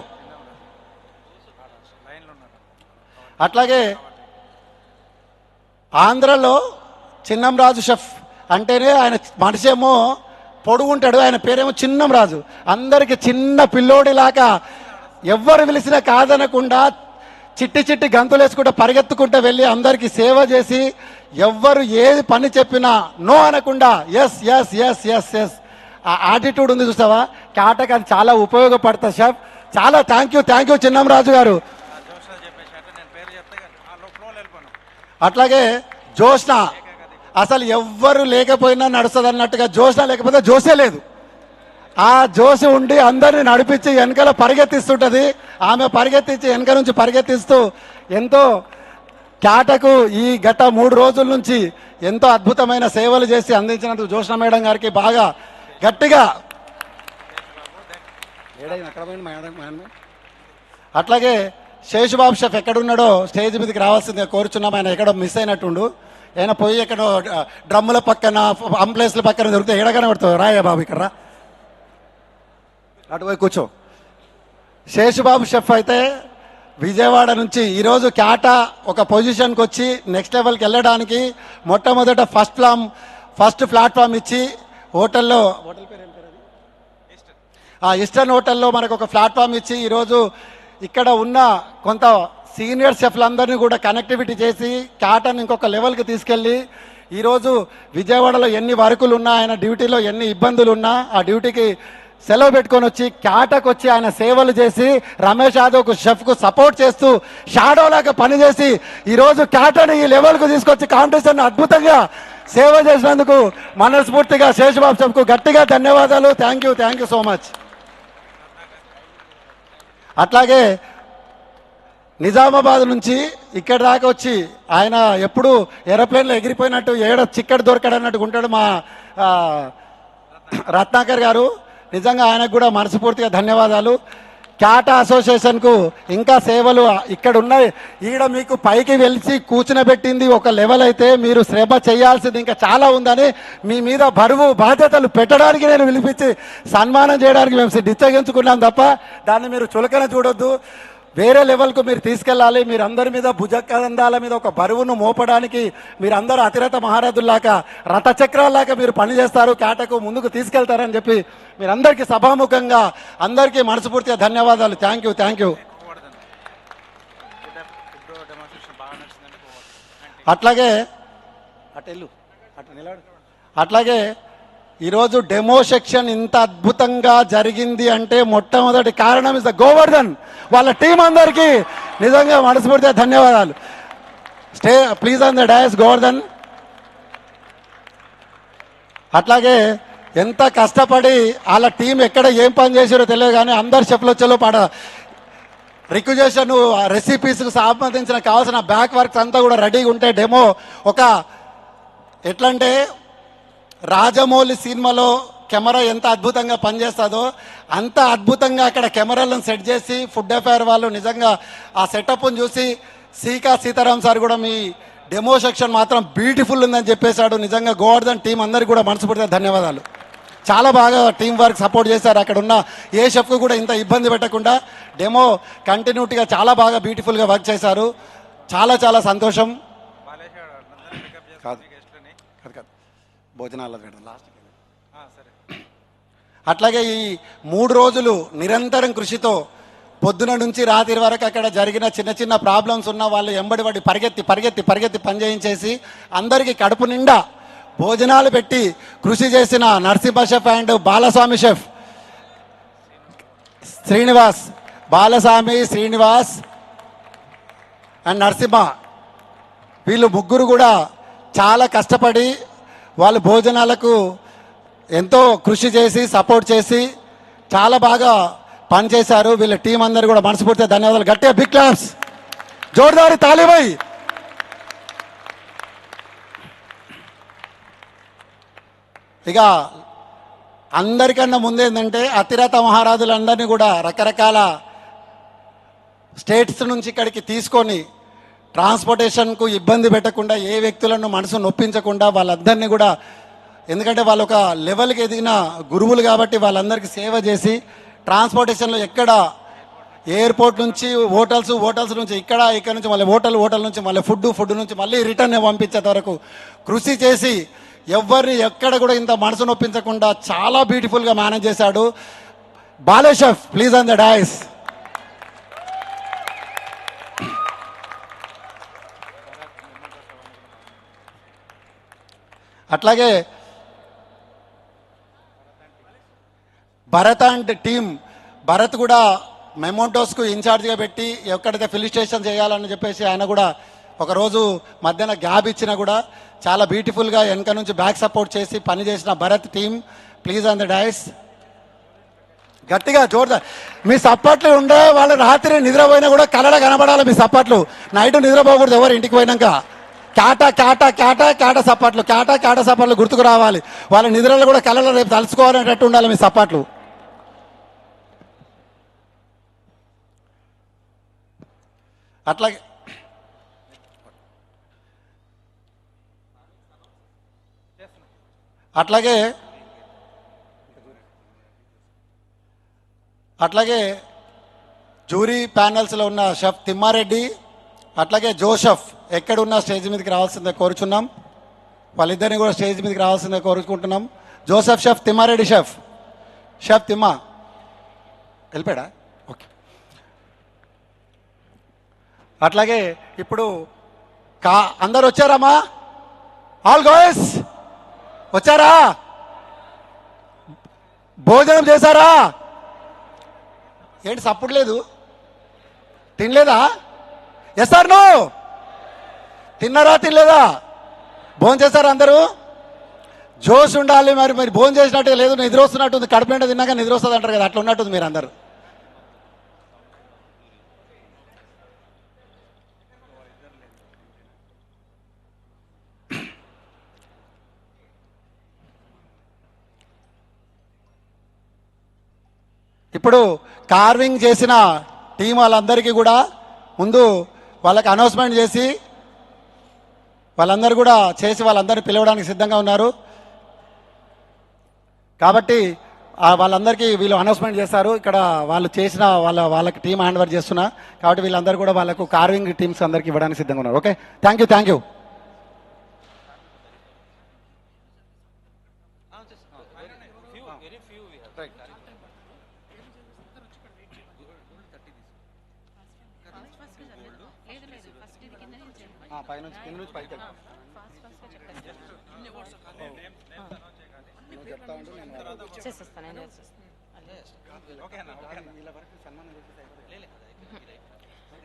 అట్లాగే ఆంధ్రలో చిన్నంరాజు షెఫ్ అంటేనే ఆయన మనిషి ఏమో పొడుగు ఉంటాడు, ఆయన పేరేమో చిన్నంరాజు. అందరికి చిన్న పిల్లోడిలాగా ఎవ్వరు పిలిచినా కాదనకుండా చిట్టి గంతులు వేసుకుంటూ పరిగెత్తుకుంటూ వెళ్ళి అందరికీ సేవ చేసి ఎవ్వరు ఏది పని చెప్పినా నో అనకుండా yes yes yes yes yes ఆ యాటిట్యూడ్ ఉంది చూసావా, క్యాటకి అది చాలా ఉపయోగపడుతుంది షెఫ్. చాలా థ్యాంక్ యూ చిన్నంరాజు గారు. అట్లాగే జోష్న, అసలు ఎవ్వరు లేకపోయినా నడుస్తుంది అన్నట్టుగా జోష్న లేకపోతే జోసే లేదు. ఆ జోసి ఉండి అందరిని నడిపించి వెనకాల పరిగెత్తిస్తుంటుంది. ఆమె పరిగెత్తించి వెనక నుంచి పరిగెత్తిస్తూ ఎంతో క్యాటకు ఈ గత 3 రోజుల నుంచి ఎంతో అద్భుతమైన సేవలు చేసి అందించినందుకు జోష్న మేడం గారికి బాగా గట్టిగా. అట్లాగే శేషుబాబు షెఫ్ ఎక్కడున్నాడో స్టేజ్ మీదకి రావాల్సిందిగా కోరుచున్నాం. ఆయన ఎక్కడో మిస్ అయినట్టుండు. ఆయన పోయి ఎక్కడో డ్రమ్ముల పక్కన అంప్లేస్ల పక్కన దొరికితే ఎడగానే పడుతుంది. రాయా బాబు ఇక్కడ రా, అటు పోయి కూర్చో. శేషుబాబు షెఫ్ అయితే విజయవాడ నుంచి ఈరోజు క్యాటా ఒక పొజిషన్కి వచ్చి నెక్స్ట్ లెవెల్కి వెళ్ళడానికి మొట్టమొదట ఫస్ట్ ప్లాట్ఫామ్ ఇచ్చి హోటల్ పేరు ఏం పేరు అది, ఈస్టర్న్ హోటల్లో మనకు ఒక ప్లాట్ఫామ్ ఇచ్చి ఈరోజు ఇక్కడ ఉన్న కొంత సీనియర్ షెఫ్లందరినీ కూడా కనెక్టివిటీ చేసి క్యాటను ఇంకొక లెవెల్కి తీసుకెళ్ళి ఈరోజు విజయవాడలో ఎన్ని వర్కులు ఉన్నా, ఆయన డ్యూటీలో ఎన్ని ఇబ్బందులు ఉన్నా ఆ డ్యూటీకి సెలవు పెట్టుకొని వచ్చి క్యాటకు వచ్చి ఆయన సేవలు చేసి రమేష్ యాదవ్కు షెఫ్కు సపోర్ట్ చేస్తూ షాడోలాగా పనిచేసి ఈరోజు క్యాటని ఈ లెవెల్కు తీసుకొచ్చి కాంపిటీషన్ అద్భుతంగా సేవ చేసినందుకు మనస్ఫూర్తిగా శేషబాబు షెఫ్కు గట్టిగా ధన్యవాదాలు. Thank you so much. అట్లాగే నిజామాబాద్ నుంచి ఇక్కడ దాకా వచ్చి ఆయన ఎప్పుడు ఏరోప్లేన్లో ఎగిరిపోయినట్టు ఏడ చిక్కడి దొరకడన్నట్టు ఉంటాడు మా రత్నాకర్ గారు. నిజంగా ఆయనకు కూడా మనస్ఫూర్తిగా ధన్యవాదాలు. క్యాటా అసోసియేషన్కు ఇంకా సేవలు ఇక్కడ ఉన్నాయి. ఈడ మీకు పైకి వెలిసి కూర్చునబెట్టింది ఒక లెవెల్ అయితే మీరు శ్రమ చేయాల్సింది ఇంకా చాలా ఉందని మీ మీద బరువు బాధ్యతలు పెట్టడానికి నేను పిలిపించి సన్మానం చేయడానికి మేము నిశ్చయించుకున్నాం తప్ప దాన్ని మీరు చులకన చూడొద్దు. వేరే లెవెల్కు మీరు తీసుకెళ్ళాలి. మీరందరి మీద భుజకందాల మీద ఒక బరువును మోపడానికి మీరందరూ అతిరథ మహారథుల్లాగా రథచక్రాల్లాగా మీరు పనిచేస్తారు, క్యాటకు ముందుకు తీసుకెళ్తారని చెప్పి మీరందరికీ సభాముఖంగా అందరికీ మనస్ఫూర్తిగా ధన్యవాదాలు. Thank you. అట్లాగే ఈరోజు డెమో సెక్షన్ ఇంత అద్భుతంగా జరిగింది అంటే మొట్టమొదటి కారణం ఇస్ ద గోవర్ధన్ వాళ్ళ టీం అందరికీ నిజంగా మనస్ఫూర్తిగా ధన్యవాదాలు. Stay please on the dais Govardhan. అట్లాగే ఎంత కష్టపడి వాళ్ళ టీం ఎక్కడ ఏం పని చేసారో తెలియదు కానీ అందరు షెఫ్లు వచ్చేలో పాడ రిక్వెజేషన్ రెసిపీస్కి సంబంధించిన కావాల్సిన బ్యాక్ వర్క్స్ అంతా కూడా రెడీగా ఉంటే డెమో ఒక ఎట్లంటే రాజమౌళి సినిమాలో కెమెరా ఎంత అద్భుతంగా పనిచేస్తుందో అంత అద్భుతంగా అక్కడ కెమెరాలను సెట్ చేసి ఫుడ్ అఫైర్ వాళ్ళు నిజంగా ఆ సెటప్ను చూసి సీతారాం సార్ కూడా మీ డెమో సెక్షన్ మాత్రం బ్యూటిఫుల్ ఉందని చెప్పేశాడు. నిజంగా గోవర్ధన్ టీం అందరికీ కూడా మనస్ఫూర్తిగా ధన్యవాదాలు. చాలా బాగా టీం వర్క్ సపోర్ట్ చేశారు. అక్కడ ఉన్న ఏ షెఫ్కు కూడా ఇంత ఇబ్బంది పెట్టకుండా డెమో కంటిన్యూటీగా చాలా బాగా బ్యూటిఫుల్గా వర్క్ చేశారు. చాలా సంతోషం. భోజనాలు లాస్ట్ అట్లాగే ఈ 3 రోజులు నిరంతరం కృషితో పొద్దున నుంచి రాత్రి వరకు అక్కడ జరిగిన చిన్న ప్రాబ్లమ్స్ ఉన్న వాళ్ళు ఎంబడి పరిగెత్తి పనిచేయించేసి అందరికీ కడుపు నిండా భోజనాలు పెట్టి కృషి చేసిన Narasimha chef and Balaswamy chef Srinivas and Narasimha వీళ్ళు ముగ్గురు కూడా చాలా కష్టపడి వాళ్ళు భోజనాలకు ఎంతో కృషి చేసి సపోర్ట్ చేసి చాలా బాగా పనిచేశారు. వీళ్ళ టీం అందరూ కూడా మనస్ఫూర్తిగా ధన్యవాదాలు. గట్టిగా బిగ్ క్లాప్స్, జోర్దారి తాళిబై. ఇక అందరికన్నా ముందేంటంటే అతిరథ మహారాజులందరినీ కూడా రకరకాల స్టేట్స్ నుంచి ఇక్కడికి తీసుకొని ట్రాన్స్పోర్టేషన్కు ఇబ్బంది పెట్టకుండా ఏ వ్యక్తులను మనసు నొప్పించకుండా వాళ్ళందరినీ కూడా ఎందుకంటే వాళ్ళు ఒక లెవెల్కి ఎదిగిన గురువులు కాబట్టి వాళ్ళందరికీ సేవ చేసి ట్రాన్స్పోర్టేషన్లో ఎక్కడ ఎయిర్పోర్ట్ నుంచి హోటల్స్ నుంచి ఇక్కడ నుంచి మళ్ళీ హోటల్ నుంచి మళ్ళీ ఫుడ్ నుంచి మళ్ళీ రిటర్న్ పంపించేంత వరకు కృషి చేసి ఎవరిని ఎక్కడ కూడా ఇంత మనసు నొప్పించకుండా చాలా బ్యూటిఫుల్గా మేనేజ్ చేశాడు. బాలే chef please on the dais. అట్లాగే భరత్ అండ్ టీమ్ భరత్ కూడా మెమోంటోస్కు ఇన్ఛార్జ్గా పెట్టి ఎక్కడైతే ఫిల్ స్టేషన్ చేయాలని చెప్పేసి ఆయన కూడా ఒకరోజు మధ్యాహ్న గ్యాప్ ఇచ్చినా కూడా చాలా బ్యూటిఫుల్గా వెనక నుంచి బ్యాక్ సపోర్ట్ చేసి పనిచేసిన Bharath team please on the dais. గట్టిగా జోర్దార్ మీ సప్పట్లు ఉండే వాళ్ళు రాత్రి నిద్రపోయినా కూడా కలడ కనబడాలి మీ సప్పట్లు. నైట్ నిద్రపోకూడదు ఎవరు ఇంటికి పోయినాక. కేట సప్పట్లు గుర్తుకు రావాలి. వాళ్ళ నిద్రలో కూడా కళలో రేపు తలుచుకోవాలనేటట్టు ఉండాలి మీ సప్పట్లు. అట్లాగే జూరీ ప్యానల్స్లో ఉన్న షెఫ్ తిమ్మారెడ్డి అట్లాగే జోసెఫ్ ఎక్కడున్నా స్టేజ్ మీదకి రావాల్సిందే కోరుచున్నాం. వాళ్ళిద్దరిని కూడా స్టేజ్ మీదకి రావాల్సిందే కోరుకుంటున్నాం. Joseph chef, Thimmareddy chef Thimma వెళ్ళిపోయాడా? ఓకే. అట్లాగే ఇప్పుడు అందరు వచ్చారమ్మా? ఆల్ గోయస్ వచ్చారా? భోజనం చేశారా? ఏంటి సప్పుడు లేదు? తినలేదా? Yes or no? తిన్నారా తినలేదా? భోజనం చేశారా అందరూ? జోష్ ఉండాలి. మరి భోజనం చేసినట్టే లేదు, నిద్ర వస్తున్నట్టుంది. కడుపు నిండా తిన్నాక నిద్ర వస్తుంది అంటారు కదా, అట్లా ఉన్నట్టుంది మీరు అందరు. ఇప్పుడు కార్వింగ్ చేసిన టీం వాళ్ళందరికీ కూడా ముందు వాళ్ళకి అనౌన్స్మెంట్ చేసి వాళ్ళందరూ కూడా చేసి వాళ్ళందరినీ పిలవడానికి సిద్ధంగా ఉన్నారు. కాబట్టి వాళ్ళందరికీ వీళ్ళు అనౌన్స్మెంట్ చేస్తారు. ఇక్కడ వాళ్ళు చేసిన వాళ్ళకి టీం హ్యాండ్ ఓవర్ చేస్తున్నా. కాబట్టి వీళ్ళందరూ కూడా వాళ్ళకు కార్వింగ్ టీమ్స్ అందరికీ ఇవ్వడానికి సిద్ధంగా ఉన్నారు. Okay, thank you.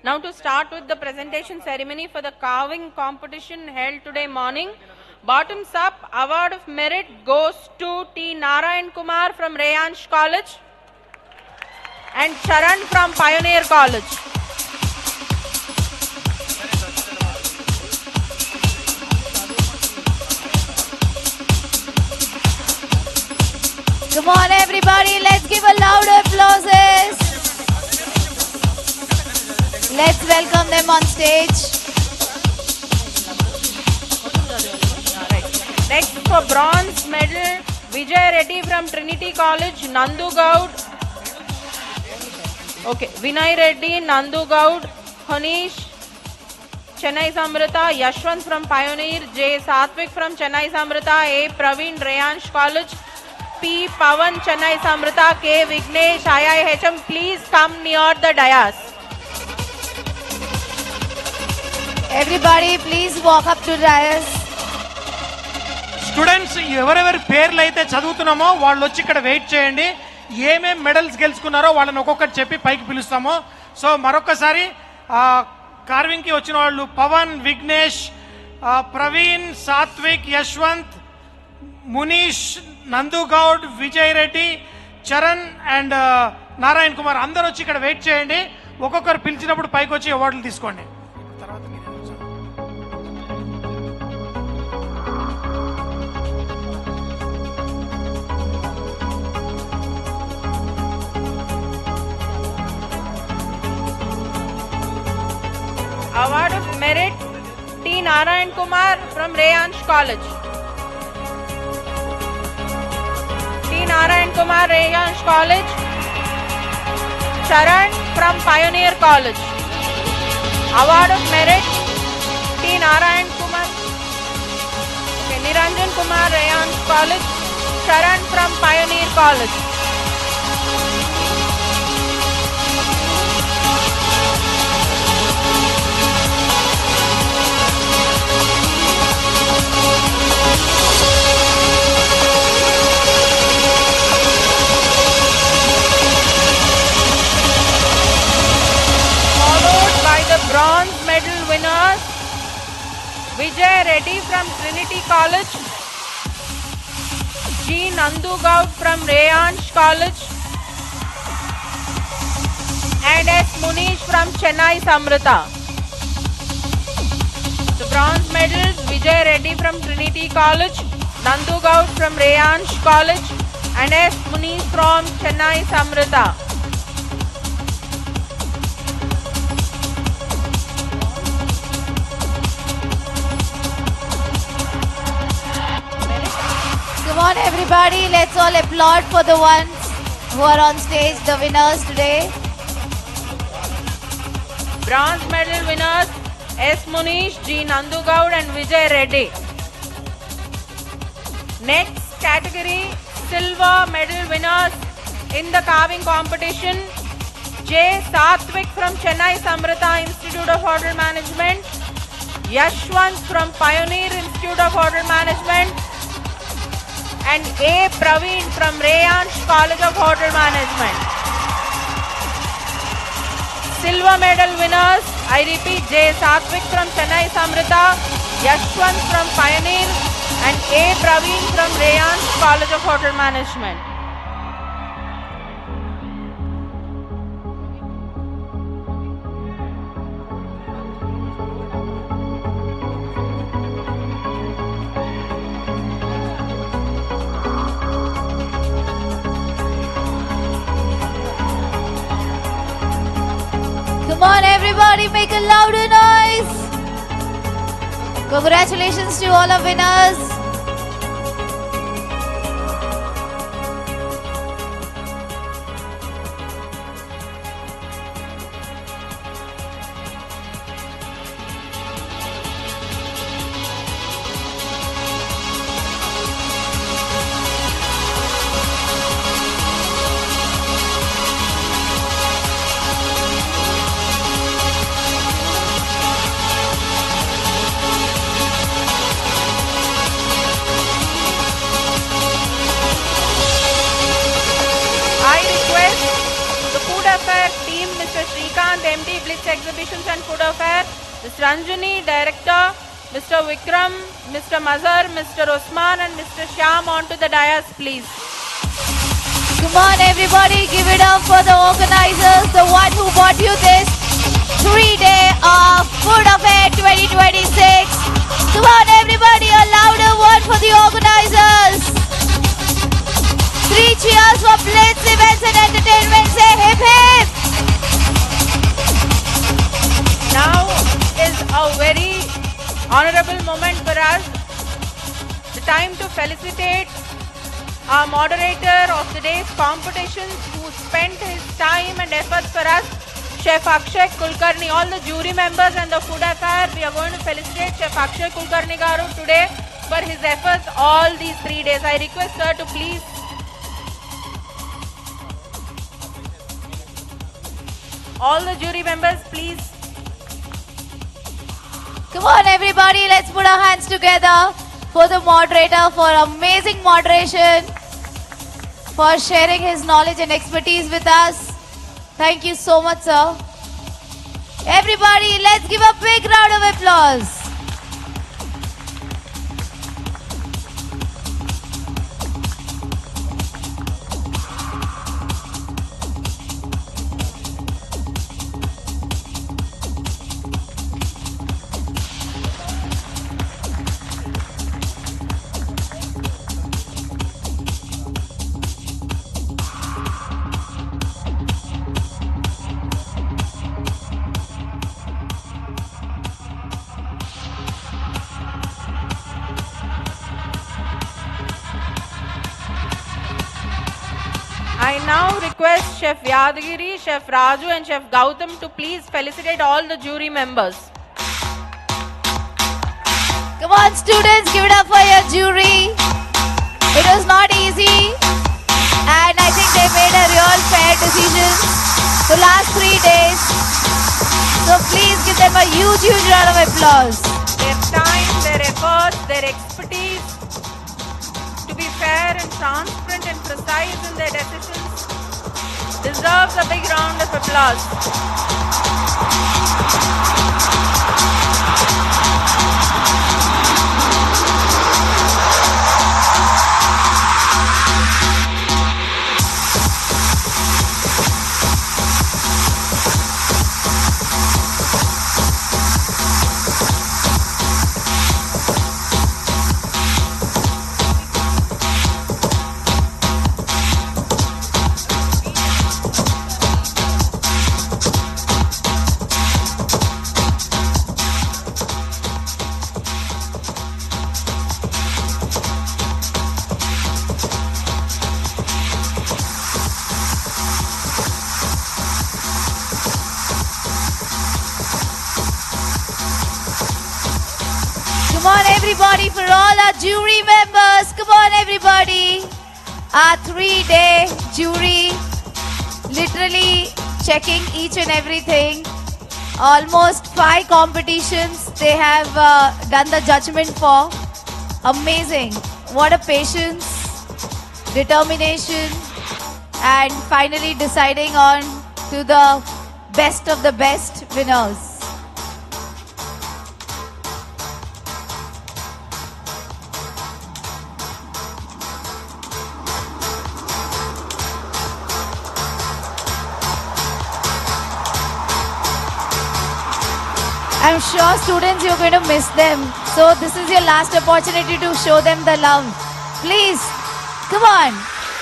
Now to start with the presentation ceremony for the carving competition held today morning. Bottoms up, award of merit goes to T. Narayan Kumar from Rayansh College and Charan from Pioneer College. Come on everybody, let's give a loud applauses. Let's welcome them on stage. Next for bronze medal, Vijay Reddy from Trinity College, Nandu Gaud. Okay, Vinay Reddy, Nandu Gaud, Honish, Chennai Samrita, Yashwant from Pioneer, J. Satvik from Chennai Samrita, A. Praveen, Rayansh College, P. Pavan, Chennai Samrita, K. Vignesh, IIHM, please come near the dais. Everybody please walk up to dais. Students ఎవరెవరి పేర్లు అయితే చదువుతున్నామో వాళ్ళు వచ్చి ఇక్కడ wait చేయండి. ఏమేం medals గెలుచుకున్నారో వాళ్ళని ఒక్కొక్కటి చెప్పి పైకి పిలుస్తాము. సో మరొకసారి కార్వింగ్కి వచ్చిన వాళ్ళు పవన్, విఘ్నేష్, ప్రవీణ్, సాత్విక్, యశ్వంత్, మునీష్, నందుగౌడ్, విజయ్ రెడ్డి, చరణ్ అండ్ నారాయణ్ కుమార్ అందరూ వచ్చి ఇక్కడ వెయిట్ చేయండి. ఒక్కొక్కరు పిలిచినప్పుడు పైకి వచ్చి అవార్డులు తీసుకోండి. Award of Merit, T. Narayan Kumar from Rayansh College. T. Narayan Kumar, Rayansh College. Charan from Pioneer College. Award of Merit, T. Narayan Kumar. Okay, Niranjan Kumar, Rayansh College. Charan from Pioneer College. Bronze medal winners, Vijay Reddy from Trinity College, G. Nandu Gaud from Rayansh College, and S. Munish from Chennai Samrita. The bronze medals, Vijay Reddy from Trinity College, Nandu Gaud from Rayansh College, and S. Munish from Chennai Samrita. Come on everybody, let's all applaud for the ones who are on stage, the winners today. Bronze medal winners, S. Munish, G. Nandu Gaud and Vijay Reddy. Next category, silver medal winners in the carving competition, J. Satvik from Chennai Samrita Institute of Hotel Management, Yashwant from Pioneer Institute of Hotel Management, and A. Praveen from Rayansh College of Hotel Management. Silver medal winners, I repeat, J. Satvik from Chennai Samrita, Yashwant from Pioneer and A. Praveen from Rayansh College of Hotel Management. Come on, everybody, make a louder noise. Congratulations to all our winners. MD Blitz Exhibitions and Food Affair, Ms. Ranjani, Director, Mr. Vikram, Mr. Mazhar, Mr. Osman and Mr. Shyam onto the dais, please. Come on, everybody, give it up for the organizers, the one who bought you this 3-day Food Affair 2026. Come on, everybody, a louder one for the organizers. 3 cheers for Blitz Events and Entertainment. Say hip hip. Now is a very honorable moment for us. The time to felicitate our moderator of today's competitions who spent his time and efforts for us, Chef Akshay Kulkarni. All the jury members and the food affair, we are going to felicitate Chef Akshay Kulkarni Garu today for his efforts all these 3 days. I request sir to please. All the jury members, please. Come on, everybody, let's put our hands together for the moderator for amazing moderation, for sharing his knowledge and expertise with us. Thank you so much, sir. Everybody, let's give a big round of applause. I now request Chef Yadagiri, Chef Raju and Chef Gautam to please felicitate all the jury members. Come on, students, give it up for your jury. It was not easy, and I think they made a real fair decision the last 3 days. So please give them a huge, huge round of applause. Their time, their efforts, their expertise to be fair and transparent and precise in their decisions deserves a big round of applause. Come on, everybody, for all our jury members. Come on, everybody. Our 3-day jury, literally checking each and everything. Almost 5 competitions they have done the judgment for. Amazing. What a patience. determination, and finally deciding on to the best of the best winners. I'm sure students, you're going to miss them. So this is your last opportunity to show them the love. Please, come on.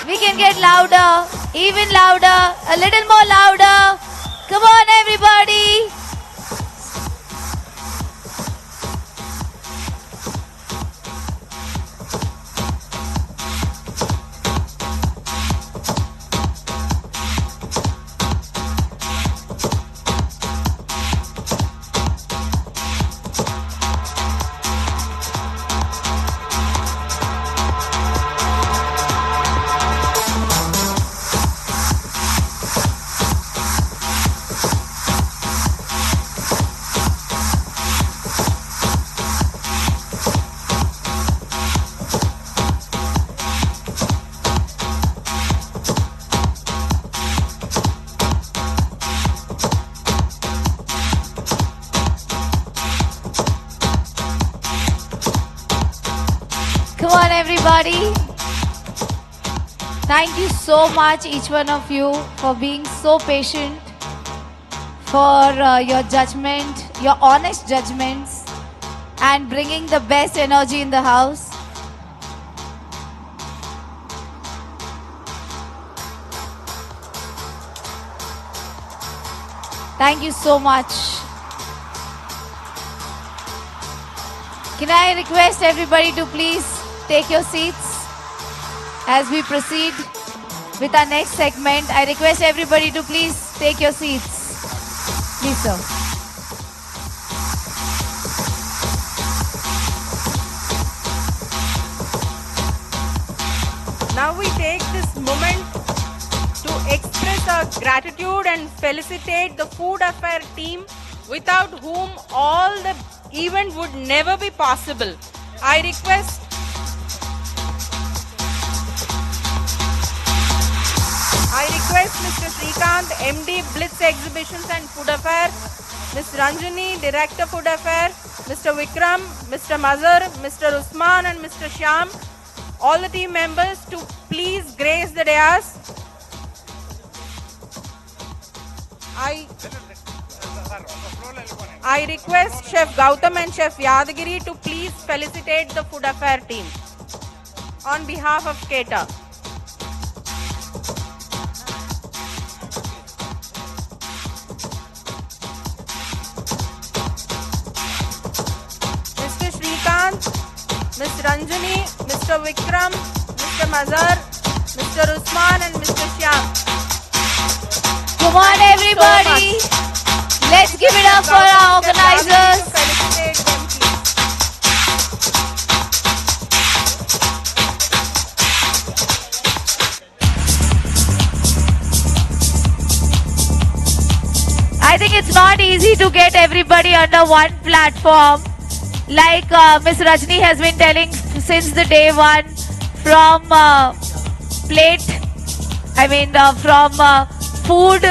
We can get louder, even louder, a little more louder. Come on, everybody. Come on, everybody. Thank you so much, each one of you, for being so patient, for your judgment, your honest judgments, and bringing the best energy in the house. Thank you so much. Can I request everybody to please take your seats as we proceed with our next segment? I request everybody to please take your seats. Please, sir. Now we take this moment to express our gratitude and felicitate the food affair team, without whom all the event would never be possible. I request Mr. Srikanth, MD Blitz Exhibitions and Food Affair, Ms. Ranjani, Director Food Affair, Mr. Vikram, Mr. Mazhar, Mr. Usman and Mr. Shyam, all the team members to please grace the dais. I request Chef Gautam and Chef Yadagiri to please felicitate the food affair team on behalf of CATA. Mr. Srikanth, Ms. Ranjani, Mr. Vikram, Mr. Mazhar, Mr. Usman and Mr. Shyam. Come on, everybody. Let's give it up for our organizers. I think it's not easy to get everybody under one platform. Like Ms. Rajni has been telling since the day one, from from food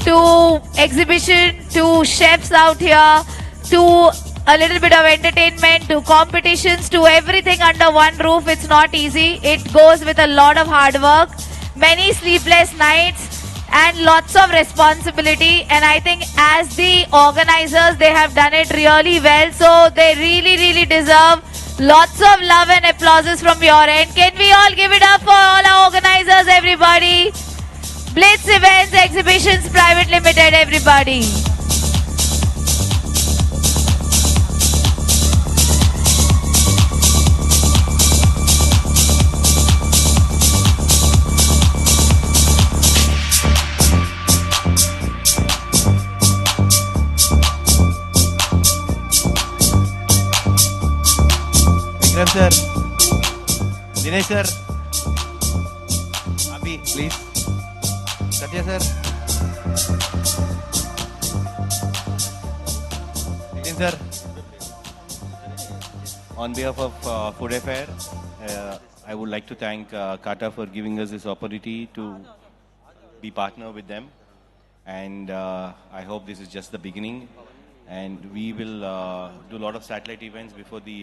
to exhibition to chefs out here to a little bit of entertainment to competitions to everything under one roof. It's not easy. It goes with a lot of hard work, many sleepless nights and lots of responsibility, and I think as the organizers they have done it really well, so they really deserve lots of love and applauses from your end. Can we all give it up for all our organizers, everybody? Blitz Events Exhibitions Private Limited, everybody. Vikram sir, Dinesh sir, Abhi, please. Satya sir, Nitin sir. On behalf of Food Affair, I would like to thank Kata for giving us this opportunity to be partner with them. And I hope this is just the beginning. And we will do a lot of satellite events before the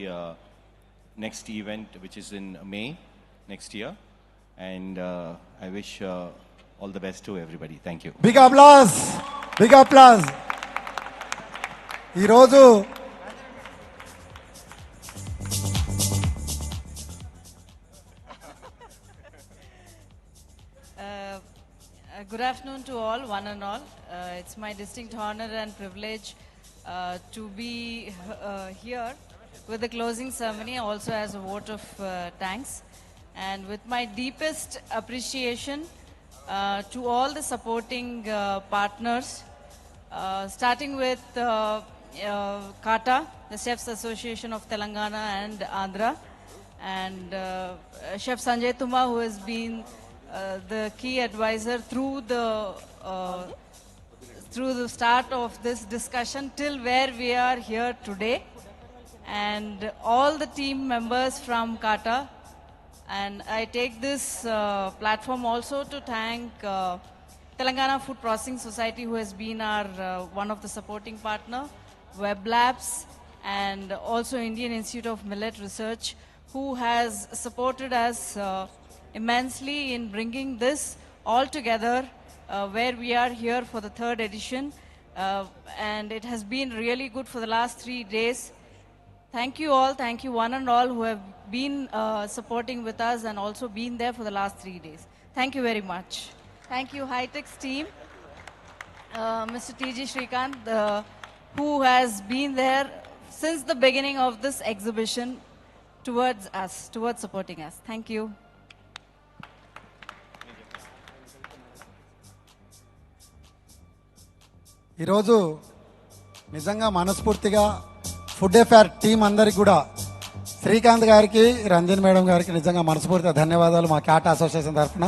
next event, which is in May next year. And I wish all the best to everybody. Thank you. Big applause big applause. ఈరోజు Good afternoon to all, one and all. It's my distinct honor and privilege to be here with the closing ceremony, also as a vote of thanks. And with my deepest appreciation to all the supporting partners, starting with CATA, the Chefs Association of Telangana and Andhra, and Chef Sanjay Tuma, who has been the key advisor through the start of this discussion till where we are here today, and all the team members from CATA. And I take this platform also to thank Telangana Food Processing Society, who has been our one of the supporting partner, Web Labs, and also Indian Institute of Millet Research, who has supported us immensely in bringing this all together where we are here for the third edition. And it has been really good for the last 3 days. Thank you all, thank you one and all who have been supporting with us and also been there for the last 3 days. Thank you very much. Thank you, Hightex team, Mr. T.G. Shrikant, who has been there since the beginning of this exhibition towards us, towards supporting us. Thank you. ఈరోజు నిజంగా మనస్ఫూర్తిగా food affair team అందరికి కూడా శ్రీకాంత్ గారికి, Ranjan madam గారికి నిజంగా మనస్ఫూర్తిగా ధన్యవాదాలు. మా క్యాట్ అసోసియేషన్ తరఫున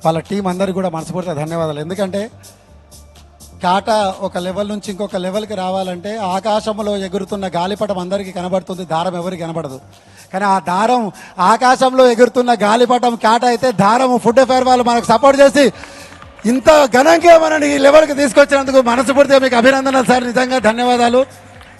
వాళ్ళ టీం అందరికి కూడా మనస్ఫూర్తిగా ధన్యవాదాలు. ఎందుకంటే కాటా ఒక లెవెల్ నుంచి ఇంకొక లెవెల్కి రావాలంటే ఆకాశంలో ఎగురుతున్న గాలిపటం అందరికీ కనబడుతుంది, దారం ఎవరికి కనబడదు. కానీ ఆ దారం ఆకాశంలో ఎగురుతున్న గాలిపటం కాటా అయితే, దారం ఫుడ్ ఎఫేర్ వాళ్ళు మనకు సపోర్ట్ చేసి ఇంత ఘనంగా మనని ఈ లెవెల్కి తీసుకొచ్చినందుకు మనస్ఫూర్తిగా మీకు అభినందనలు సార్, నిజంగా ధన్యవాదాలు.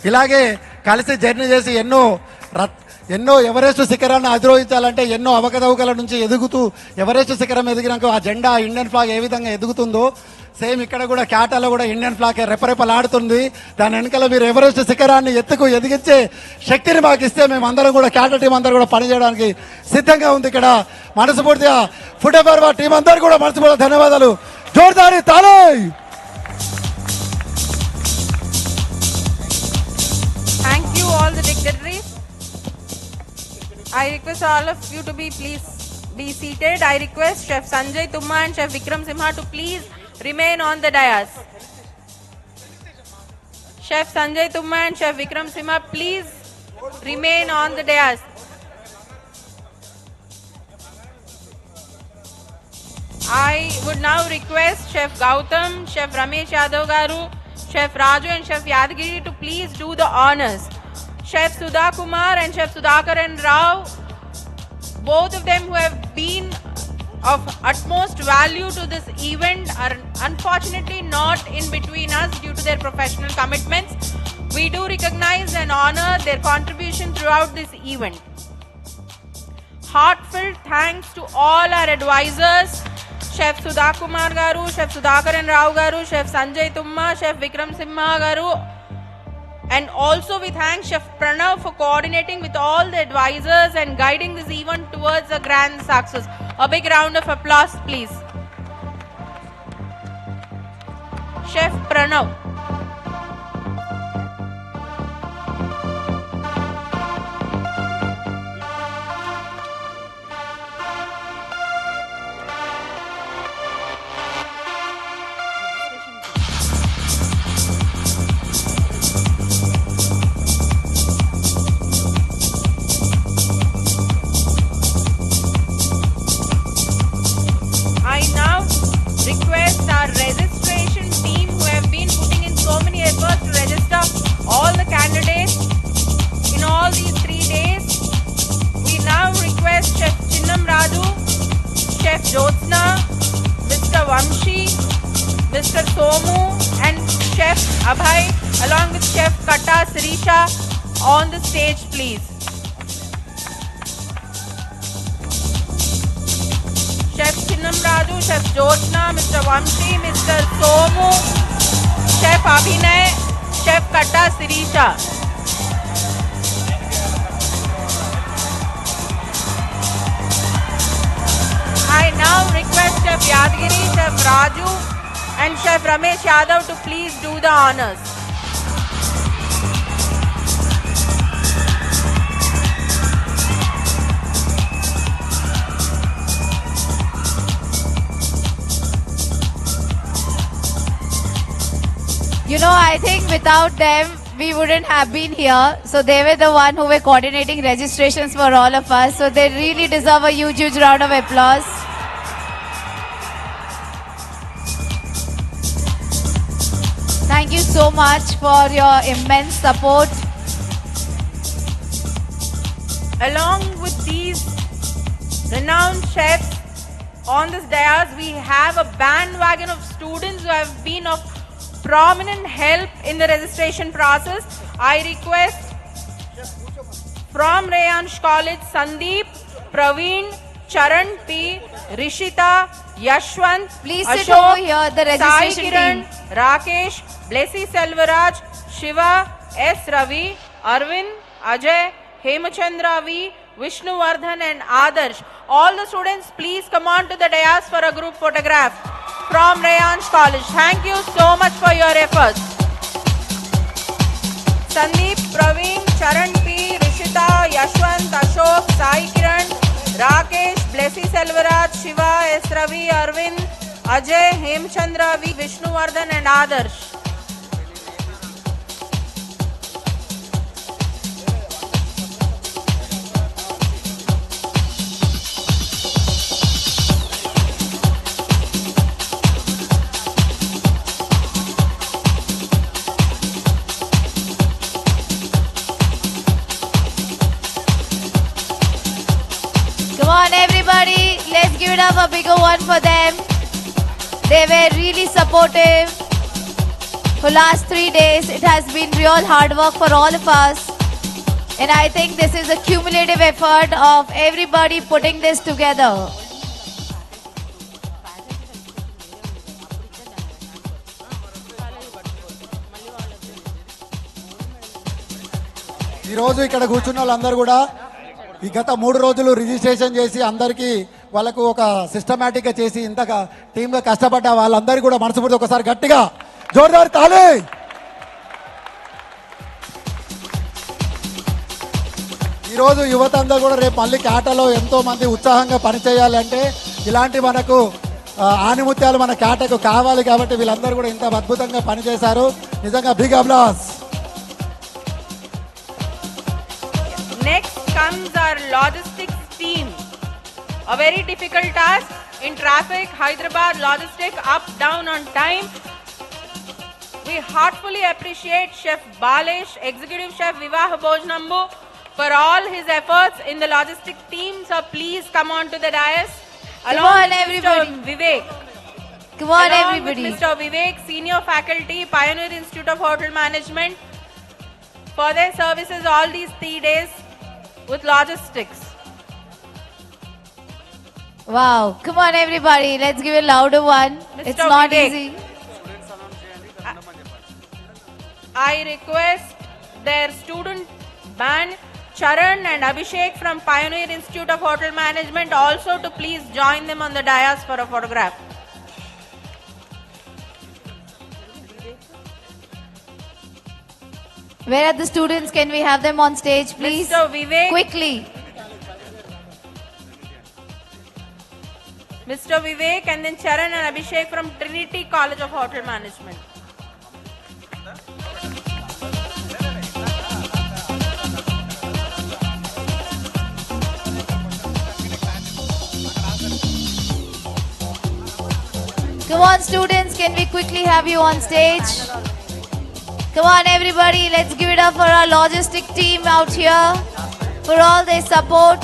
ఇలాగే కలిసి జర్నీ చేసి ఎన్నో ఎవరెస్ట్ శిఖరాన్ని అధిరోహించాలంటే ఎన్నో అవకతవకల నుంచి ఎదుగుతూ ఎవరెస్ట్ శిఖరం ఎదిగినాక ఆ జెండా ఇండియన్ ఫ్లాగ్ ఏ విధంగా ఎదుగుతుందో సేమ్ ఇక్కడ కూడా క్యాటాలో కూడా ఇండియన్ ఫ్లాగ్ రెపరెపలాడుతుంది. దాని వెనకాల మీరు ఎవరెస్ట్ శిఖరాన్ని ఎదిగించే శక్తిని మాకు ఇస్తే మేము అందరం కూడా క్యాటా టీం అందరూ కూడా పనిచేయడానికి సిద్ధంగా ఉంది. ఇక్కడ మనస్ఫూర్తిగా ఫుడ్ ఎఫేర్ టీం అందరూ కూడా మనస్ఫూర్తిగా ధన్యవాదాలు. జోర్దారి thali. Thank you all the dignitaries. I request all of you to please be seated. I request Chef Sanjay Tumma and Chef Vikram Simha to please remain on the dais. Chef Sanjay Tumma and Chef Vikram Simha, please remain on the dais. I would now request Chef Gautam, Chef Ramesh Yadav Garu, Chef Raju and Chef Yadgiri to please do the honors. Chef Sudha Kumar and Chef Sudhakaran Rao, both of them who have been of utmost value to this event, are unfortunately not in between us due to their professional commitments. We do recognize and honor their contribution throughout this event. Heartfelt thanks to all our advisors, Chef Sudha Kumar Garu, Chef Sudhakaran Rao Garu, Chef Sanjay Tumma, Chef Vikram Simha Garu, and also we thank Chef Pranav for coordinating with all the advisors and guiding this event towards a grand success. A big round of applause, please. Chef Pranav. I now request our registration team who have been putting Somu and Chef Abhay along with Chef Katta Sirisha on the stage, please. Chef Chinnam Raju, Chef Jyotsna, Mr. Vamshi, Mr. Somu, Chef Abhinay, Chef Katta Sirisha. I now request Chef Yadgiri, Chef Raju and Chef Ramesh Yadav to please do the honors. You know, I think without them, we wouldn't have been here. So they were the one who were coordinating registrations for all of us. So they really deserve a huge, huge round of applause. Thank you so much for your immense support. Along with these renowned chefs on this dais, we have a bandwagon of students who have been of prominent help in the registration process. I request from Rayansh College, Sandeep, Praveen, Charan P, Rishita, Yashwant, Please sit Ashok, over here, the Sai registration Kiran, team. Rakesh, Blessy Selvaraj, Shiva, S. Ravi, Arvind, Ajay, Hemachandra V, Vishnu Vardhan and Adarsh. All the students, please come on to the dais for a group photograph from Rayansh College. Thank you so much for your efforts. Sandeep, Praveen, Charan P, Rishita, Yashwant, Ashok, Sai Kiran, Rakesh, Blessy Selvaraj, Shiva, S. Ravi, Arvind, Ajay, Hemchandra V, Vishnu Vardhan and Adarsh. Come on, everybody. Let's give it up a bigger one for them. They were really supportive. For last 3 days, it has been real hard work for all of us. And I think this is a cumulative effort of everybody putting this together. ఈరోజు ఇక్కడ కూర్చున్న వాళ్ళందరూ కూడా ఈ గత 3 రోజులు registration చేసి అందరికీ వాళ్ళకు ఒక సిస్టమేటిక్గా చేసి ఇంతగా టీమ్గా కష్టపడ్డ వాళ్ళందరికీ కూడా మనస్ఫూర్తి ఒకసారి గట్టిగా జోర్దార్ తాళి. ఈరోజు యువత అందరూ కూడా రేపు మళ్ళీ కేటలో ఎంతో మంది ఉత్సాహంగా పనిచేయాలి అంటే ఇలాంటి మనకు ఆనిముత్యాలు మన కేటకు కావాలి కాబట్టి వీళ్ళందరూ కూడా ఇంత అద్భుతంగా పనిచేశారు. నిజంగా big applause. Next comes our logistics team. A very difficult task in traffic, Hyderabad logistics up, down on time. We heartfully appreciate Chef Balesh, Executive Chef Vivah Bojnambu for all his efforts in the logistics team. So please come on to the dais. Come on, everybody. Mr. Vivek. Come on, Along everybody. with Mr. Vivek, Senior Faculty, Pioneer Institute of Hotel Management, for their services all these 3 days with logistics. Wow. Come on, everybody. Let's give a louder one. Mr. It's not Vivek. easy. I request their student band Charan and Abhishek from Pioneer Institute of Hotel Management also to please join them on the dais for a photograph. Where are the students? Can we have them on stage, please? Mr. Vivek. Quickly. Mr. Vivek and then Charan and Abhishek from Trinity College of Hotel Management. Come on, students. Can we quickly have you on stage? Come on, everybody. Let's give it up for our logistic team out here for all their support.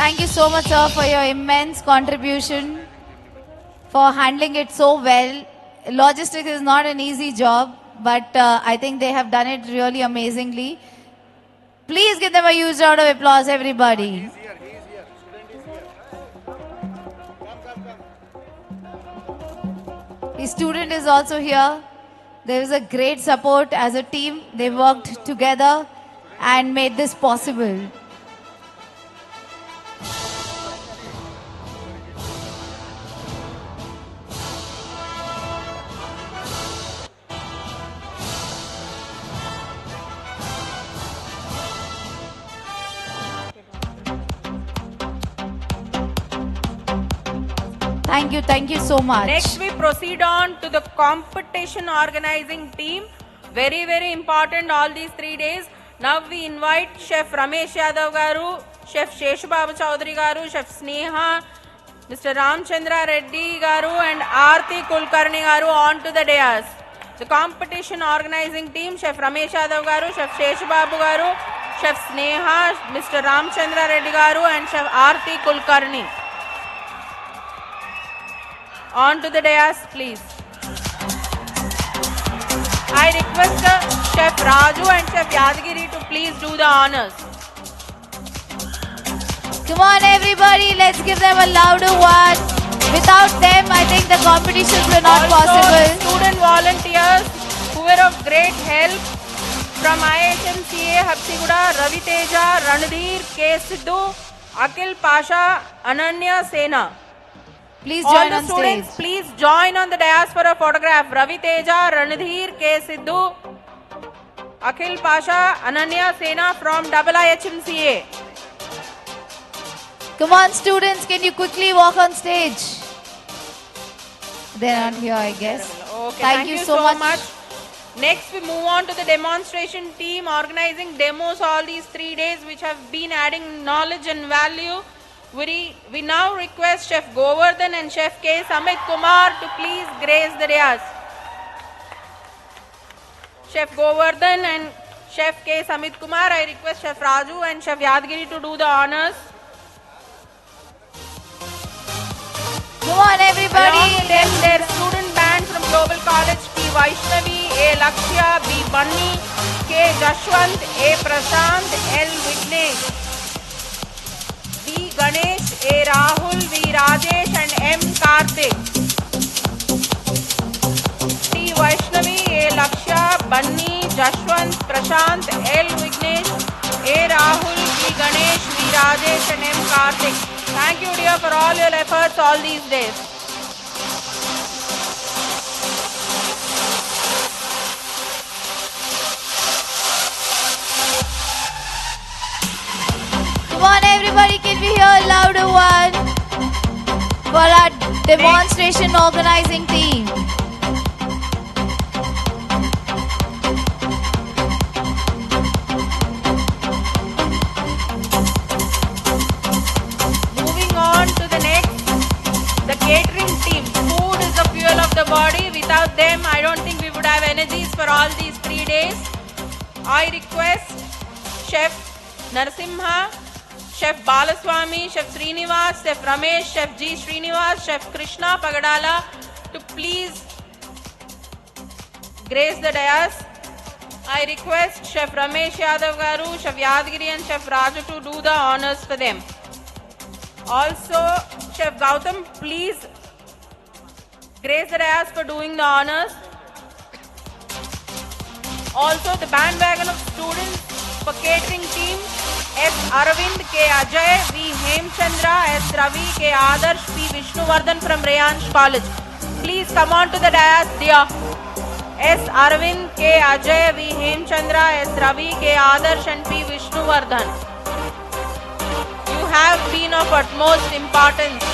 Thank you so much, sir, for your immense contribution, for handling it so well. Logistics is not an easy job, but I think they have done it really amazingly. Please give them a huge round of applause, everybody. The student is also here. There is a great support as a team. They worked together and made this possible. Thank you so much. Next we proceed on to the competition organizing team. Very, very important all these 3 days. Now we invite Chef Ramesh Yadav Garu, Chef Sheshababu Chaudhary Garu, Chef Sneha, Mr. Ramchandra Reddy Garu and Aarti Kulkarni Garu on to the dais. The competition organizing team, Chef Ramesh Yadav Garu, Chef Sheshababu Garu, Chef Sneha, Mr. Ramchandra Reddy Garu and Chef Aarti Kulkarni. On to the dais, please. I request Chef Raju and Chef Yadgiri to please do the honors. Come on, everybody, let's give them a louder one. Without them, I think the competitions were not possible. Student volunteers who were of great help from IHMCA, Habsiguda, Ravi Teja, Ranadhir, K. Sidhu, Akil Pasha, Ananya Sena. Please All join the on students, stage. please join on the dais for a photograph. Ravi Teja, Ranadhir, K. Sidhu, Akhil Pasha, Ananya Sena from IHMCA. Come on, students, can you quickly walk on stage? They're not here, I guess. Okay, Thank you so much. Next, we move on to the demonstration team organizing demos all these 3 days, which have been adding knowledge and value. We now request Chef Govardhan and Chef K. Samit Kumar to please grace the dais. Chef Govardhan and Chef K. Samit Kumar, I request Chef Raju and Chef Yadgiri to do the honors. Come on, everybody. Along with them, their student band from Global College, P. Vaishnavi, A. Lakshya, B. Bunny, K. Jashwant, A. Prashant, L. Vignesh, D. Ganesh, A. Rahul, V. Rajesh and M. Karthik. T. Vaishnavi, A. Lakshya, Bunny, Jashwant, Prashant, L. Vignesh, A. Rahul, V. Ganesh, V. Rajesh and M. Karthik. Thank you, dear, for all your efforts all these days. Come on, everybody, can we hear a louder one for our demonstration organizing team? Moving on to the next, the catering team. Food is the fuel of the body. Without them, I don't think we would have energies for all these 3 days. I request Chef Narasimha, Chef Balaswamy, Chef Srinivas, Chef Ramesh, Chef G. Srinivas, Chef Krishna Pagadala to please grace the dais. I request Chef Ramesh Yadav Garu, Chef Yadgiri and Chef Raju to do the honors for them. Also, Chef Gautam, please grace the dais for doing the honors. Also, the bandwagon of students for catering team, S. Aravind, K. Ajay, V. Hemchandra, S. Ravi, K. Adarsh, P. Vishnuvardhan from Rayansh College. Please come on to the dais, dear. S. Aravind, K. Ajay, V. Hemchandra, S. Ravi, K. Adarsh and P. Vishnuvardhan. You have been of utmost importance.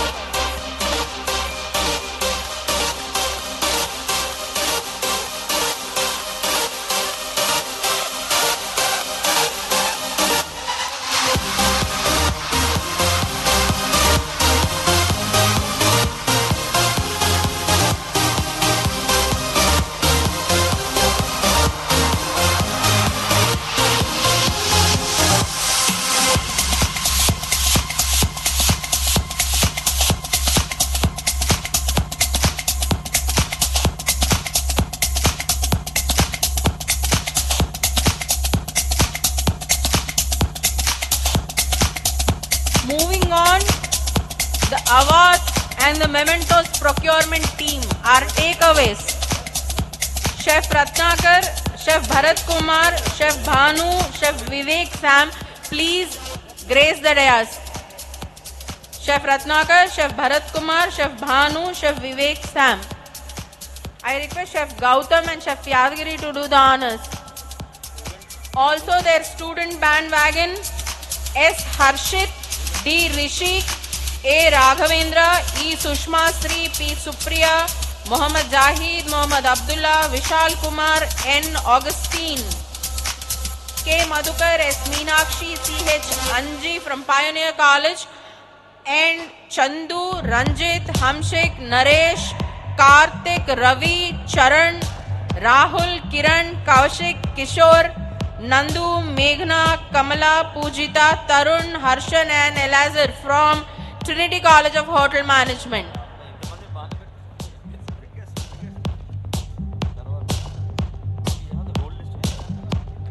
awards and the mementos procurement team. Our takeaways: Chef Ratnakar, Chef Bharat Kumar, Chef Bhanu, Chef Vivek Sam, please grace the dais. Chef Ratnakar, Chef Bharat Kumar, Chef Bhanu, Chef Vivek Sam. I request Chef Gautam and Chef Yadgiri to do the honors. Also their student bandwagon: S. Harshit, D. Rishi, A. Raghavendra, E. Sushma Sri, P. Supriya, Muhammad Zahid, Muhammad Abdullah, Vishal Kumar, N. Augustine, K. Madhukar, S. Meenakshi, C.H. Anji from Pioneer College, and Chandu, Ranjit, Hamshik, Naresh, Karthik, Ravi, Charan, Rahul, Kiran, Kaushik, Kishore, Nandu, Meghna, Kamala, Pujita, Tarun, Harshan and Elazar from Trinity College of Hotel Management.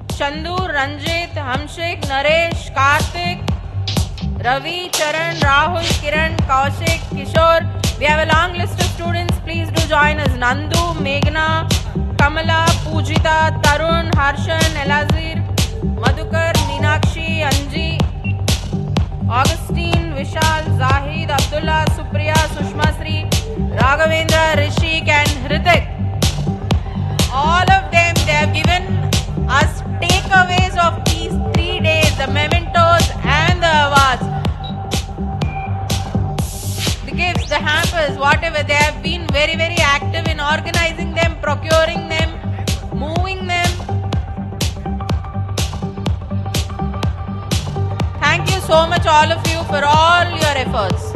Chandu, Ranjit, Hamshik, Naresh, Karthik, Ravi, Charan, Rahul, Kiran, Kaushik, Kishore. We have a long list of students. Please do join us. Nandu, Meghna, Kamala, Pujita, Tarun, Harshan, Elazir, Madhukar, Meenakshi, Anji, Augustine, Vishal, Zahid, Abdullah, Supriya, Sushma Sri, Raghavendra, Rishik and Hrithik. All of them, they have given us takeaways of these 3 days, the mementos and the awards. The gifts, the hampers, whatever, they have been very, very active in organizing them, procuring them, moving them. Thank you so much all of you for all your efforts.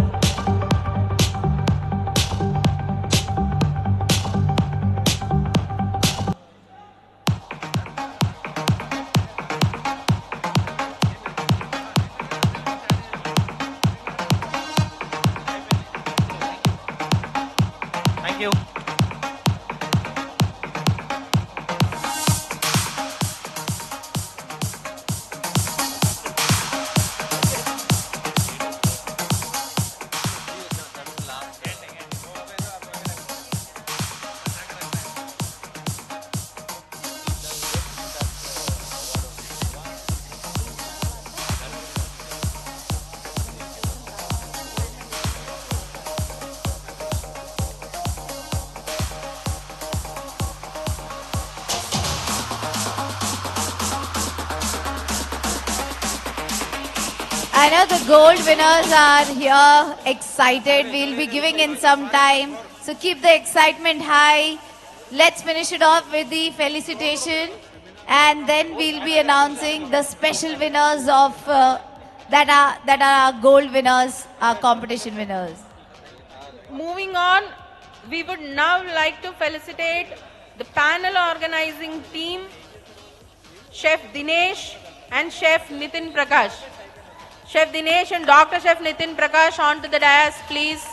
Thank you. I know the gold winners are here, excited. We'll be giving in some time. So keep the excitement high. Let's finish it off with the felicitation. And then we'll be announcing the special winners of that are our gold winners, our competition winners. Moving on, we would now like to felicitate the panel organizing team, Chef Dinesh and Chef Nitin Prakash. Chef Dinesh and Dr. Chef Nitin Prakash onto the dais, please.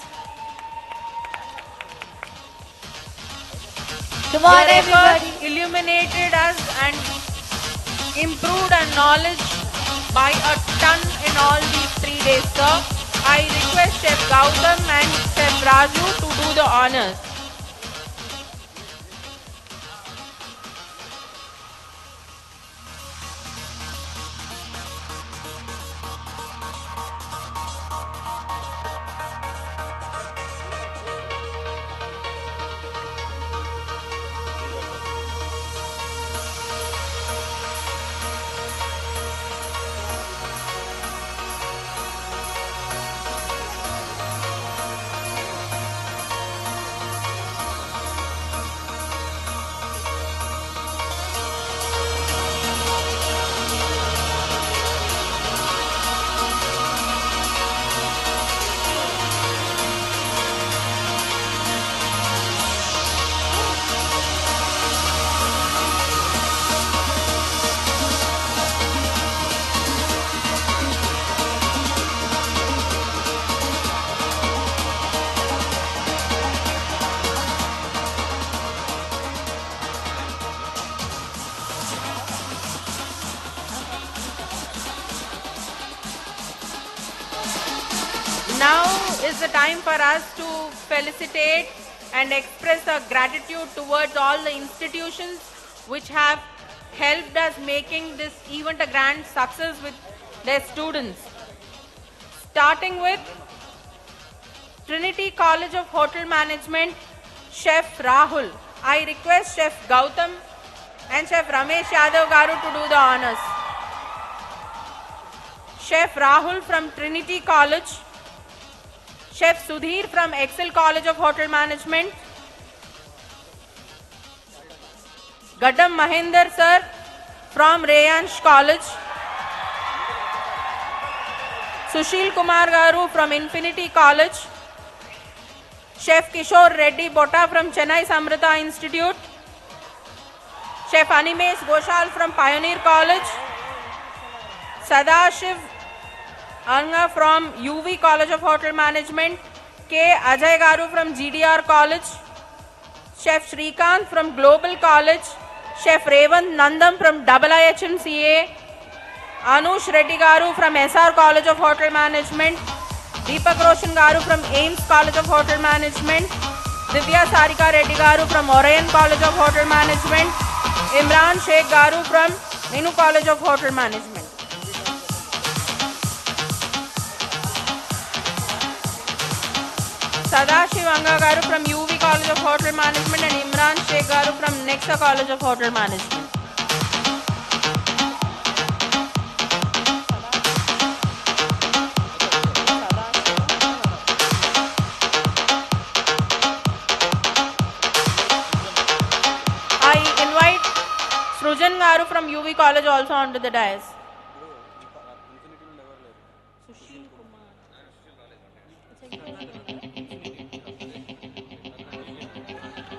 Come on, Your everybody. efforts illuminated us and improved our knowledge by a ton in all these 3 days, sir. I request Chef Gautam and Chef Raju to do the honors. is the time for us to felicitate and express our gratitude towards all the institutions which have helped us making this event a grand success with their students. Starting with Trinity College of Hotel Management, Chef Rahul. I request Chef Gautam and Chef Ramesh Yadav Garu to do the honors. Chef Rahul from Trinity College, Chef Sudhir from Excel College of Hotel Management, Gaddam Mahinder sir from Rayansh College, Sushil Kumar Garu from Infinity College, Chef Kishore Reddy Botta from Chennai Samrita Institute, Chef Animesh Goshal from Pioneer College, Sadashiv Anga from UV College of Hotel Management, K. Ajay Garu from GDR College, Chef Shrikant from Global College, Chef Revant Nandam from IIHMCA, Anush Reddy Garu from SR College of Hotel Management, Deepak Roshan Garu from Ames College of Hotel Management, Divya Sarika Reddy Garu from Orion College of Hotel Management, Imran Sheikh Garu from Minu College of Hotel Management. Sadashiv Anga Garu from UV College of Hotel Management and Imran Sheikh Garu from Nexa College of Hotel Management. I invite Srujan Garu from UV College also onto the dais.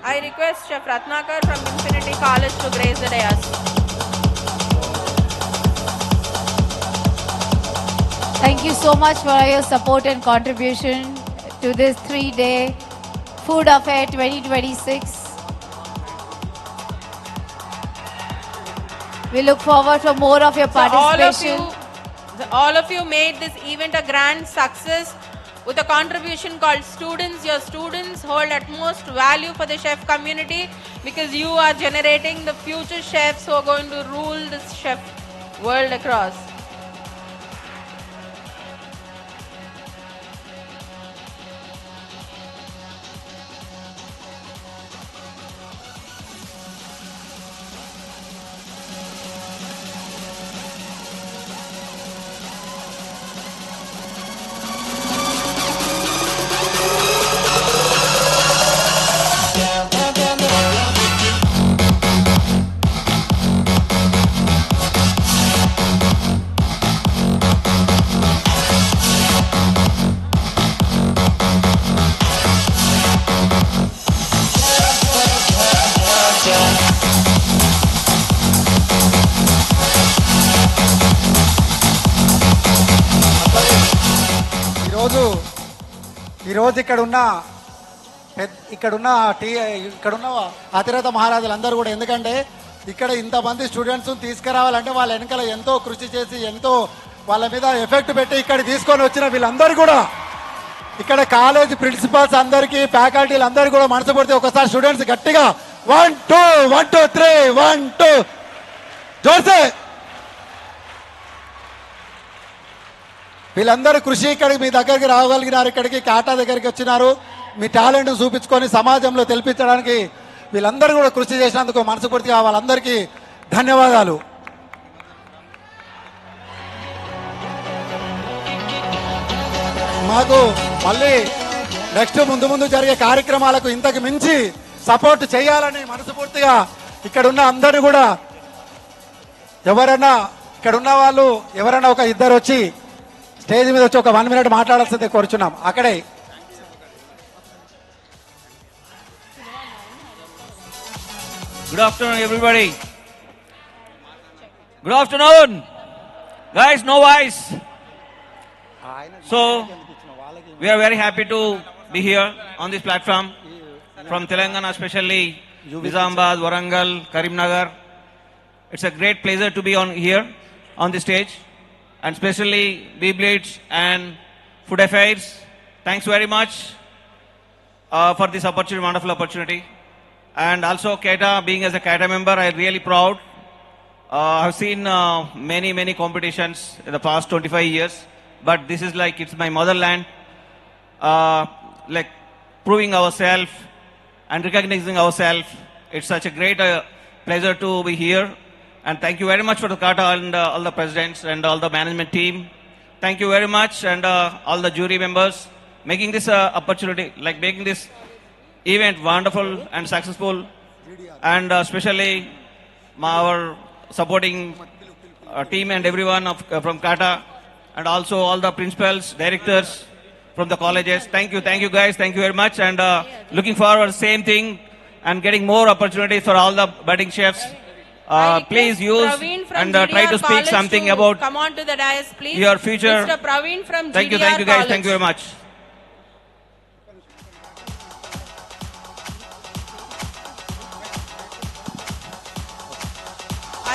I request Chef Ratnakar from Infinity College to grace the dais. Thank you so much for your support and contribution to this 3-day Food Affair 2026. We look forward for more of your participation. All of you made this event a grand success with a contribution called students. Your students hold utmost value for the chef community because you are generating the future chefs who are going to rule this chef world across. ఈరోజు ఇక్కడున్న అతిరథ మహారాజులందరూ కూడా, ఎందుకంటే ఇక్కడ ఇంతమంది students తీసుకురావాలంటే వాళ్ళ వెనకాల ఎంతో కృషి చేసి ఎంతో వాళ్ళ మీద ఎఫెక్ట్ పెట్టి ఇక్కడ తీసుకొని వచ్చిన వీళ్ళందరూ కూడా, ఇక్కడ కాలేజ్ ప్రిన్సిపల్స్ అందరికీ ఫ్యాకల్టీలు అందరికీ కూడా మనసు పడితే ఒకసారి స్టూడెంట్స్ గట్టిగా 1 2 1 2 3 1 2 జోర్సే. వీళ్ళందరూ కృషి ఇక్కడికి మీ దగ్గరికి రాగలిగినారు, ఇక్కడికి కాటా దగ్గరికి వచ్చినారు, మీ టాలెంట్ చూపించుకొని సమాజంలో తెలిపించడానికి వీళ్ళందరూ కూడా కృషి చేసినందుకు మనస్ఫూర్తిగా వాళ్ళందరికీ ధన్యవాదాలు. మాకు మళ్ళీ నెక్స్ట్ ముందు జరిగే కార్యక్రమాలకు ఇంతకు మించి సపోర్ట్ చేయాలని మనస్ఫూర్తిగా ఇక్కడున్న అందరూ కూడా, ఎవరైనా ఇక్కడున్న వాళ్ళు ఎవరైనా ఒక ఇద్దరు వచ్చి స్టేజ్ మీద వచ్చి ఒక 1 minute మాట్లాడాల్సిందే కోరుచున్నాం. అక్కడే Good afternoon, everybody. Good afternoon. Guys, no voice. So, we are very happy to be here on this platform from Telangana, especially Nizamabad, Warangal, Karimnagar. It's a great pleasure to be here on the stage, and especially B-Blitz and Food Affairs Thanks very much for this opportunity, wonderful opportunity. And also CATA, being as a CATA member, I'm really proud. I've seen many competitions in the past 25 years, but this is like, it's my motherland. Like proving ourselves and recognizing ourselves. It's such a great pleasure to be here. And thank you very much for the CATA and all the presidents and all the management team. Thank you very much, and all the jury members, making this opportunity, like making this event wonderful and successful. And especially our supporting team and everyone from CATA, and also all the principals, directors from the colleges. Thank you guys, thank you very much, and looking forward same thing and getting more opportunities for all the budding chefs. Please use and try to speak something about come on to the dais, please. Your future. Mr. Praveen from Thank you GDR guys, thank you very much.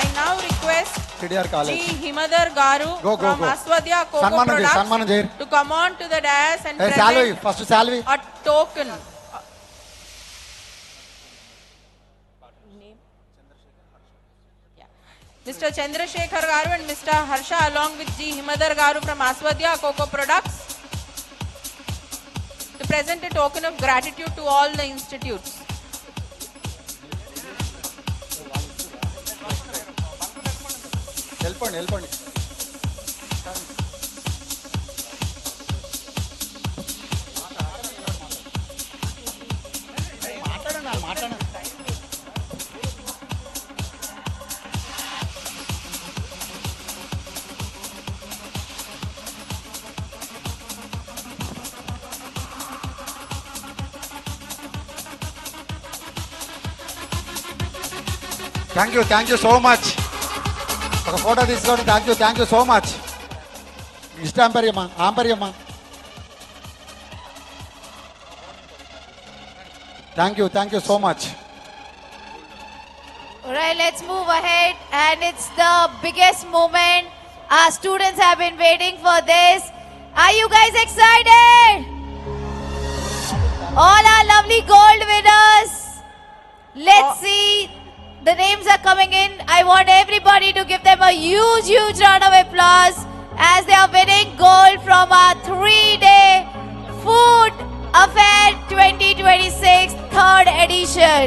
I now request GDR College. G. Himadar Garu Go. from Aswadya Coco Sanmanam Products to come on to the dais and Hey, present salve, first salve. a token. Mr. Chandrasekhar Garu and Mr. Harsha along with G. Himadar Garu from Aswadya Coco Products to present a token of gratitude to all the institutes. వెళ్ళిపోండి మాట్లాడండి thank you so much ఒక photo తీసుకోండి. Thank you so much. ఇష్ట ఆంపర్యమ్మా thank you so much. Alright, let's move ahead, and it's the biggest moment. Our students have been waiting for this. Are you guys excited? All our lovely gold winners. Let's see. The names are coming in. I want everybody to give them a huge round of applause as they are winning gold from our 3-day Food Affair 2026 3rd edition.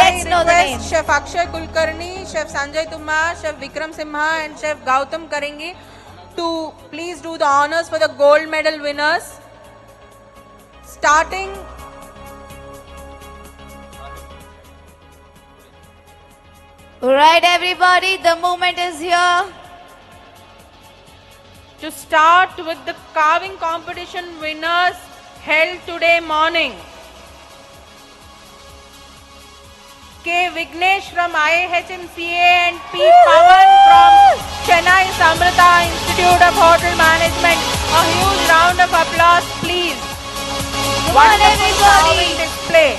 Let's know the names. Chef Akshay Kulkarni, Chef Sanjay Tumma, Chef Vikram Simha and Chef Gautam Karangi to please do the honors for the gold medal winners. Starting Alright everybody, the moment is here. To start with the carving competition winners held today morning. K. Vignesh from IHMCA and P. Pawan from Chennai Samrita Institute of Hotel Management. A huge round of applause, please. Wonderful carving display.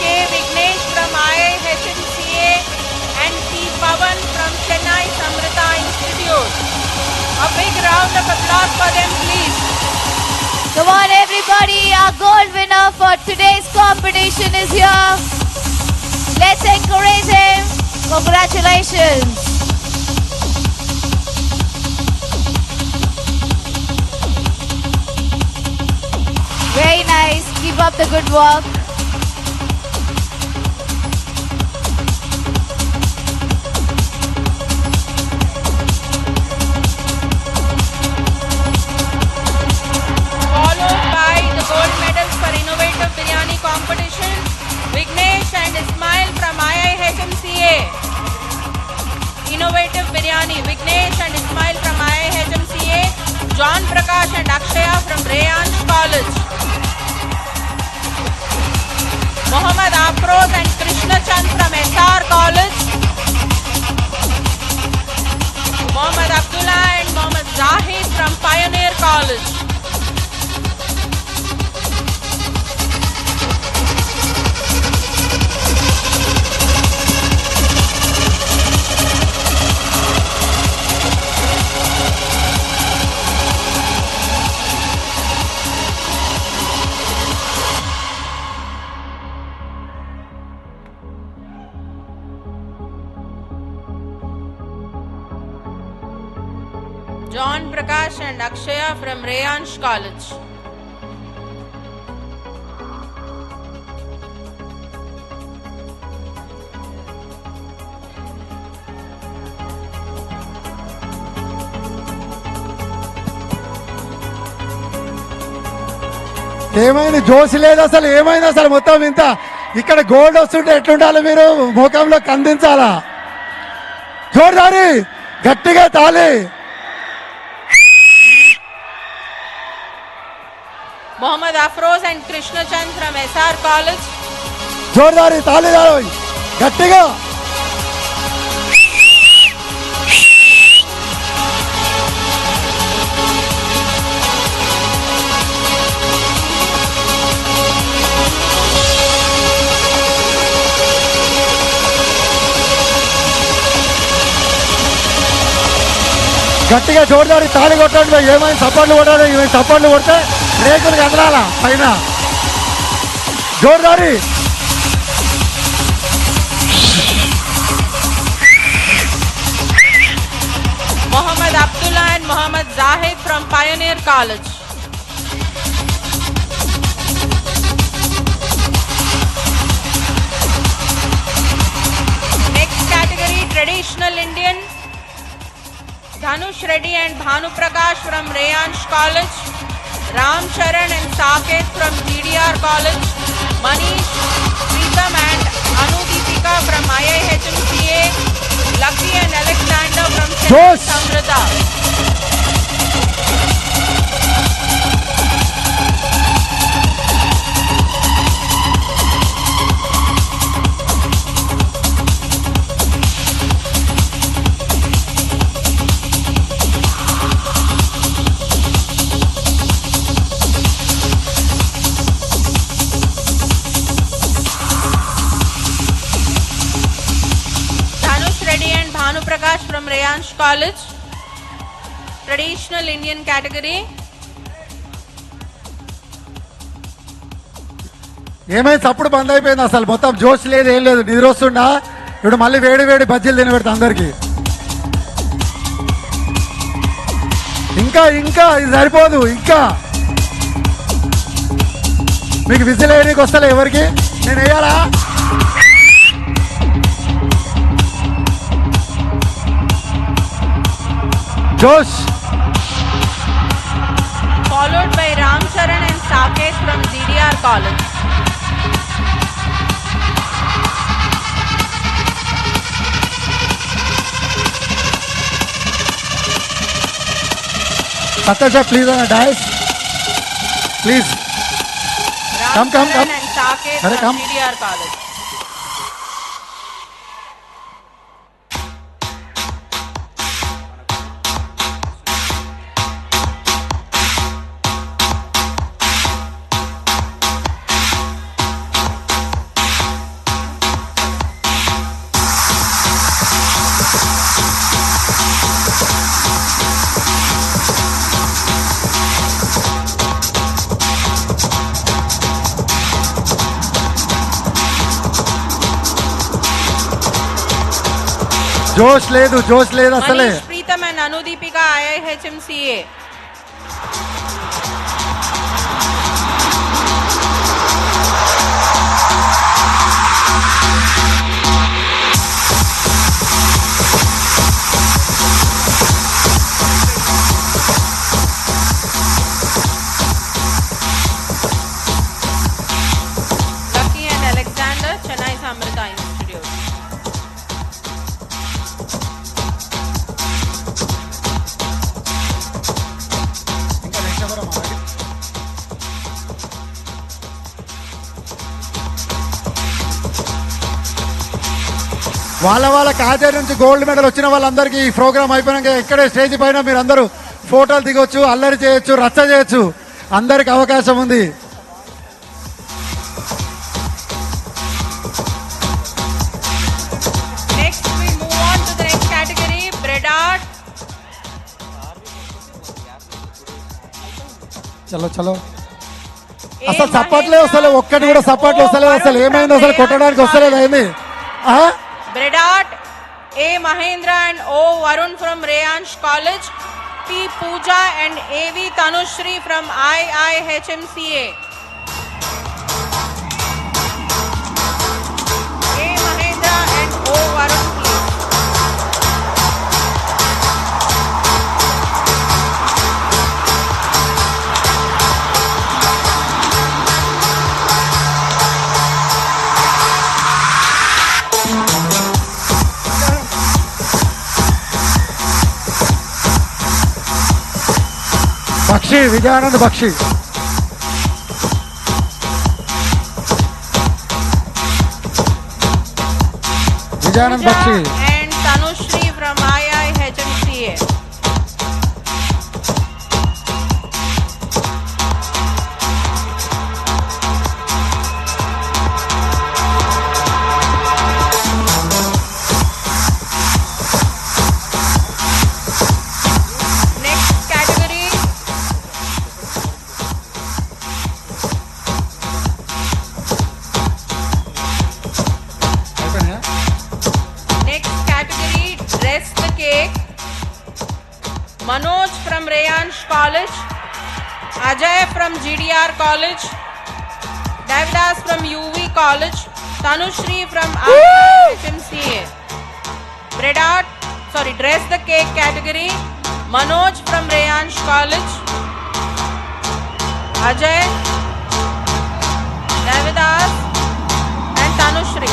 K. Vignesh from IHMCA and P. Pawan from Chennai Samrita Institute. A big round of applause for them, please. Come on everybody, our gold winner for today's competition is here. Let's encourage him. Congratulations. Very nice, keep up the good work. Followed by the gold medals for innovative biryani competition, Vignesh and Ismail from IIHMCA. Innovative biryani, Vignesh and Ismail from IIHMCA, John Prakash and Akshaya from Rayansh College. Mohammad Afroz and Krishna Chand from SR College. Mohammad Abdullah and Mohammad Zahid from Pioneer College. John Prakash and Akshaya from Rayansh College. ఏమైంది? జోష్ లేదు అసలు. ఏమైంది అసలు? మొత్తం ఇంత ఇక్కడ gold వస్తుంటే ఎట్లుండాలి? మీరు ముఖంలో కందించాలా? జోర్దారి గట్టిగా తాలి. Mohammad Afroz and Krishna Chand from SR College. జోర్దారి తాలి గట్టిగా. గట్టిగా జోర్దారి తాళి కొట్టండి. ఏమైనా చప్పట్లు కొట్టాలి. ఏమైనా చప్పట్లు కొడితే రేకులు కదలాల పైన. జోర్దారి. Mohammad Abdullah and Mohammad Zahid from Pioneer College. Next category, Traditional Indian. Dhanush Reddy and Bhanu Prakash from Rayansh College. Ram Charan and Saket from GDR College. Manish, Preetham and Anudipika from IIHMCA. Lucky and Alexander from Chennai Samrita. Prakash from Rayansh College. Traditional Indian category. ఏమైంది? చప్పుడు బంద్ అయిపోయింది అసలు. మొత్తం జోష్ లేదు, ఏం లేదు. నిద్ర వస్తుండా? ఇప్పుడు మళ్ళీ వేడి వేడి బజ్జీలు తినబెడతా అందరికి. ఇంకా ఇంకా ఇది సరిపోదు. ఇంకా మీకు విజిల్ వేయడానికి వస్తలే ఎవరికి? నేను వేయాలా? జోష్. Followed by Ram Charan and Saket from GDR College. Satasha, please on a dice. Please. Ram Come. Charan and Saket Hare, from come. GDR College. జోష్ లేదు, జోష్ లేదు అసలే. Manish, Preetham and Anudipika, IIHMCA. Lucky and Alexander, Chennai Samrita Institute. వాళ్ళ ఖాతా నుంచి gold medal వచ్చిన వాళ్ళందరికీ ఈ ప్రోగ్రామ్ అయిపోయినాక ఇక్కడే స్టేజ్ పైన మీరు అందరూ ఫోటోలు దిగొచ్చు, అల్లరి చేయొచ్చు, రచ్చ చేయొచ్చు. అందరికి అవకాశం ఉంది. Next we move on to the next category, bread art. చలో చలో. అసలు సపోర్ట్లే వస్తలేదు, ఒక్కటి కూడా సపోర్ట్లు వస్తలేదు. అసలు ఏమైంది? అసలు కొట్టడానికి వస్తలేదు. అయింది Bread art, A. Mahendra and O. Varun from Rayansh College. P. Pooja and A.V. Tanushri from IIHMCA. A. Mahendra and O. Varun, please. Bakshi, Vijayanand Bakshi. Vijayanand Bakshi. And Tanushri from IIHMCA. Next category. Next category, dress the cake. Manoj from Rayansh College, Ajay from GDR College, Davidas from UV College, Tanushri from IIHMCA. Dress the cake category, Manoj from Rayansh College, Ajay, Davidas and Tanushri.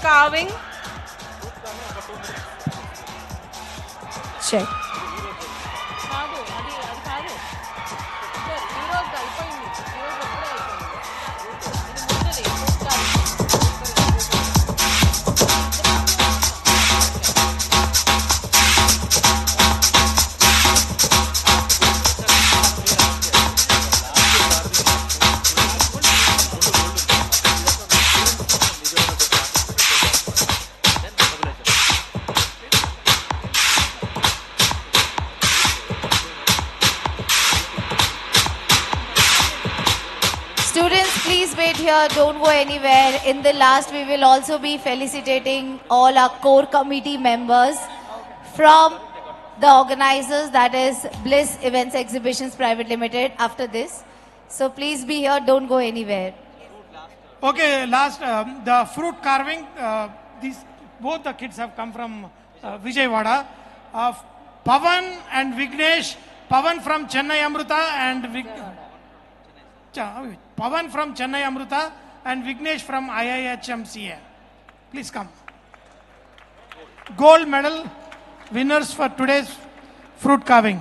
Carving. Check. Students, please wait here. Don't go anywhere. In the last, we will also be felicitating all our core committee members from the organizers, that is Bliss Events Exhibitions Private Limited, after this. So please be here. Don't go anywhere. Okay, last, the fruit carving, both the kids have come from Vijayawada. Pavan and Vignesh, Pavan from Chennai Amruta and Pavan from Chennai Amruta and Vignesh from IIHMCA. Please come. Gold medal winners for today's fruit carving.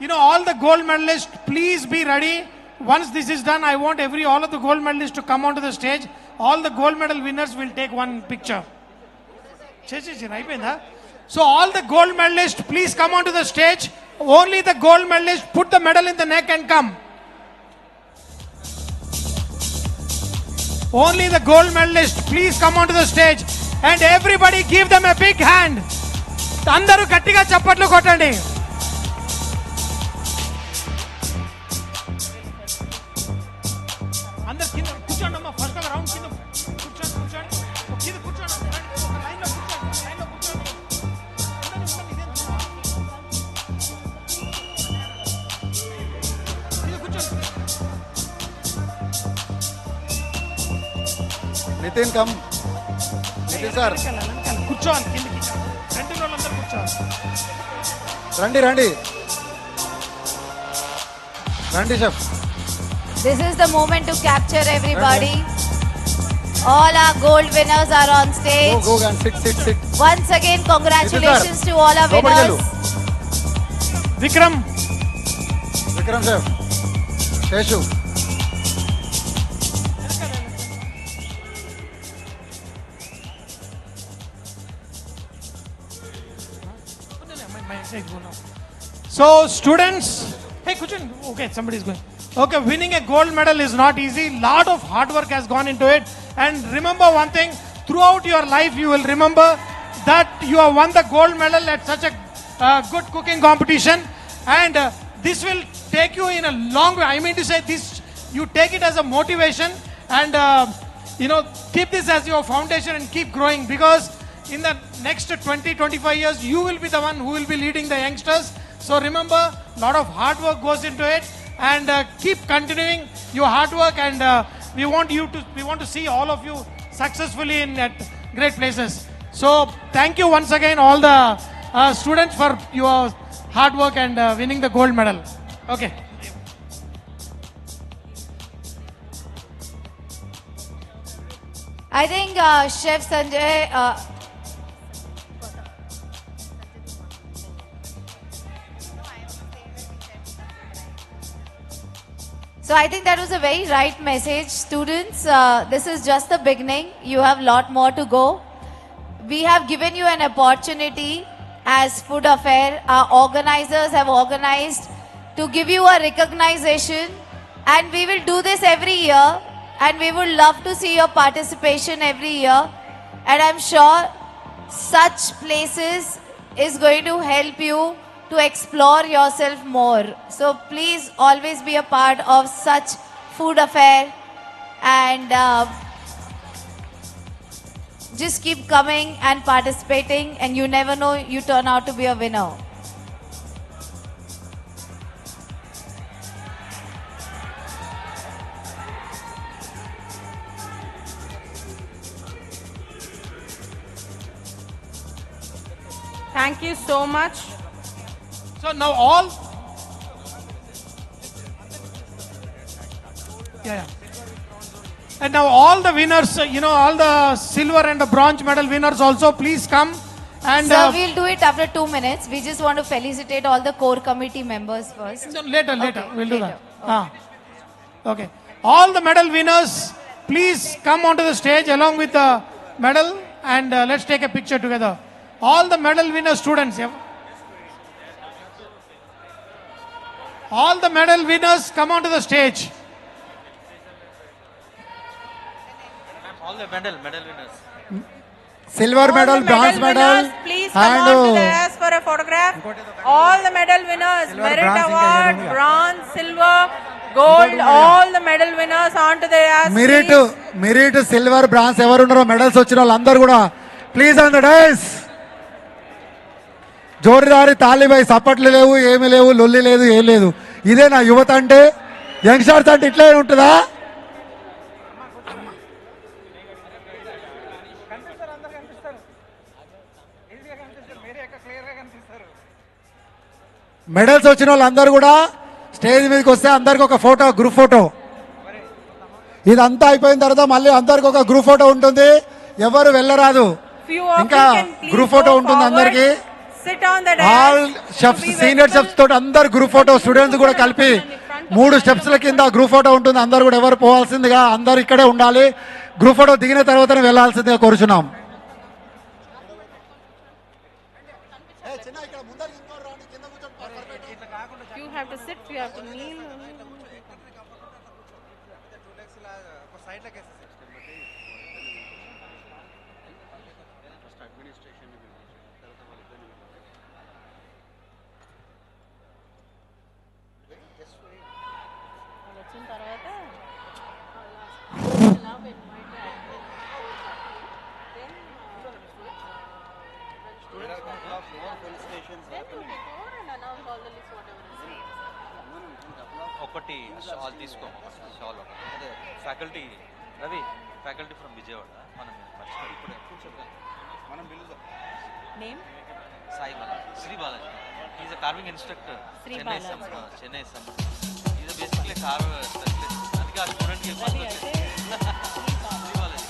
You know, all the gold medalists, please be ready. Once this is done, I want all of the gold medalists to come onto the stage. All the gold medal winners will take one picture. So all the gold medalists, please come onto the stage. Only the gold medalists, put the medal in the neck and come. Only the gold medalists, please come onto the stage. And everybody give them a big hand. Andaru గట్టిగా చప్పట్లు కొట్టండి. అందరు కింద కూర్చోండి అమ్మా, first ఒక round కింద కూర్చోండి. కింద కూర్చోండి. ఒక లైన్లో కూర్చోండి. నితిన్ కమ్. నితిన్ సార్ కూర్చోవాలి కిందకి. సెంటర్ వాళ్ళందరూ కూర్చోవాలి. రండి రండి రండి chef. This is the moment to capture everybody. All our gold winners are on stage. Go and sit. Once again, congratulations to all our winners. Vikram chef. Sheshu. So students, hey Kuchin, okay, somebody's going. Okay, winning a gold medal is not easy. Lot of hard work has gone into it. And remember one thing, throughout your life you will remember that you have won the gold medal at such a good cooking competition. And this will take you in a long way. I mean to say this, you take it as a motivation and keep this as your foundation and keep growing, because in the next 20-25 years you will be the one who will be leading the youngsters. So remember, a lot of hard work goes into it, and keep continuing your hard work, and we want to see all of you successfully at great places. So thank you once again all the students for your hard work and winning the gold medal. Okay. I think Chef Sanjay. So I think that was a very right message. Students, this is just the beginning. You have a lot more to go. We have given you an opportunity as Food Affair. Our organizers have organized to give you a recognition, and we will do this every year, and we would love to see your participation every year. And I'm sure such places is going to help you to explore yourself more. So please always be a part of such Food Affair, and just keep coming and participating, and you never know, you turn out to be a winner. Thank you so much. So now all, and now all the winners, all the silver and the bronze medal winners also, please come. And so we'll do it after 2 minutes. We just want to felicitate all the core committee members first. No, later, we'll do that. Okay. All the medal winners, please come onto the stage along with the medal, and let's take a picture together. All the medal winner students. All the medal winners, come onto the stage. All the medal winners. Silver medal, bronze medal, please come on to the dais for a photograph. All the medal winners, merit award, bronze, silver, gold, all the medal winners onto the dais. Merit, silver, bronze, evaru unnaro medals vachina vallandaru kuda please on the dais. జోరుదారి తాళిపై సప్పట్లు లేవు, ఏమి లేవు, లొల్లి లేదు, ఏం లేదు. ఇదే నా యువత అంటే, యంగ్స్టర్స్ అంటే ఇట్లే ఉంటుందా? మెడల్స్ వచ్చిన వాళ్ళందరూ కూడా స్టేజ్ మీదకి వస్తే అందరికి ఒక ఫోటో, గ్రూప్ ఫోటో. ఇదంతా అయిపోయిన తర్వాత మళ్ళీ అందరికి ఒక గ్రూప్ ఫోటో ఉంటుంది. ఎవరు వెళ్ళరాదు, ఇంకా గ్రూప్ ఫోటో ఉంటుంది అందరికి. ఆల్ షెఫ్స్, సీనియర్ షెఫ్స్ తోటి అందరు గ్రూప్ ఫోటో, స్టూడెంట్స్ కూడా కలిపి 3 స్టెప్స్ల కింద గ్రూప్ ఫోటో ఉంటుంది. అందరు కూడా ఎవరు పోవాల్సిందిగా, అందరు ఇక్కడే ఉండాలి. గ్రూప్ ఫోటో దిగిన తర్వాతనే వెళ్ళాల్సిందిగా కోరుచున్నాం. You have to sit, you have to kneel. ఒకటి షాల్ తీసుకో, షాల్ అదే faculty Ravi, faculty from Vijayawada. మనం మర్చిపోయి ఇప్పుడు ఎప్పుడు చెప్పాలి మనం పిలుద్దాం. Name? Sai Balaji. Sri Balaji. He is a carving instructor. Sri Chennai Balaji. Chennai He is basically a carver specialist. అందుకే ఆ స్టూడెంట్ కి ఫస్ట్ వచ్చింది. Sri Balaji.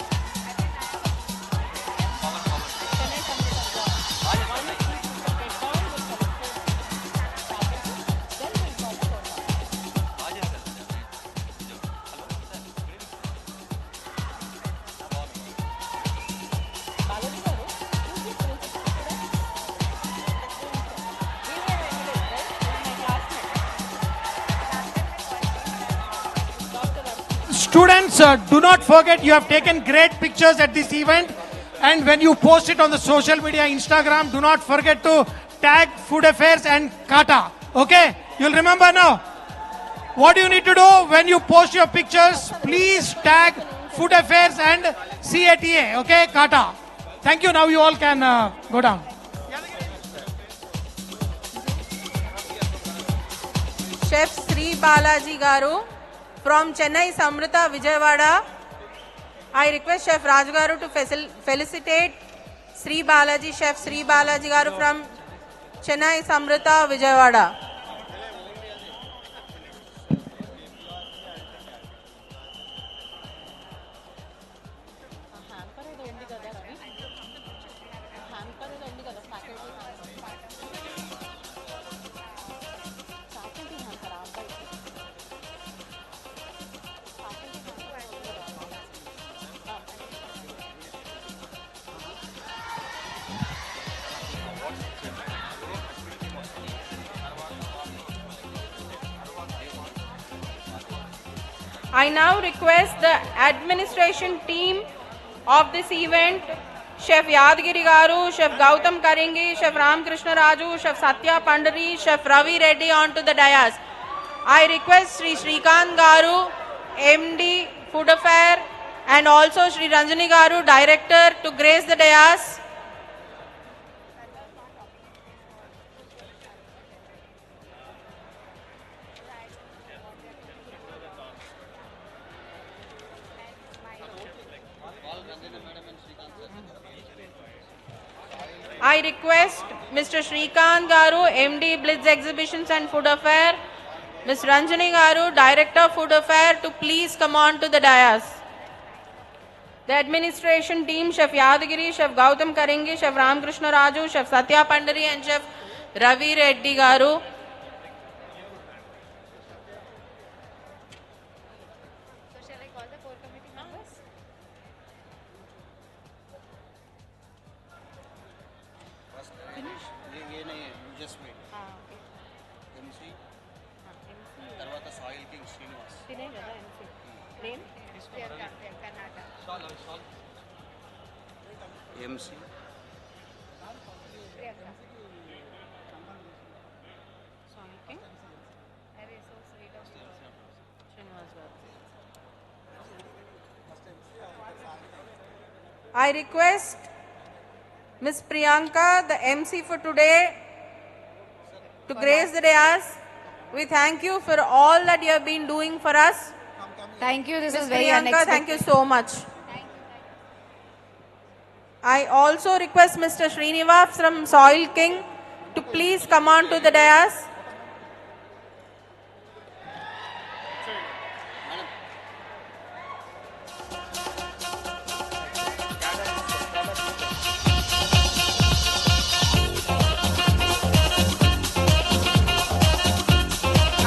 Students, do not forget you have taken great pictures at this event, and when you post it on the social media, Instagram, do not forget to tag Food Affairs and Kata. Okay? You'll remember now. What do you need to do when you post your pictures? Please tag Food Affairs and CATA. Okay? Kata. Thank you. Now you all can go down. Chef Sri Balaji Garu from Chennai Samrita Vijayawada. I request Chef Raj Garu to felicitate Sri Balaji, Chef Sri Balaji Garu from Chennai Samrita Vijayawada. I now request the administration team of this event, Chef Yadgiri Garu, Chef Gautam Karingi, Chef Ram Krishna Raju, Chef Satya Pandari, Chef Ravi Reddy onto the dais. I request Sri Srikant Garu, MD, Food Affair, and also Sri Ranjani Garu, Director, to grace the dais. I request Mr. Srikant Garu, MD Blitz Exhibitions and Food Affair, Ms. Ranjani Garu, Director Food Affair, to please come on to the dais. The administration team, Chef Yadagiri, Chef Gautam Karingi, Chef Ram Krishna Raju, Chef Satya Pandari and Chef Ravi Reddy Garu. MC. I request Ms. Priyanka, the MC for today, to grace the dais. We thank you for all that you have been doing for us. Thank you. This Ms. is very Priyanka, unexpected. thank you so much. I also request Mr. Srinivas from Soil King to please come on to the dais.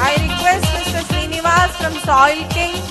I request Mr. Srinivas from Soil King .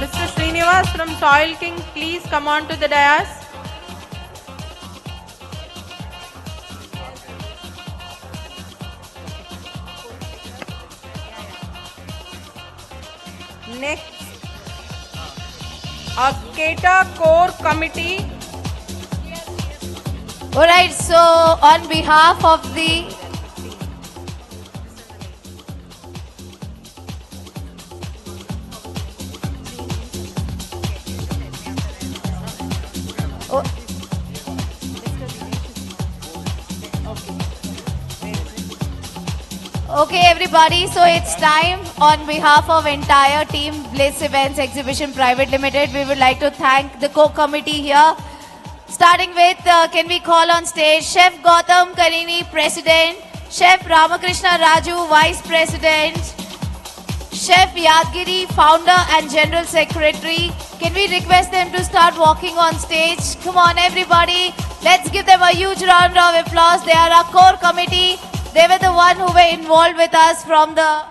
Mr. Srinivas from Soil King, please come on to the dais. Next, Kata Core Committee. All right, so on behalf of the Okay, everybody, so it's time on behalf of entire team Bliss Events Exhibition Private Limited. We would like to thank the co-committee here. Starting with, can we call on stage Chef Gautam Karini, President, Chef Ramakrishna Raju, Vice President, Chef Yadgiri, Founder and General Secretary. Can we request them to start walking on stage? Come on, everybody. Let's give them a huge round of applause. They are our core committee. They were the one who were involved with us from the...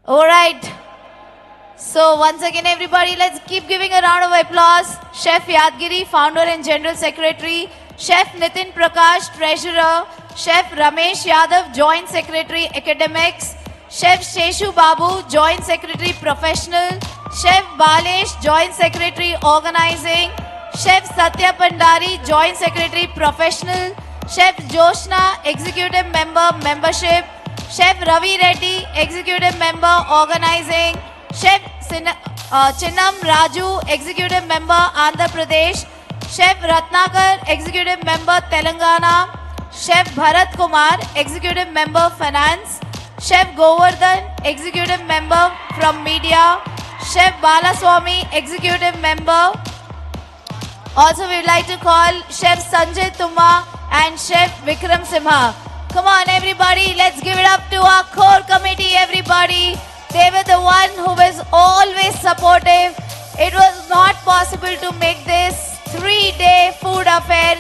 All right. So once again, everybody, let's keep giving a round of applause. Chef Yadgiri, Founder and General Secretary. Chef Nitin Prakash, Treasurer. Chef Ramesh Yadav, Joint Secretary, Academics. Chef Sheshu Babu, Joint Secretary, Professional. Chef Balesh, Joint Secretary, Organizing. Chef Satya Pandari, Joint Secretary, Professional. Chef Joshna, Executive Member, Membership. Chef Ravi Reddy, Executive Member, Organizing. Chef Chinnam Raju, Executive Member, Andhra Pradesh. Chef Ratnakar, Executive Member, Telangana. Chef Bharat Kumar, Executive Member, Finance. Chef Govardhan, Executive Member from Media. Chef Balaswamy, Executive Member. Also, we would like to call Chef Sanjay Tumma and Chef Vikram Simha. Come on, everybody, let's give it up to our core committee, everybody. They were the one who was always supportive. It was not possible to make this 3-day food affair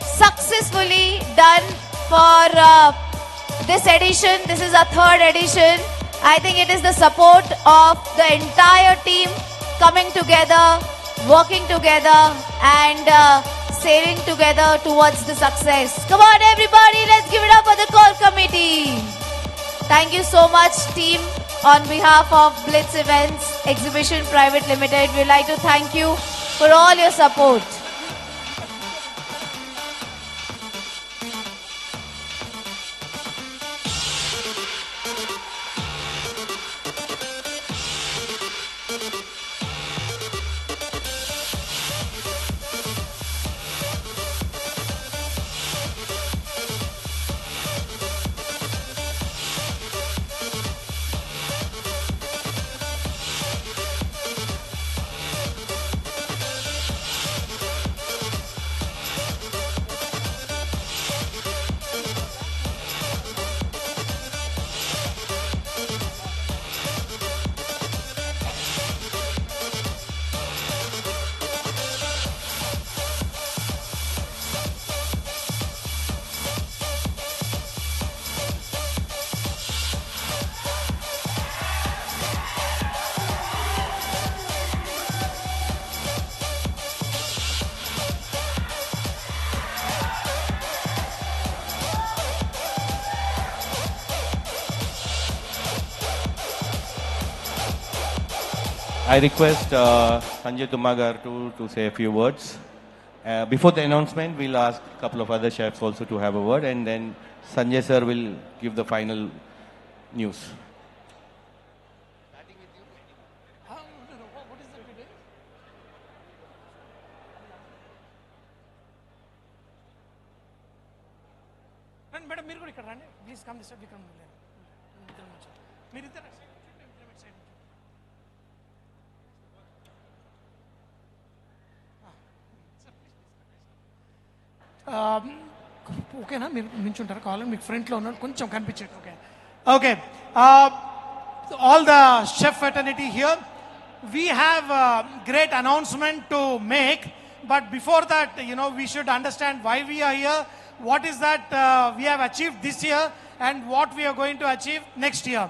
successfully done for this edition. This is our 3rd edition. I think it is the support of the entire team coming together, working together and saving together towards the success. Come on, everybody, let's give it up for the core committee. Thank you so much, team. On behalf of Blitz Events Exhibition Private Limited, we'd like to thank you for all your support. I request Sanjay Tumagar to say a few words. Before the announcement, we'll ask a couple of other chefs also to have a word, and then Sanjay sir will give the final news. Madam, మీరు కూడా ఇక్కడ రండి. Please come this way. Vikram. మీరిద్దరు ఓకేనా? మీరు నించుంటారా? కావాలని మీకు ఫ్రంట్లో ఉన్నారు, కొంచెం కనిపించండి. Okay okay all the chef fraternity here, we have a great announcement to make, but before that, we should understand why we are here, what is that we have achieved this year and what we are going to achieve next year.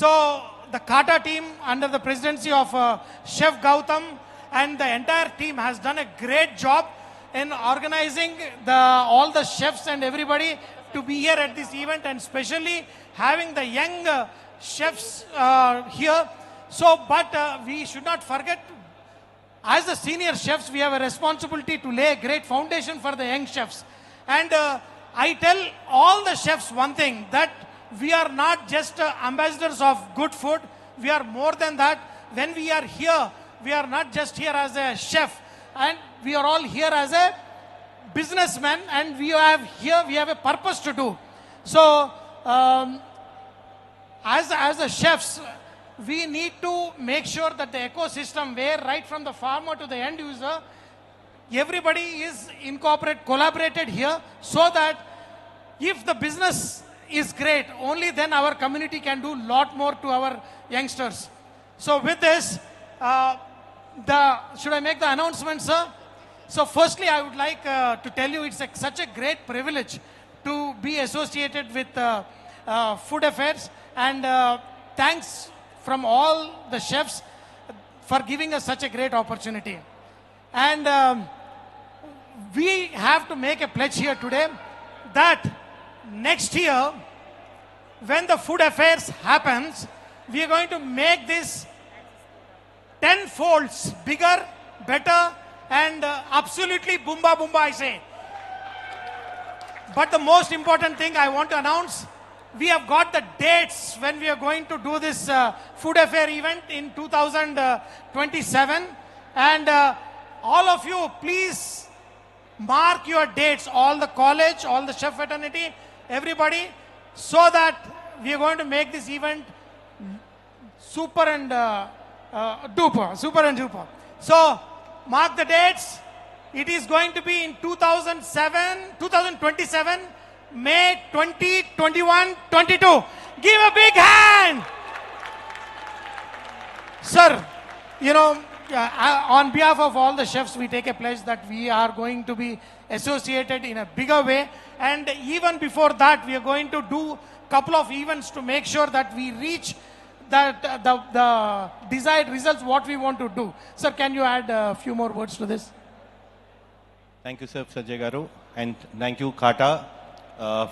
So the Kata team under the presidency of Chef Gautam and the entire team has done a great job. in organizing all the chefs and everybody to be here at this event, and especially having the young chefs here. So, but we should not forget, as the senior chefs, we have a responsibility to lay a great foundation for the young chefs. And I tell all the chefs one thing, that we are not just ambassadors of good food. We are more than that. When we are here, we are not just here as a chef, and we are all here as a businessman, and we have a purpose to do. So, as the chefs, we need to make sure that the ecosystem, where right from the farmer to the end user, everybody is collaborated here, so that if the business is great, only then our community can do a lot more to our youngsters. So with this, should I make the announcement, sir? So firstly, I would like to tell you it's such a great privilege to be associated with Food Affairs, and thanks from all the chefs for giving us such a great opportunity. And we have to make a pledge here today that next year, when the Food Affairs happens, we are going to make this 10 folds bigger, better, and absolutely boomba boomba, I say. But the most important thing I want to announce, we have got the dates when we are going to do this Food Affair event in 2027. And all of you, please mark your dates, all the college, all the chef fraternity, everybody, so that we are going to make this event super and duper. So, mark the dates. It is going to be in 2027, May 20, 21, 22. Give a big hand! Sir, you know, on behalf of all the chefs, we take a pledge that we are going to be associated in a bigger way. And even before that, we are going to do a couple of events to make sure that we reach that the desired results, what we want to do. Sir, can you add a few more words to this? Thank you, sir, Sanjay Garu. And thank you, Kata,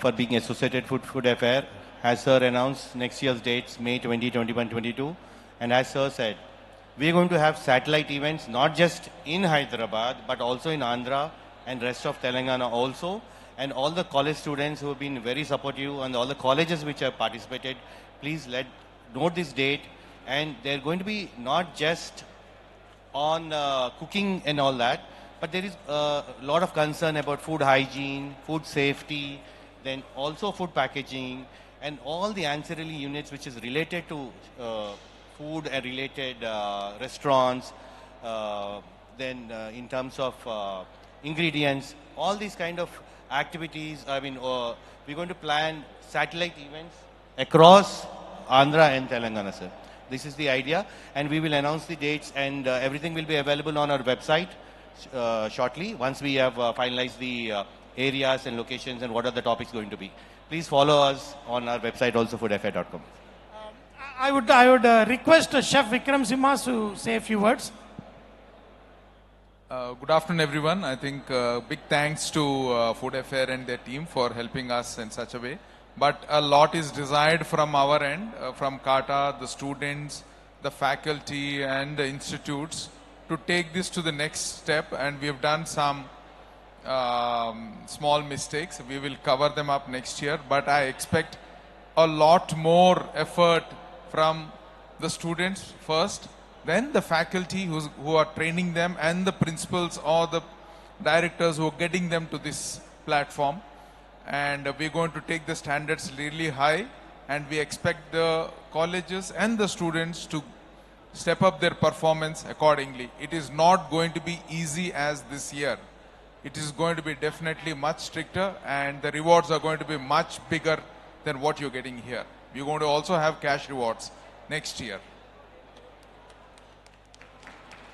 for being associated with Food Affair. As sir announced next year's dates, May 20, 21, 22. And as sir said, we are going to have satellite events, not just in Hyderabad, but also in Andhra and rest of Telangana also. And all the college students who have been very supportive, and all the colleges which have participated, please note this date. And they're going to be not just on cooking and all that, but there is a lot of concern about food hygiene, food safety, then also food packaging, and all the ancillary units which is related to food and related restaurants, then in terms of ingredients, all these kind of activities. I mean, we're going to plan satellite events across Andhra and Telangana, sir. This is the idea, and we will announce the dates, and everything will be available on our website shortly, once we have finalized the areas and locations and what are the topics going to be. Please follow us on our website also, foodfa.com. I would request Chef Vikram Simha to say a few words. Good afternoon, everyone. I think big thanks to Food Affair and their team for helping us in such a way. But a lot is desired from our end, from Kata, the students, the faculty, and the institutes to take this to the next step. And we have done some small mistakes. We will cover them up next year. But I expect a lot more effort from the students first, then the faculty who are training them, and the principals or the directors who are getting them to this platform. And we're going to take the standards really high, and we expect the colleges and the students to step up their performance accordingly. It is not going to be easy as this year. It is going to be definitely much stricter, and the rewards are going to be much bigger than what you're getting here. We're going to also have cash rewards next year.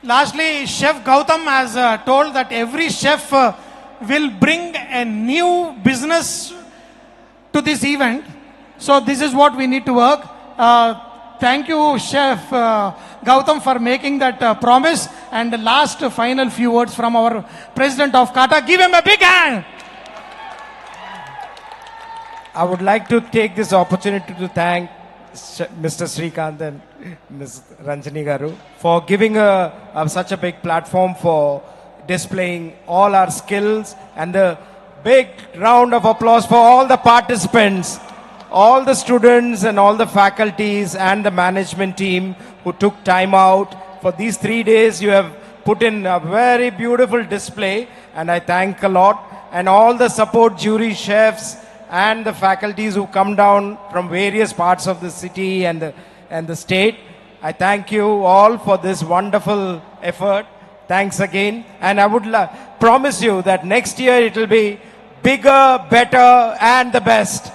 Lastly, Chef Gautam has told that every chef will bring a new business to this event. So this is what we need to work. Thank you, Chef Gautam, for making that promise. And the last final few words from our president of Kata. Give him a big hand. I would like to take this opportunity to thank Mr. Srikanth and Ms. Ranjani Garu for giving such a big platform for displaying all our skills, and the big round of applause for all the participants, all the students and all the faculties and the management team who took time out. For these 3 days, you have put in a very beautiful display, and I thank a lot. And all the support jury chefs and the faculties who come down from various parts of the city and the state. I thank you all for this wonderful effort. Thanks again. And I would promise you that next year it will be bigger, better, and the best.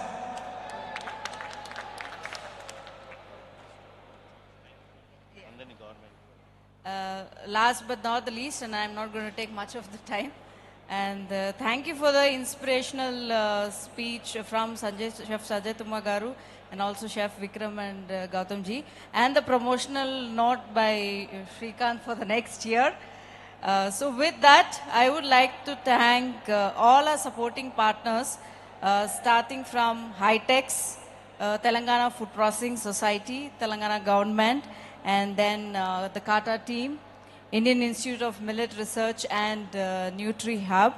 Last but not the least, and I'm not going to take much of the time. And thank you for the inspirational speech from Chef Sanjay Tumma Garu, and also Chef Vikram and Gautam ji, and the promotional note by Srikanth for the next year. So with that, I would like to thank all our supporting partners, starting from High-Techs, Telangana Food Processing Society, Telangana Government, and then the Kata team, Indian Institute of Millet Research and Nutri Hub.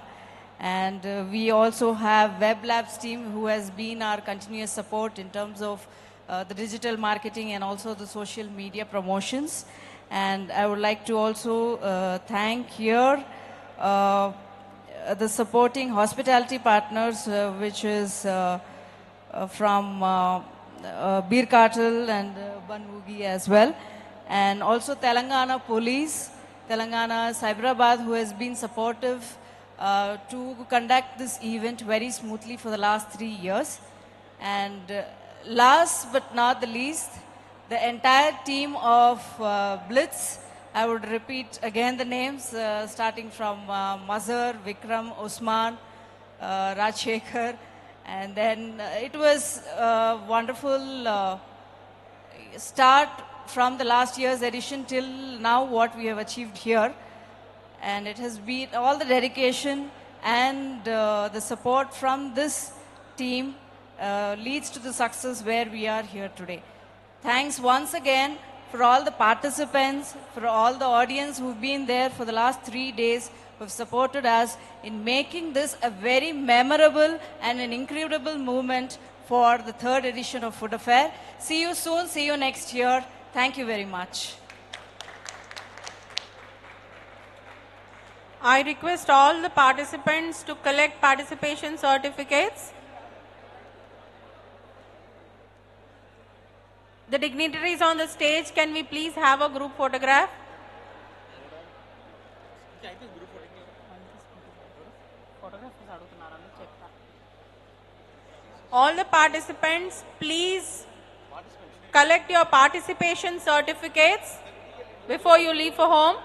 And we also have Web Labs team, who has been our continuous support in terms of the digital marketing and also the social media promotions. And I would like to also thank here the supporting hospitality partners, which is from Beer Cartel and Banwugi as well. And also Telangana Police, Telangana Cyberabad, who has been supportive to conduct this event very smoothly for the last 3 years. And last but not the least, the entire team of Blitz. I would repeat again the names, starting from Mazhar, Vikram, Osman, Rajshekhar. And then it was a wonderful start from the last year's edition till now, what we have achieved here. And it has been all the dedication and the support from this team leads to the success where we are here today. Thanks once again for all the participants, for all the audience who've been there for the last 3 days, who've supported us in making this a very memorable and an incredible moment for the 3rd edition of Food Affair. See you soon. See you next year. Thank you very much. I request all the participants to collect participation certificates. The dignitaries on the stage, can we please have a group photograph? All the participants, please collect your participation certificates before you leave for home.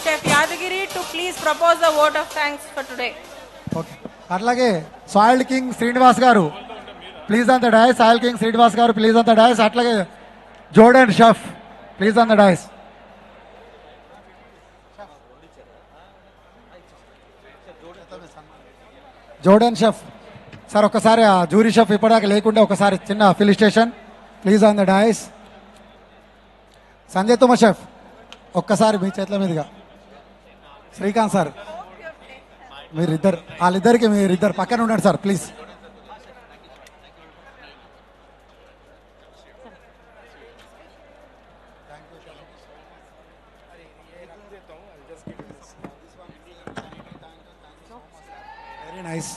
Chef Yadagiri to please propose the vote of thanks for today. Okay అట్లాగే soiled king Srinivas గారు please అంత dais, soil king Srinivas గారు please అంత dais. అట్లాగే Jordan chef please on the dais. Jordan chef sir, ఒక్కసారి ఆ jury chef ఇప్పటిదాకా లేకుంటే ఒకసారి చిన్న felicitation please on the dais. Sanjay Thumma chef ఒక్కసారి మీ చేతుల మీదుగా. శ్రీకాంత్ సార్ మీరిద్దరు, వాళ్ళిద్దరికి మీరిద్దరు పక్కన ఉండండి sir please. Very nice.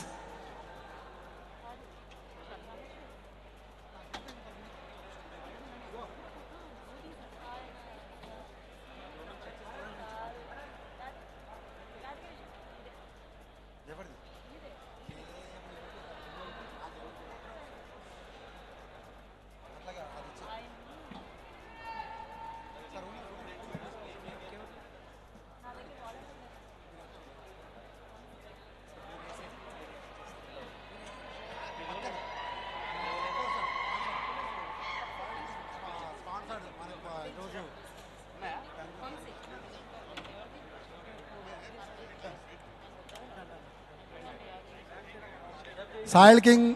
Soil king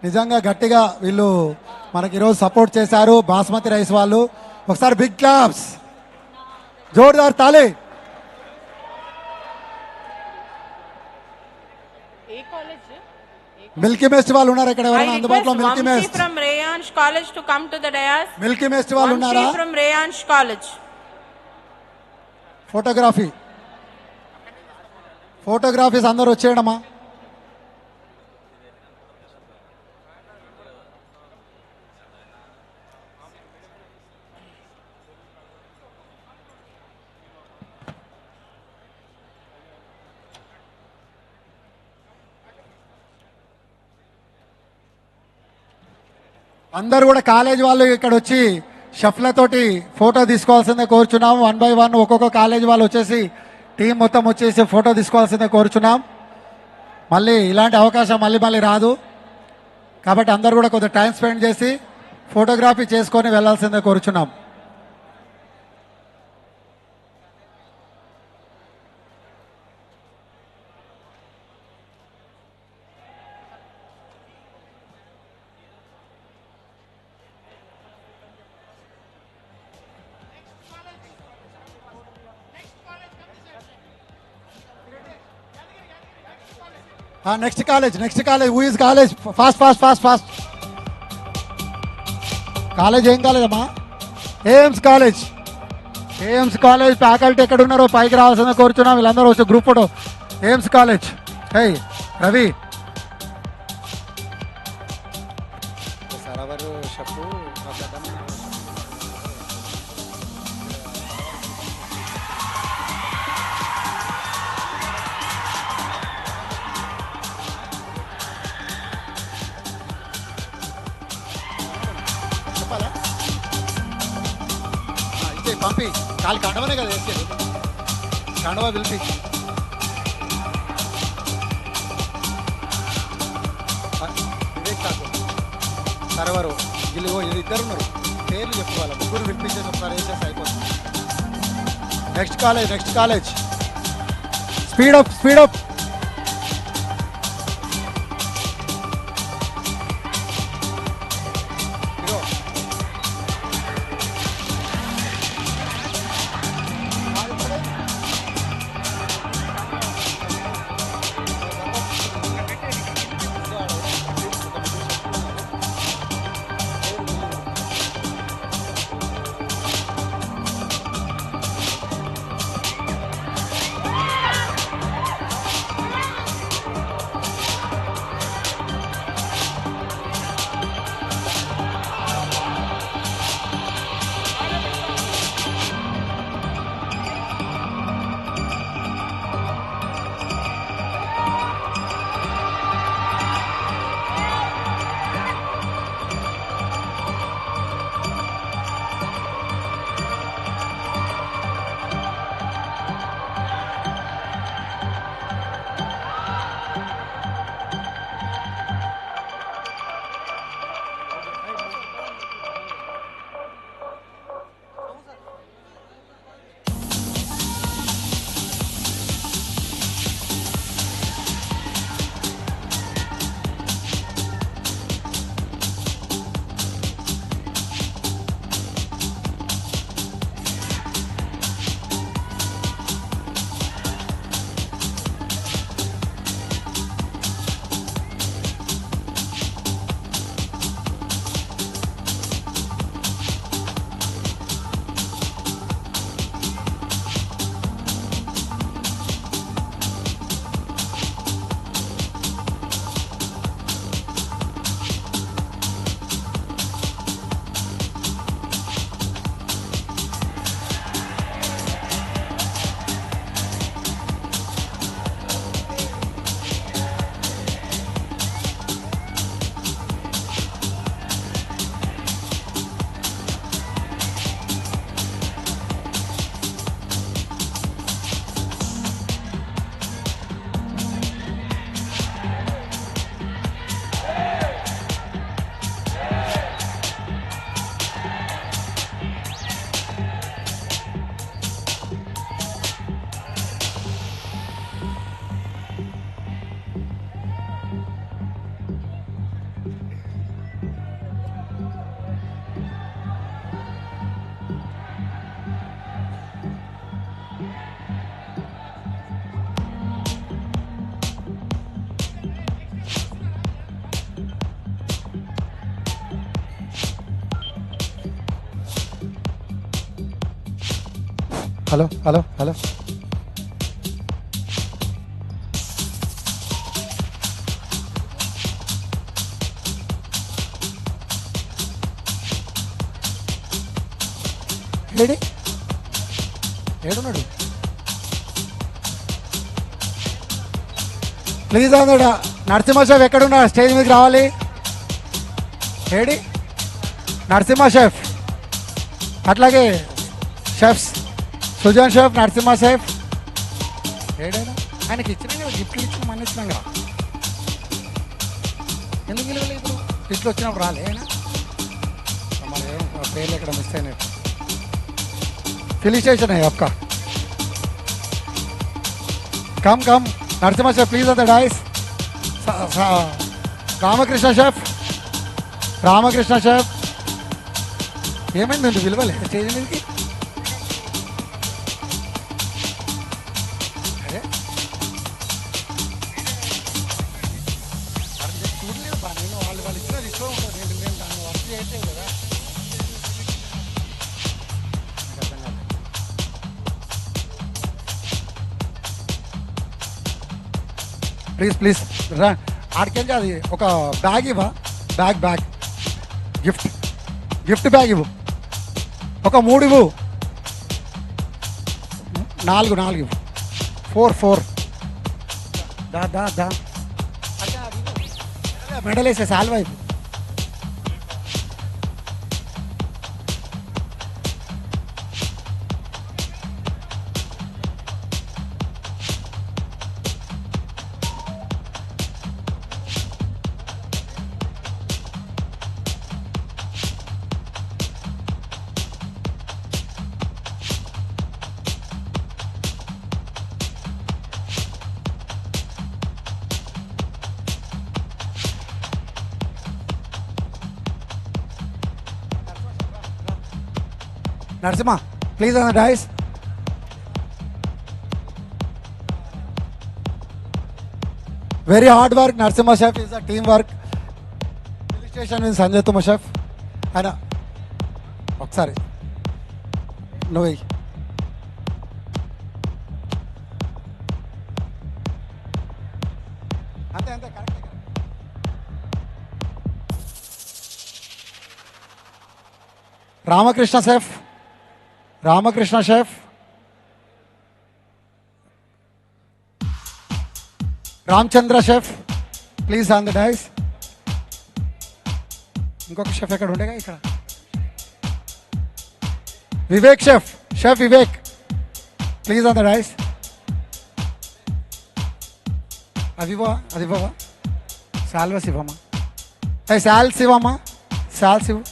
నిజంగా గట్టిగా వీళ్ళు మనకి ఈరోజు సపోర్ట్ చేశారు. బాస్మతి రైస్ వాళ్ళు ఒకసారి బిగ్ క్లాప్స్, జోర్దార్ తాళి. మిల్కీ మెస్ట్ వాళ్ళు ఉన్నారు ఇక్కడ ఎవరైనా అందుబాటులో? Milky Mist from Rayansh College to come to the dais. Milky Mist వాళ్ళు ఉన్నారా? from Rayansh College. ఫోటోగ్రఫీస్ అందరూ వచ్చేయడమా? అందరూ కూడా కాలేజ్ వాళ్ళు ఇక్కడ వచ్చి షెఫ్లతోటి ఫోటో తీసుకోవాల్సిందే కోరుచున్నాం. 1 by 1 ఒక్కొక్క కాలేజ్ వాళ్ళు వచ్చేసి టీం మొత్తం వచ్చేసి ఫోటో తీసుకోవాల్సిందే కోరుచున్నాం. మళ్ళీ ఇలాంటి అవకాశం మళ్ళీ రాదు కాబట్టి అందరూ కూడా కొద్దిగా టైం స్పెండ్ చేసి ఫోటోగ్రఫీ చేసుకొని వెళ్ళాల్సిందే కోరుచున్నాం. Next college who is college? Fast. College ఏం కాలేజ్ అమ్మా? ఏఎమ్స్ కాలేజ్ ఫ్యాకల్టీ ఎక్కడ ఉన్నారో పైకి రావాల్సిందే కోరుచున్నాం. వీళ్ళందరూ వచ్చి గ్రూప్ ఫోటో. ఏఎమ్స్ కాలేజ్. హే రవి పంపి కాలు కండవనే కదా వేసేది, కండవ పిలిపి. వివేక్ ఠాకూర్ సర్వరు వీళ్ళు ఇద్దరు ఉన్నారు, పేర్లు చెప్పుకోవాలి. ముగ్గురు పిలిపించేసి ఒకసారి వేసేసి అయిపోతుంది. Next college speed up. Hello hello hello ఏడి ఏడున్నాడు ప్లీజ్ అన్నాడు నరసింహ షెఫ్ ఎక్కడున్నా స్టేజ్ మీదకి రావాలి ఏడి నరసింహ షెఫ్ అట్లాగే chefs Sujan chef Narasimha chef ఏడైనా ఆయనకి ఇచ్చిన కదా గిఫ్ట్లు ఇచ్చిన మన ఇచ్చినాం కదా ఎందుకు విలువలేదు ఇప్పుడు గిఫ్ట్లు వచ్చినప్పుడు రాలే అయినా మరి పేర్లు ఎక్కడ మిస్ అయినాయి ఫెలిసిటేషన్ है आपका come come Narasimha chef please on the dais Ramakrishna chef Ramakrishna chef ఏమైందండి విలువలే స్టేజ్ మీదకి అరే చూడలేదు బా నేను వాళ్ళు ఇచ్చిన ఇష్టం ఉంటుంది నేను దాన్ని వర్క్ చేయట్లేదు కదా ప్లీజ్ ప్లీజ్ రా ఆడికెళ్ళి అది ఒక బ్యాగ్ ఇవ్వ బ్యాగ్ గిఫ్ట్ బ్యాగ్ ఇవ్వు ఒక 3 ఇవ్వు 4 ఇవ్వు 4 దా మెడల్ వేసే సాల్వా ఇవ్వు Narasimha, please on the dice. Very hard work, Narasimha chef is a teamwork. Illustration with Sanjay Tuma chef. Ana, sorry. No way. Ante, correct. Ramakrishna chef. Ramakrishna chef Ramachandra chef please on the dais ఇంకొక chef ఎక్కడ ఉండేగా ఇక్కడ Vivek chef Vivek please on the dais అది ఇవ్వవా సాల్వస్ ఇవ్వమ్మా salts ఇవ్వమ్మా salts ఇవ్వు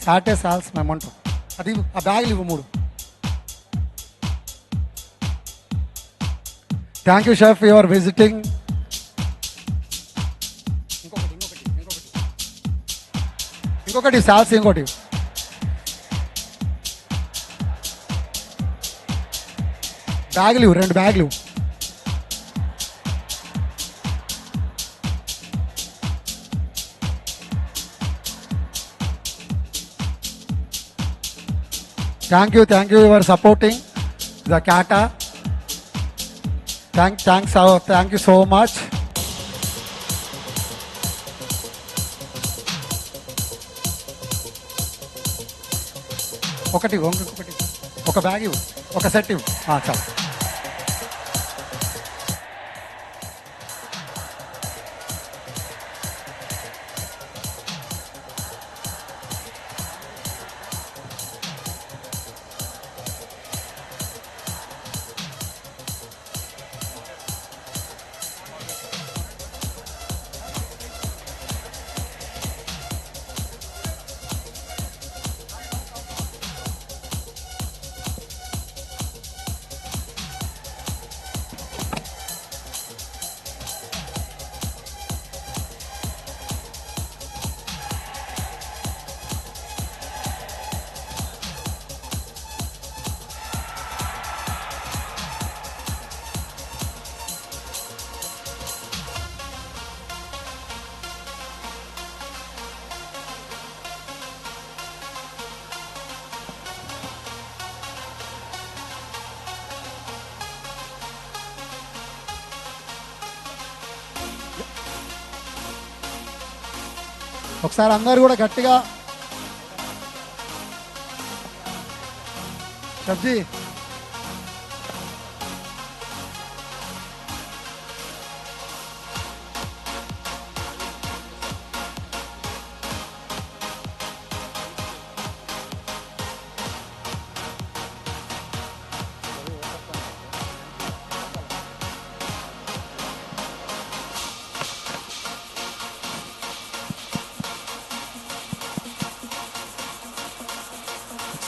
Sathe salts మేమంటాం అది ఆ బ్యాగులు ఇవ్వు 3 thank you chef your visiting ఇంకొకటి సాల్స్ ఇంకోటి బ్యాగులు ఇవ్వు 2 బ్యాగులు ఇవ్వు Thank you, you are supporting the Kata. Thank you so much. ఒకటి ఒక బ్యాగ్ ఇవ్వు ఒక సెట్ ఇవ్వు చాలు ఒకసారి అందరు కూడా గట్టిగా సబ్జీ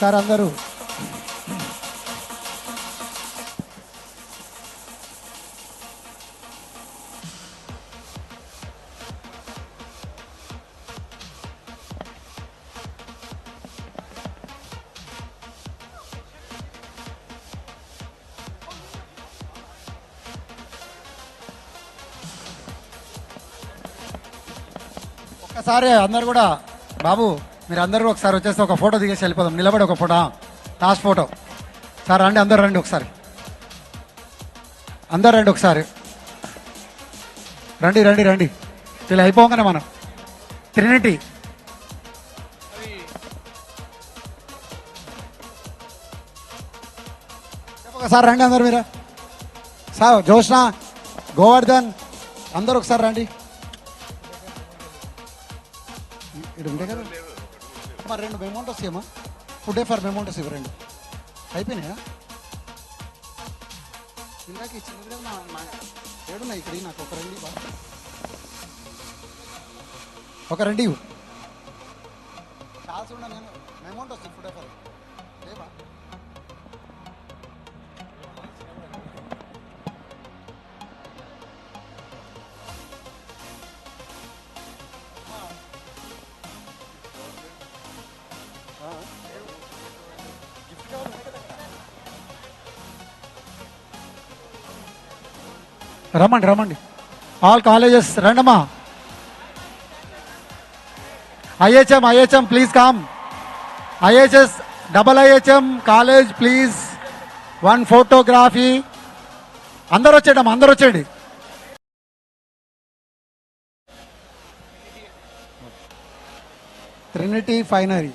ఒకసారి అందరూ ఒక్కసారి అందరు కూడా బాబు మీరు అందరూ ఒకసారి వచ్చేసి ఒక ఫోటో దిగేసి వెళ్ళిపోదాం. నిలబడి ఒక ఫోటో, లాస్ట్ ఫోటో. సార్ రండి, అందరు రండి ఒకసారి, అందరు రండి ఒకసారి, రండి రండి రండి. ఇలా అయిపోగానే మనం ట్రినిటీ ఒకసారి రండి అందరు. మీరు సార్ జోష్న, గోవర్ధన్ అందరు ఒకసారి రండి. ఇక్కడ ఉంటే కదా అమ్మా, 2 మెమోంటోస్ ఇవ్వమా, ఫుడ్ ఫర్ మెమోంటోస్ ఇవ్వ 2 అయిపోయినాయా? ఇందాక ఇచ్చింది ఏడున్నాయి ఇక్కడ, నాకు ఒక 2 ఇవ్వ, ఒక 2 ఇవ్వు. కాల్సి ఉన్నా నేను మెమోంటోస్ ఫుడ్ ఫర్ లేవా? రమ్మండి రమ్మండి, ఆల్ కాలేజెస్ రండమ్మా. IHM please come. IHS IHM college please, 1 photography. అందరు వచ్చేయండి అమ్మా, అందరు వచ్చేయండి. ట్రినిటీ ఫైనరీ